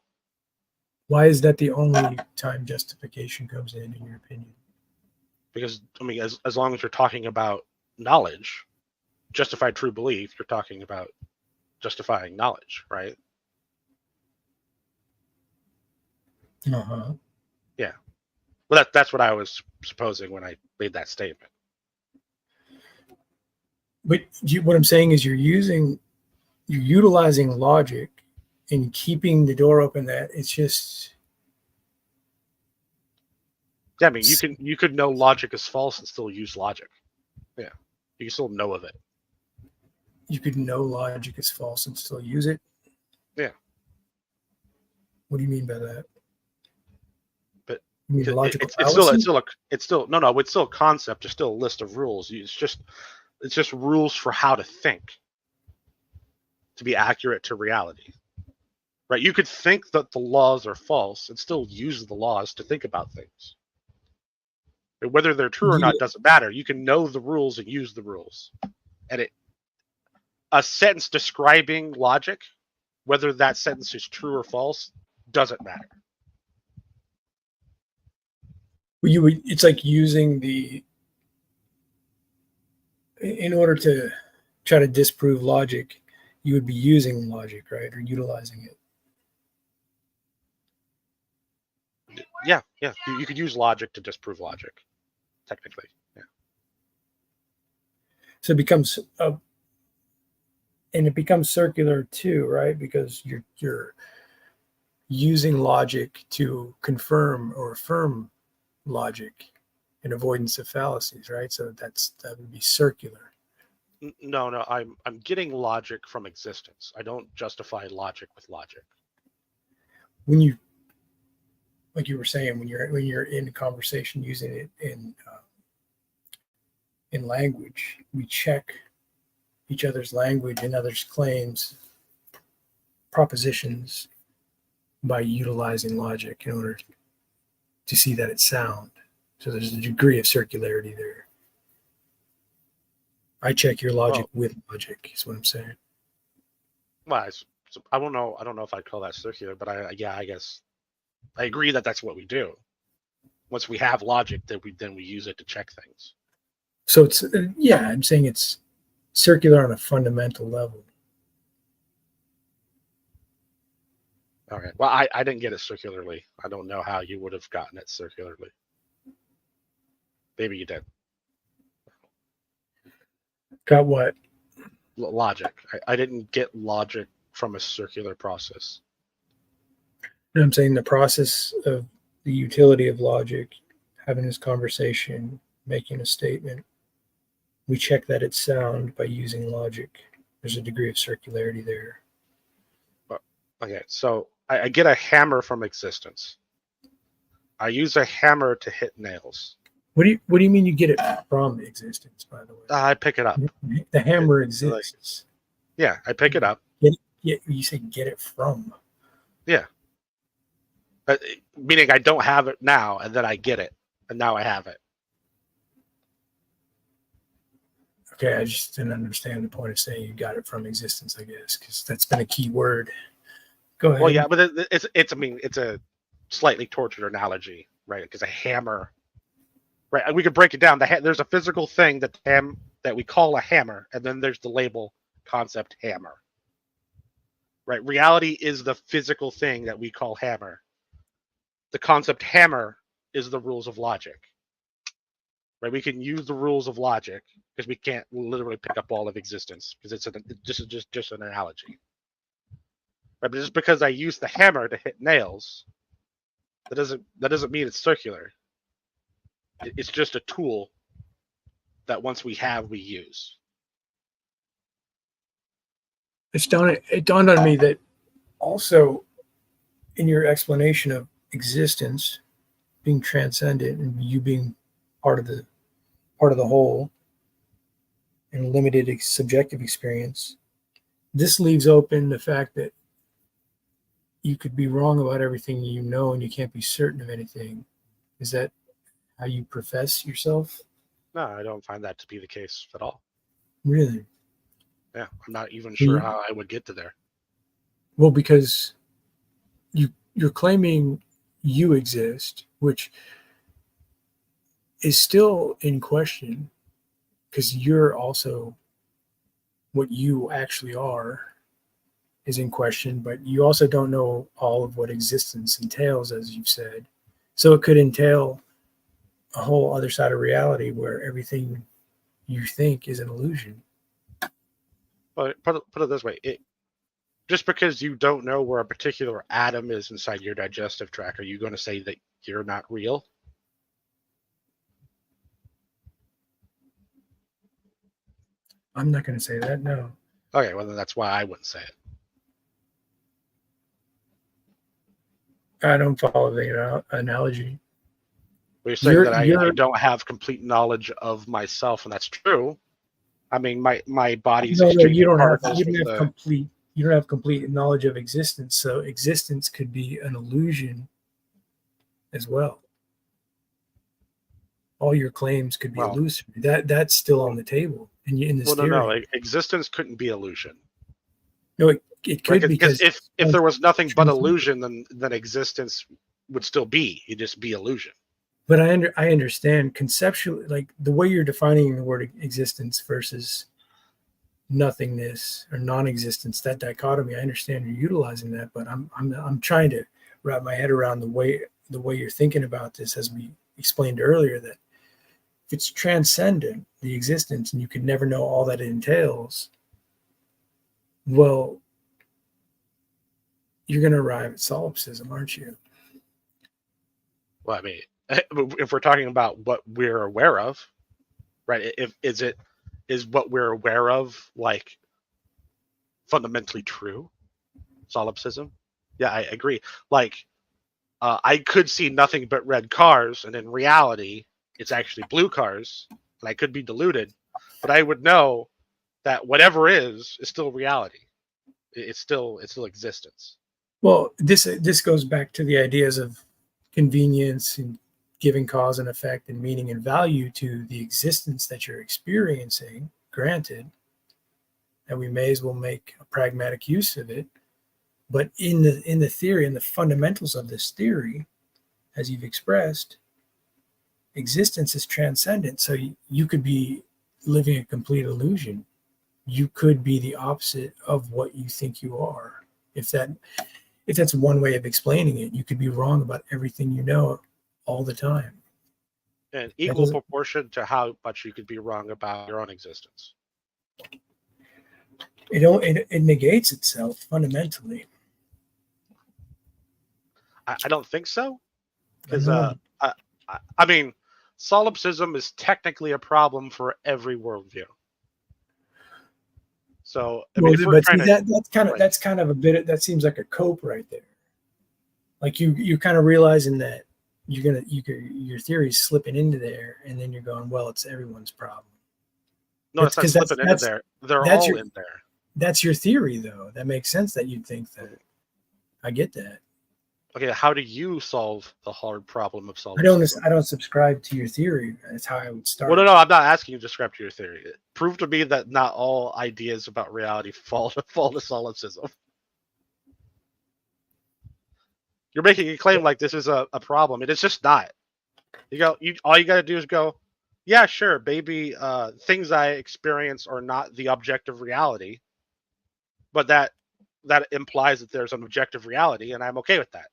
Why is that the only time justification comes in your opinion? Because, I mean, as long as you're talking about knowledge, justified true belief, you're talking about justifying knowledge, right? Uh-huh. Yeah. Well, that's what I was supposing when I made that statement. But what I'm saying is you're utilizing logic and keeping the door open. That it's just. Yeah, I mean, you could know logic is false and still use logic. Yeah, you can still know of it. You could know logic is false and still use it. Yeah. What do you mean by that? But you mean logical it's still a concept. It's still a list of rules. It's just rules for how to think to be accurate to reality. Right? You could think that the laws are false and still use the laws to think about things. Whether they're true or not doesn't matter. You can know the rules and use the rules. And a sentence describing logic, whether that sentence is true or false, doesn't matter. It's like using in order to try to disprove logic, you would be using logic, right? Or utilizing it. Yeah. You could use logic to disprove logic, technically. Yeah. So it becomes and it becomes circular too, right? Because you're using logic to confirm or affirm logic in avoidance of fallacies, right? So that would be circular. No, I'm getting logic from existence. I don't justify logic with logic. When you, like you were saying, when you're in a conversation using it in language, we check each other's language and others' claims, propositions, by utilizing logic in order to see that it's sound. So there's a degree of circularity there. I check your logic with logic, is what I'm saying. Well, I don't know if I'd call that circular, but I guess I agree that that's what we do. Once we have logic, then we use it to check things. So it's I'm saying it's circular on a fundamental level. All right. Well, I didn't get it circularly. I don't know how you would have gotten it circularly. Maybe you did. Got what? Logic. I didn't get logic from a circular process. I'm saying the process of the utility of logic, having this conversation, making a statement, we check that it's sound by using logic. There's a degree of circularity there. Okay, so I get a hammer from existence. I use a hammer to hit nails. What do you mean you get it from existence, by the way? I pick it up. The hammer exists. Yeah, I pick it up. You say get it from. Yeah. Meaning I don't have it now, and then I get it, and now I have it. Okay, I just didn't understand the point of saying you got it from existence, I guess, because that's been a key word. Go ahead. Well, yeah, but it's a slightly tortured analogy, right? Because a hammer, right? We could break it down. There's a physical thing that we call a hammer, and then there's the label concept hammer, right? Reality is the physical thing that we call hammer. The concept hammer is the rules of logic, right? We can use the rules of logic because we can't literally pick up all of existence because it's just an analogy. Right? But just because I use the hammer to hit nails, that doesn't mean it's circular. It's just a tool that once we have, we use. It dawned on me that also in your explanation of existence being transcendent and you being part of the whole and limited subjective experience, this leaves open the fact that you could be wrong about everything you know and you can't be certain of anything. Is that how you profess yourself? No, I don't find that to be the case at all. Really? Yeah, I'm not even sure how I would get to there. Well, because you're claiming you exist, which is still in question because you're also what you actually are is in question, but you also don't know all of what existence entails, as you've said. So it could entail a whole other side of reality where everything you think is an illusion. But put it this way, just because you don't know where a particular atom is inside your digestive tract, are you going to say that you're not real? I'm not going to say that, no. Okay, well, then that's why I wouldn't say it. I don't follow the analogy. Well, you're saying that I don't have complete knowledge of myself, and that's true. I mean, my body's you don't have complete knowledge of existence, so existence could be an illusion as well. All your claims could be illusory. That's still on the table. And in this theory. No, existence couldn't be illusion. No, it could, right? because if there was nothing but illusion, then existence would still be. It'd just be illusion. But I understand conceptually, like the way you're defining the word existence versus nothingness or non-existence, that dichotomy. I understand you're utilizing that, but I'm trying to wrap my head around the way you're thinking about this, as we explained earlier, that if it's transcendent, the existence, and you could never know all that it entails, well, you're going to arrive at solipsism, aren't you? Well, I mean, if we're talking about what we're aware of, right? Is what we're aware of like fundamentally true? Solipsism? Yeah, I agree. Like, I could see nothing but red cars, and in reality, it's actually blue cars, and I could be deluded, but I would know that whatever is still reality. It's still existence. Well, this goes back to the ideas of convenience and giving cause and effect and meaning and value to the existence that you're experiencing, granted, and we may as well make a pragmatic use of it. But in the theory, in the fundamentals of this theory, as you've expressed, existence is transcendent. So you could be living a complete illusion. You could be the opposite of what you think you are. If that's one way of explaining it, you could be wrong about everything you know all the time. And equal proportion to how much you could be wrong about your own existence. It negates itself fundamentally. I don't think so. Because I mean, solipsism is technically a problem for every worldview. So I mean, that's kind of a bit. That seems like a cope right there. Like you're kind of realizing that your theory's slipping into there, and then you're going, well, it's everyone's problem. No, it's not slipping into there. They're all in there. That's your theory, though. That makes sense that you'd think that. I get that. Okay, how do you solve the hard problem of solving? I don't subscribe to your theory. That's how I would start. Well, no, I'm not asking you to subscribe to your theory. Prove to me that not all ideas about reality fall to solipsism. You're making a claim like this is a problem, and it's just not. All you got to do is go, yeah, sure, maybe things I experience are not the objective reality, but that implies that there's an objective reality, and I'm okay with that.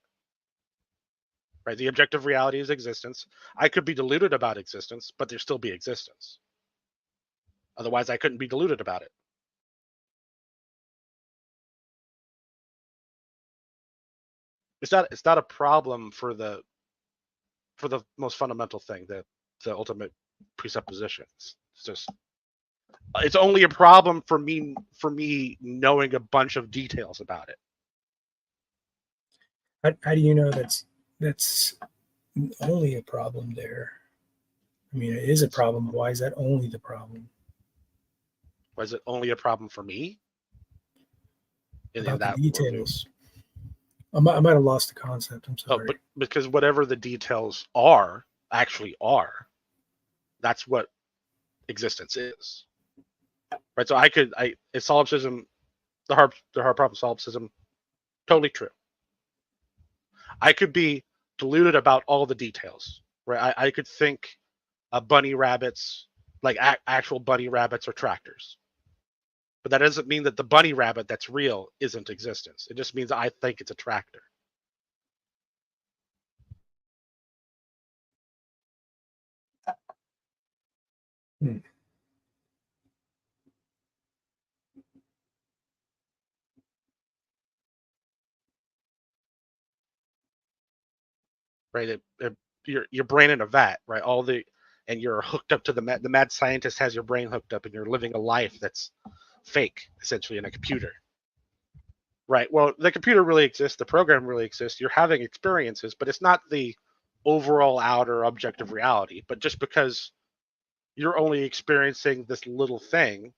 right? The objective reality is existence. I could be deluded about existence, but there still be existence. Otherwise, I couldn't be deluded about it. It's not a problem for the most fundamental thing, the ultimate presupposition. It's just, it's only a problem for me knowing a bunch of details about it. How do you know that's only a problem there? I mean, it is a problem. Why is that only the problem? Was it only a problem for me? About the details. I might have lost the concept. I'm sorry. Oh, but because whatever the details are, actually are, that's what existence is. Right? So it's solipsism, the hard problem solipsism, totally true. I could be deluded about all the details. Right? I could think bunny rabbits, like actual bunny rabbits, are tractors. But that doesn't mean that the bunny rabbit that's real isn't existence. It just means I think it's a tractor. Right? Your brain in a vat, right? And you're hooked up to the mad scientist has your brain hooked up, and you're living a life that's fake, essentially, in a computer. Right. Well, the computer really exists. The program really exists. You're having experiences, but it's not the overall outer objective reality. But just because you're only experiencing this little thing,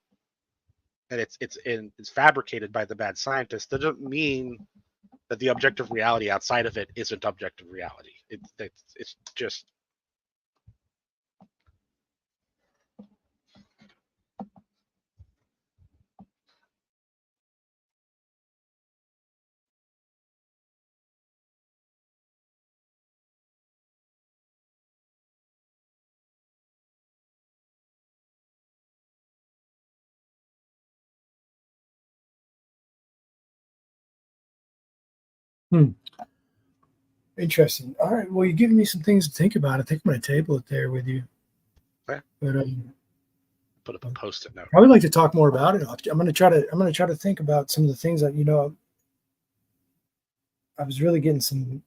and it's fabricated by the bad scientist, that doesn't mean that the objective reality outside of it isn't objective reality. It's just. Interesting. All right. Well, you're giving me some things to think about. I think I'm going to table it there with you. Okay. But put up a post-it note. I would like to talk more about it. I'm going to try to think about some of the things that, I was really getting some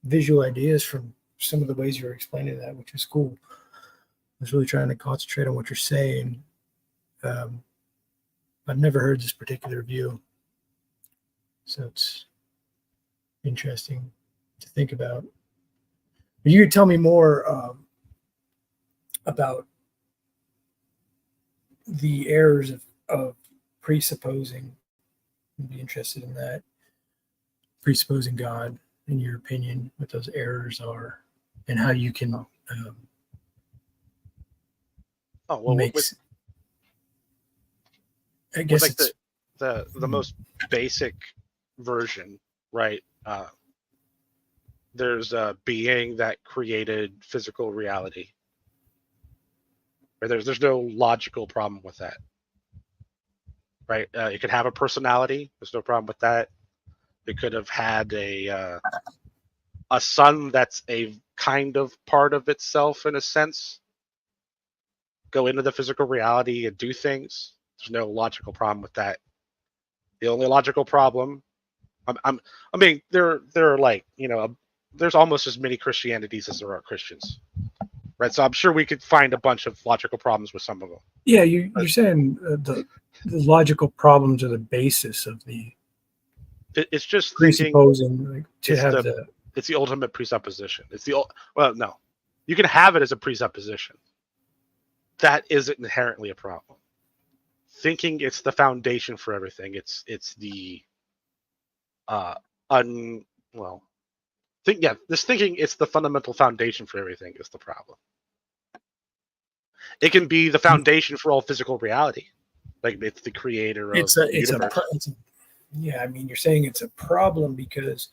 visual ideas from some of the ways you were explaining that, which was cool. I was really trying to concentrate on what you're saying. I've never heard this particular view, so it's interesting to think about. But you could tell me more about the errors of presupposing. I'd be interested in that. Presupposing God, in your opinion, what those errors are, and how you can I guess like it's the most basic version, right? There's a being that created physical reality. Right? There's no logical problem with that. Right? It could have a personality. There's no problem with that. It could have had a sun that's a kind of part of itself, in a sense. Go into the physical reality and do things. There's no logical problem with that. The only logical problem, I mean, there are like, there's almost as many Christianities as there are Christians, right? So I'm sure we could find a bunch of logical problems with some of them. Yeah, you're saying the logical problems are the basis of the. It's just presupposing it's the ultimate presupposition. No, you can have it as a presupposition. That isn't inherently a problem. Thinking it's the foundation for everything. It's the this thinking it's the fundamental foundation for everything is the problem. It can be the foundation for all physical reality, like it's the creator of the universe. Yeah, I mean, you're saying it's a problem because,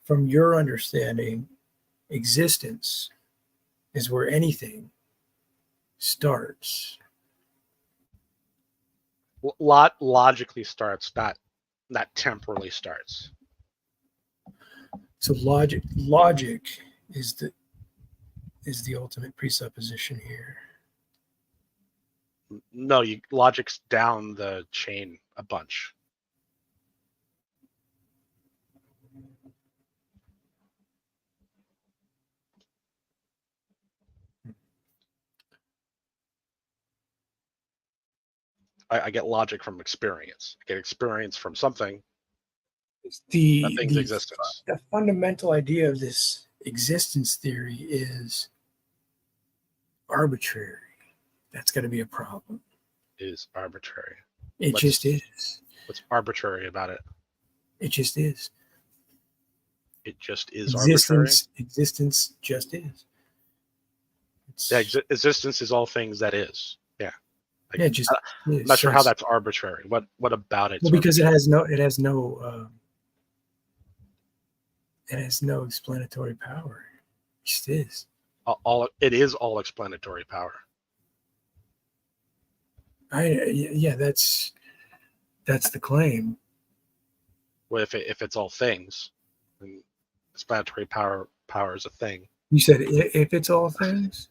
from your understanding, existence is where anything starts. Logically starts, not temporally starts. So logic is the ultimate presupposition here. No, logic's down the chain a bunch. I get logic from experience. I get experience from something. That thing's existence. The fundamental idea of this existence theory is arbitrary. That's got to be a problem. Is arbitrary. It just is. What's arbitrary about it? It just is. It just is arbitrary. Existence just is. Yeah, existence is all things that is. Yeah. Like, Yeah, just I'm not sure how that's arbitrary. What about it? Well, because it has no explanatory power. It just is. It is all explanatory power. Yeah, that's the claim. Well, if it's all things, then explanatory power is a thing. You said if it's all things?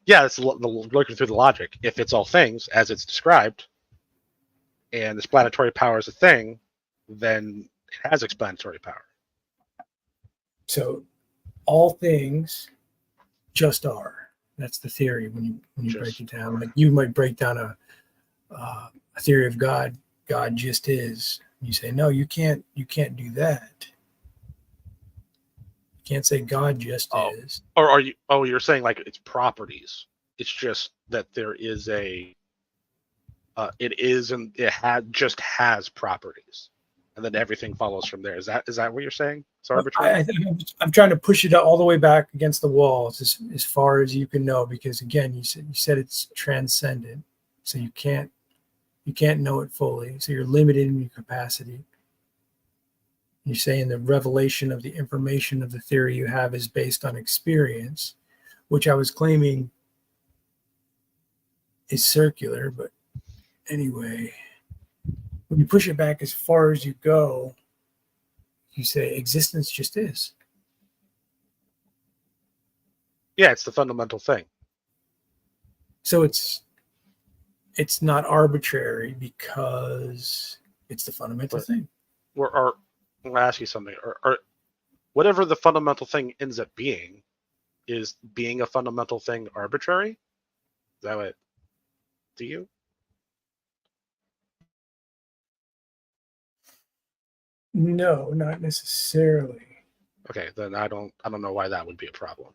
Yeah, it's looking through the logic. If it's all things as it's described, and explanatory power is a thing, then it has explanatory power. So all things just are. That's the theory when you break it down. Like you might break down a theory of God. God just is. You say no, you can't do that. You can't say God just is. Or are you? Oh, you're saying like it's properties. It's just that there is a. It is and it just has properties, and then everything follows from there. Is that what you're saying? It's arbitrary. I'm trying to push it all the way back against the wall as far as you can know, because again, you said it's transcendent, so you can't know it fully. So you're limited in your capacity. You're saying the revelation of the information of the theory you have is based on experience, which I was claiming is circular. But anyway, when you push it back as far as you go, you say existence just is. Yeah, it's the fundamental thing. So it's not arbitrary because it's the fundamental thing. I'll ask you something. Or whatever the fundamental thing ends up being, is being a fundamental thing arbitrary? Is that what? Do you? No, not necessarily. Okay, then I don't know why that would be a problem.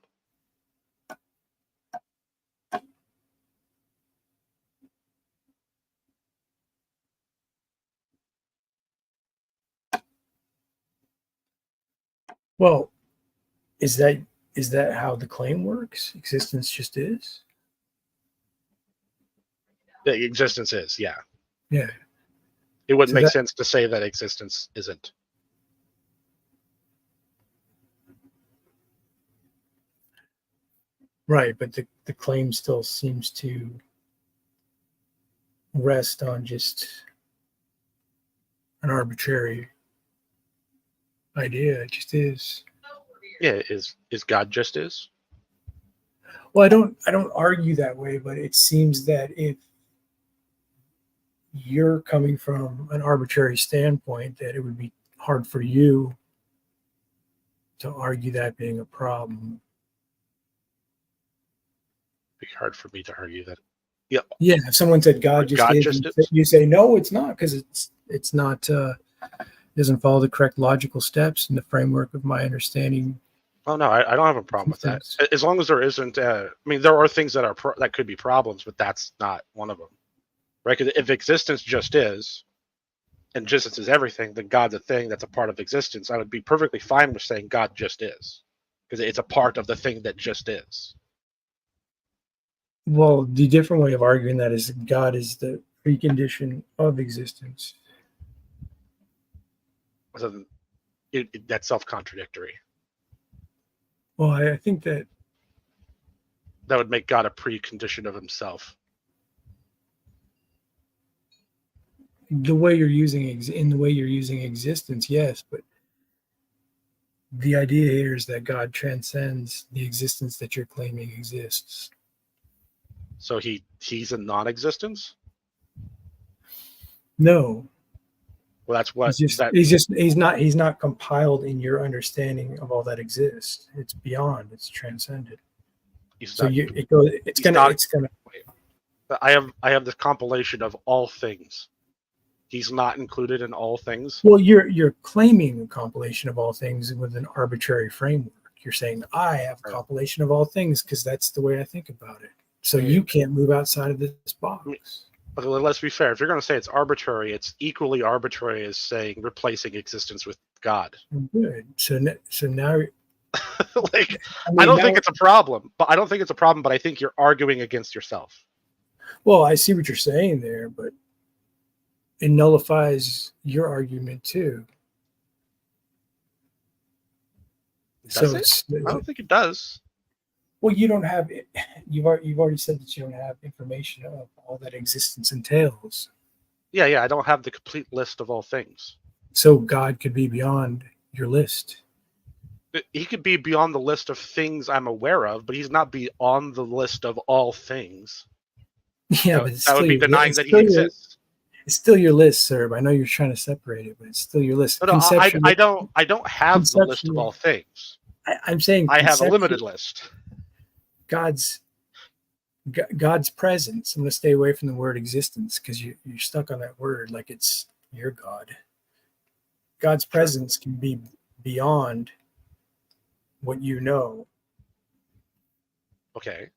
Well, is that how the claim works? Existence just is? The existence is, yeah. Yeah. It wouldn't make sense to say that existence isn't. Right, but the claim still seems to rest on just an arbitrary idea. It just is. Yeah, is God just is? Well, I don't argue that way, but it seems that if you're coming from an arbitrary standpoint, that it would be hard for you to argue that being a problem. It'd be hard for me to argue that. Yeah. Yeah. If someone said God just is, you say no, it's not, because it's not. Doesn't follow the correct logical steps in the framework of my understanding. Oh no, I don't have a problem with that. As long as there isn't. I mean, there are things that that could be problems, but that's not one of them, right? Because if existence just is, and existence is everything, then God's a thing that's a part of existence. I would be perfectly fine with saying God just is, because it's a part of the thing that just is. Well, the different way of arguing that is God is the precondition of existence. So that's self-contradictory. Well, I think that would make God a precondition of himself. The way you're using existence, yes, but The idea here is that God transcends the existence that you're claiming exists. So he's in non-existence? No, Well, that's what he's not compiled in your understanding of all that exists. It's beyond. It's transcended. I have this compilation of all things. He's not included in all things. Well, you're claiming a compilation of all things with an arbitrary framework. You're saying I have a compilation of all things because that's the way I think about it. So you can't move outside of this box. But let's be fair. If you're going to say it's arbitrary, it's equally arbitrary as saying replacing existence with God. Good. So now, like, I don't think it's a problem. But I don't think it's a problem. But I think you're arguing against yourself. Well, I see what you're saying there, but it nullifies your argument too. Does it? I don't think it does. Well, you don't have. You've already said that you don't have information of all that existence entails. Yeah. I don't have the complete list of all things. So God could be beyond your list. He could be beyond the list of things I'm aware of, but he's not beyond the list of all things. Yeah, but that would be denying that he exists. It's still your list, sir. I know you're trying to separate it, but it's still your list. No, I don't have the list of all things. I'm saying I have a limited list. God's presence. I'm going to stay away from the word existence because you're stuck on that word like it's your God. God's presence can be beyond what you know. Okay.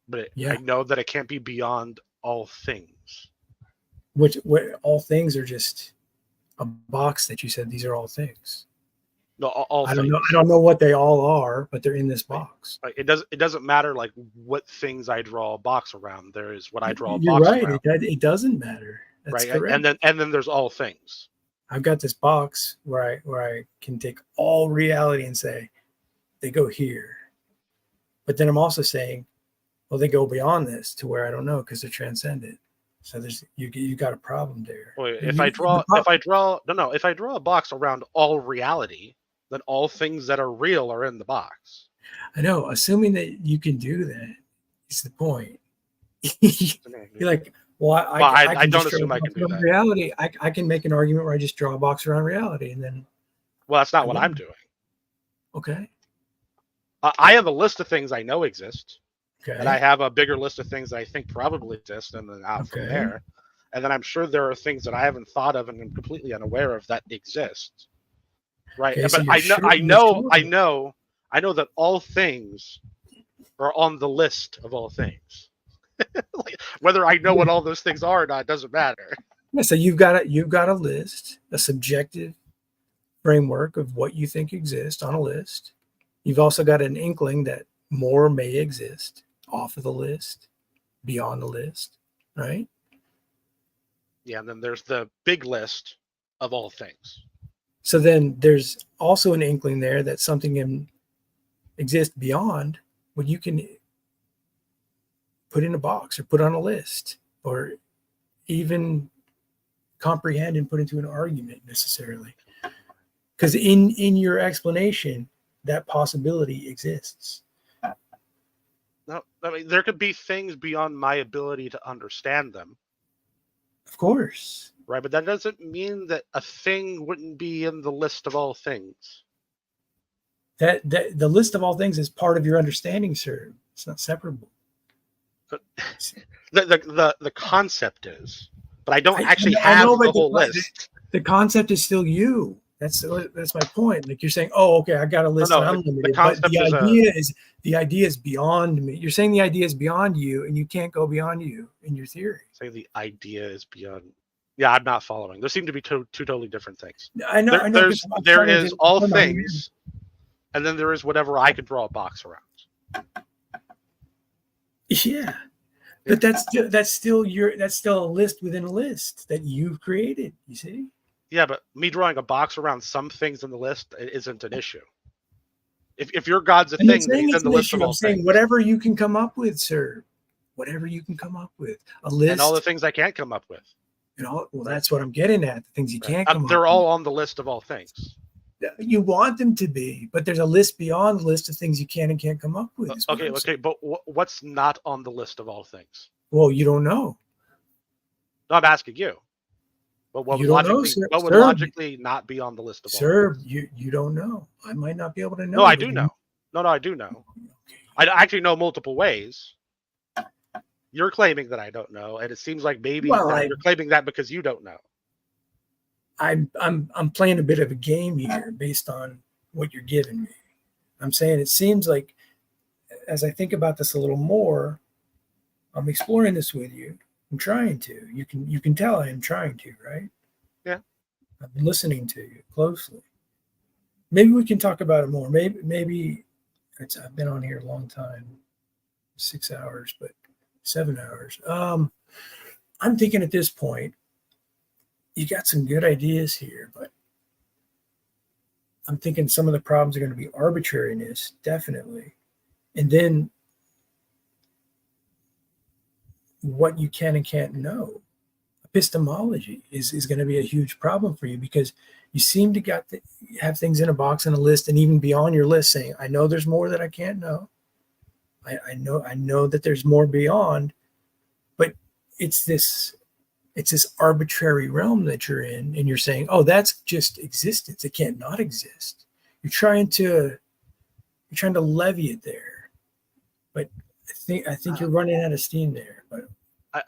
But I know that it can't be beyond all things. What all things are just a box that you said these are all things. No, all I things. don't know what they all are, but they're in this box. It doesn't matter like what things I draw a box around. There is what I draw a You're box right. around. It doesn't matter. That's right. correct. And then there's all things. I've got this box where I can take all reality and say they go here. But then I'm also saying, well, they go beyond this to where I don't know because they're transcendent. So there's you got a problem there. Well, if I draw a box around all reality, then all things that are real are in the box. I know, assuming that you can do that is the point. You're like, well, I don't assume I can do that. Reality, I can make an argument where I just draw a box around reality, and then. Well, that's not what I'm doing. Okay. I have a list of things I know exist. Okay. And I have a bigger list of things that I think probably exist, and then out from there. And then I'm sure there are things that I haven't thought of and I'm completely unaware of that exist. Right. Okay, but so I know that all things are on the list of all things. Like, whether I know what all those things are or not doesn't matter. Yeah, so you've got a list, a subjective framework of what you think exists on a list. You've also got an inkling that more may exist off of the list, beyond the list, right? Yeah, and then there's the big list of all things. So then there's also an inkling there that something can exist beyond what you can put in a box or put on a list or even comprehend and put into an argument necessarily. Because in your explanation, that possibility exists. No, I mean, there could be things beyond my ability to understand them. Of course. Right, but that doesn't mean that a thing wouldn't be in the list of all things. That the list of all things is part of your understanding, sir. It's not separable. But the concept is, but I don't actually have the whole list. The concept is still you. That's my point. Like you're saying, oh, okay, I got a list. I'm limited. But the idea is beyond me. You're saying the idea is beyond you, and you can't go beyond you in your theory. Saying the idea is beyond. Yeah, I'm not following. There seem to be two totally different things. I know. There is all things, and then there is whatever I could draw a box around. Yeah, but that's still a list within a list that you've created. You see. Yeah, but me drawing a box around some things in the list isn't an issue. If your God's a thing, then he's in the list of all things. Whatever you can come up with, sir. Whatever you can come up with. A list. And all the things I can't come up with. Well, that's what I'm getting at. The things you can't come up with. They're all on the list of all things. You want them to be, but there's a list beyond the list of things you can and can't come up with. is what Okay, I'm okay, saying. but what's not on the list of all things? Well, you don't know. No, I'm asking you. But what You would don't know, logically, sir. what would Sir, logically not be on the list of all Sir, things? you don't know. I might not be able to know. No, I but do you- know. No, I do know. I actually know multiple ways. You're claiming that I don't know, and it seems like maybe Well, that you're claiming that because you don't know. I'm playing a bit of a game here based on what you're giving me. I'm saying it seems like as I think about this a little more, I'm exploring this with you. I'm trying to. You can tell I am trying to, right? Yeah. I've been listening to you closely. Maybe we can talk about it more. Maybe I've been on here a long time, 6 hours, but 7 hours. I'm thinking at this point, you got some good ideas here, but I'm thinking some of the problems are going to be arbitrariness, definitely. And then what you can and can't know. Epistemology is going to be a huge problem for you because you seem to have things in a box and a list and even beyond your list saying, I know there's more that I can't know. I know that there's more beyond, but it's this arbitrary realm that you're in, and you're saying, oh, that's just existence. It can't not exist. You're trying to levy it there. But I think you're running out of steam there. But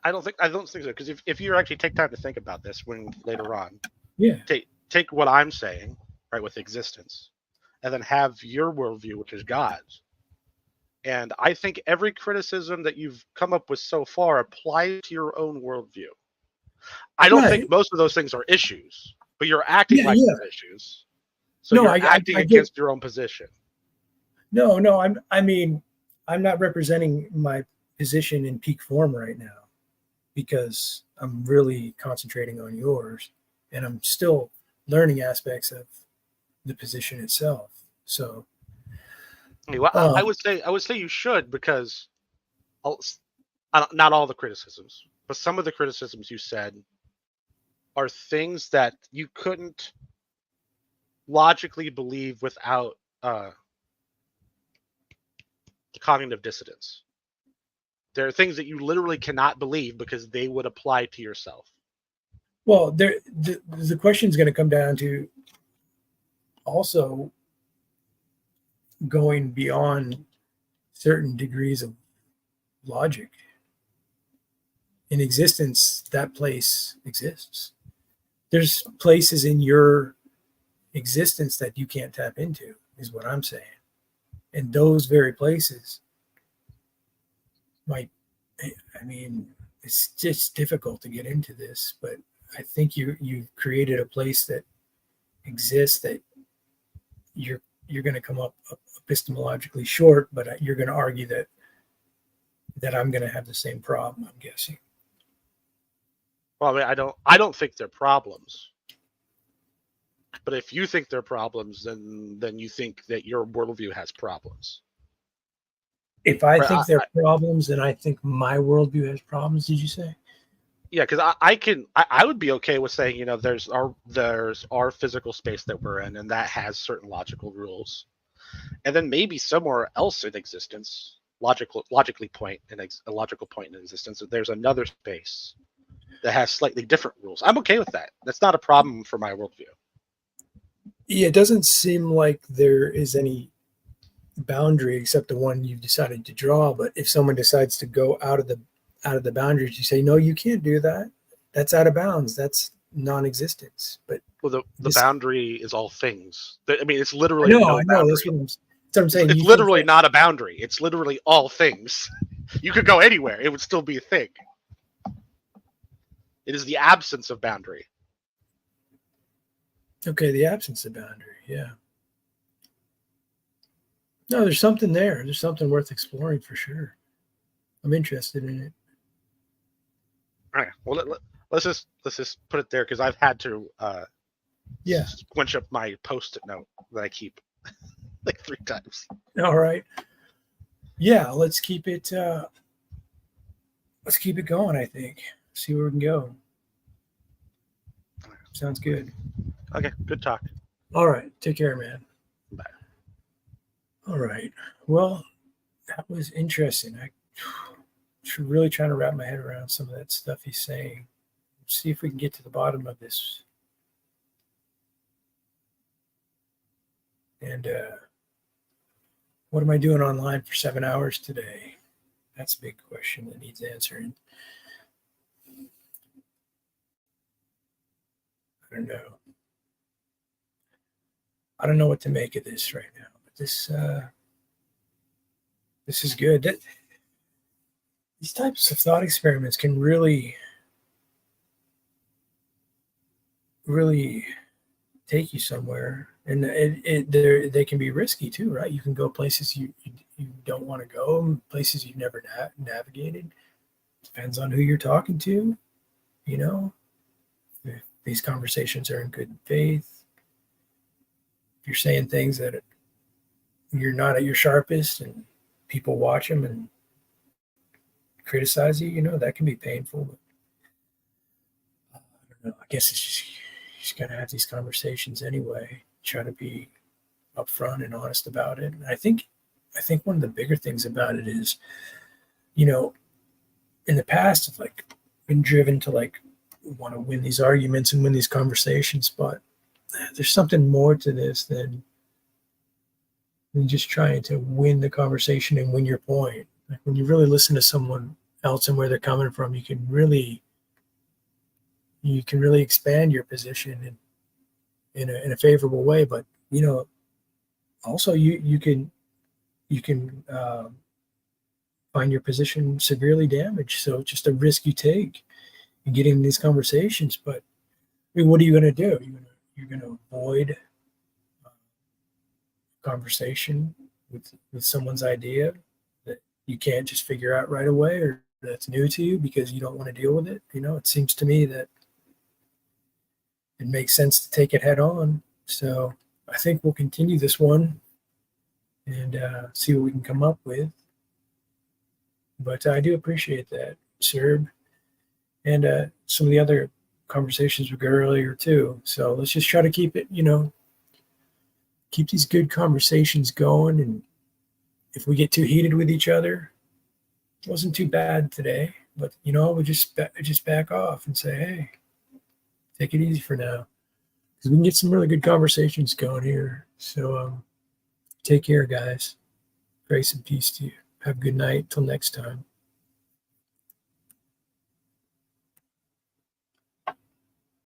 I don't think so, because if you actually take time to think about this when later on, yeah, take what I'm saying, right, with existence, and then have your worldview, which is God's. And I think every criticism that you've come up with so far applies to your own worldview. I don't think most of those things are issues, but you're acting like they're issues. So you're acting against your own position. No, I'm not representing my position in peak form right now because I'm really concentrating on yours, and I'm still learning aspects of the position itself. So, Well, I would say you should, because not all the criticisms, but some of the criticisms you said are things that you couldn't logically believe without cognitive dissonance. There are things that you literally cannot believe because they would apply to yourself. well, the question is going to come down to also going beyond certain degrees of logic. In existence, that place exists. There's places in your existence that you can't tap into, is what I'm saying. And those very places it's just difficult to get into this, but I think you've created a place that exists that you're going to come up epistemologically short, but you're going to argue that I'm going to have the same problem, I'm guessing. Well, I mean, I don't think they're problems. But if you think they're problems, then you think that your worldview has problems. If I think they're problems, then I think my worldview has problems. Did you say? Yeah, because I would be okay with saying, there's our physical space that we're in, and that has certain logical rules, and then maybe somewhere else in existence, a logical point in existence, there's another space that has slightly different rules. I'm okay with that. That's not a problem for my worldview. Yeah, it doesn't seem like there is any boundary except the one you've decided to draw. But if someone decides to go out of the boundaries, you say, no, you can't do that. That's out of bounds. That's non-existence. But the boundary is all things. I mean, it's literally I know. That's what I'm saying. It's literally not a boundary. It's literally all things. You could go anywhere. It would still be a thing. It is the absence of boundary. Okay, the absence of boundary. Yeah. No, there's something there. There's something worth exploring for sure. I'm interested in it. All right. Well, let's just put it there, because I've had to squinch up my Post-it note that I keep like 3 times. All right. Yeah, let's keep it going, I think. See where we can go. Sounds good. Okay, good talk. All right. Take care, man. Bye. All right. Well, that was interesting. I really trying to wrap my head around some of that stuff he's saying. See if we can get to the bottom of this. And what am I doing online for 7 hours today? That's a big question that needs answering. I don't know what to make of this right now, but this is good. These types of thought experiments can really take you somewhere, and they can be risky too, right? You can go places you don't want to go, places you've never navigated. Depends on who you're talking to, you know. If these conversations are in good faith, if you're saying things that you're not at your sharpest, and people watch them and criticize you, you know, that can be painful. But I don't know. I guess it's just you just gotta have these conversations anyway. Try to be upfront and honest about it. And I think one of the bigger things about it is, you know, in the past I've like been driven to like want to win these arguments and win these conversations, but there's something more to this than just trying to win the conversation and win your point. Like when you really listen to someone else and where they're coming from, you can really expand your position in a favorable way. But you know, also you can find your position severely damaged. So it's just a risk you take in getting in these conversations. But I mean, what are you going to do? You're going to avoid conversation with someone's idea that you can't just figure out right away, or that's new to you because you don't want to deal with it. You know, it seems to me that it makes sense to take it head on. So I think we'll continue this one and see what we can come up with. But I do appreciate that, Serb, and some of the other conversations we got earlier too. So let's just try to keep it, you know, keep these good conversations going. And if we get too heated with each other, it wasn't too bad today, but you know, we just back off and say, hey, take it easy for now, because we can get some really good conversations going here. So take care, guys. Grace and peace to you. Have a good night. Till next time.